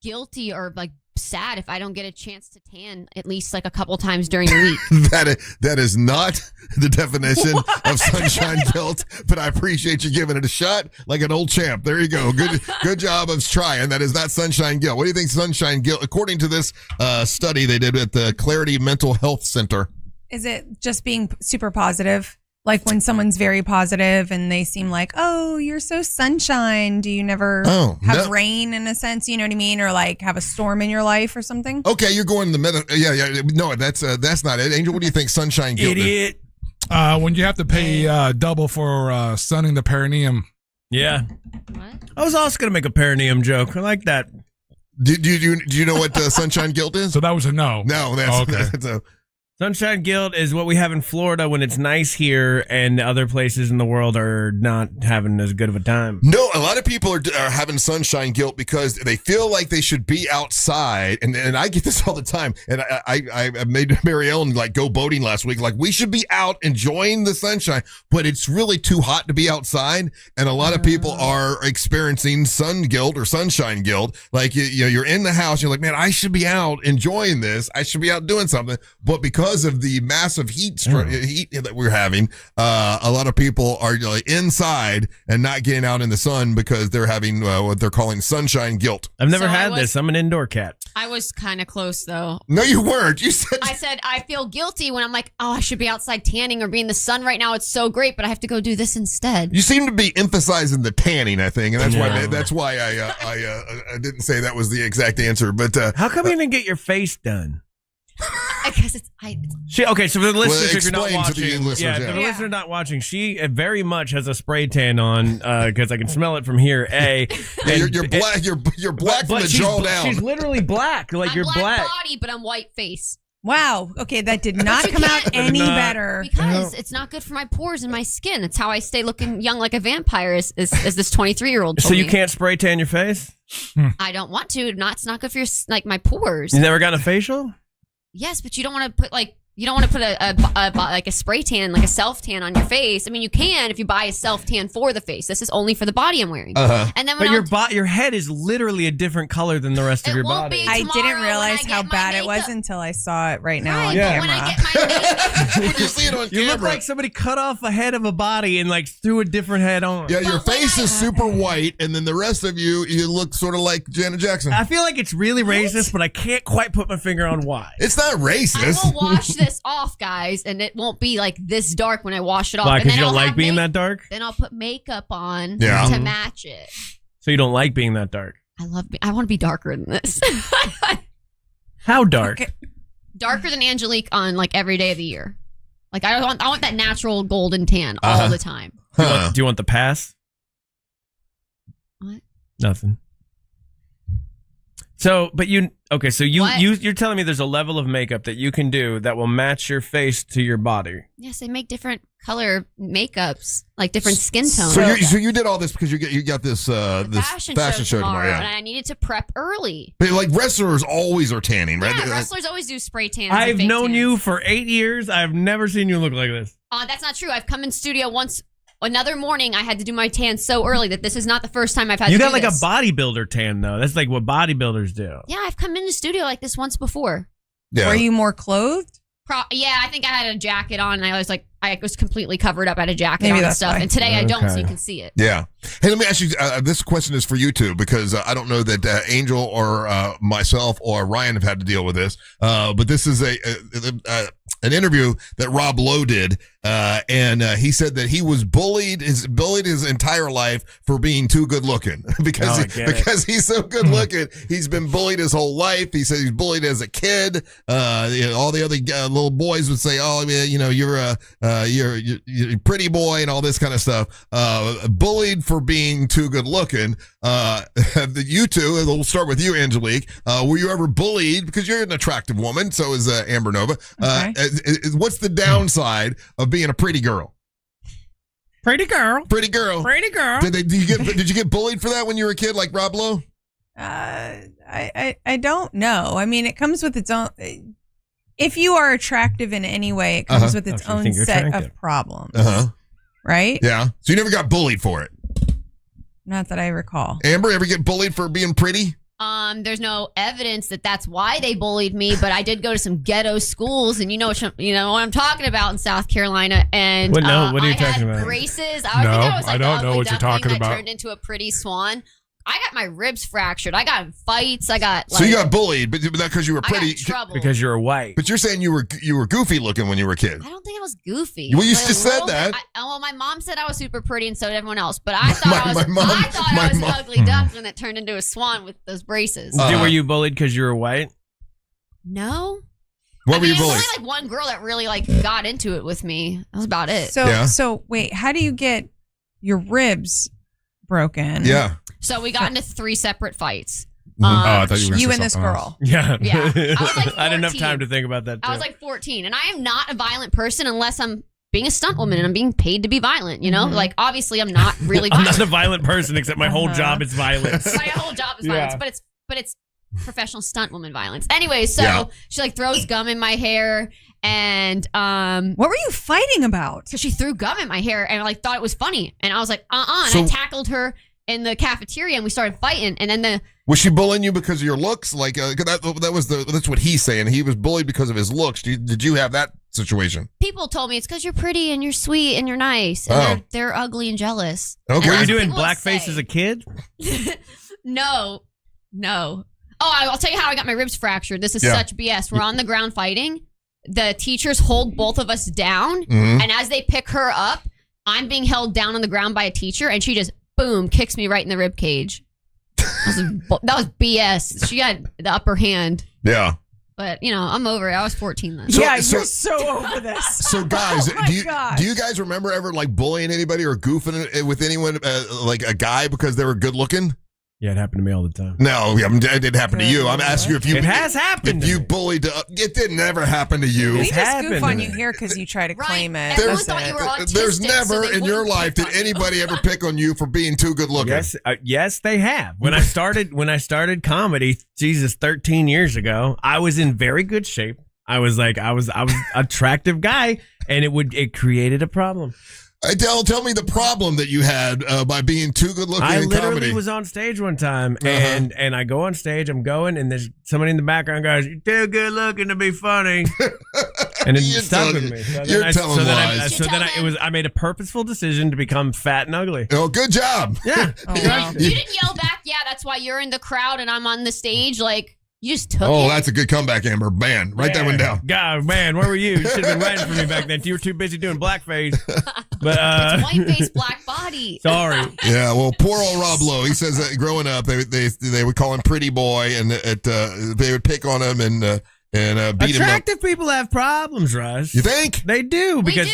Speaker 10: guilty or like sad if I don't get a chance to tan at least like a couple times during the week.
Speaker 8: That is not the definition of sunshine guilt, but I appreciate you giving it a shot like an old champ. There you go. Good job of trying. That is not sunshine guilt. What do you think sunshine guilt, according to this study they did at the Clarity Mental Health Center?
Speaker 11: Is it just being super positive? Like when someone's very positive and they seem like, oh, you're so sunshine. Do you never have rain in a sense? You know what I mean? Or like have a storm in your life or something?
Speaker 8: Okay, you're going the yeah. No, that's not it. Angel, what do you think sunshine guilt
Speaker 19: Idiot.
Speaker 6: When you have to pay double for sunning the perineum.
Speaker 19: Yeah. What? I was also going to make a perineum joke. I like that.
Speaker 8: Do you know what sunshine guilt is?
Speaker 6: So that was a no.
Speaker 8: No, that's
Speaker 6: okay.
Speaker 19: Sunshine guilt is what we have in Florida when it's nice here and other places in the world are not having as good of a time.
Speaker 8: No, a lot of people are having sunshine guilt because they feel like they should be outside. And I get this all the time. And I made Mary Ellen like go boating last week. Like we should be out enjoying the sunshine, but it's really too hot to be outside. And a lot of people are experiencing sun guilt or sunshine guilt. Like, you're in the house. You're like, man, I should be out enjoying this. I should be out doing something. But because of the massive heat that we're having, a lot of people are inside and not getting out in the sun because they're having what they're calling sunshine guilt.
Speaker 19: I've never had this. I'm an indoor cat.
Speaker 10: I was kind of close though.
Speaker 8: No, you weren't. You said
Speaker 10: I said I feel guilty when I'm like, oh, I should be outside tanning or be in the sun right now. It's so great, but I have to go do this instead.
Speaker 8: You seem to be emphasizing the tanning, I think, and that's why I didn't say that was the exact answer. But
Speaker 19: how come you didn't get your face done?
Speaker 10: I guess it's
Speaker 19: okay, so for the listeners, if you're not
Speaker 8: explain to
Speaker 19: watching,
Speaker 8: the listeners,
Speaker 19: the listener not watching, she very much has a spray tan on because I can smell it from here.
Speaker 8: You're black. You're black from the jaw down.
Speaker 19: She's literally black. Like you're black
Speaker 10: body, but I'm white face.
Speaker 11: Wow. Okay, that did not come out any better.
Speaker 10: Because it's not good for my pores and my skin. It's how I stay looking young like a vampire, as this 23-year-old told
Speaker 19: So you
Speaker 10: me.
Speaker 19: can't spray tan your face?
Speaker 10: I don't want to. It's not good for my pores.
Speaker 19: You never got a facial?
Speaker 10: Yes, but you don't want to put a spray tan, like a self tan on your face. I mean, you can if you buy a self tan for the face. This is only for the body I'm wearing. And then
Speaker 19: but your head is literally a different color than the rest of your body.
Speaker 11: I didn't realize how bad it was until I saw it right now on
Speaker 19: Yeah.
Speaker 11: camera.
Speaker 8: When you see it on
Speaker 19: You
Speaker 8: camera,
Speaker 19: look like somebody cut off a head of a body and like threw a different head on.
Speaker 8: yeah, your face is super white, and then the rest of you look sort of like Janet Jackson.
Speaker 19: I feel like it's really racist, but I can't quite put my finger on why.
Speaker 8: It's not racist.
Speaker 10: I will wash this off, guys, and it won't be like this dark when I wash it off.
Speaker 19: Why?
Speaker 10: And
Speaker 19: Because
Speaker 10: then
Speaker 19: you don't
Speaker 10: I'll
Speaker 19: like
Speaker 10: have
Speaker 19: being that dark?
Speaker 10: Then I'll put makeup on
Speaker 8: Yeah.
Speaker 10: to match it.
Speaker 19: So you don't like being that dark?
Speaker 10: I want to be darker than this.
Speaker 19: How dark?
Speaker 11: Okay.
Speaker 10: Darker than Angelique on like every day of the year. Like I want that natural golden tan all the time.
Speaker 19: Do you want the pass?
Speaker 10: What?
Speaker 19: Nothing. So, but you're telling me there's a level of makeup that you can do that will match your face to your body.
Speaker 10: Yes, they make different color makeups, like different skin tones.
Speaker 8: So you did all this because you got this
Speaker 10: fashion show tomorrow,
Speaker 8: yeah.
Speaker 10: and I needed to prep early.
Speaker 8: But like wrestlers always are tanning, right?
Speaker 10: Yeah, wrestlers always do spray tans.
Speaker 19: I've known you for 8 years. I've never seen you look like this.
Speaker 10: That's not true. I've come in studio once. Another morning, I had to do my tan so early that this is not the first time I've had to do this.
Speaker 19: You got like a bodybuilder tan, though. That's like what bodybuilders do.
Speaker 10: Yeah, I've come in the studio like this once before.
Speaker 8: Yeah.
Speaker 11: Were you more clothed?
Speaker 10: Yeah, I think I had a jacket on, and I was completely covered up. I had a jacket
Speaker 11: Maybe
Speaker 10: on and
Speaker 11: that's
Speaker 10: stuff.
Speaker 11: why.
Speaker 10: And today I don't, so you can see it.
Speaker 8: Yeah. Hey, let me ask you. This question is for you two because I don't know that Angel or myself or Ryan have had to deal with this. But this is an interview that Rob Lowe did, and he said that he was bullied his entire life for being too good looking because he's so good looking. He's been bullied his whole life. He said he's bullied as a kid. All the other little boys would say, "Oh, you're a pretty boy," and all this kind of stuff. Bullied for being too good looking. You two, and we'll start with you, Angelique. Were you ever bullied because you're an attractive woman? So is Amber Nova.
Speaker 11: Okay.
Speaker 8: What's the downside of being a pretty girl?
Speaker 19: Pretty girl.
Speaker 8: Pretty girl.
Speaker 19: Pretty girl.
Speaker 8: Did you get bullied for that when you were a kid, like Rob Lowe?
Speaker 11: I don't know. I mean, it comes with its own. If you are attractive in any way, it comes with its own set of problems. Right?
Speaker 8: Yeah. So you never got bullied for it?
Speaker 11: Not that I recall.
Speaker 8: Amber, ever get bullied for being pretty?
Speaker 10: There's no evidence that that's why they bullied me, but I did go to some ghetto schools, and you know what I'm talking about in South Carolina. And
Speaker 19: what are you talking about?
Speaker 10: Braces.
Speaker 6: I don't know what you're talking about.
Speaker 10: I turned into a pretty swan. I got my ribs fractured. I got in fights. I got
Speaker 8: So you got bullied, but not because you were pretty.
Speaker 10: I got in trouble.
Speaker 19: Because you were white.
Speaker 8: But you're saying you were goofy looking when you were a kid.
Speaker 10: I don't think I was goofy.
Speaker 8: Well, you
Speaker 10: But a
Speaker 8: just said
Speaker 10: little
Speaker 8: that.
Speaker 10: bit. Well, my mom said I was super pretty, and so did everyone else. But I thought I was an
Speaker 8: mom-
Speaker 10: ugly duckling that turned into a swan with those braces.
Speaker 19: Were you bullied because you were white?
Speaker 10: No.
Speaker 8: What were you
Speaker 10: There
Speaker 8: bullied?
Speaker 10: was only like one girl that really got into it with me. That was about it.
Speaker 11: So wait, how do you get your ribs broken?
Speaker 8: Yeah.
Speaker 10: So we got into 3 separate fights.
Speaker 6: I thought you were gonna
Speaker 11: You
Speaker 6: say
Speaker 11: and this
Speaker 6: something
Speaker 11: girl.
Speaker 6: else.
Speaker 19: Yeah.
Speaker 10: Yeah. I was like
Speaker 19: I had enough
Speaker 10: 14.
Speaker 19: time to think about that too.
Speaker 10: I was like 14, and I am not a violent person unless I'm being a stunt woman and I'm being paid to be violent. You know, like obviously I'm not really.
Speaker 19: I'm
Speaker 10: violent.
Speaker 19: not a violent person, except my whole job is violence.
Speaker 10: My whole job is violence, but it's professional stunt woman violence. Anyway, so she like throws gum in my hair, and
Speaker 11: what were you fighting about?
Speaker 10: So she threw gum in my hair and like thought it was funny, and I was like, and
Speaker 8: So-
Speaker 10: I tackled her in the cafeteria and we started fighting, and then
Speaker 8: Was she bullying you because of your looks? Like that's what he's saying. He was bullied because of his looks. Did you have that situation?
Speaker 10: people told me it's because you're pretty and you're sweet and you're nice, and they're ugly and jealous.
Speaker 8: Okay.
Speaker 19: Were you
Speaker 10: And
Speaker 19: doing
Speaker 10: people would
Speaker 19: blackface
Speaker 10: say-
Speaker 19: as a kid?
Speaker 10: No. Oh, I'll tell you how I got my ribs fractured. This is
Speaker 8: Yeah.
Speaker 10: such BS. We're on the ground fighting. The teachers hold both of us down,
Speaker 8: Mhm.
Speaker 10: and as they pick her up, I'm being held down on the ground by a teacher, and she just boom kicks me right in the rib cage. That was BS. She got the upper hand,
Speaker 8: Yeah.
Speaker 10: but I'm over it. I was 14 then.
Speaker 8: So-
Speaker 11: yeah,
Speaker 8: so-
Speaker 11: you're so over this.
Speaker 8: So guys,
Speaker 11: Oh my gosh.
Speaker 8: do you guys remember ever like bullying anybody or goofing it with anyone like a guy because they were good looking?
Speaker 19: Yeah, it happened to me all the time.
Speaker 8: No, it didn't happen to you. I'm asking you if you.
Speaker 19: It has happened.
Speaker 8: If you bullied, it didn't never happen to you.
Speaker 11: We just goof on
Speaker 19: to
Speaker 11: you
Speaker 19: me.
Speaker 11: here because you try to claim it.
Speaker 10: Everyone
Speaker 11: That's
Speaker 10: thought
Speaker 11: it.
Speaker 10: you were autistic,
Speaker 8: There's
Speaker 10: so
Speaker 8: never
Speaker 10: they
Speaker 8: in your
Speaker 10: wouldn't
Speaker 8: life
Speaker 10: pick
Speaker 8: did
Speaker 10: on you.
Speaker 8: anybody ever pick on you for being too good looking.
Speaker 19: Yes, they have. When I started comedy, 13 years ago, I was in very good shape. I was attractive guy, and it created a problem.
Speaker 8: Tell me the problem that you had by being too good looking
Speaker 19: I
Speaker 8: in
Speaker 19: literally
Speaker 8: comedy.
Speaker 19: was on stage one time, and I go on stage, I'm going, and there's somebody in the background goes, "You're too good looking to be funny," and it stuck with me. I made a purposeful decision to become fat and ugly.
Speaker 8: Oh, good job!
Speaker 19: Yeah,
Speaker 10: You didn't yell back. Yeah, that's why you're in the crowd and I'm on the stage. Like you just took
Speaker 8: Oh,
Speaker 10: it.
Speaker 8: that's a good comeback, Amber. Man, write that one down.
Speaker 19: God, man, where were you? You should have been writing for me back then. You were too busy doing blackface. But
Speaker 10: It's white face, black body.
Speaker 19: sorry.
Speaker 8: Yeah, well, poor old Rob Lowe. He says that growing up, they would call him Pretty Boy, and they would pick on him and beat him up.
Speaker 19: Attractive people have problems, Russ.
Speaker 8: You think?
Speaker 19: They do because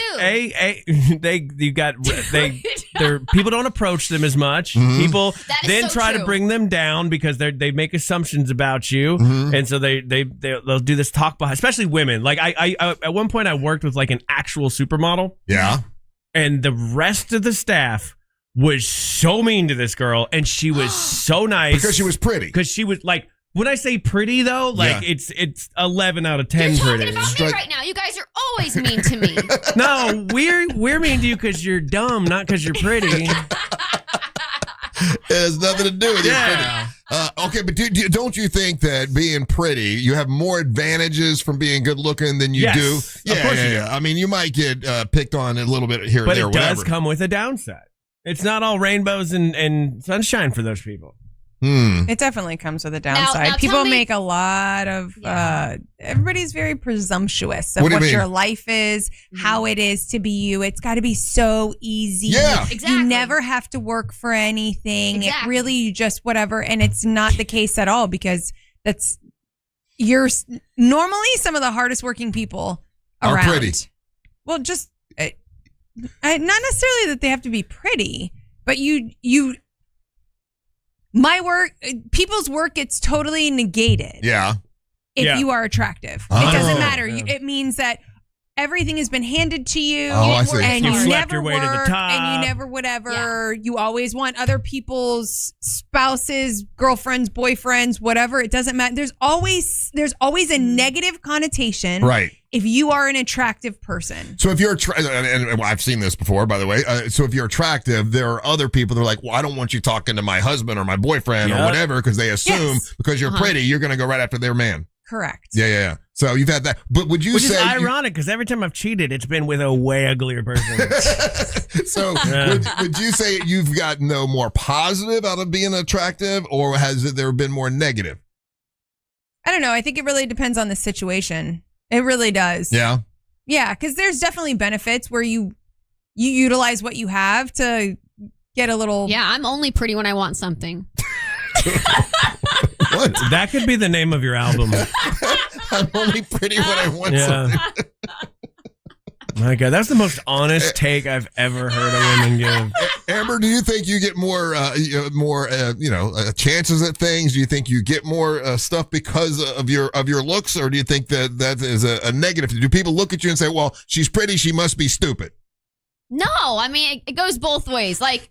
Speaker 19: people don't approach them as much.
Speaker 8: Mm-hmm.
Speaker 19: People
Speaker 10: That is
Speaker 19: then
Speaker 10: so
Speaker 19: try
Speaker 10: true.
Speaker 19: to bring them down because they make assumptions about you,
Speaker 8: Mm-hmm.
Speaker 19: and so they'll do this talk behind, especially women. Like I at one point I worked with like an actual supermodel.
Speaker 8: Yeah.
Speaker 19: And the rest of the staff was so mean to this girl, and she was so nice
Speaker 8: Because she was pretty.
Speaker 19: Because she was like, when I say pretty though, like
Speaker 8: Yeah.
Speaker 19: it's 11 out of 10
Speaker 10: You're talking
Speaker 19: pretty.
Speaker 10: about me right now. You guys are always mean to me.
Speaker 19: No, we're mean to you because you're dumb, not because you're pretty.
Speaker 8: It has nothing to do with
Speaker 19: Yeah.
Speaker 8: you pretty. Okay, but don't you think that being pretty, you have more advantages from being good looking than you
Speaker 19: Yes,
Speaker 8: do?
Speaker 19: of
Speaker 8: Yeah,
Speaker 19: course
Speaker 8: yeah,
Speaker 19: you do.
Speaker 8: yeah. I mean, you might get picked on a little bit here and
Speaker 19: But
Speaker 8: there,
Speaker 19: it does
Speaker 8: whatever.
Speaker 19: come with a downside. It's not all rainbows and sunshine for those people.
Speaker 11: It definitely comes with a downside.
Speaker 10: now
Speaker 11: People
Speaker 10: tell me-
Speaker 11: make a lot of. Everybody's very presumptuous of
Speaker 8: What do you
Speaker 11: what
Speaker 8: mean?
Speaker 11: your life is, how it is to be you. It's got to be so easy.
Speaker 8: Yeah.
Speaker 10: Exactly.
Speaker 11: You never have to work for anything. It
Speaker 10: Exactly.
Speaker 11: really, you just whatever, and it's not the case at all because that's normally some of the hardest working people
Speaker 8: Are
Speaker 11: around.
Speaker 8: pretty.
Speaker 11: Well, just not necessarily that they have to be pretty, but my work, people's work gets totally negated
Speaker 8: Yeah.
Speaker 11: if
Speaker 19: Yeah.
Speaker 11: you are attractive.
Speaker 8: Oh.
Speaker 11: It doesn't matter.
Speaker 19: Yeah.
Speaker 11: It means that everything has been handed to you,
Speaker 8: Oh, I see.
Speaker 11: and
Speaker 19: You
Speaker 11: you
Speaker 19: slept
Speaker 11: never
Speaker 19: your way to the
Speaker 11: work,
Speaker 19: top.
Speaker 11: and you never whatever. You always want other people's spouses, girlfriends, boyfriends, whatever. It doesn't matter. There's always a negative connotation,
Speaker 8: Right.
Speaker 11: if you are an attractive person.
Speaker 8: So if you're and I've seen this before, by the way. So if you're attractive, there are other people that are like, well, I don't want you talking to my husband or my boyfriend or
Speaker 19: Yep.
Speaker 8: whatever because they assume
Speaker 11: Yes.
Speaker 8: because you're pretty, you're going to go right after their man.
Speaker 11: Correct.
Speaker 8: Yeah, yeah, yeah. So you've had that. But would you
Speaker 19: Which
Speaker 8: say...
Speaker 19: is ironic, because every time I've cheated, it's been with a way uglier person.
Speaker 8: So would you say you've gotten no more positive out of being attractive, or has there been more negative?
Speaker 11: I don't know. I think it really depends on the situation. It really does.
Speaker 8: Yeah.
Speaker 11: Yeah, because there's definitely benefits where you utilize what you have to get a little...
Speaker 10: Yeah, I'm only pretty when I want something.
Speaker 8: What?
Speaker 19: That could be the name of your album.
Speaker 8: I'm only pretty when I want something.
Speaker 19: My God, that's the most honest take I've ever heard a woman give.
Speaker 8: Amber, do you think you get more chances at things? Do you think you get more stuff because of your looks, or do you think that is a negative? Do people look at you and say, "Well, she's pretty, she must be stupid"?
Speaker 10: No, I mean, it goes both ways. Like,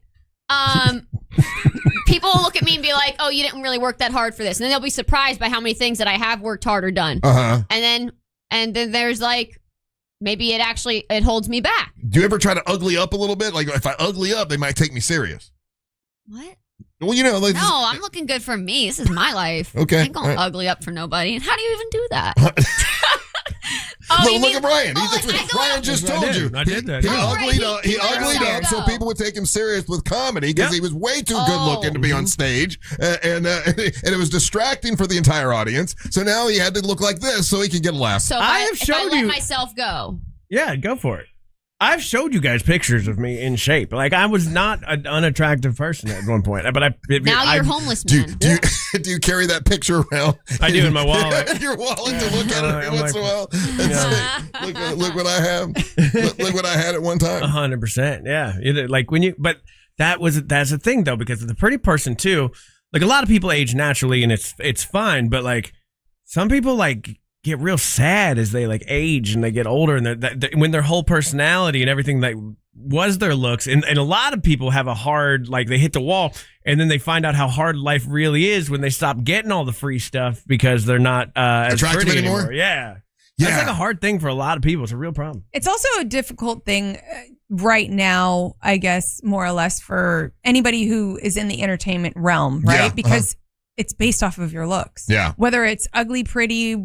Speaker 10: people will look at me and be like, "Oh, you didn't really work that hard for this," and then they'll be surprised by how many things that I have worked hard or done. And then there's like, maybe it holds me back.
Speaker 8: Do you ever try to ugly up a little bit? Like, if I ugly up, they might take me serious.
Speaker 10: What?
Speaker 8: Well, you know, like,
Speaker 10: no, I'm looking good for me. This is my life.
Speaker 8: Okay,
Speaker 10: I ain't gonna ugly up for nobody. How do you even do that?
Speaker 8: Look at Brian. Brian just told you.
Speaker 19: I did that.
Speaker 8: He uglied up so people would take him serious with comedy because he was way too good looking to be on stage, and it was distracting for the entire audience. So now he had to look like this so he could get a laugh.
Speaker 10: So if I let myself go.
Speaker 19: Yeah, go for it. I've showed you guys pictures of me in shape. Like, I was not an unattractive person at one point. But
Speaker 10: now you're homeless, man.
Speaker 8: Do you carry that picture around?
Speaker 19: I do in my wallet.
Speaker 8: Your wallet to look at it every once in a while and say, look what I have. Look what I had at one time.
Speaker 19: 100%. Yeah. Like when you, but that's the thing though, because the pretty person too, like a lot of people age naturally and it's fine. But like some people like get real sad as they like age and they get older, and when their whole personality and everything like was their looks, and a lot of people have a hard, like they hit the wall and then they find out how hard life really is when they stop getting all the free stuff because they're not as
Speaker 8: attractive
Speaker 19: pretty
Speaker 8: anymore.
Speaker 19: Yeah. That's like a hard thing for a lot of people. It's a real problem.
Speaker 11: It's also a difficult thing right now, I guess, more or less for anybody who is in the entertainment realm, right?
Speaker 8: Yeah,
Speaker 11: because it's based off of your looks.
Speaker 8: Yeah.
Speaker 11: Whether it's ugly, pretty,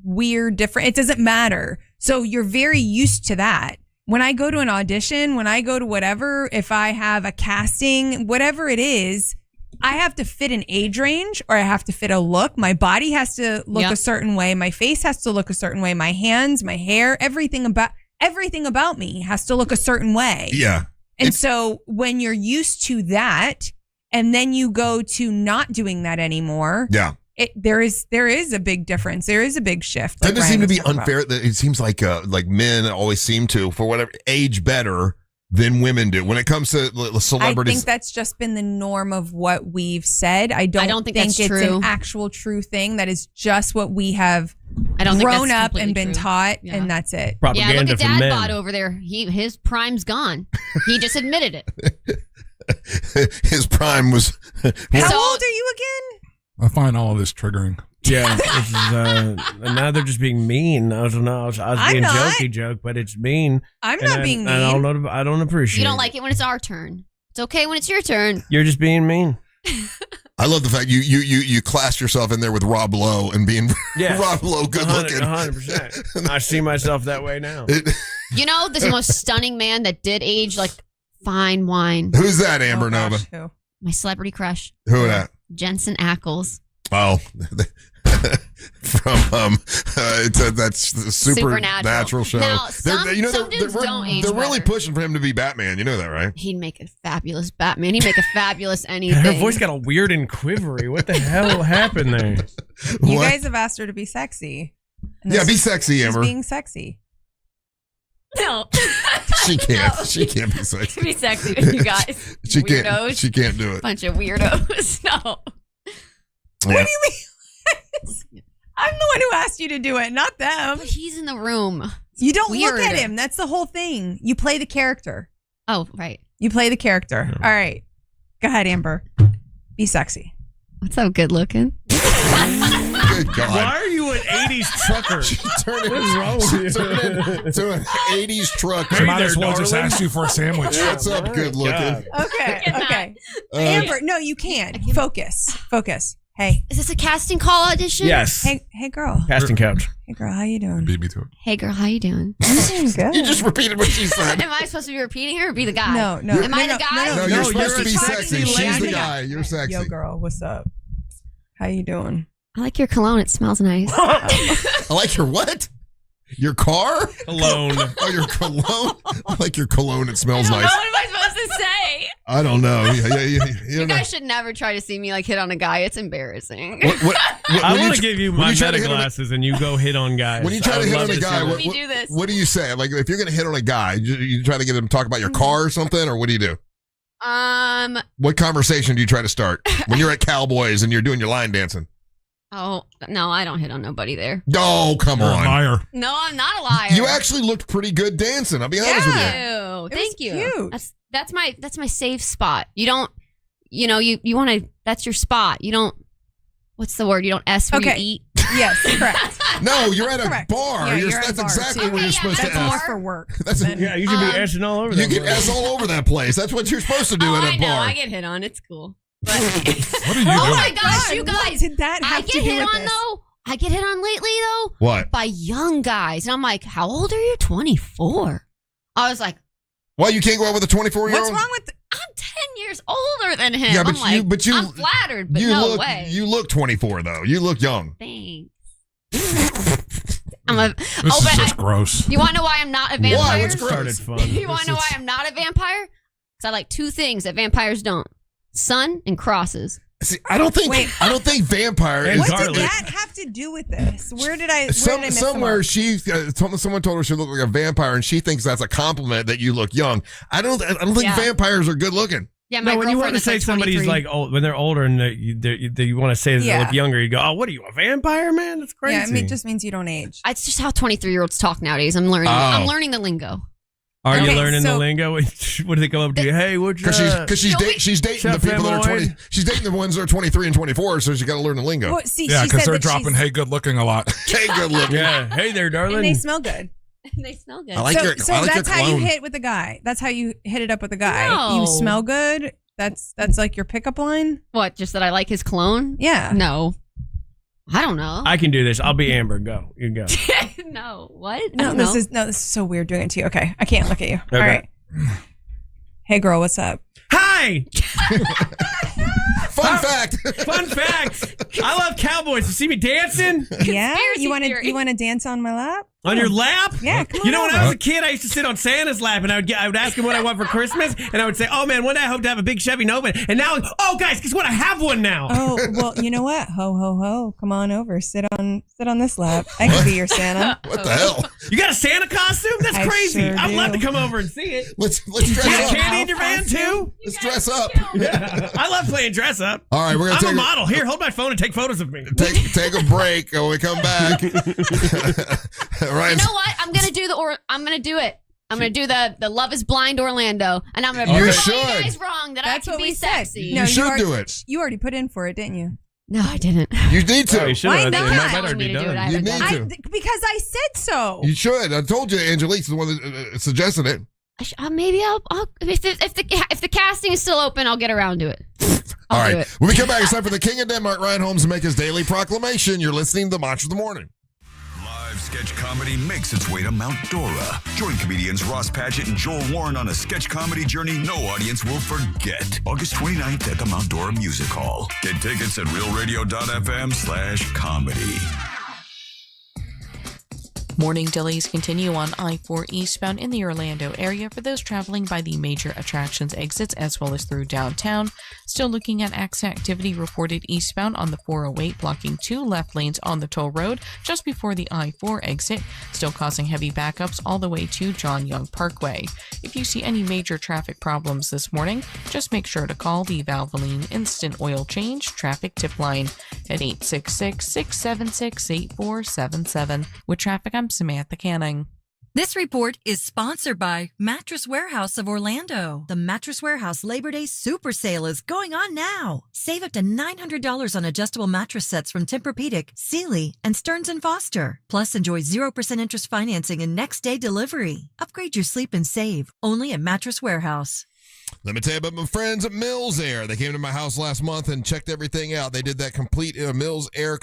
Speaker 11: weird, different, it doesn't matter. So you're very used to that. When I go to an audition, when I go to whatever, if I have a casting, whatever it is, I have to fit an age range or I have to fit a look. My body has to look a certain way. My face has to look a certain way. My hands, my hair, everything about me has to look a certain way.
Speaker 8: Yeah.
Speaker 11: And so when you're used to that, and then you go to not doing that anymore.
Speaker 8: Yeah.
Speaker 11: There is a big difference. There is a big shift.
Speaker 8: Doesn't it seem to be unfair that it seems like men always seem to, for whatever, age better than women do when it comes to celebrities?
Speaker 11: I think that's just been the norm of what we've said. I don't think
Speaker 10: that's
Speaker 11: it's
Speaker 10: true.
Speaker 11: an actual true thing. That is just what we have
Speaker 10: think
Speaker 11: grown
Speaker 10: that's
Speaker 11: up and been
Speaker 10: true.
Speaker 11: taught, and that's it.
Speaker 19: Propaganda
Speaker 10: yeah, look at
Speaker 19: from
Speaker 10: Dad
Speaker 19: men.
Speaker 10: Bod over there. His prime's gone. He just admitted it.
Speaker 8: His prime was.
Speaker 11: How old are you again?
Speaker 6: I find all of this triggering.
Speaker 19: Yeah, this is, and now they're just being mean. I don't know. I was being jokey joke, but it's mean.
Speaker 11: I'm not being mean.
Speaker 19: I don't appreciate.
Speaker 10: You don't like it when it's our turn. It's okay when it's your turn.
Speaker 19: You're just being mean.
Speaker 8: I love the fact you classed yourself in there with Rob Lowe and being Rob Lowe good looking.
Speaker 19: 100%. I see myself that way now.
Speaker 10: You know, this most stunning man that did age like fine wine.
Speaker 8: Who's that, Amber Nova?
Speaker 11: Who?
Speaker 10: My celebrity crush.
Speaker 8: Who that?
Speaker 10: Jensen Ackles.
Speaker 8: Oh, from that's the Supernatural show.
Speaker 10: Now, some dudes don't age
Speaker 8: they're really
Speaker 10: better.
Speaker 8: pushing for him to be Batman. You know that, right?
Speaker 10: He'd make a fabulous Batman. He'd make a fabulous anything.
Speaker 19: Her voice got all weird and quivery. What the hell happened there?
Speaker 11: You guys have asked her to be sexy.
Speaker 8: Yeah, be sexy, Amber.
Speaker 11: She's being sexy.
Speaker 10: No.
Speaker 8: She can't. She can't be sexy.
Speaker 10: Be sexy with you guys.
Speaker 8: She
Speaker 10: weirdos.
Speaker 8: can't. She can't do it.
Speaker 10: Bunch of weirdos. No.
Speaker 11: What do you mean? I'm the one who asked you to do it, not them.
Speaker 10: But he's in the room.
Speaker 11: You don't
Speaker 10: Weird.
Speaker 11: look at him. That's the whole thing. You play the character.
Speaker 10: Oh, right.
Speaker 11: You play the character. All right. Go ahead, Amber. Be sexy.
Speaker 10: What's so good looking?
Speaker 8: Good God.
Speaker 19: Why are you an 80s trucker? What's wrong with you?
Speaker 8: To an 80s trucker.
Speaker 6: I might as well just ask you for a sandwich.
Speaker 8: What's up, good looking?
Speaker 11: Okay. Okay. Amber, no, you can't. Focus. Hey.
Speaker 10: Is this a casting call audition?
Speaker 19: Yes.
Speaker 11: Hey, girl.
Speaker 19: Casting couch.
Speaker 11: Hey, girl, how you doing?
Speaker 6: Beat me to it.
Speaker 10: Hey, girl, how you doing?
Speaker 11: I'm doing good.
Speaker 8: You just repeated what she said.
Speaker 10: Am I supposed to be repeating her or be the guy?
Speaker 11: No.
Speaker 10: Am I the guy?
Speaker 8: No, you're supposed to be
Speaker 11: sexy
Speaker 8: sexy. She's the
Speaker 11: lady.
Speaker 8: guy. You're sexy.
Speaker 11: Yo, girl, what's up? How you doing?
Speaker 10: I like your cologne. It smells nice.
Speaker 8: I like your what? Your car?
Speaker 19: Cologne.
Speaker 8: Oh, your cologne? I like your cologne. It smells nice.
Speaker 10: What am I supposed to say?
Speaker 8: I don't know.
Speaker 10: You guys should never try to see me like hit on a guy. It's embarrassing.
Speaker 19: I want to give you my meta glasses and you go hit on guys.
Speaker 8: When you try to hit on a guy,
Speaker 10: what
Speaker 8: do you say? Like, if you're going to hit on a guy, you try to get him to talk about your car or something, or what do you do? What conversation do you try to start when you're at Cowboys and you're doing your line dancing?
Speaker 10: Oh, no, I don't hit on nobody there.
Speaker 8: Oh, come on.
Speaker 6: You're a liar.
Speaker 10: No, I'm not a liar.
Speaker 8: You actually looked pretty good dancing. I'll be honest with you.
Speaker 10: Thank you.
Speaker 11: Cute.
Speaker 10: That's my safe spot. You don't, you want to, that's your spot. You don't, what's the word? You don't S where you eat.
Speaker 11: Yes, correct.
Speaker 8: No, you're at a
Speaker 11: Correct.
Speaker 8: bar.
Speaker 11: Yeah, you're at
Speaker 8: that's
Speaker 11: a bar,
Speaker 8: exactly
Speaker 11: too.
Speaker 8: where you're supposed to
Speaker 11: That's
Speaker 8: S.
Speaker 11: more for work.
Speaker 19: Yeah, you should be S-ing all over that
Speaker 8: You get
Speaker 19: place.
Speaker 8: S all over that place. That's what you're supposed to do at a
Speaker 10: I know.
Speaker 8: bar.
Speaker 10: I get hit on. It's cool. But
Speaker 6: What are you
Speaker 10: oh
Speaker 6: doing?
Speaker 10: my gosh, you
Speaker 11: What
Speaker 10: guys!
Speaker 11: did that have
Speaker 10: I
Speaker 11: to
Speaker 10: get
Speaker 11: do
Speaker 10: hit
Speaker 11: with
Speaker 10: on
Speaker 11: this?
Speaker 10: though. I get hit on lately though.
Speaker 8: What?
Speaker 10: By young guys, and I'm like, "How old are you? 24." I was like,
Speaker 8: Why you can't go out with a 24-year-old?
Speaker 11: What's wrong with?
Speaker 10: "I'm 10 years older than him."
Speaker 8: Yeah, but
Speaker 10: I'm like,
Speaker 8: you,
Speaker 10: I'm flattered, but
Speaker 8: you
Speaker 10: no
Speaker 8: look,
Speaker 10: way.
Speaker 8: You look 24 though. You look young.
Speaker 10: Thanks.
Speaker 6: This is just gross.
Speaker 10: You want to know why I'm not a vampire?
Speaker 8: Why? What's gross?
Speaker 19: Started fun.
Speaker 10: You want to know why I'm not a vampire? Because I like two things that vampires don't: sun and crosses.
Speaker 8: See, I don't think vampire
Speaker 19: And
Speaker 8: is.
Speaker 11: What
Speaker 19: garlic.
Speaker 11: did that have to do with this? Where did I miss the
Speaker 8: Somewhere
Speaker 11: mark?
Speaker 8: someone told her she looked like a vampire, and she thinks that's a compliment that you look young. I don't think
Speaker 10: Yeah.
Speaker 8: vampires are good looking.
Speaker 10: Yeah, my
Speaker 19: No, when you want
Speaker 10: girlfriend
Speaker 19: to
Speaker 10: is
Speaker 19: say
Speaker 10: like
Speaker 19: somebody's
Speaker 10: 23.
Speaker 19: like old, when they're older and you want to say that they
Speaker 11: Yeah.
Speaker 19: look younger, you go, "Oh, what are you, a vampire, man? That's crazy."
Speaker 11: Yeah, I mean, it just means you don't age.
Speaker 10: It's just how 23-year-olds talk nowadays. I'm learning.
Speaker 8: Oh.
Speaker 10: I'm learning the lingo.
Speaker 19: Are you
Speaker 11: Okay,
Speaker 19: learning the
Speaker 11: so-
Speaker 19: lingo? What do they come up to you? Hey, what's
Speaker 8: Because she's dating
Speaker 19: Chef
Speaker 8: the people that are 20.
Speaker 19: Emeloid?
Speaker 8: She's dating the ones that are 23 and 24, so she got to learn the lingo.
Speaker 11: Well, see,
Speaker 6: Yeah,
Speaker 11: she
Speaker 6: because
Speaker 11: said
Speaker 6: they're
Speaker 11: that
Speaker 6: dropping
Speaker 11: she's-
Speaker 6: "Hey, good looking" a lot.
Speaker 8: Hey, good looking.
Speaker 19: Yeah. Hey there, darling.
Speaker 11: and they smell good.
Speaker 10: They smell good.
Speaker 8: I like your.
Speaker 11: So
Speaker 8: I like
Speaker 11: that's
Speaker 8: your
Speaker 11: how you
Speaker 8: cologne.
Speaker 11: hit with the guy. That's how you hit it up with the guy.
Speaker 10: No.
Speaker 11: You smell good. That's like your pickup line.
Speaker 10: What? Just that I like his cologne?
Speaker 11: Yeah.
Speaker 10: No. I don't know.
Speaker 19: I can do this. I'll be Amber. Go. You go.
Speaker 10: No. What? I
Speaker 11: No,
Speaker 10: don't
Speaker 11: this
Speaker 10: know.
Speaker 11: is so weird doing it to you. Okay, I can't look at you.
Speaker 19: Okay.
Speaker 11: All right. Hey, girl, what's up?
Speaker 19: Hi.
Speaker 8: Fun fact.
Speaker 19: Fun fact. I love cowboys. You see me dancing
Speaker 11: Yeah, you want
Speaker 10: theory.
Speaker 11: to dance on my lap?
Speaker 19: on your lap?
Speaker 11: Yeah, come on.
Speaker 19: You know, when I
Speaker 11: over.
Speaker 19: was a kid, I used to sit on Santa's lap, and I would ask him what I want for Christmas, and I would say, "Oh man, one day I hope to have a big Chevy Nova." And now, oh guys, guess what? I have one now.
Speaker 11: Oh well, you know what? Ho ho ho! Come on over. Sit on this lap. I can be your Santa.
Speaker 8: What the hell?
Speaker 19: You got a Santa costume? That's
Speaker 11: I
Speaker 19: crazy.
Speaker 11: sure
Speaker 19: I'd love
Speaker 11: do.
Speaker 19: to come over and see it.
Speaker 8: Let's
Speaker 19: You
Speaker 8: dress
Speaker 19: got
Speaker 8: up.
Speaker 19: candy in your van too?
Speaker 8: Let's dress up.
Speaker 19: Yeah. I love playing dress up.
Speaker 8: All right, we're gonna
Speaker 19: I'm
Speaker 8: take
Speaker 19: a model. Here, hold my phone and take photos of me.
Speaker 8: take a break when we come back. Right.
Speaker 10: You know what? I'm gonna do I'm gonna do it. I'm gonna do the Love Is Blind Orlando, and I'm gonna
Speaker 8: You
Speaker 10: prove
Speaker 8: should.
Speaker 10: you guys wrong that
Speaker 11: That's
Speaker 10: I can
Speaker 11: what
Speaker 10: be
Speaker 11: we said.
Speaker 10: sexy.
Speaker 11: No,
Speaker 8: You should
Speaker 11: already-
Speaker 8: do it.
Speaker 11: You already put in for it, didn't you?
Speaker 10: No, I didn't.
Speaker 8: You need to.
Speaker 19: Oh, you should
Speaker 11: Why
Speaker 19: have.
Speaker 11: not?
Speaker 19: It might
Speaker 10: Telling
Speaker 19: better
Speaker 10: me
Speaker 19: be
Speaker 10: to do it.
Speaker 19: done.
Speaker 10: I
Speaker 8: You
Speaker 10: haven't
Speaker 8: need
Speaker 10: done
Speaker 8: to.
Speaker 10: it.
Speaker 11: Because I said so.
Speaker 8: You should. I told you, Angelique's the one that suggested it.
Speaker 10: Maybe I'll if the casting is still open, I'll get around to it.
Speaker 8: All
Speaker 10: I'll do
Speaker 8: right.
Speaker 10: it.
Speaker 8: When we come back, it's time for the King of Denmark, Ryan Holmes, to make his daily proclamation. You're listening to the Mantra of the Morning.
Speaker 23: Live sketch comedy makes its way to Mount Dora. Join comedians Ross Patchett and Joel Warren on a sketch comedy journey no audience will forget. August 29th at the Mount Dora Music Hall. Get tickets at realradio.fm/comedy.
Speaker 1: Morning delays continue on I-4 eastbound in the Orlando area for those traveling by the major attractions exits as well as through downtown. Still looking at accident activity reported eastbound on the 408, blocking 2 left lanes on the toll road just before the I-4 exit, still causing heavy backups all the way to John Young Parkway. If you see any major traffic problems this morning, just make sure to call the Valvoline Instant Oil Change Traffic Tip Line at 866-676-8477. With traffic, I'm Samantha Canning.
Speaker 2: This report is sponsored by Mattress Warehouse of Orlando. The Mattress Warehouse Labor Day Super Sale is going on now. Save up to $900 on adjustable mattress sets from Tempur-Pedic, Sealy, and Stearns & Foster. Plus, enjoy 0% interest financing and next-day delivery. Upgrade your sleep and save only at Mattress Warehouse.
Speaker 8: Let me tell you about my friends at Mills Air. They came to my house last month and checked everything out. They did that complete Mills Air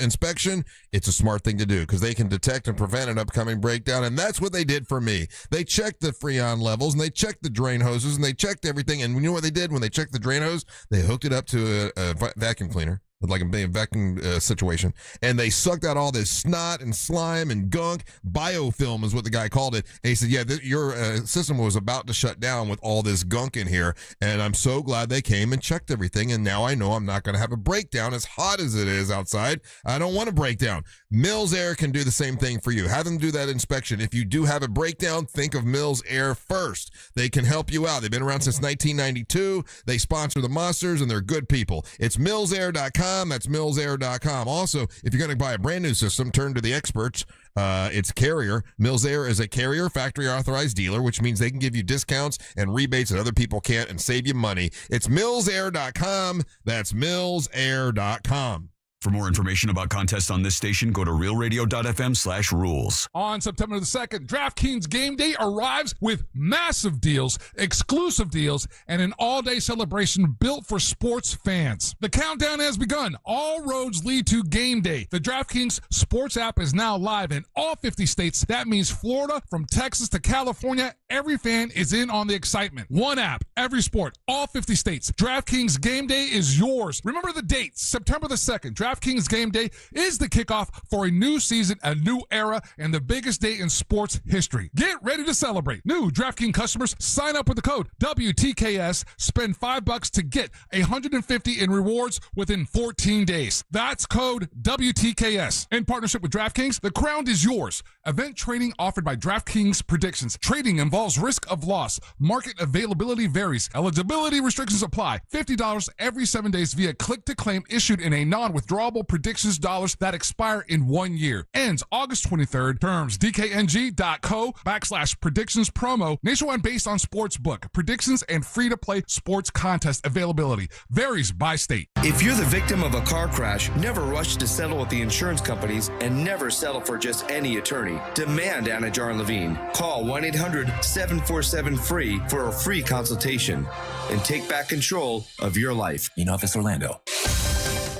Speaker 8: inspection. It's a smart thing to do because they can detect and prevent an upcoming breakdown, and that's what they did for me. They checked the Freon levels, and they checked the drain hoses, and they checked everything. And you know what they did when they checked the drain hose? They hooked it up to a vacuum cleaner. Like a vacuum situation, and they sucked out all this snot and slime and gunk. Biofilm is what the guy called it. And he said, yeah, your system was about to shut down with all this gunk in here, and I'm so glad they came and checked everything, and now I know I'm not going to have a breakdown. As hot as it is outside, I don't want a breakdown. Mills Air can do the same thing for you. Have them do that inspection. If you do have a breakdown, think of Mills Air first. They can help you out. They've been around since 1992. They sponsor the Monsters, and they're good people. It's millsair.com. That's millsair.com. Also, if you're going to buy a brand new system, turn to the experts. It's Carrier. Mills Air is a Carrier factory authorized dealer, which means they can give you discounts and rebates that other people can't and save you money. It's millsair.com. That's millsair.com.
Speaker 23: For more information about contests on this station, go to realradio.fm/rules.
Speaker 6: On September the 2nd, DraftKings Game Day arrives with massive deals, exclusive deals, and an all-day celebration built for sports fans. The countdown has begun. All roads lead to Game Day. The DraftKings Sports app is now live in all 50 states. That means Florida, from Texas to California, every fan is in on the excitement. One app, every sport, all 50 states. DraftKings Game Day is yours. Remember the dates, September the 2nd. DraftKings Game Day is the kickoff for a new season, a new era, and the biggest day in sports history. Get ready to celebrate. New DraftKings customers sign up with the code WTKS, spend $5 to get $150 in rewards within 14 days. That's code WTKS. In partnership with DraftKings, the crown is yours. Event trading offered by DraftKings Predictions. Trading involves risk of loss. Market availability varies. Eligibility restrictions apply. $50 every 7 days via click-to-claim issued in a non-withdrawable predictions dollars that expire in 1 year. Ends August 23rd. Terms dkng.co/predictions promo. Nationwide based on sports book. Predictions and free-to-play sports contest availability. Varies by state.
Speaker 4: If you're the victim of a car crash, never rush to settle with the insurance companies and never settle for just any attorney. Demand Anajar and Levine. Call 1-800-747-FREE for a free consultation and take back control of your life.
Speaker 20: In Office Orlando.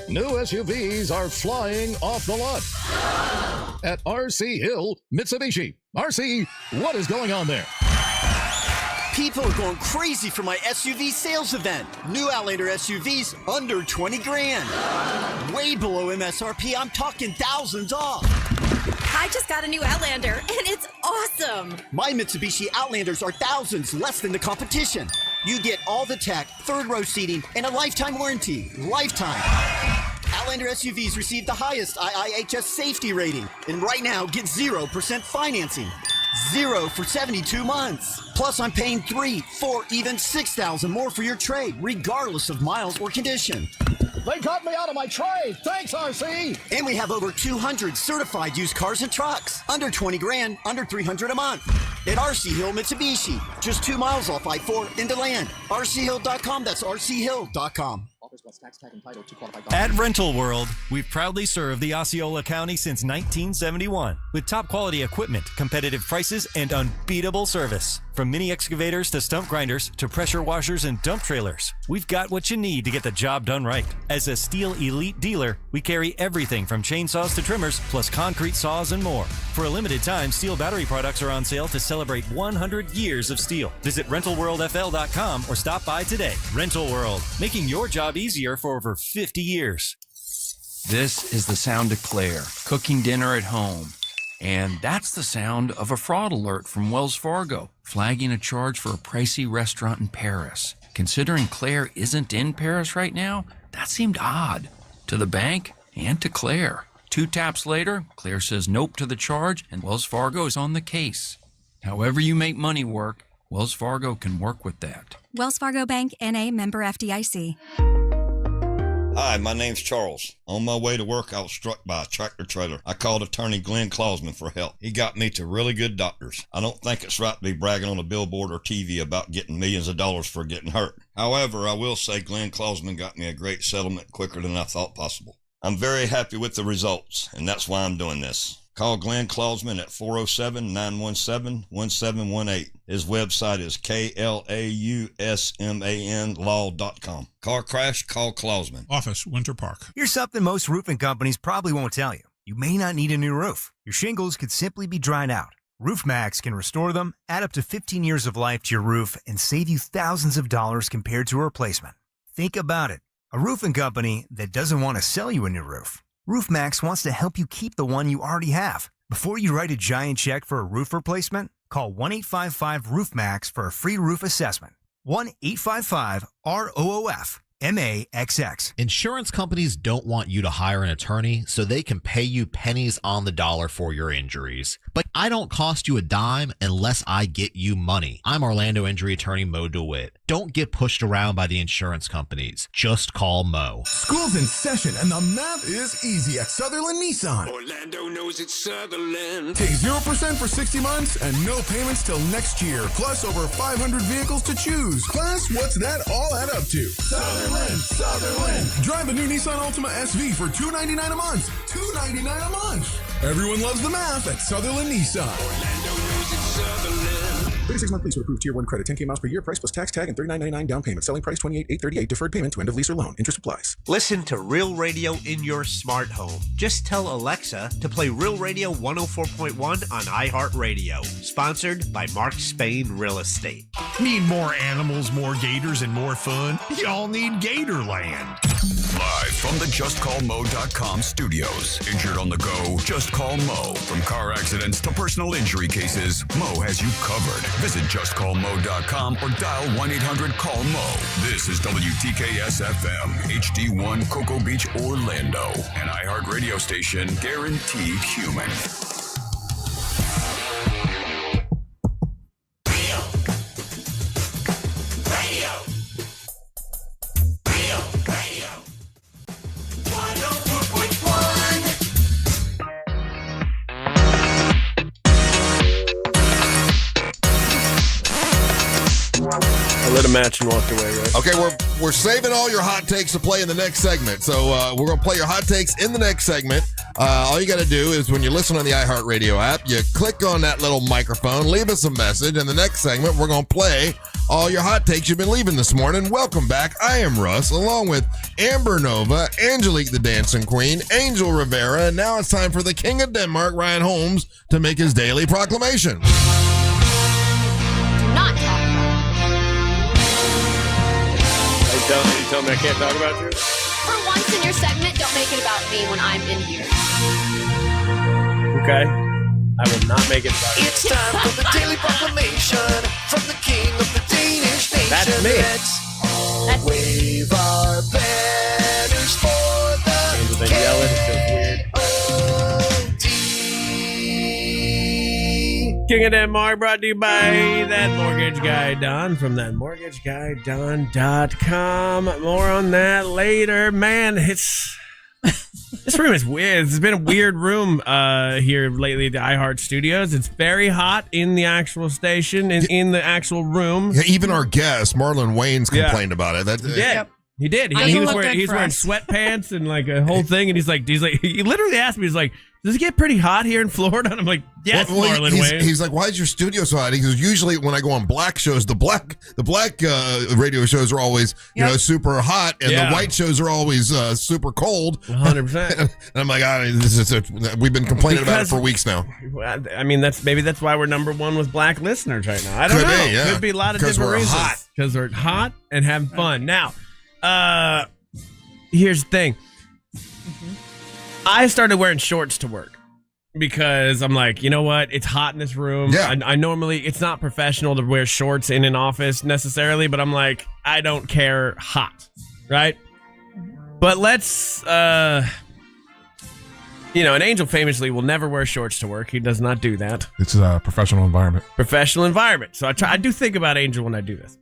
Speaker 5: New SUVs are flying off the lot at RC Hill Mitsubishi. RC, what is going on there?
Speaker 9: People are going crazy for my SUV sales event. New Outlander SUVs under 20 grand. Way below MSRP. I'm talking thousands off.
Speaker 14: I just got a new Outlander, and it's awesome.
Speaker 9: My Mitsubishi Outlanders are thousands less than the competition. You get all the tech, third row seating, and a lifetime warranty. Lifetime. Outlander SUVs receive the highest IIHS safety rating. And right now, get 0% financing. 0 for 72 months. Plus, I'm paying $3,000, $4,000, even $6,000 more for your trade, regardless of miles or condition.
Speaker 5: They got me out of my trade. Thanks, RC.
Speaker 9: And we have over 200 certified used cars and trucks. Under 20 grand, under $300 a month. At RC Hill Mitsubishi. Just 2 miles off I-4 into land. RCHill.com. That's RCHill.com.
Speaker 24: At Rental World, we've proudly served the Osceola County since 1971 with top quality equipment, competitive prices, and unbeatable service. From mini excavators to stump grinders to pressure washers and dump trailers, we've got what you need to get the job done right. As a Steel Elite dealer, we carry everything from chainsaws to trimmers, plus concrete saws and more. For a limited time, Steel battery products are on sale to celebrate 100 years of Steel. Visit RentalWorldFL.com or stop by today. Rental World, making your job easier for over 50 years.
Speaker 25: This is the sound of Claire cooking dinner at home. And that's the sound of a fraud alert from Wells Fargo, flagging a charge for a pricey restaurant in Paris. Considering Claire isn't in Paris right now, that seemed odd to the bank and to Claire. 2 taps later, Claire says nope to the charge, and Wells Fargo is on the case. However you make money work, Wells Fargo can work with that.
Speaker 26: Wells Fargo Bank, N.A., member FDIC.
Speaker 27: Hi, my name's Charles. On my way to work, I was struck by a tractor trailer. I called attorney Glenn Klausman for help. He got me to really good doctors. I don't think it's right to be bragging on a billboard or TV about getting millions of dollars for getting hurt. However, I will say Glenn Klausman got me a great settlement quicker than I thought possible. I'm very happy with the results, and that's why I'm doing this. Call Glenn Klausman at 407-917-1718. His website is klausman.law.com. Car crash, call Klausman.
Speaker 7: Office, Winter Park.
Speaker 12: Here's something most roofing companies probably won't tell you. You may not need a new roof. Your shingles could simply be dried out. RoofMax can restore them, add up to 15 years of life to your roof, and save you thousands of dollars compared to a replacement. Think about it. A roofing company that doesn't want to sell you a new roof. RoofMax wants to help you keep the one you already have. Before you write a giant check for a roof replacement, call 1-855-ROOF-MAX for a free roof assessment. 1-855-ROOF-MAXX.
Speaker 13: Insurance companies don't want you to hire an attorney so they can pay you pennies on the dollar for your injuries. But I don't cost you a dime unless I get you money. I'm Orlando injury attorney Mo DeWitt. Don't get pushed around by the insurance companies. Just call Mo.
Speaker 15: School's in session and the math is easy at Sutherland Nissan.
Speaker 16: Orlando knows it's Sutherland.
Speaker 15: Take 0% for 60 months and no payments till next year. Plus over 500 vehicles to choose. Plus, what's that all add up to? Sutherland. Drive the new Nissan Altima SV for $299 a month. $299 a month. Everyone loves the math at Sutherland Nissan.
Speaker 16: Orlando knows it's Sutherland.
Speaker 15: 36-month lease with approved Tier 1 credit. 10K miles per year. Price plus tax tag and $39.99 down payment. Selling price $28,838. Deferred payment to end of lease or loan. Interest applies.
Speaker 17: Listen to Real Radio in your smart home. Just tell Alexa to play Real Radio 104.1 on iHeartRadio. Sponsored by Mark Spain Real Estate.
Speaker 15: Need more animals, more gators, and more fun? Y'all need Gatorland.
Speaker 23: Live from the JustCallMo.com studios. Injured on the go? Just call Mo. From car accidents to personal injury cases, Mo has you covered. Visit JustCallMo.com or dial 1-800-CALL-MO. This is WTKS-FM, HD1 Cocoa Beach, Orlando. An iHeart radio station guaranteed human.
Speaker 19: Lit a match and walked away, right?
Speaker 8: Okay, we're saving all your hot takes to play in the next segment. So we're going to play your hot takes in the next segment. All you got to do is when you listen on the iHeartRadio app, you click on that little microphone, leave us a message. In the next segment, we're going to play all your hot takes you've been leaving this morning. Welcome back. I am Russ, along with Amber Nova, Angelique the Dancing Queen, Angel Rivera, and now it's time for the King of Denmark, Ryan Holmes, to make his daily proclamation.
Speaker 10: Do not talk about
Speaker 19: You tell me I can't talk about you?
Speaker 10: For once in your segment, don't make it about me when I'm in here.
Speaker 19: Okay. I will not make it about you.
Speaker 16: It's time for the daily proclamation from the king of the Danish nation.
Speaker 19: That's me.
Speaker 16: Let's wave our banners for the
Speaker 19: King of Denmark, brought to you by That Mortgage Guy Don from thatmortgageguydon.com. More on that later. Man, this room is weird. It's been a weird room here lately at the iHeart Studios. It's very hot in the actual station and in the actual room.
Speaker 8: Yeah, even our guest, Marlon Wayans, complained about it.
Speaker 19: He did. He was wearing sweatpants and like a whole thing. And he's like, he literally asked me, he's like, does it get pretty hot here in Florida? And I'm like, yes, Marlon Wayans.
Speaker 8: He's like, why is your studio so hot? He goes, usually when I go on black shows, the black radio shows are always, you know, super hot, and the white shows are always super cold.
Speaker 19: 100%.
Speaker 8: And I'm like, we've been complaining about it for weeks now.
Speaker 19: I mean, that's why we're number one with black listeners right now. I don't know. Could be a lot of different reasons. Because we're hot and having fun. Now, here's the thing. I started wearing shorts to work because I'm like, you know what? It's hot in this room.
Speaker 8: Yeah.
Speaker 19: I normally, it's not professional to wear shorts in an office necessarily, but I'm like, I don't care hot, right? But let's, and Angel famously will never wear shorts to work. He does not do that.
Speaker 6: It's a professional environment.
Speaker 19: Professional environment. So I do think about Angel when I do this.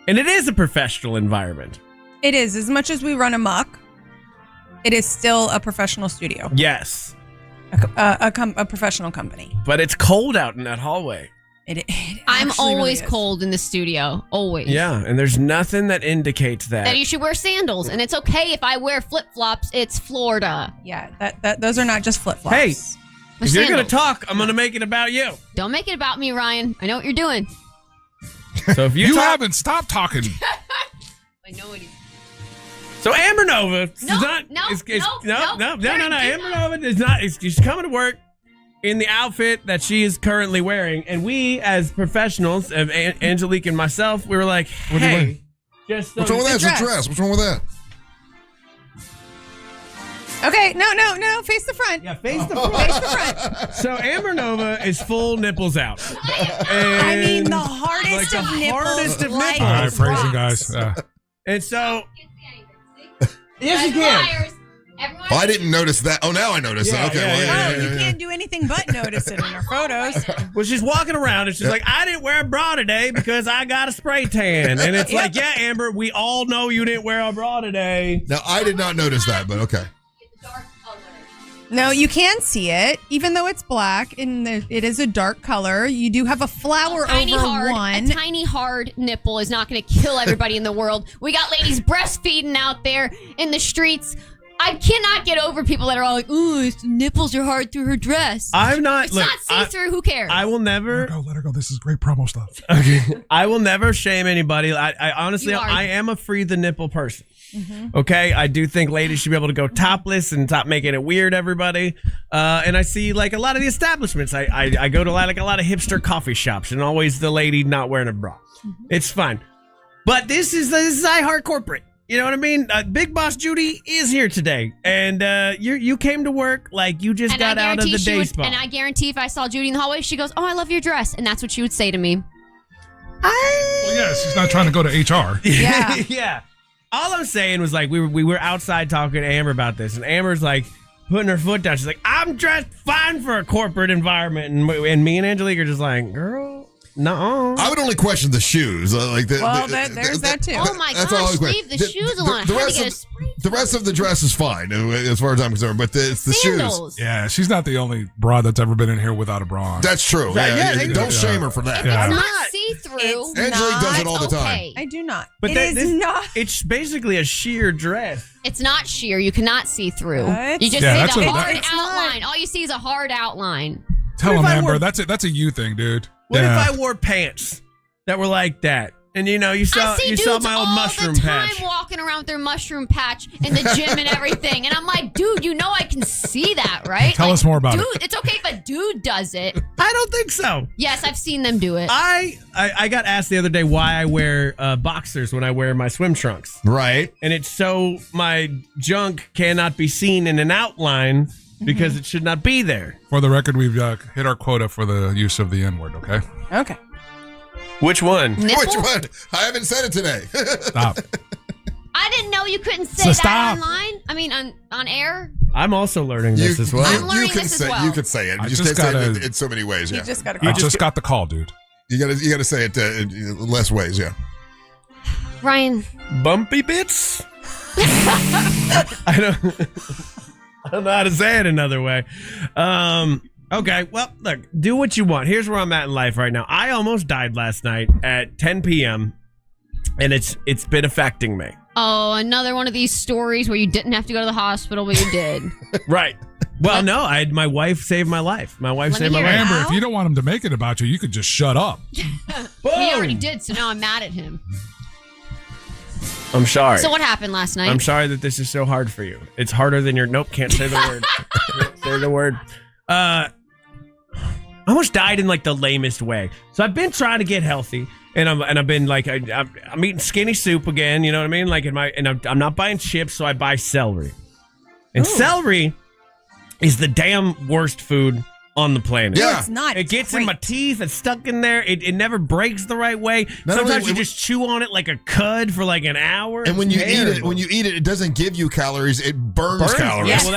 Speaker 19: And it is a professional environment.
Speaker 11: It is. As much as we run amok, it is still a professional studio.
Speaker 19: Yes.
Speaker 11: A professional company.
Speaker 19: But it's cold out in that hallway.
Speaker 10: I'm always really cold in the studio. Always.
Speaker 19: Yeah, and there's nothing that indicates that.
Speaker 10: That you should wear sandals. And it's okay if I wear flip-flops. It's Florida.
Speaker 11: Yeah, those are not just flip-flops.
Speaker 19: Hey, If you're going to talk, I'm going to make it about you.
Speaker 10: Don't make it about me, Ryan. I know what you're doing.
Speaker 19: So if
Speaker 6: you haven't stopped talking.
Speaker 10: I know what he's.
Speaker 19: So Amber Nova
Speaker 10: No.
Speaker 19: Amber Nova is not. She's coming to work in the outfit that she is currently wearing, and we, as professionals, Angelique and myself, we were like, "Hey, just
Speaker 8: what's wrong with that? It's a dress. What's wrong with that?"
Speaker 11: Okay, no. Face the front.
Speaker 19: Yeah, face the front. So Amber Nova is full nipples out.
Speaker 11: I mean, the hardest of nipples.
Speaker 6: All right, phrasing, guys.
Speaker 19: And so, yes, you can.
Speaker 8: Oh, I didn't notice that. Oh, now I notice that. Okay.
Speaker 11: You can't do anything but notice it in our photos.
Speaker 19: Well, she's walking around and she's like, I didn't wear a bra today because I got a spray tan. And it's like, yeah, Amber, we all know you didn't wear a bra today.
Speaker 8: Now, I did not notice that, but okay.
Speaker 11: No, you can see it, even though it's black and it is a dark color. You do have a flower over one.
Speaker 10: A tiny hard nipple is not going to kill everybody in the world. We got ladies breastfeeding out there in the streets. I cannot get over people that are all like, ooh, nipples are hard through her dress.
Speaker 19: I'm not.
Speaker 10: It's not see-through. Who cares?
Speaker 19: I will never.
Speaker 6: Let her go. This is great promo stuff.
Speaker 19: Okay. I will never shame anybody. I honestly, I am a free the nipple person.
Speaker 11: Mm-hmm.
Speaker 19: Okay, I do think ladies should be able to go topless and stop making it weird, everybody. And I see like a lot of the establishments. I go to like a lot of hipster coffee shops, and always the lady not wearing a bra.
Speaker 11: Mm-hmm.
Speaker 19: It's fine. But this is I Heart Corporate. You know what I mean? Big Boss Judy is here today, and you came to work like you just got out of the day spa.
Speaker 10: And I guarantee if I saw Judy in the hallway, she goes, "Oh, I love your dress," and that's what she would say to me.
Speaker 6: Well, yeah, she's not trying to go to HR.
Speaker 11: Yeah.
Speaker 19: Yeah. All I'm saying was like we were outside talking to Amber about this, and Amber's like putting her foot down. She's like, "I'm dressed fine for a corporate environment," and me and Angelique are just like, "Girl, no."
Speaker 8: I would only question the shoes.
Speaker 11: There's that too.
Speaker 10: Oh my gosh, leave the shoes alone.
Speaker 8: The rest of the dress is fine as far as I'm concerned, but it's the
Speaker 10: Sandals.
Speaker 8: shoes.
Speaker 6: Yeah, she's not the only broad that's ever been in here without a bra on.
Speaker 8: That's true. Don't shame her for that.
Speaker 10: It's not see-through.
Speaker 8: Angelique does it all the time.
Speaker 10: Okay.
Speaker 11: I do not.
Speaker 19: But
Speaker 11: it is not.
Speaker 19: It's basically a sheer dress.
Speaker 10: It's not sheer. You cannot see through.
Speaker 11: What?
Speaker 10: You just see the hard outline. All you see is a hard outline.
Speaker 6: Tell him, Amber. That's a you thing, dude.
Speaker 19: What if I wore pants that were like that? And you saw my old mushroom patch.
Speaker 10: I'm walking around with their mushroom patch in the gym and everything, and I'm like, dude, I can see that, right?
Speaker 6: Tell us more about it.
Speaker 10: Dude, it's okay if a dude does it.
Speaker 19: I don't think so.
Speaker 10: Yes, I've seen them do it.
Speaker 19: I got asked the other day why I wear boxers when I wear my swim trunks.
Speaker 8: Right.
Speaker 19: And it's so my junk cannot be seen in an outline because it should not be there.
Speaker 6: For the record, we've hit our quota for the use of the N-word, okay?
Speaker 11: Okay.
Speaker 19: Which one?
Speaker 10: Nipple?
Speaker 8: Which one? I haven't said it today.
Speaker 6: Stop.
Speaker 10: I didn't know you couldn't say that online. I mean, on air.
Speaker 19: I'm also learning this as well.
Speaker 10: I'm learning this as well.
Speaker 8: You can say it.
Speaker 6: I
Speaker 8: You just can't say it in so many ways. Yeah.
Speaker 11: You just got
Speaker 6: I just got the call, dude.
Speaker 8: You gotta say it in less ways. Yeah.
Speaker 10: Ryan.
Speaker 19: Bumpy bits? I don't know how to say it another way. Okay, well, look, do what you want. Here's where I'm at in life right now. I almost died last night at 10 p.m., and it's been affecting me.
Speaker 10: Oh, another one of these stories where you didn't have to go to the hospital, but you did.
Speaker 19: Right. Well, no, my wife saved my life. My wife saved my life.
Speaker 6: Amber, if you don't want him to make it about you, you could just shut up.
Speaker 10: He already did, so now I'm mad at him.
Speaker 19: I'm sorry.
Speaker 10: So what happened last night?
Speaker 19: I'm sorry that this is so hard for you. It's harder than nope, can't say the word. Can't say the word. I almost died in like the lamest way. So I've been trying to get healthy, and I've been like I'm eating skinny soup again. You know what I mean? Like I'm not buying chips, so I buy celery. And celery is the damn worst food on the planet.
Speaker 11: Yeah, it's not.
Speaker 19: It gets in my teeth. It's stuck in there. It never breaks the right way. Sometimes you just chew on it like a cud for like an hour.
Speaker 8: And when you eat it, it doesn't give you calories. It burns calories.
Speaker 19: Yeah, well,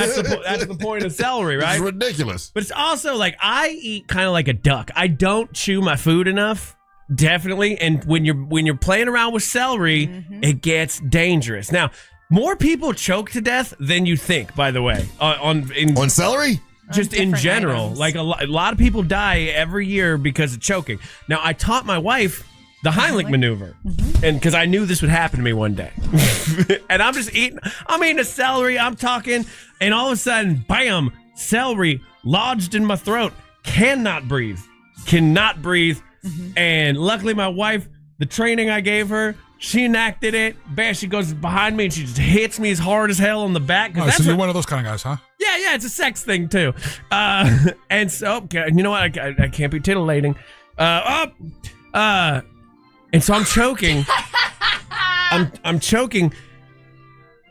Speaker 19: that's the point of celery, right?
Speaker 8: It's ridiculous.
Speaker 19: But it's also like I eat kind of like a duck. I don't chew my food enough. Definitely. And when you're playing around with celery, it gets dangerous. Now, more people choke to death than you think. By the way, on
Speaker 8: celery.
Speaker 19: Just in general, items. Like a lot of people die every year because of choking. Now, I taught my wife the Heimlich maneuver, and because I knew this would happen to me one day. And I'm eating a celery, I'm talking, and all of a sudden, bam, celery lodged in my throat. Cannot breathe. And luckily my wife, the training I gave her, she enacted it. Bam, she goes behind me and she just hits me as hard as hell on the back.
Speaker 6: Oh, so you're one of those kind of guys, huh?
Speaker 19: Yeah, it's a sex thing too. And so, you know what? I can't be titillating. And so I'm choking. I'm choking,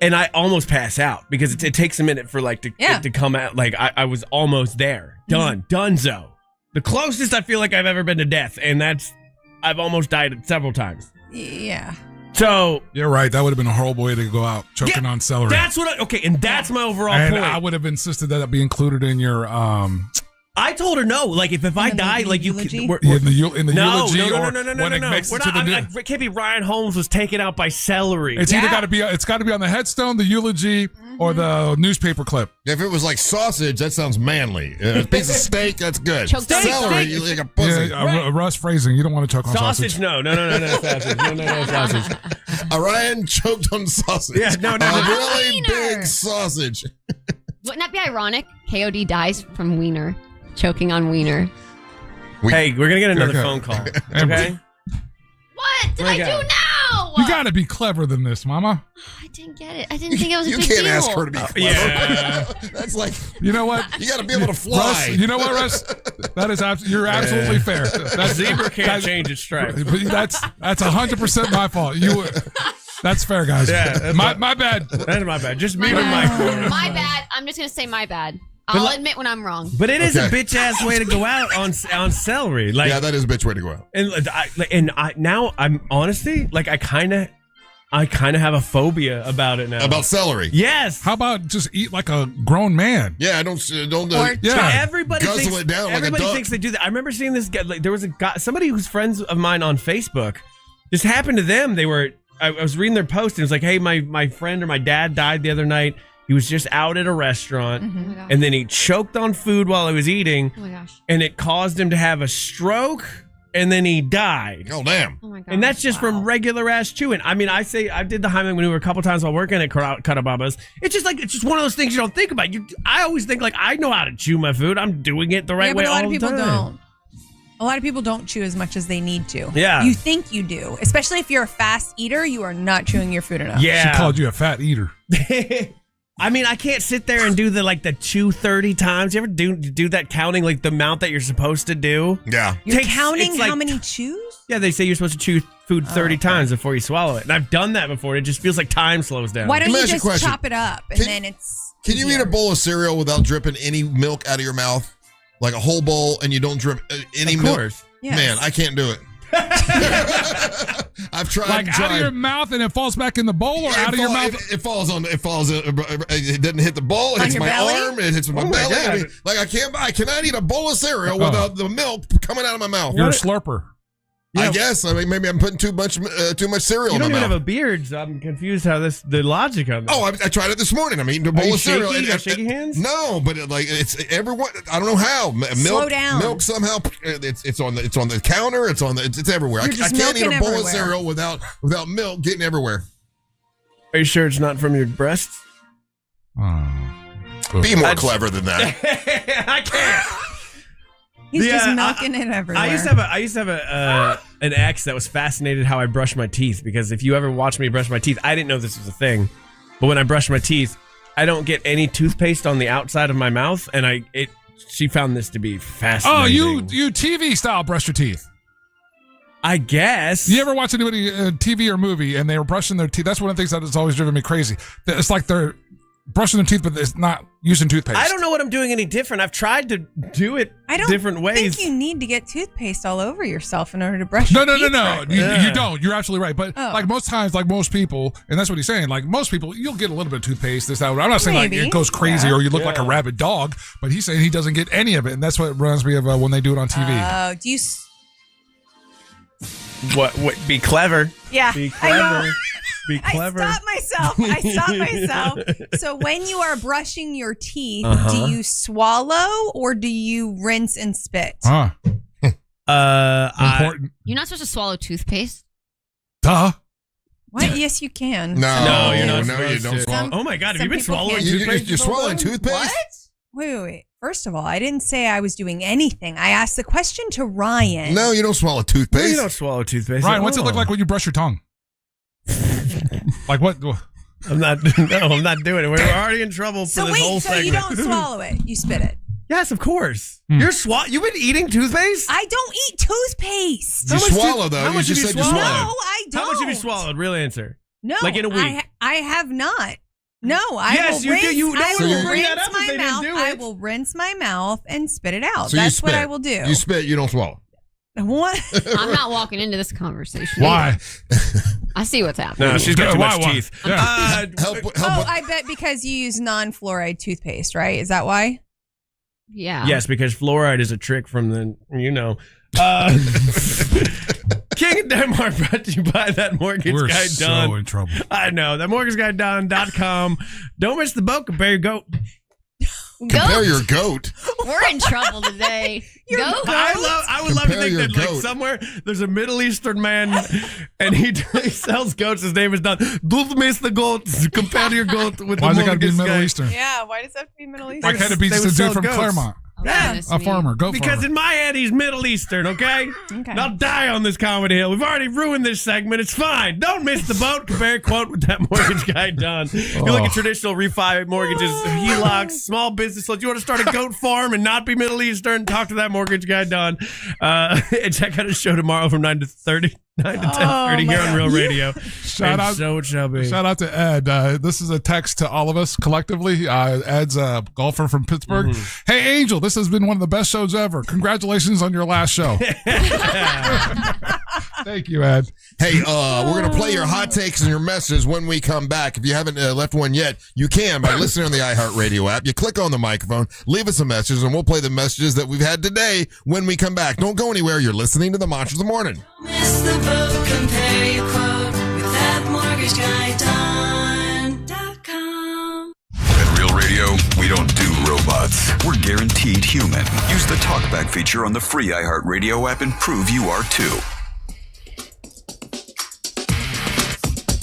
Speaker 19: and I almost pass out because it takes a minute for it to come out. Like I was almost there. Donezo. The closest I feel like I've ever been to death, and I've almost died several times.
Speaker 11: Yeah.
Speaker 19: So
Speaker 6: you're right. That would have been a horrible way to go out, choking on celery.
Speaker 19: That's what. And that's my overall
Speaker 6: and
Speaker 19: point.
Speaker 6: I would have insisted that it be included in your.
Speaker 19: I told her no. Like if I die, like you
Speaker 6: in the eulogy,
Speaker 19: no,
Speaker 6: when it makes it to the.
Speaker 19: It can't be Ryan Holmes was taken out by celery.
Speaker 6: It's either got to be. It's got to be on the headstone, the eulogy, or the newspaper clip.
Speaker 8: If it was like sausage, that sounds manly. A piece of steak, that's good. Celery, you like a pussy.
Speaker 6: Yeah, Russ phrasing. You don't want to choke on sausage.
Speaker 19: No, sausage. No, sausage.
Speaker 8: Ryan choked on sausage.
Speaker 19: Yeah, no.
Speaker 8: Really big sausage.
Speaker 10: Wouldn't that be ironic? KOD dies from wiener. Choking on wiener.
Speaker 19: Hey, we're gonna get another phone call. Okay.
Speaker 10: What did I do now?
Speaker 6: You got to be clever than this, Mama.
Speaker 10: I didn't get it. I didn't think it was a big
Speaker 8: deal. You can't ask her to be clever.
Speaker 19: Yeah.
Speaker 8: That's like,
Speaker 6: you know what?
Speaker 8: You got to be able to fly.
Speaker 6: Russ, you know what, Russ? That is you're absolutely fair.
Speaker 19: That zebra can't change its stripes.
Speaker 6: That's 100% my fault. That's fair, guys.
Speaker 19: Yeah,
Speaker 6: my bad.
Speaker 19: That's my bad. Just me and Mike.
Speaker 10: My bad. I'm just gonna say my bad. I'll admit when I'm wrong.
Speaker 19: But it is a bitch ass way to go out on celery. Like,
Speaker 8: yeah, that is a bitch way to go out.
Speaker 19: And now I'm honestly like I kind of have a phobia about it now.
Speaker 8: About celery.
Speaker 19: Yes.
Speaker 6: How about just eat like a grown man?
Speaker 8: Yeah, don't
Speaker 19: everybody
Speaker 8: guzzle
Speaker 19: thinks,
Speaker 8: it down
Speaker 19: everybody
Speaker 8: like a
Speaker 19: thinks they do that. I remember seeing this guy. Like, there was a guy, somebody who's friends of mine on Facebook. This happened to them. I was reading their post and it was like, hey, my friend or my dad died the other night. He was just out at a restaurant, and then he choked on food while he was eating, and it caused him to have a stroke, and then he died.
Speaker 8: Oh, damn.
Speaker 10: Oh my God.
Speaker 19: And that's just from regular ass chewing. I mean, I did the Heimlich maneuver a couple times while working at Catababa's. It's just one of those things you don't think about. I always think like I know how to chew my food. I'm doing it the right way all the time.
Speaker 11: A lot of people don't. A lot of people don't chew as much as they need to.
Speaker 19: Yeah.
Speaker 11: You think you do. Especially if you're a fast eater, you are not chewing your food enough.
Speaker 19: Yeah.
Speaker 6: She called you a fat eater.
Speaker 19: I mean, I can't sit there and do the chew 30 times. You ever do that counting like the amount that you're supposed to do?
Speaker 8: Yeah.
Speaker 11: You're counting how many chews?
Speaker 19: Yeah, they say you're supposed to chew food 30 times before you swallow it. And I've done that before. It just feels like time slows down.
Speaker 11: Why don't you just chop it up and then it's
Speaker 8: Can you eat a bowl of cereal without dripping any milk out of your mouth? Like a whole bowl and you don't drip any milk? Of course.
Speaker 11: Yes.
Speaker 8: Man, I can't do it. I've tried.
Speaker 6: Like out of your mouth and it falls back in the bowl, or out of your mouth?
Speaker 8: It falls on. It falls. It doesn't hit the bowl. It hits my arm. It hits my belly. I mean, like I cannot eat a bowl of cereal without the milk coming out of my mouth.
Speaker 6: You're a slurper.
Speaker 8: I guess. I mean, maybe I'm putting too much cereal in my mouth.
Speaker 19: You don't even have a beard, so I'm confused how the logic on this.
Speaker 8: Oh, I tried it this morning. I'm eating a bowl of cereal.
Speaker 19: You got shaky hands?
Speaker 8: No, but it's everyone. I don't know how. Milk,
Speaker 11: slow down.
Speaker 8: Milk somehow. It's on the counter. It's everywhere. I can't eat a bowl of cereal without milk getting everywhere.
Speaker 19: Are you sure it's not from your breasts?
Speaker 8: Be more clever than that.
Speaker 19: I can't.
Speaker 11: He's just milking it everywhere.
Speaker 19: I used to have an ex that was fascinated how I brush my teeth, because if you ever watch me brush my teeth, I didn't know this was a thing, but when I brush my teeth, I don't get any toothpaste on the outside of my mouth, and she found this to be fascinating.
Speaker 6: Oh, you TV style brush your teeth.
Speaker 19: I guess.
Speaker 6: You ever watch anybody TV or movie and they were brushing their teeth? That's one of the things that has always driven me crazy. It's like they're brushing their teeth, but it's not using toothpaste.
Speaker 19: I don't know what I'm doing any different. I've tried to do it different ways.
Speaker 11: I think you need to get toothpaste all over yourself in order to brush
Speaker 6: No.
Speaker 11: your teeth.
Speaker 6: You don't. You're absolutely right. But like most times, like most people, and that's what he's saying, like most people, you'll get a little bit of toothpaste, this, that. I'm not saying like it goes crazy or you look like a rabid dog, but he's saying he doesn't get any of it. And that's what reminds me of when they do it on TV.
Speaker 11: Oh, do you...
Speaker 19: What? Be clever.
Speaker 11: Yeah,
Speaker 19: Be clever.
Speaker 11: I know.
Speaker 19: Be clever.
Speaker 11: I stopped myself. So when you are brushing your teeth, do you swallow or do you rinse and spit?
Speaker 6: Important.
Speaker 10: You're not supposed to swallow toothpaste.
Speaker 6: Duh.
Speaker 11: What? Yes, you can.
Speaker 8: No,
Speaker 19: you're not.
Speaker 8: No, you don't swallow.
Speaker 19: Oh my God! Have you been
Speaker 11: people
Speaker 19: swallowing
Speaker 11: can't.
Speaker 19: toothpaste?
Speaker 8: You're swallowing toothpaste?
Speaker 11: What? Wait. First of all, I didn't say I was doing anything. I asked the question to Ryan.
Speaker 8: No, you don't swallow toothpaste.
Speaker 19: No, you don't swallow toothpaste.
Speaker 6: Ryan, what's it look like when you brush your tongue? Like what?
Speaker 19: I'm not doing it. We're already in trouble for this whole segment.
Speaker 11: You don't swallow it. You spit it.
Speaker 19: Yes, of course. You've been eating toothpaste?
Speaker 11: I don't eat toothpaste.
Speaker 8: You swallow, though.
Speaker 19: How much
Speaker 8: you
Speaker 19: have
Speaker 8: just
Speaker 19: you
Speaker 8: said
Speaker 19: swallowed?
Speaker 8: you swallowed.
Speaker 11: No, I don't.
Speaker 19: How much have you swallowed? Real answer.
Speaker 11: No.
Speaker 19: Like in a week?
Speaker 11: I have not. No,
Speaker 19: Yes, you do. You- no
Speaker 11: I
Speaker 19: one
Speaker 11: will
Speaker 19: will bring that
Speaker 11: rinse
Speaker 19: up if
Speaker 11: my
Speaker 19: they didn't
Speaker 11: mouth.
Speaker 19: do
Speaker 11: I
Speaker 19: it.
Speaker 11: will rinse my mouth and spit it out.
Speaker 8: So you
Speaker 11: That's what
Speaker 8: spit.
Speaker 11: I will do.
Speaker 8: You spit, you don't swallow.
Speaker 11: What?
Speaker 10: I'm not walking into this conversation.
Speaker 6: Why?
Speaker 10: I see what's happening.
Speaker 19: No, she's got too much
Speaker 6: Why?
Speaker 19: teeth.
Speaker 8: Help.
Speaker 11: I bet because you use non-fluoride toothpaste, right? Is that why?
Speaker 10: Yeah.
Speaker 19: Yes, because fluoride is a trick from the, King of Denmark brought to you by That Mortgage
Speaker 6: We're
Speaker 19: Guy
Speaker 6: so
Speaker 19: Done.
Speaker 6: in trouble.
Speaker 19: I know. ThatMortgageGuyDone.com. Don't miss the boat. Compare your goat.
Speaker 8: Compare your goat.
Speaker 10: We're in trouble today. Goat?
Speaker 19: I would love to
Speaker 8: Compare
Speaker 19: think
Speaker 8: your
Speaker 19: that like
Speaker 8: goat.
Speaker 19: somewhere there's a Middle Eastern man and he sells goats. His name is Don. Don't miss the goat. Compare your goat with
Speaker 6: Why
Speaker 19: the
Speaker 6: does it got to be
Speaker 19: mortgage
Speaker 6: Middle
Speaker 19: guy.
Speaker 6: Eastern?
Speaker 11: Yeah. Why does that have to be Middle
Speaker 6: Why can't it be
Speaker 19: They
Speaker 6: just a
Speaker 19: would
Speaker 6: dude
Speaker 19: sell
Speaker 6: from
Speaker 19: goats.
Speaker 6: Claremont?
Speaker 10: Yeah.
Speaker 6: A farmer, goat
Speaker 19: Because
Speaker 6: farmer.
Speaker 19: in my head, he's Middle Eastern, okay?
Speaker 11: Okay.
Speaker 19: And I'll die on this comedy hill. We've already ruined this segment. It's fine. Don't miss the boat. Compare a quote with That Mortgage Guy Done. If you look at traditional refi mortgages, HELOCs, small business loans. You want to start a goat farm and not be Middle Eastern? Talk to That Mortgage Guy Done. And check out his show tomorrow from 9 to 10:30 here on Real Radio.
Speaker 6: Shout out,
Speaker 19: so it shall be.
Speaker 6: Shout out to Ed. This is a text to all of us collectively. Ed's a golfer from Pittsburgh.
Speaker 19: Mm-hmm.
Speaker 6: Hey, Angel, this has been one of the best shows ever. Congratulations on your last show. Thank you, Ed.
Speaker 8: Hey, we're going to play your hot takes and your messages when we come back. If you haven't left one yet, you can by listening on the iHeartRadio app. You click on the microphone, leave us a message, and we'll play the messages that we've had today when we come back. Don't go anywhere. You're listening to the Monsters of the Morning.
Speaker 16: Miss the boat, compare your quote with ThatMortgageGuyDone.com.
Speaker 23: At Real Radio, we don't do robots. We're guaranteed human. Use the talkback feature on the free iHeartRadio app and prove you are too.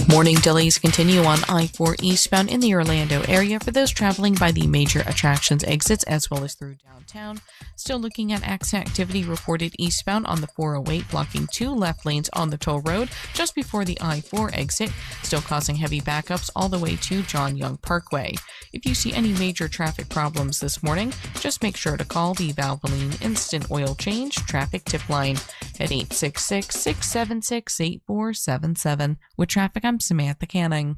Speaker 1: Morning delays continue on I-4 eastbound in the Orlando area for those traveling by the major attractions exits as well as through downtown. Still looking at accident activity reported eastbound on the 408, blocking 2 left lanes on the toll road just before the I-4 exit, still causing heavy backups all the way to John Young Parkway. If you see any major traffic problems this morning, just make sure to call the Valvoline Instant Oil Change Traffic Tip Line at 866-676-8477. With traffic, I'm Samantha Canning.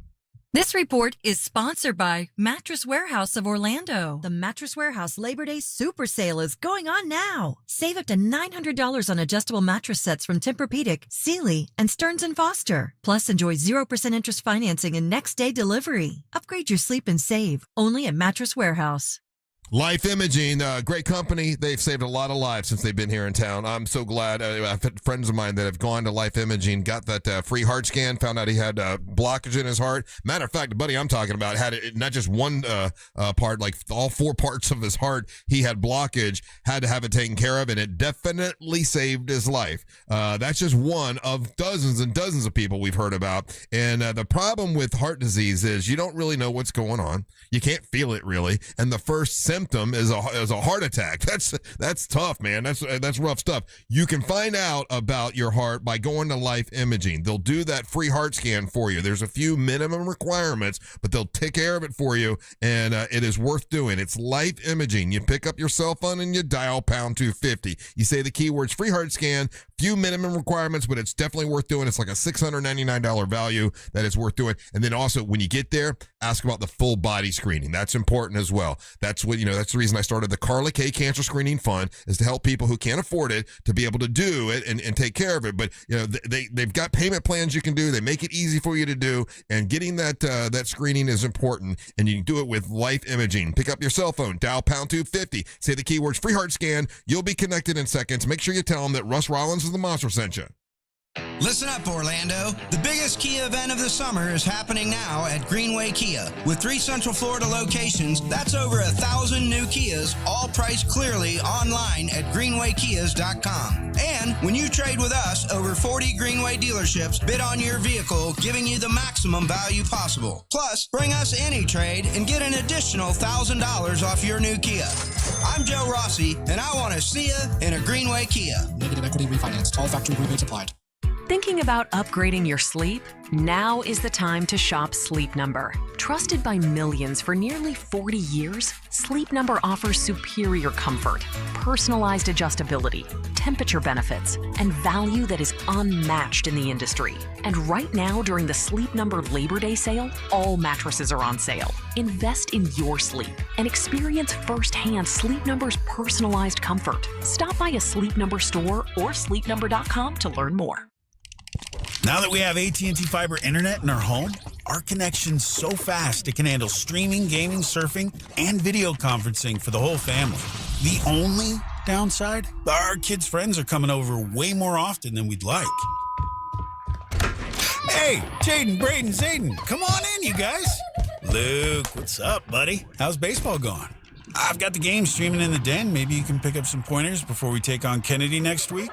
Speaker 2: This report is sponsored by Mattress Warehouse of Orlando. The Mattress Warehouse Labor Day Super Sale is going on now. Save up to $900 on adjustable mattress sets from Tempur-Pedic, Sealy, and Stearns & Foster. Plus, enjoy 0% interest financing and next-day delivery. Upgrade your sleep and save, only at Mattress Warehouse.
Speaker 8: Life Imaging, great company. They've saved a lot of lives since they've been here in town. I'm so glad. I've had friends of mine that have gone to Life Imaging, got that free heart scan, found out he had blockage in his heart. Matter of fact, the buddy I'm talking about had it, not just one part, like all 4 parts of his heart. He had blockage, had to have it taken care of, and it definitely saved his life. That's just one of dozens and dozens of people we've heard about. And the problem with heart disease is you don't really know what's going on. You can't feel it really. And the first symptom is a heart attack. That's tough, man. That's rough stuff. You can find out about your heart by going to Life Imaging. They'll do that free heart scan for you. There's a few minimum requirements, but they'll take care of it for you, and it is worth doing. It's Life Imaging. You pick up your cell phone and you dial pound 250. You say the keywords free heart scan, few minimum requirements, but it's definitely worth doing. It's like a $699 value that is worth doing. And then also when you get there, ask about the full body screening. That's important as well. That's what, that's the reason I started the Carla K Cancer Screening Fund, is to help people who can't afford it to be able to do it and take care of it. But they've got payment plans you can do. They make it easy for you to do, and getting that screening is important. And you can do it with Life Imaging. Pick up your cell phone, dial pound 250, say the keywords free heart scan. You'll be connected in seconds. Make sure you tell them that Russ Rollins of the Monster sent you.
Speaker 3: Listen up, Orlando. The biggest Kia event of the summer is happening now at Greenway Kia. With 3 Central Florida locations, that's over 1,000 new Kias, all priced clearly online at greenwaykias.com. And when you trade with us, over 40 Greenway dealerships bid on your vehicle, giving you the maximum value possible. Plus, bring us any trade and get an additional $1,000 off your new Kia. I'm Joe Rossi, and I want to see you in a Greenway Kia.
Speaker 4: Negative equity refinanced. All factory rebates applied.
Speaker 7: Thinking about upgrading your sleep? Now is the time to shop Sleep Number. Trusted by millions for nearly 40 years, Sleep Number offers superior comfort, personalized adjustability, temperature benefits, and value that is unmatched in the industry. And right now, during the Sleep Number Labor Day sale, all mattresses are on sale. Invest in your sleep and experience firsthand Sleep Number's personalized comfort. Stop by a Sleep Number store or sleepnumber.com to learn more.
Speaker 18: Now that we have AT&T Fiber Internet in our home, our connection's so fast it can handle streaming, gaming, surfing, and video conferencing for the whole family. The only downside? Our kids' friends are coming over way more often than we'd like. Hey, Jaden, Braden, Zayden, come on in, you guys. Luke, what's up, buddy? How's baseball going? I've got the game streaming in the den. Maybe you can pick up some pointers before we take on Kennedy next week.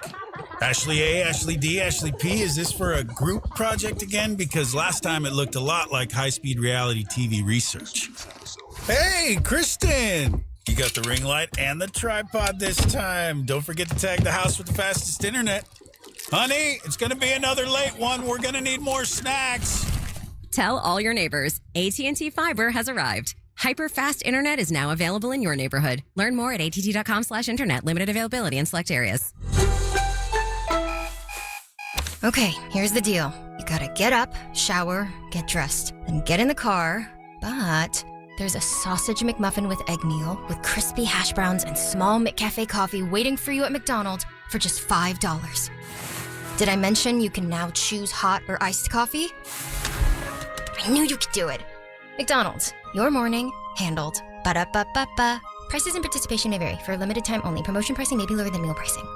Speaker 18: Ashley A, Ashley D, Ashley P, is this for a group project again? Because last time it looked a lot like high-speed reality TV research. Hey, Kristen! You got the ring light and the tripod this time. Don't forget to tag the house with the fastest internet. Honey, it's going to be another late one. We're going to need more snacks.
Speaker 20: Tell all your neighbors, AT&T Fiber has arrived. Hyper-fast internet is now available in your neighborhood. Learn more at att.com/internet. Limited availability in select areas.
Speaker 21: Okay, here's the deal. You gotta get up, shower, get dressed, then get in the car. But there's a sausage McMuffin with egg meal, with crispy hash browns and small McCafe coffee waiting for you at McDonald's for just $5. Did I mention you can now choose hot or iced coffee? I knew you could do it. McDonald's, your morning, handled. Ba-da-ba-ba-ba. Prices and participation may vary. For a limited time only. Promotion pricing may be lower than meal pricing.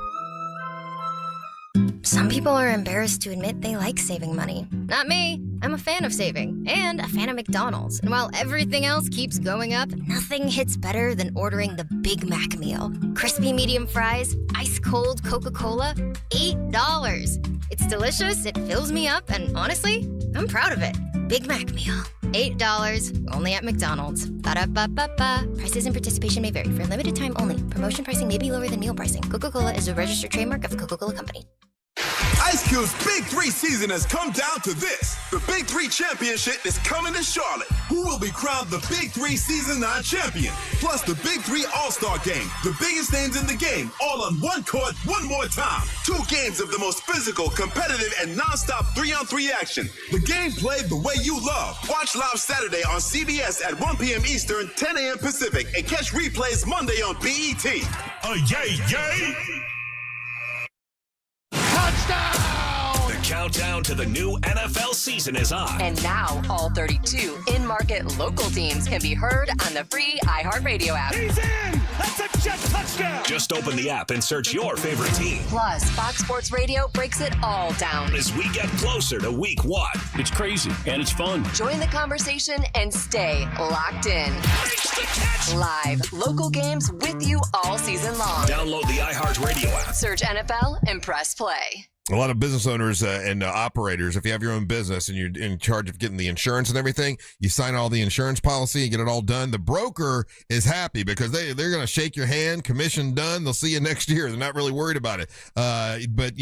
Speaker 21: Some people are embarrassed to admit they like saving money. Not me. I'm a fan of saving and a fan of McDonald's. And while everything else keeps going up, nothing hits better than ordering the Big Mac meal. Crispy medium fries, ice cold Coca-Cola, $8. It's delicious, it fills me up, and honestly, I'm proud of it. Big Mac meal. $8, only at McDonald's. Ba-da-ba-ba-ba. Prices and participation may vary. For a limited time only. Promotion pricing may be lower than meal pricing. Coca-Cola is a registered trademark of the Coca-Cola Company.
Speaker 15: Ice Cube's Big 3 season has come down to this. The Big 3 Championship is coming to Charlotte. Who will be crowned the Big 3 Season 9 champion? Plus the Big 3 All-Star Game. The biggest names in the game, all on one court, one more time. 2 games of the most physical, competitive, and nonstop 3-on-3 action. The game played the way you love. Watch live Saturday on CBS at 1 p.m. Eastern, 10 a.m. Pacific, and catch replays Monday on BET. Yay, yay!
Speaker 22: The countdown to the new NFL season is on.
Speaker 7: And now, all 32 in-market local teams can be heard on the free iHeartRadio app.
Speaker 22: He's in! That's a jet touchdown! Just open the app and search your favorite team.
Speaker 7: Plus, Fox Sports Radio breaks it all down
Speaker 22: as we get closer to week 1. It's crazy, and it's fun.
Speaker 7: Join the conversation and stay locked in. Live, local games with you all season long.
Speaker 22: Download the iHeartRadio app.
Speaker 7: Search NFL and press play.
Speaker 8: A lot of business owners and operators, if you have your own business and you're in charge of getting the insurance and everything, you sign all the insurance policy and get it all done. The broker is happy because they're going to shake your hand, commission done. They'll see you next year. They're not really worried about it. But,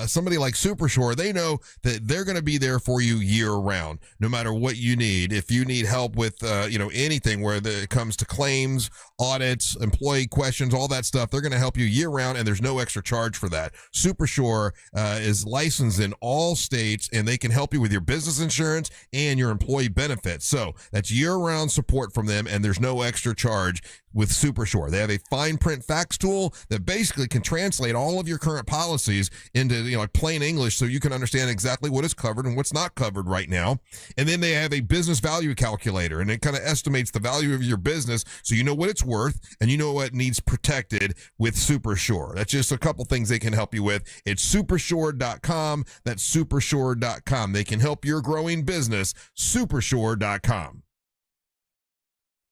Speaker 8: somebody like Supershore, they know that they're going to be there for you year round, no matter what you need. If you need help with, anything where it comes to claims, audits, employee questions, all that stuff, they're going to help you year round, and there's no extra charge for that. Supershore is licensed in all states, and they can help you with your business insurance and your employee benefits. So that's year-round support from them, and there's no extra charge. with Supershore. They have a fine print fax tool that basically can translate all of your current policies into like plain English so you can understand exactly what is covered and what's not covered right now. And then they have a business value calculator, and it kind of estimates the value of your business so you know what it's worth and you know what needs protected with Supershore. That's just a couple things they can help you with. It's supershore.com. That's supershore.com. They can help your growing business. Supershore.com.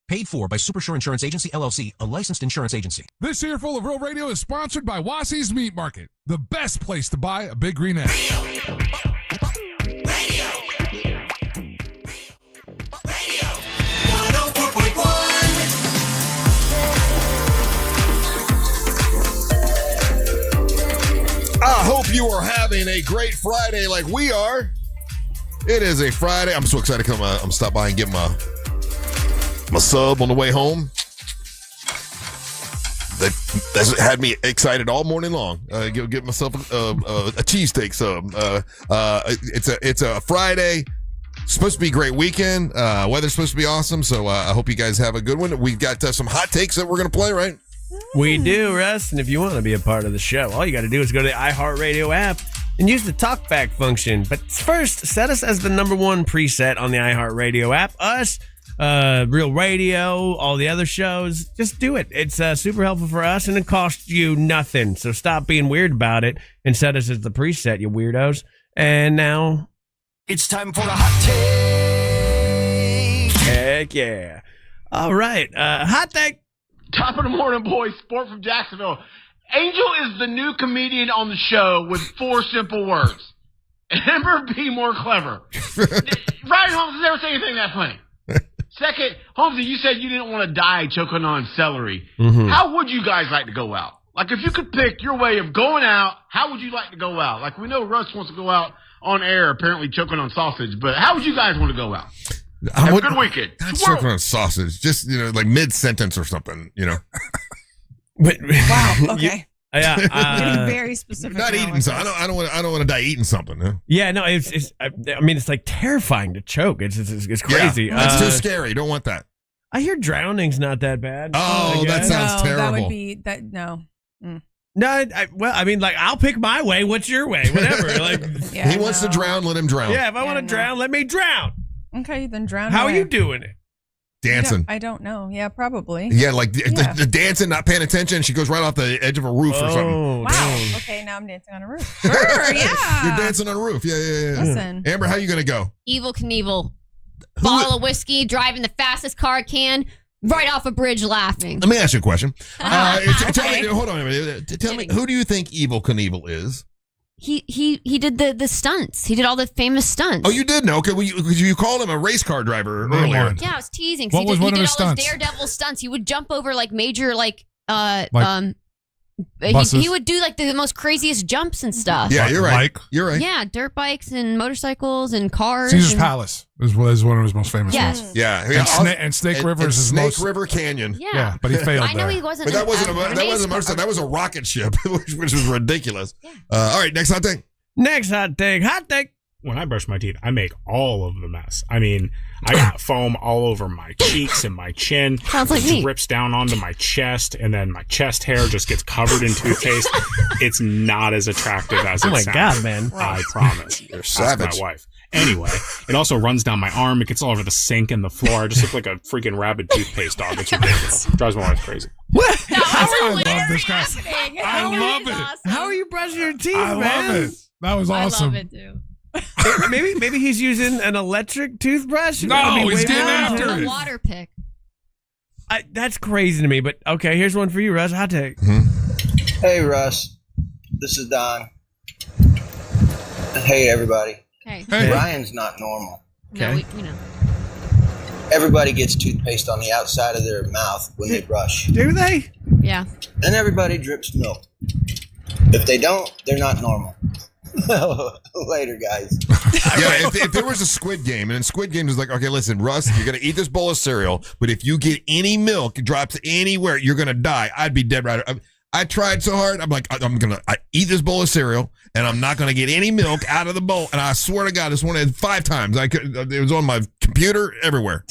Speaker 5: Paid for by Supershore Insurance Agency, LLC, a licensed insurance agency.
Speaker 6: This earful of Real Radio is sponsored by Wassy's Meat Market, the best place to buy a big green egg.
Speaker 8: I hope you are having a great Friday like we are. It is a Friday. I'm so excited to come. I'm stop by and get my sub on the way home. That's had me excited all morning long. Get myself a cheesesteak sub. It's a Friday. It's supposed to be a great weekend. Weather's supposed to be awesome. So I hope you guys have a good one. We've got some hot takes that we're going to play, right?
Speaker 19: We do, Russ. And if you want to be a part of the show, all you got to do is go to the iHeartRadio app and use the talkback function. But first, set us as the number one preset on the iHeartRadio app. Us, Real Radio, all the other shows. Just do it. It's super helpful for us, and it costs you nothing. So stop being weird about it and set us as the preset, you weirdos. And now
Speaker 16: it's time for the hot take.
Speaker 19: Heck yeah. All right. Hot take.
Speaker 9: Top of the morning, boys. Sport from Jacksonville. Angel is the new comedian on the show with 4 simple words. Never be more clever. Ryan Holmes has never said anything that funny. Second, Holmesy, you said you didn't want to die choking on celery.
Speaker 19: Mm-hmm.
Speaker 9: How would you guys like to go out? Like, if you could pick your way of going out, how would you like to go out? Like, we know Russ wants to go out on air, apparently choking on sausage, but how would you guys want to go out? Have a good weekend.
Speaker 8: Not choking on sausage, just like mid-sentence or something,
Speaker 11: Wow. Okay.
Speaker 19: Yeah,
Speaker 11: getting very specific.
Speaker 8: Not eating something. I don't want to die eating something. Huh?
Speaker 19: Yeah, no, it's. I mean, it's like terrifying to choke. It's crazy.
Speaker 8: Yeah, that's too scary. Don't want that.
Speaker 19: I hear drowning's not that bad.
Speaker 8: Oh, that sounds terrible.
Speaker 11: That would be that. No. Mm.
Speaker 19: No, I'll pick my way. What's your way? Whatever. Like,
Speaker 8: he wants to drown. Let him drown.
Speaker 19: Yeah, if I want to drown, let me drown.
Speaker 11: Okay, then drown.
Speaker 19: How
Speaker 11: away.
Speaker 19: are you doing it?
Speaker 8: Dancing.
Speaker 11: I don't know. Yeah, probably.
Speaker 8: Yeah, like the dancing, not paying attention. She goes right off the edge of a roof or something.
Speaker 11: Wow. Damn. Okay, now I'm dancing on a roof. Sure, yeah.
Speaker 8: You're dancing on a roof. Yeah.
Speaker 11: Listen.
Speaker 8: Amber, how you going to go?
Speaker 10: Evil Knievel. Bottle of whiskey, driving the fastest car I can, right off a bridge laughing.
Speaker 8: Let me ask you a question.
Speaker 10: Okay.
Speaker 8: Tell me, hold on a minute. Tell me, who do you think Evil Knievel is?
Speaker 10: He did the stunts. He did all the famous stunts.
Speaker 8: Oh, you did know? Okay, you called him a race car driver earlier.
Speaker 10: Yeah, I was teasing.
Speaker 6: What was one of his
Speaker 10: stunts? He did all those daredevil stunts. He would jump over like major he would do like the most craziest jumps and stuff.
Speaker 8: Yeah, you're right. You're right.
Speaker 10: Yeah, dirt bikes and motorcycles and cars.
Speaker 6: Caesar's Palace is one of his most famous ones.
Speaker 8: Yeah,
Speaker 6: and Snake River is his
Speaker 8: Snake
Speaker 6: most.
Speaker 8: River Canyon.
Speaker 10: Yeah,
Speaker 6: but he failed.
Speaker 10: I know he wasn't.
Speaker 8: But that wasn't a motorcycle. That was a rocket ship, which was ridiculous. Yeah. All right, next hot take.
Speaker 19: Next hot take. Hot take.
Speaker 14: When I brush my teeth, I make all of the mess. I mean, I got foam all over my cheeks and my chin.
Speaker 10: Sounds like me.
Speaker 14: Drips down onto my chest, and then my chest hair just gets covered in toothpaste. It's not as attractive as it sounds.
Speaker 19: Oh my God, man.
Speaker 14: I promise.
Speaker 8: You're savage.
Speaker 14: Ask my wife. Anyway, it also runs down my arm. It gets all over the sink and the floor. I just look like a freaking rabid toothpaste dog. It's ridiculous. Drives my wife crazy.
Speaker 19: What?
Speaker 6: I love this guy. I love it.
Speaker 10: Awesome.
Speaker 19: How are you brushing your teeth,
Speaker 6: I
Speaker 19: man?
Speaker 6: love it. That was awesome.
Speaker 10: I love it too.
Speaker 19: maybe he's using an electric toothbrush.
Speaker 6: No, he's getting after it.
Speaker 10: A water pick.
Speaker 19: That's crazy to me. But okay, here's one for you, Russ. Hot take.
Speaker 8: Mm-hmm.
Speaker 24: Hey, Russ. This is Don. Hey, everybody.
Speaker 10: Hey.
Speaker 24: Ryan's not normal.
Speaker 10: Okay. No, we know.
Speaker 24: Everybody gets toothpaste on the outside of their mouth when they brush.
Speaker 19: Do they?
Speaker 10: Yeah.
Speaker 24: And everybody drips milk. If they don't, they're not normal. Later, guys.
Speaker 8: Yeah, if there was a Squid Game, and in Squid Game is like, okay, listen, Russ, you're gonna eat this bowl of cereal, but if you get any milk drops anywhere, you're gonna die. I'd be dead right. I tried so hard. I'm like, I'm going to eat this bowl of cereal, and I'm not going to get any milk out of the bowl. And I swear to God, this one had 5 times. It was on my computer, everywhere.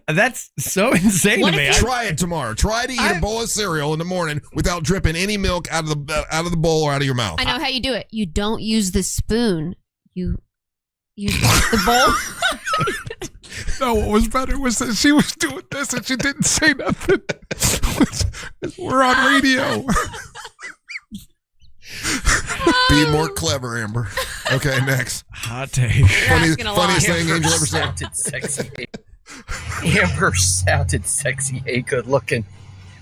Speaker 19: That's so insane to me.
Speaker 8: Try it tomorrow. Try to eat a bowl of cereal in the morning without dripping any milk out of the bowl or out of your mouth.
Speaker 10: I know how you do it. You don't use the spoon. You use the bowl.
Speaker 6: No, what was better was that she was doing this and she didn't say nothing. We're on radio.
Speaker 8: Be more clever, Amber. Okay, next.
Speaker 19: Hot take.
Speaker 8: Funniest thing Angel ever said.
Speaker 12: Sounded sexy. Amber sounded sexy. Hey, good looking.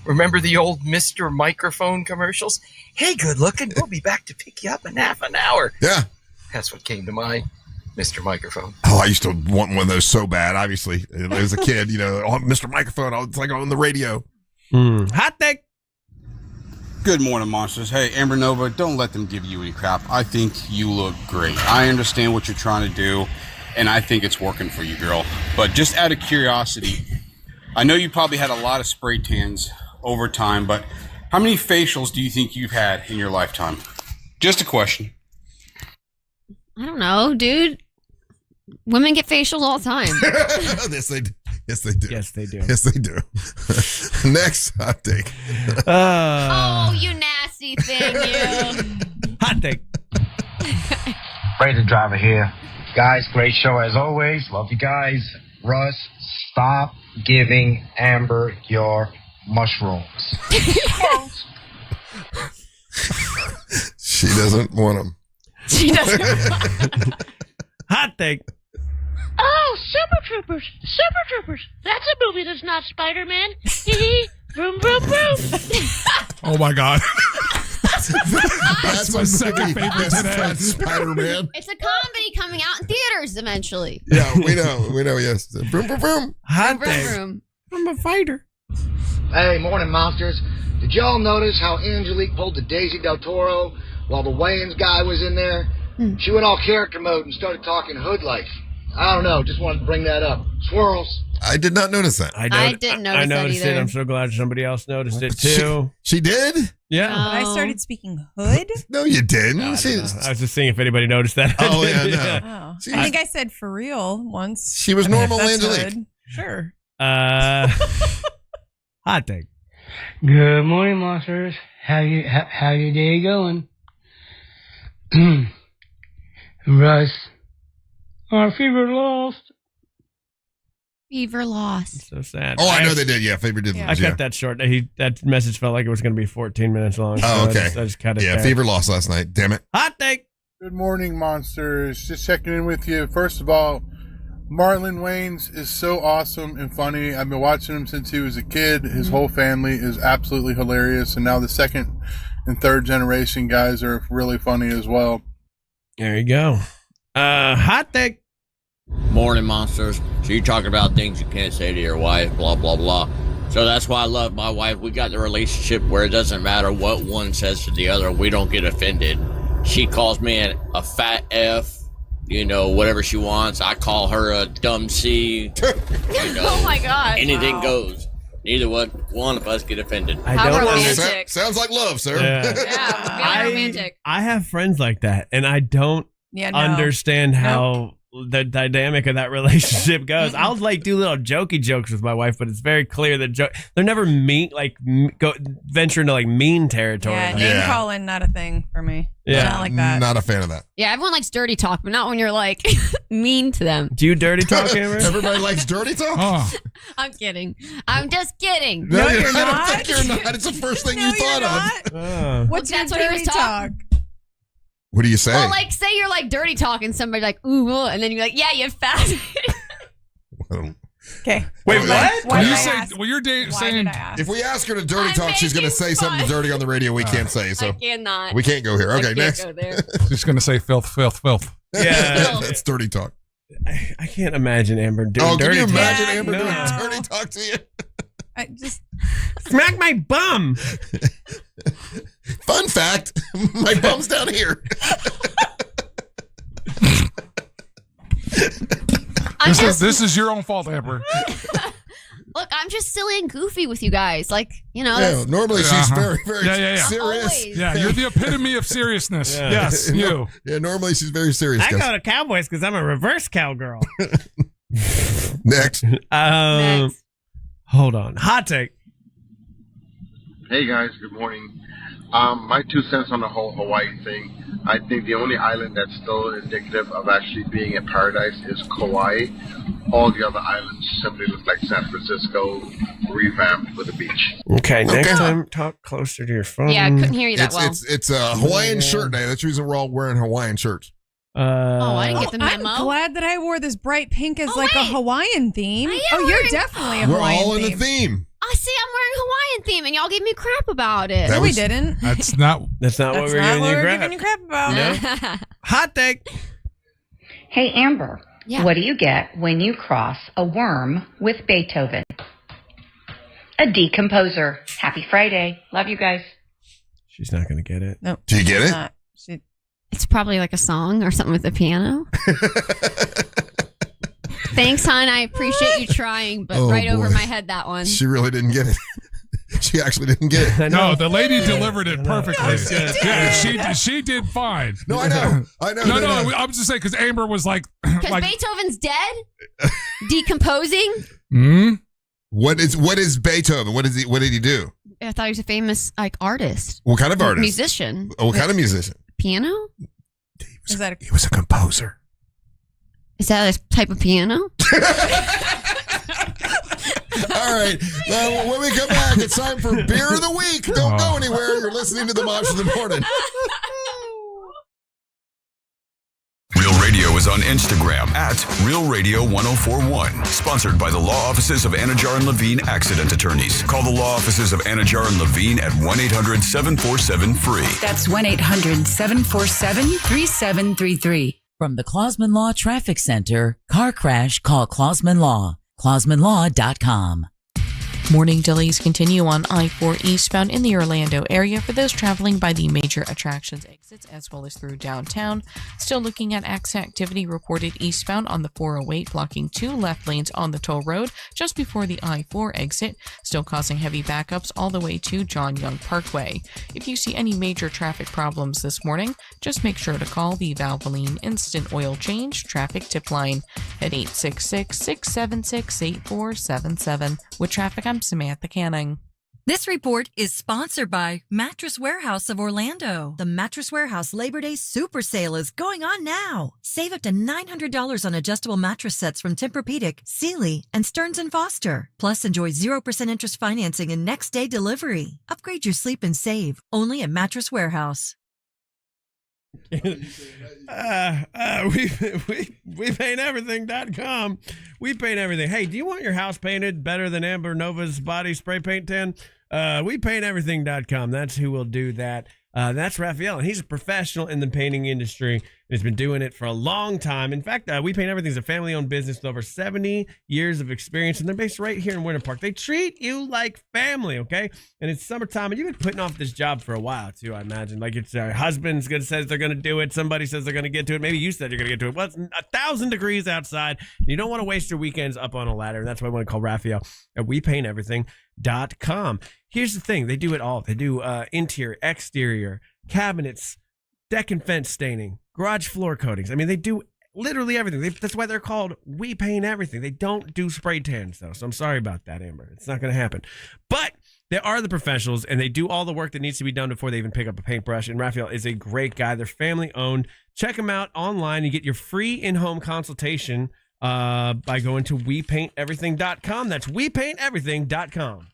Speaker 12: Remember the old Mr. Microphone commercials? Hey, good looking. We'll be back to pick you up in half an hour.
Speaker 8: Yeah.
Speaker 12: That's what came to mind. Mr. Microphone.
Speaker 8: Oh, I used to want one of those so bad, obviously. As a kid, Mr. Microphone, it's like on the radio.
Speaker 19: Hot take.
Speaker 13: Good morning, monsters. Hey, Amber Nova, don't let them give you any crap. I think you look great. I understand what you're trying to do, and I think it's working for you, girl. But just out of curiosity, I know you probably had a lot of spray tans over time, but how many facials do you think you've had in your lifetime? Just a question.
Speaker 10: I don't know, dude. Women get facials all the time.
Speaker 8: Yes, they do. Yes, they do.
Speaker 19: Yes, they do.
Speaker 8: Yes, they do. Next hot take.
Speaker 10: Oh, you nasty thing, you.
Speaker 19: Hot take.
Speaker 17: Raider driver here. Guys, great show as always. Love you guys. Russ, stop giving Amber your mushrooms.
Speaker 8: She doesn't want them.
Speaker 10: She doesn't.
Speaker 19: Hot take.
Speaker 23: Oh, Super Troopers. Super Troopers. That's a movie that's not Spider-Man. Vroom, vroom, vroom.
Speaker 6: Oh, my God.
Speaker 8: That's
Speaker 6: my second favorite today.
Speaker 8: Spider-Man.
Speaker 10: It's a comedy coming out in theaters eventually.
Speaker 8: Yeah, we know, yes. Vroom, vroom, vroom.
Speaker 19: Hot
Speaker 10: Vroom,
Speaker 19: take.
Speaker 10: vroom.
Speaker 19: I'm a fighter.
Speaker 17: Hey, morning, monsters. Did y'all notice how Angelique pulled the Daisy Del Toro while the Wayans guy was in there? She went all character mode and started talking hood life. I don't know. Just wanted to bring that up. Swirls.
Speaker 8: I did not notice that.
Speaker 10: I didn't notice
Speaker 19: I noticed
Speaker 10: that
Speaker 19: it.
Speaker 10: either.
Speaker 19: I'm so glad somebody else noticed it too.
Speaker 8: She did?
Speaker 19: Yeah.
Speaker 11: But I started speaking hood.
Speaker 8: No, you didn't.
Speaker 19: I was just seeing if anybody noticed that.
Speaker 8: Oh, yeah, no.
Speaker 11: Oh. I think I said for real once.
Speaker 8: She was normal,
Speaker 11: That's
Speaker 8: Angelique.
Speaker 11: hood. Sure.
Speaker 19: Hot take.
Speaker 25: Good morning, monsters. How your day going? Russ, our fever lost.
Speaker 10: Fever lost.
Speaker 19: So sad.
Speaker 8: Oh, I know they did. Yeah, Fever did lose.
Speaker 19: I cut that short. That message felt like it was going to be 14 minutes long.
Speaker 8: Oh,
Speaker 19: so
Speaker 8: okay.
Speaker 19: I just cut it.
Speaker 8: Yeah,
Speaker 19: there.
Speaker 8: Fever lost last night. Damn it.
Speaker 19: Hot take.
Speaker 26: Good morning, monsters. Just checking in with you. First of all, Marlon Wayans is so awesome and funny. I've been watching him since he was a kid. His whole family is absolutely hilarious. And now the second and third generation guys are really funny as well.
Speaker 19: There you go. Hot take.
Speaker 27: Morning, monsters. So you're talking about things you can't say to your wife, blah, blah, blah. So that's why I love my wife. We got the relationship where it doesn't matter what one says to the other. We don't get offended. She calls me a fat F, whatever she wants. I call her a dumb C.
Speaker 10: Oh, my God.
Speaker 27: Anything goes. Neither one of us get offended.
Speaker 10: How romantic.
Speaker 8: Sounds like love, sir.
Speaker 10: Yeah, very romantic.
Speaker 19: I have friends like that, and I don't understand how the dynamic of that relationship goes. I'll do little jokey jokes with my wife, but it's very clear that they're never mean, venture into mean territory.
Speaker 11: Yeah, name calling, not a thing for me.
Speaker 19: Yeah.
Speaker 11: Not like that.
Speaker 8: Not a fan of that.
Speaker 10: Yeah, everyone likes dirty talk, but not when you're mean to them.
Speaker 19: Do you dirty talk, Amber?
Speaker 8: Everybody likes dirty talk?
Speaker 10: I'm kidding. I'm just kidding.
Speaker 8: No, you're not. I don't think you're not. It's the first thing you thought of.
Speaker 11: What's
Speaker 10: That's
Speaker 11: your
Speaker 10: what he
Speaker 11: dirty
Speaker 10: was
Speaker 11: talk?
Speaker 8: What do you say?
Speaker 10: Well, say you're dirty talking somebody ooh, and then you're yeah, you fat.
Speaker 11: Okay.
Speaker 19: Wait, what?
Speaker 11: Why did I
Speaker 6: say,
Speaker 11: ask?
Speaker 6: well, you're saying
Speaker 8: If we ask her to dirty talk, she's going to say something dirty on the radio we can't say. So
Speaker 10: I cannot.
Speaker 8: we can't go here. Okay, next.
Speaker 10: Go there.
Speaker 6: she's going to say filth.
Speaker 19: Yeah.
Speaker 8: That's dirty talk.
Speaker 19: I can't imagine Amber doing dirty
Speaker 8: talk. Can you imagine
Speaker 19: talk.
Speaker 8: Amber doing dirty talk to you?
Speaker 11: I just
Speaker 19: smack my bum.
Speaker 8: Fun fact, my bum's down here.
Speaker 6: This is your own fault, Amber.
Speaker 10: Look, I'm I'm just silly and goofy with you guys. Like,
Speaker 8: normally she's very, very serious.
Speaker 10: Always.
Speaker 6: Yeah, you're the epitome of seriousness.
Speaker 19: Yeah.
Speaker 6: Yes, you.
Speaker 8: Yeah, normally she's very serious.
Speaker 19: I go to Cowboys because I'm a reverse cowgirl.
Speaker 8: Next.
Speaker 19: Hold on. Hot take.
Speaker 1: Hey guys, good morning. My 2 cents on the whole Hawaii thing. I think the only island that's still indicative of actually being a paradise is Kauai. All the other islands simply look like San Francisco revamped with a beach.
Speaker 19: Okay, next time talk closer to your phone.
Speaker 10: Yeah, I couldn't hear you that well.
Speaker 8: It's a Hawaiian shirt day. That's the reason we're all wearing Hawaiian shirts.
Speaker 10: I didn't get the memo.
Speaker 11: I'm glad that I wore this bright pink as a Hawaiian theme. You're definitely a
Speaker 8: We're
Speaker 11: Hawaiian
Speaker 8: all in
Speaker 11: theme.
Speaker 8: the theme.
Speaker 10: I see. I'm wearing Hawaiian theme, and y'all gave me crap about it.
Speaker 11: No, we didn't.
Speaker 6: That's not
Speaker 19: what we're giving you crap
Speaker 11: about.
Speaker 19: No. Hot take.
Speaker 2: Hey, Amber. Yeah. What do you get when you cross a worm with Beethoven? A decomposer. Happy Friday. Love you guys.
Speaker 19: She's not going to get it.
Speaker 11: No.
Speaker 8: Do you get it?
Speaker 10: It's probably like a song or something with a piano. Thanks, hon. I appreciate you trying, but over my head, that one.
Speaker 8: She really didn't get it. She actually didn't get it.
Speaker 6: No, the lady delivered it perfectly. Yeah, she did fine.
Speaker 8: No, I know.
Speaker 6: No, I'm just saying because Amber was like,
Speaker 10: because Beethoven's dead, decomposing.
Speaker 8: What is Beethoven? What did he do?
Speaker 10: I thought he was a famous artist.
Speaker 8: What kind of artist?
Speaker 10: Musician.
Speaker 8: What kind of musician?
Speaker 10: Piano.
Speaker 8: He was a composer.
Speaker 10: Is that a type of piano?
Speaker 8: All right. When we come back, it's time for Beer of the Week. Don't go anywhere. You're listening to the Monsters in the Morning.
Speaker 3: Real Radio is on Instagram at Real Radio 1041. Sponsored by the law offices of Anajar and Levine Accident Attorneys. Call the law offices of Anajar and Levine at 1-800-747-FREE.
Speaker 4: That's 1-800-747-3733. From the Clausman Law Traffic Center, car crash, call Clausman Law. ClausmanLaw.com.
Speaker 18: Morning delays continue on I-4 eastbound in the Orlando area for those traveling by the major attractions exits as well as through downtown. Still looking at accident activity reported eastbound on the 408, blocking 2 left lanes on the toll road just before the I-4 exit, still causing heavy backups all the way to John Young Parkway. If you see any major traffic problems this morning, just make sure to call the Valvoline Instant Oil Change Traffic Tip Line at 866-676-8477. With traffic, I'm Samantha Canning.
Speaker 20: This report is sponsored by Mattress Warehouse of Orlando. The Mattress Warehouse Labor Day Super Sale is going on now. Save up to $900 on adjustable mattress sets from Tempur-Pedic, Sealy, and Stearns & Foster. Plus, enjoy 0% interest financing and next-day delivery. Upgrade your sleep and save. Only at Mattress Warehouse.
Speaker 19: WePaintEverything.com. We paint everything. Hey, do you want your house painted better than Amber Nova's body spray paint tin? WePaintEverything.com. That's who will do that. That's Raphael, and he's a professional in the painting industry and has been doing it for a long time. In fact, We Paint Everything is a family-owned business with over 70 years of experience, and they're based right here in Winter Park. They treat you like family, okay? And it's summertime, and you've been putting off this job for a while, too, I imagine. Like, it's husband's says they're going to do it. Somebody says they're going to get to it. Maybe you said you're going to get to it. Well, it's 1,000 degrees outside. You don't want to waste your weekends up on a ladder, and that's why I want to call Raphael at WePaintEverything.com. Here's the thing. They do it all. They do interior, exterior, cabinets, deck and fence staining, garage floor coatings. I mean, they do literally everything. That's why they're called We Paint Everything. They don't do spray tans, though. So I'm sorry about that, Amber. It's not going to happen. But they are the professionals, and they do all the work that needs to be done before they even pick up a paintbrush. And Raphael is a great guy. They're family-owned. Check them out online. You get your free in-home consultation by going to WePaintEverything.com. That's WePaintEverything.com.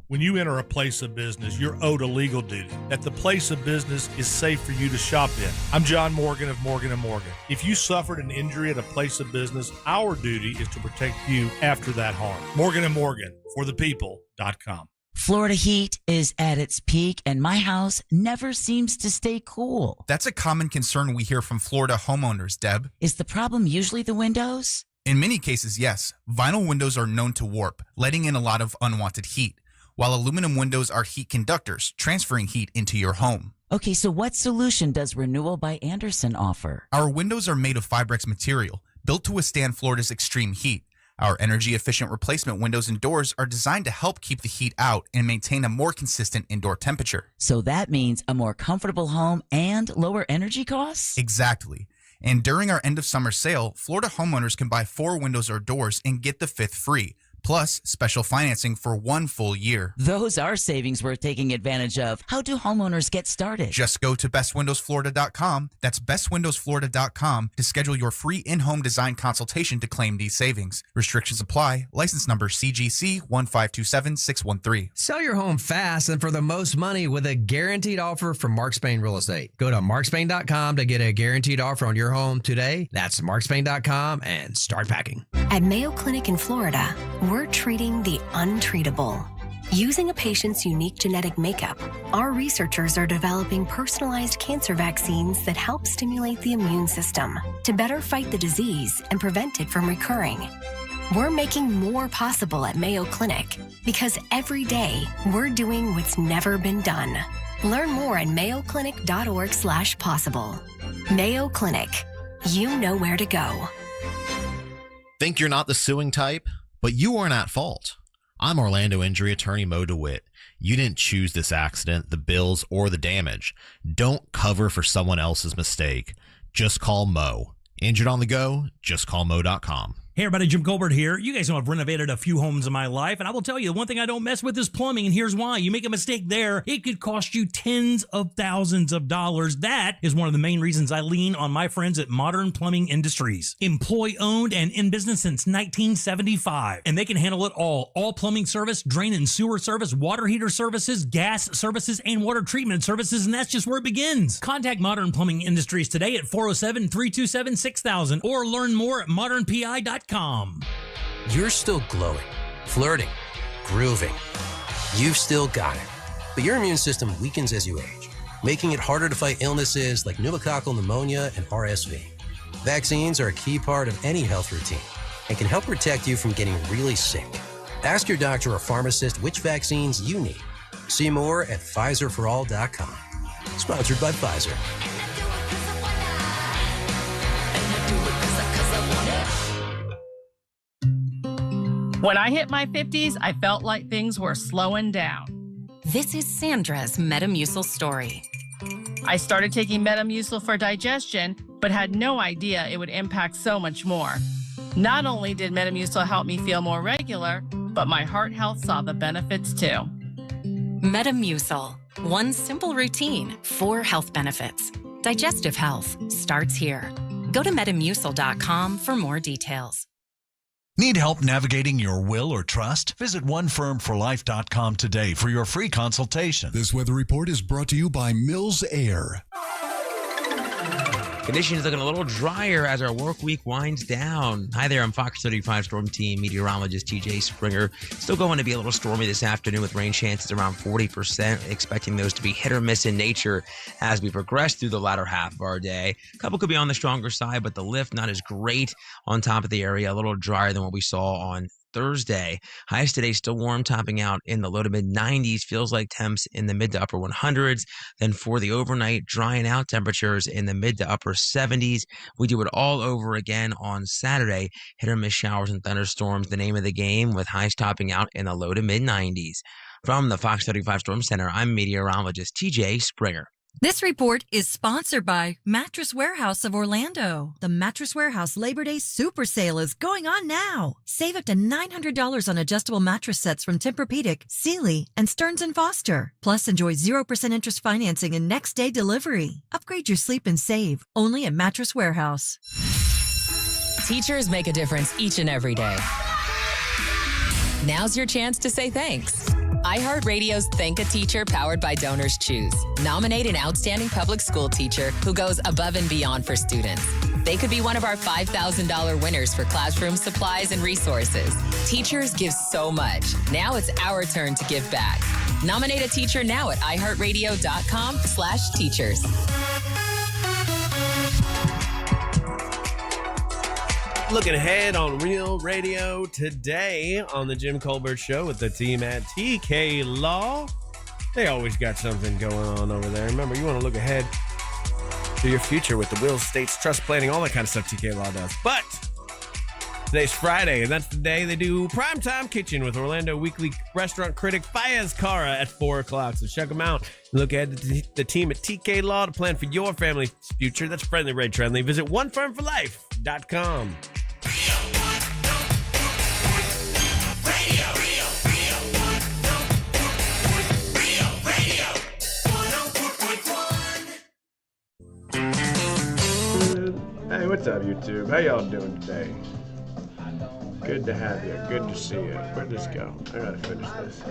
Speaker 21: When you enter a place of business, you're owed a legal duty that the place of business is safe for you to shop in. I'm John Morgan of Morgan & Morgan. If you suffered an injury at a place of business, our duty is to protect you after that harm. Morgan & Morgan, for the people.com.
Speaker 4: Florida heat is at its peak, and my house never seems to stay cool.
Speaker 28: That's a common concern we hear from Florida homeowners, Deb.
Speaker 4: Is the problem usually the windows?
Speaker 28: In many cases, yes. Vinyl windows are known to warp, letting in a lot of unwanted heat, while aluminum windows are heat conductors, transferring heat into your home.
Speaker 4: Okay, so what solution does Renewal by Andersen offer?
Speaker 28: Our windows are made of Fibrex material, built to withstand Florida's extreme heat. Our energy-efficient replacement windows and doors are designed to help keep the heat out and maintain a more consistent indoor temperature.
Speaker 4: So that means a more comfortable home and lower energy costs?
Speaker 28: Exactly. And during our end-of-summer sale, Florida homeowners can buy 4 windows or doors and get the 5th free, plus special financing for 1 full year.
Speaker 4: Those are savings worth taking advantage of. How do homeowners get started?
Speaker 28: Just go to bestwindowsflorida.com. That's bestwindowsflorida.com to schedule your free in-home design consultation to claim these savings. Restrictions apply. License number CGC 1527613.
Speaker 5: Sell your home fast and for the most money with a guaranteed offer from Mark Spain Real Estate. Go to markspain.com to get a guaranteed offer on your home today. That's markspain.com and start packing.
Speaker 7: At Mayo Clinic in Florida, we're treating the untreatable. Using a patient's unique genetic makeup, our researchers are developing personalized cancer vaccines that help stimulate the immune system to better fight the disease and prevent it from recurring. We're making more possible at Mayo Clinic because every day we're doing what's never been done. Learn more at mayoclinic.org/possible. Mayo Clinic. You know where to go.
Speaker 9: Think you're not the suing type? But you weren't at fault. I'm Orlando injury attorney Mo DeWitt. You didn't choose this accident, the bills, or the damage. Don't cover for someone else's mistake. Just call Mo. Injured on the go? Just call Mo.com.
Speaker 14: Hey everybody, Jim Colbert here. You guys know I've renovated a few homes in my life, and I will tell you, the one thing I don't mess with is plumbing, and here's why. You make a mistake there, it could cost you tens of thousands of dollars. That is one of the main reasons I lean on my friends at Modern Plumbing Industries. Employee-owned and in business since 1975, and they can handle it all. All plumbing service, drain and sewer service, water heater services, gas services, and water treatment services, and that's just where it begins. Contact Modern Plumbing Industries today at 407-327-6000 or learn more at modernpi.com.
Speaker 15: You're still glowing, flirting, grooving. You've still got it. But your immune system weakens as you age, making it harder to fight illnesses like pneumococcal pneumonia and RSV. Vaccines are a key part of any health routine and can help protect you from getting really sick. Ask your doctor or pharmacist which vaccines you need. See more at PfizerForAll.com. Sponsored by Pfizer.
Speaker 16: When I hit my 50s, I felt like things were slowing down.
Speaker 22: This is Sandra's Metamucil story.
Speaker 16: I started taking Metamucil for digestion, but had no idea it would impact so much more. Not only did Metamucil help me feel more regular, but my heart health saw the benefits too.
Speaker 22: Metamucil. One simple routine, 4 health benefits. Digestive health starts here. Go to Metamucil.com for more details.
Speaker 24: Need help navigating your will or trust? Visit OneFirmForLife.com today for your free consultation.
Speaker 29: This weather report is brought to you by Mills Air.
Speaker 30: Conditions looking a little drier as our work week winds down. Hi there, I'm Fox 35 Storm Team meteorologist TJ Springer. Still going to be a little stormy this afternoon with rain chances around 40%. Expecting those to be hit or miss in nature as we progress through the latter half of our day. A couple could be on the stronger side, but the lift not as great on top of the area. A little drier than what we saw on Thursday. Highs today still warm, topping out in the low to mid 90s. Feels like temps in the mid to upper 100s. Then for the overnight, drying out temperatures in the mid to upper 70s. We do it all over again on Saturday. Hit or miss showers and thunderstorms, the name of the game, with highs topping out in the low to mid 90s. From the Fox 35 Storm Center, I'm meteorologist TJ Springer.
Speaker 20: This report is sponsored by Mattress Warehouse of Orlando. The Mattress Warehouse Labor Day Super Sale is going on now. Save up to $900 on adjustable mattress sets from Tempur-Pedic, Sealy, and Stearns & Foster. Plus, enjoy 0% interest financing and next-day delivery. Upgrade your sleep and save, only at Mattress Warehouse.
Speaker 31: Teachers make a difference each and every day. Now's your chance to say thanks. iHeartRadio's Thank a Teacher, powered by Donors Choose. Nominate an outstanding public school teacher who goes above and beyond for students. They could be one of our $5,000 winners for classroom supplies and resources. Teachers give so much. Now it's our turn to give back. Nominate a teacher now at iHeartRadio.com/teachers.
Speaker 19: Looking ahead on Real Radio today on the Jim Colbert Show with the team at TK Law. They always got something going on over there. Remember, you want to look ahead to your future with the wills, states, trust planning, all that kind of stuff TK Law does. But Today's Friday, and that's the day they do Primetime Kitchen with Orlando Weekly restaurant critic Fayez Cara at 4 o'clock. So check them out. Look at the team at TK Law to plan for your family's future. That's Friendly Ray Trenley. Visit onefirmforlife.com.
Speaker 1: Hey, what's up, YouTube? How y'all doing today? Good to have you. Good to see you. Where'd this go? I gotta finish this.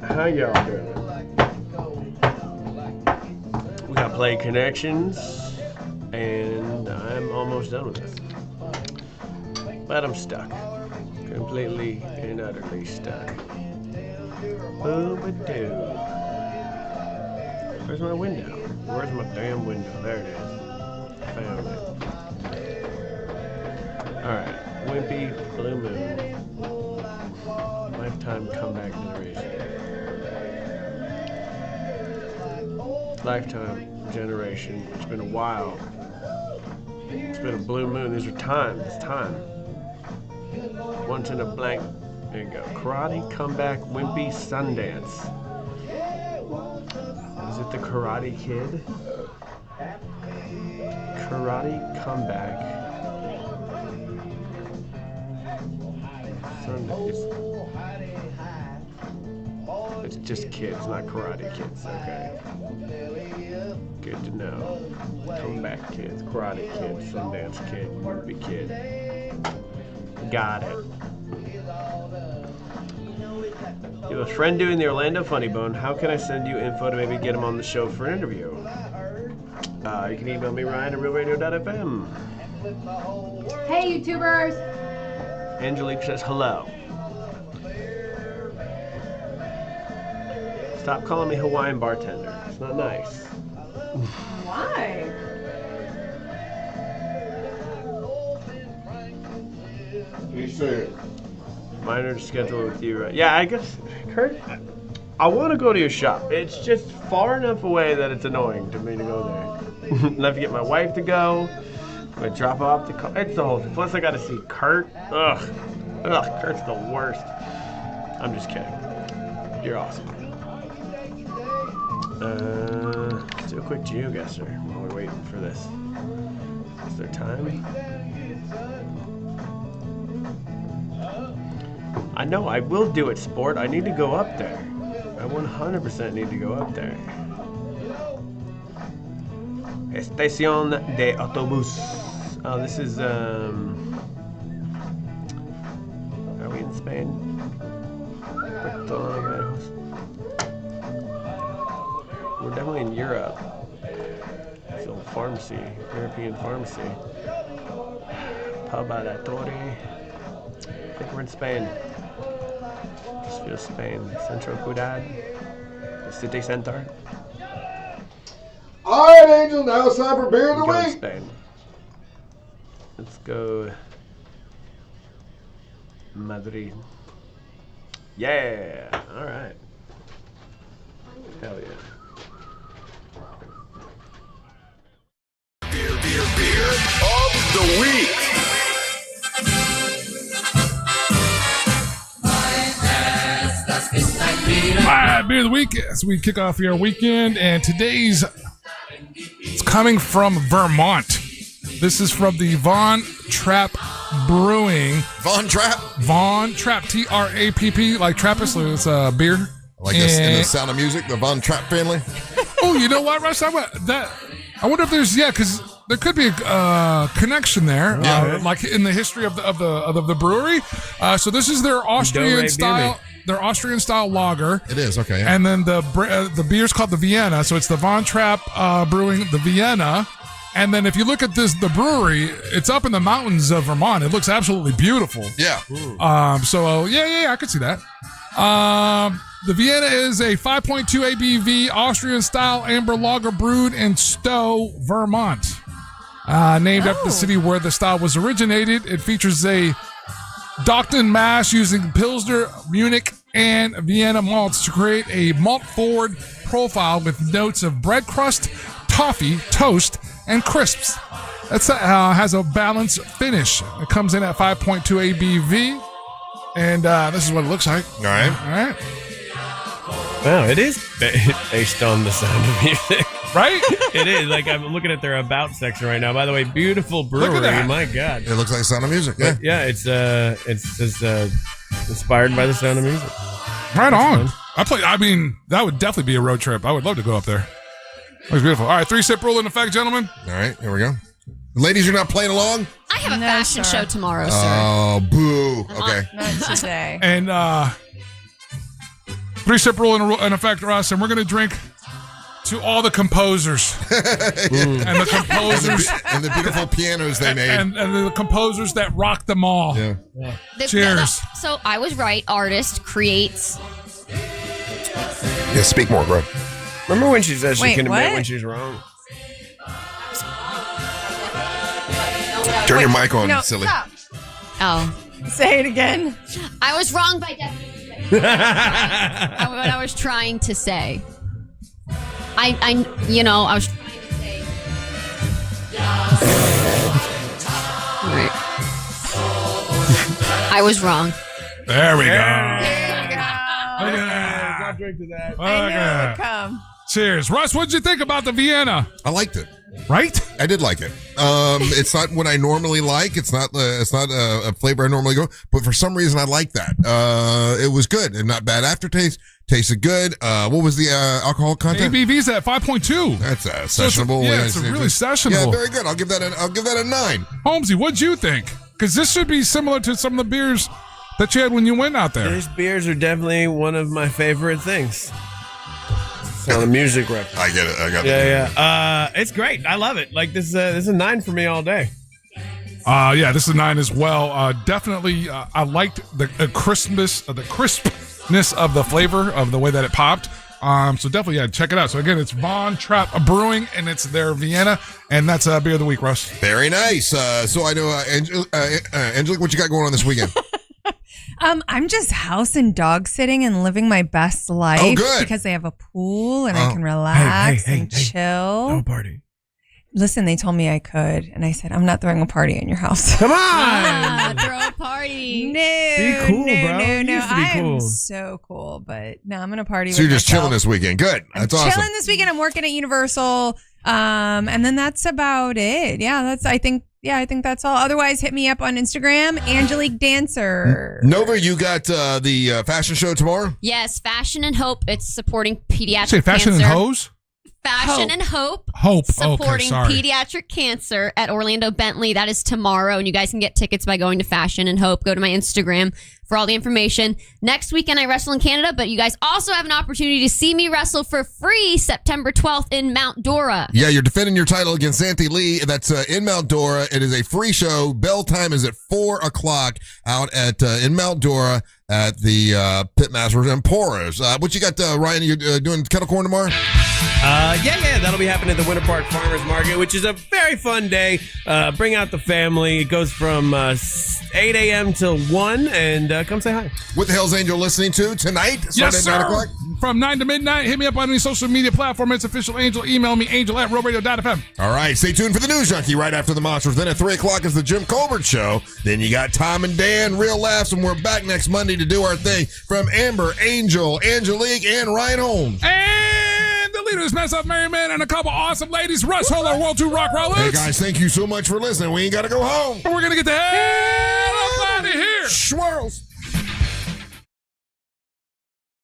Speaker 1: How y'all doing? We got Play Connections, and I'm almost done with this. But I'm stuck. Completely and utterly stuck. Boom-a-doo. Where's my window? Where's my damn window? There it is. Found it. Alright. Wimpy Blue Moon. Lifetime Comeback Generation. Lifetime Generation. It's been a while. It's been a blue moon. These are time. It's time. Once in a blank. There you go. Karate Comeback Wimpy Sundance. Is it the Karate Kid? Karate Comeback. It's just kids, not Karate Kids. Okay. Good to know. Comeback Kids, Karate Kid, Sundance Kid, Wimpy Kid. Got it. You have a friend doing the Orlando Funny Bone. How can I send you info to maybe get him on the show for an interview? You can email me, Ryan, at realradio.fm.
Speaker 2: Hey, YouTubers!
Speaker 1: Angelique says hello. Stop calling me Hawaiian bartender. It's not nice.
Speaker 2: Why?
Speaker 1: He said. Minor schedule with you, right? Yeah, I guess, Kurt, I want to go to your shop. It's just far enough away that it's annoying to me to go there. And I have to get my wife to go. I drop off the car. It's the whole thing. Plus, I got to see Kurt. Ugh, Kurt's the worst. I'm just kidding. You're awesome. Let's do a quick GeoGuessr while we're waiting for this. Is there time? I know, I will do it, Sport. I need to go up there. I 100% need to go up there. Estación de Autobús. Oh, this is, are we in Spain? We're definitely in Europe. It's a pharmacy, European pharmacy. Pub a la Torre. I think we're in Spain. Just feel Spain. Centro Ciudad. The city center.
Speaker 8: All right, Angel. Now it's time for beer of the week.
Speaker 1: Spain. Let's go. Madrid. Yeah. All right. Hell yeah.
Speaker 3: Beer of the week.
Speaker 6: All right, beer of the week as we kick off your weekend, and today's it's coming from Vermont. This is from the Von Trapp Brewing.
Speaker 8: Von Trapp, Trapp, like Trappist. It's a beer. Like this in the Sound of Music, the Von Trapp family.
Speaker 6: Oh, you know what, Russ? I wonder if there's because there could be a connection there, like in the history of the brewery. So this is their Austrian style. Their Austrian style lager.
Speaker 8: It is, okay. Yeah.
Speaker 6: And then the beer's called the Vienna, so it's the Von Trapp Brewing the Vienna. And then if you look at the brewery, it's up in the mountains of Vermont. It looks absolutely beautiful.
Speaker 8: Yeah.
Speaker 6: So I could see that. The Vienna is a 5.2 ABV Austrian style amber lager brewed in Stowe, Vermont. Named after the city where the style was originated. It features a Dockton mash using Pilsner, Munich, and Vienna malts to create a malt-forward profile with notes of bread crust, toffee, toast, and crisps. That has a balanced finish. It comes in at 5.2 ABV. And this is what it looks like.
Speaker 8: All right.
Speaker 6: All right.
Speaker 19: Wow, it is based on the Sound of Music.
Speaker 6: Right?
Speaker 19: It is. Like, I'm looking at their About section right now. By the way, beautiful brewery.
Speaker 6: Look at that.
Speaker 19: My God.
Speaker 8: It looks like Sound of Music, yeah.
Speaker 19: But, yeah, it's inspired by the Sound of Music.
Speaker 6: Right on. That would definitely be a road trip. I would love to go up there. Looks beautiful. All right, 3-sip rule in effect, gentlemen.
Speaker 8: All right, here we go. Ladies, you're not playing along?
Speaker 10: I have a fashion show tomorrow, sir.
Speaker 8: Oh, boo. Okay.
Speaker 2: Not today.
Speaker 6: And 3-sip rule in effect, Russ, and we're going to drink to all the composers. And the composers.
Speaker 8: and the beautiful pianos they made.
Speaker 6: And the composers that rocked them all.
Speaker 8: Yeah.
Speaker 6: Cheers.
Speaker 10: So I was right. Artist creates.
Speaker 8: Yeah, speak more, bro.
Speaker 19: Remember when she said she can admit
Speaker 2: what?
Speaker 19: when she's wrong?
Speaker 8: Turn your mic on,
Speaker 2: No,
Speaker 8: silly.
Speaker 2: stop.
Speaker 10: Oh.
Speaker 2: Say it again.
Speaker 10: I was wrong by definition. What I was trying to say. I was trying to say. All right. I was wrong.
Speaker 6: There we go.
Speaker 19: I'll drink to that.
Speaker 2: I knew it would come.
Speaker 6: Cheers. Russ, what'd you think about the Vienna?
Speaker 8: I liked it.
Speaker 6: Right?
Speaker 8: I did like it. It's not what I normally like. It's not a flavor I normally go, but for some reason I like that. It was good and not bad aftertaste. Tasted good. What was the alcohol content?
Speaker 6: ABV's at 5.2.
Speaker 8: That's sessionable.
Speaker 6: It's really sessionable.
Speaker 8: Yeah, very good. I'll give that a 9.
Speaker 6: Holmesy, what'd you think? Because this should be similar to some of the beers that you had when you went out there.
Speaker 19: These beers are definitely one of my favorite things. Sound of Music reference.
Speaker 8: I get it. I got it.
Speaker 19: Yeah. It's great. I love it. Like this is a 9 for me all day.
Speaker 6: Yeah, this is a 9 as well. Definitely, I liked the crispness of the flavor of the way that it popped. So definitely, yeah, check it out. So again, it's Von Trapp Brewing, and it's their Vienna, and that's beer of the week, Russ.
Speaker 8: Very nice. So I know, Angelique, what you got going on this weekend?
Speaker 2: I'm just house and dog sitting and living my best life.
Speaker 8: Oh, good.
Speaker 2: Because they have a pool and I can relax and chill.
Speaker 19: No party.
Speaker 2: Listen, they told me I could, and I said, I'm not throwing a party in your house.
Speaker 19: Come on!
Speaker 10: Throw a party.
Speaker 2: No,
Speaker 19: Be cool, bro.
Speaker 2: No.
Speaker 19: You used to be
Speaker 2: I am
Speaker 19: cool.
Speaker 2: so cool, but no, I'm gonna party.
Speaker 8: So
Speaker 2: with
Speaker 8: you're just
Speaker 2: myself.
Speaker 8: chilling this weekend. Good. That's awesome.
Speaker 2: Chilling this weekend. I'm working at Universal, and then that's about it. Yeah, I think that's all. Otherwise, hit me up on Instagram, Angelique Dancer.
Speaker 8: Nova, you got the fashion show tomorrow?
Speaker 10: Yes, Fashion and Hope. It's supporting pediatric
Speaker 6: Say fashion
Speaker 10: cancer.
Speaker 6: and hose?
Speaker 10: Fashion and Hope.
Speaker 6: Hope.
Speaker 10: Supporting
Speaker 6: sorry.
Speaker 10: pediatric cancer at Orlando Bentley. That is tomorrow, and you guys can get tickets by going to Fashion and Hope. Go to my Instagram for all the information. Next weekend, I wrestle in Canada, but you guys also have an opportunity to see me wrestle for free September 12th in Mount Dora.
Speaker 8: Yeah, you're defending your title against Santi Lee. That's in Mount Dora. It is a free show. Bell time is at 4:00 out at in Mount Dora at the Pitmasters Emporios. What you got, Ryan? You're doing kettle corn tomorrow?
Speaker 19: Yeah, that'll be happening at the Winter Park Farmers Market, which is a very fun day. Bring out the family. It goes from 8 a.m. till 1, and come say hi.
Speaker 8: What the hell's Angel listening to tonight?
Speaker 6: Yes,
Speaker 8: Sunday at 9
Speaker 6: sir.
Speaker 8: o'clock?
Speaker 6: From 9 to midnight. Hit me up on any social media platform. It's official Angel. Email me, angel@realradio.fm.
Speaker 8: All right, stay tuned for the News Junkie right after the Monsters. Then at 3 o'clock is the Jim Colbert Show. Then you got Tom and Dan, Real Laughs, and we're back next Monday to do our thing from Amber, Angel, Angelique, and Ryan Holmes.
Speaker 6: And the leaders, Mess Up Merryman, and a couple awesome ladies, Russ Holler, World 2 Rock Rollers.
Speaker 8: Hey, guys, thank you so much for listening. We ain't got to go home.
Speaker 6: We're going to get the hell up out of here.
Speaker 8: Swirls.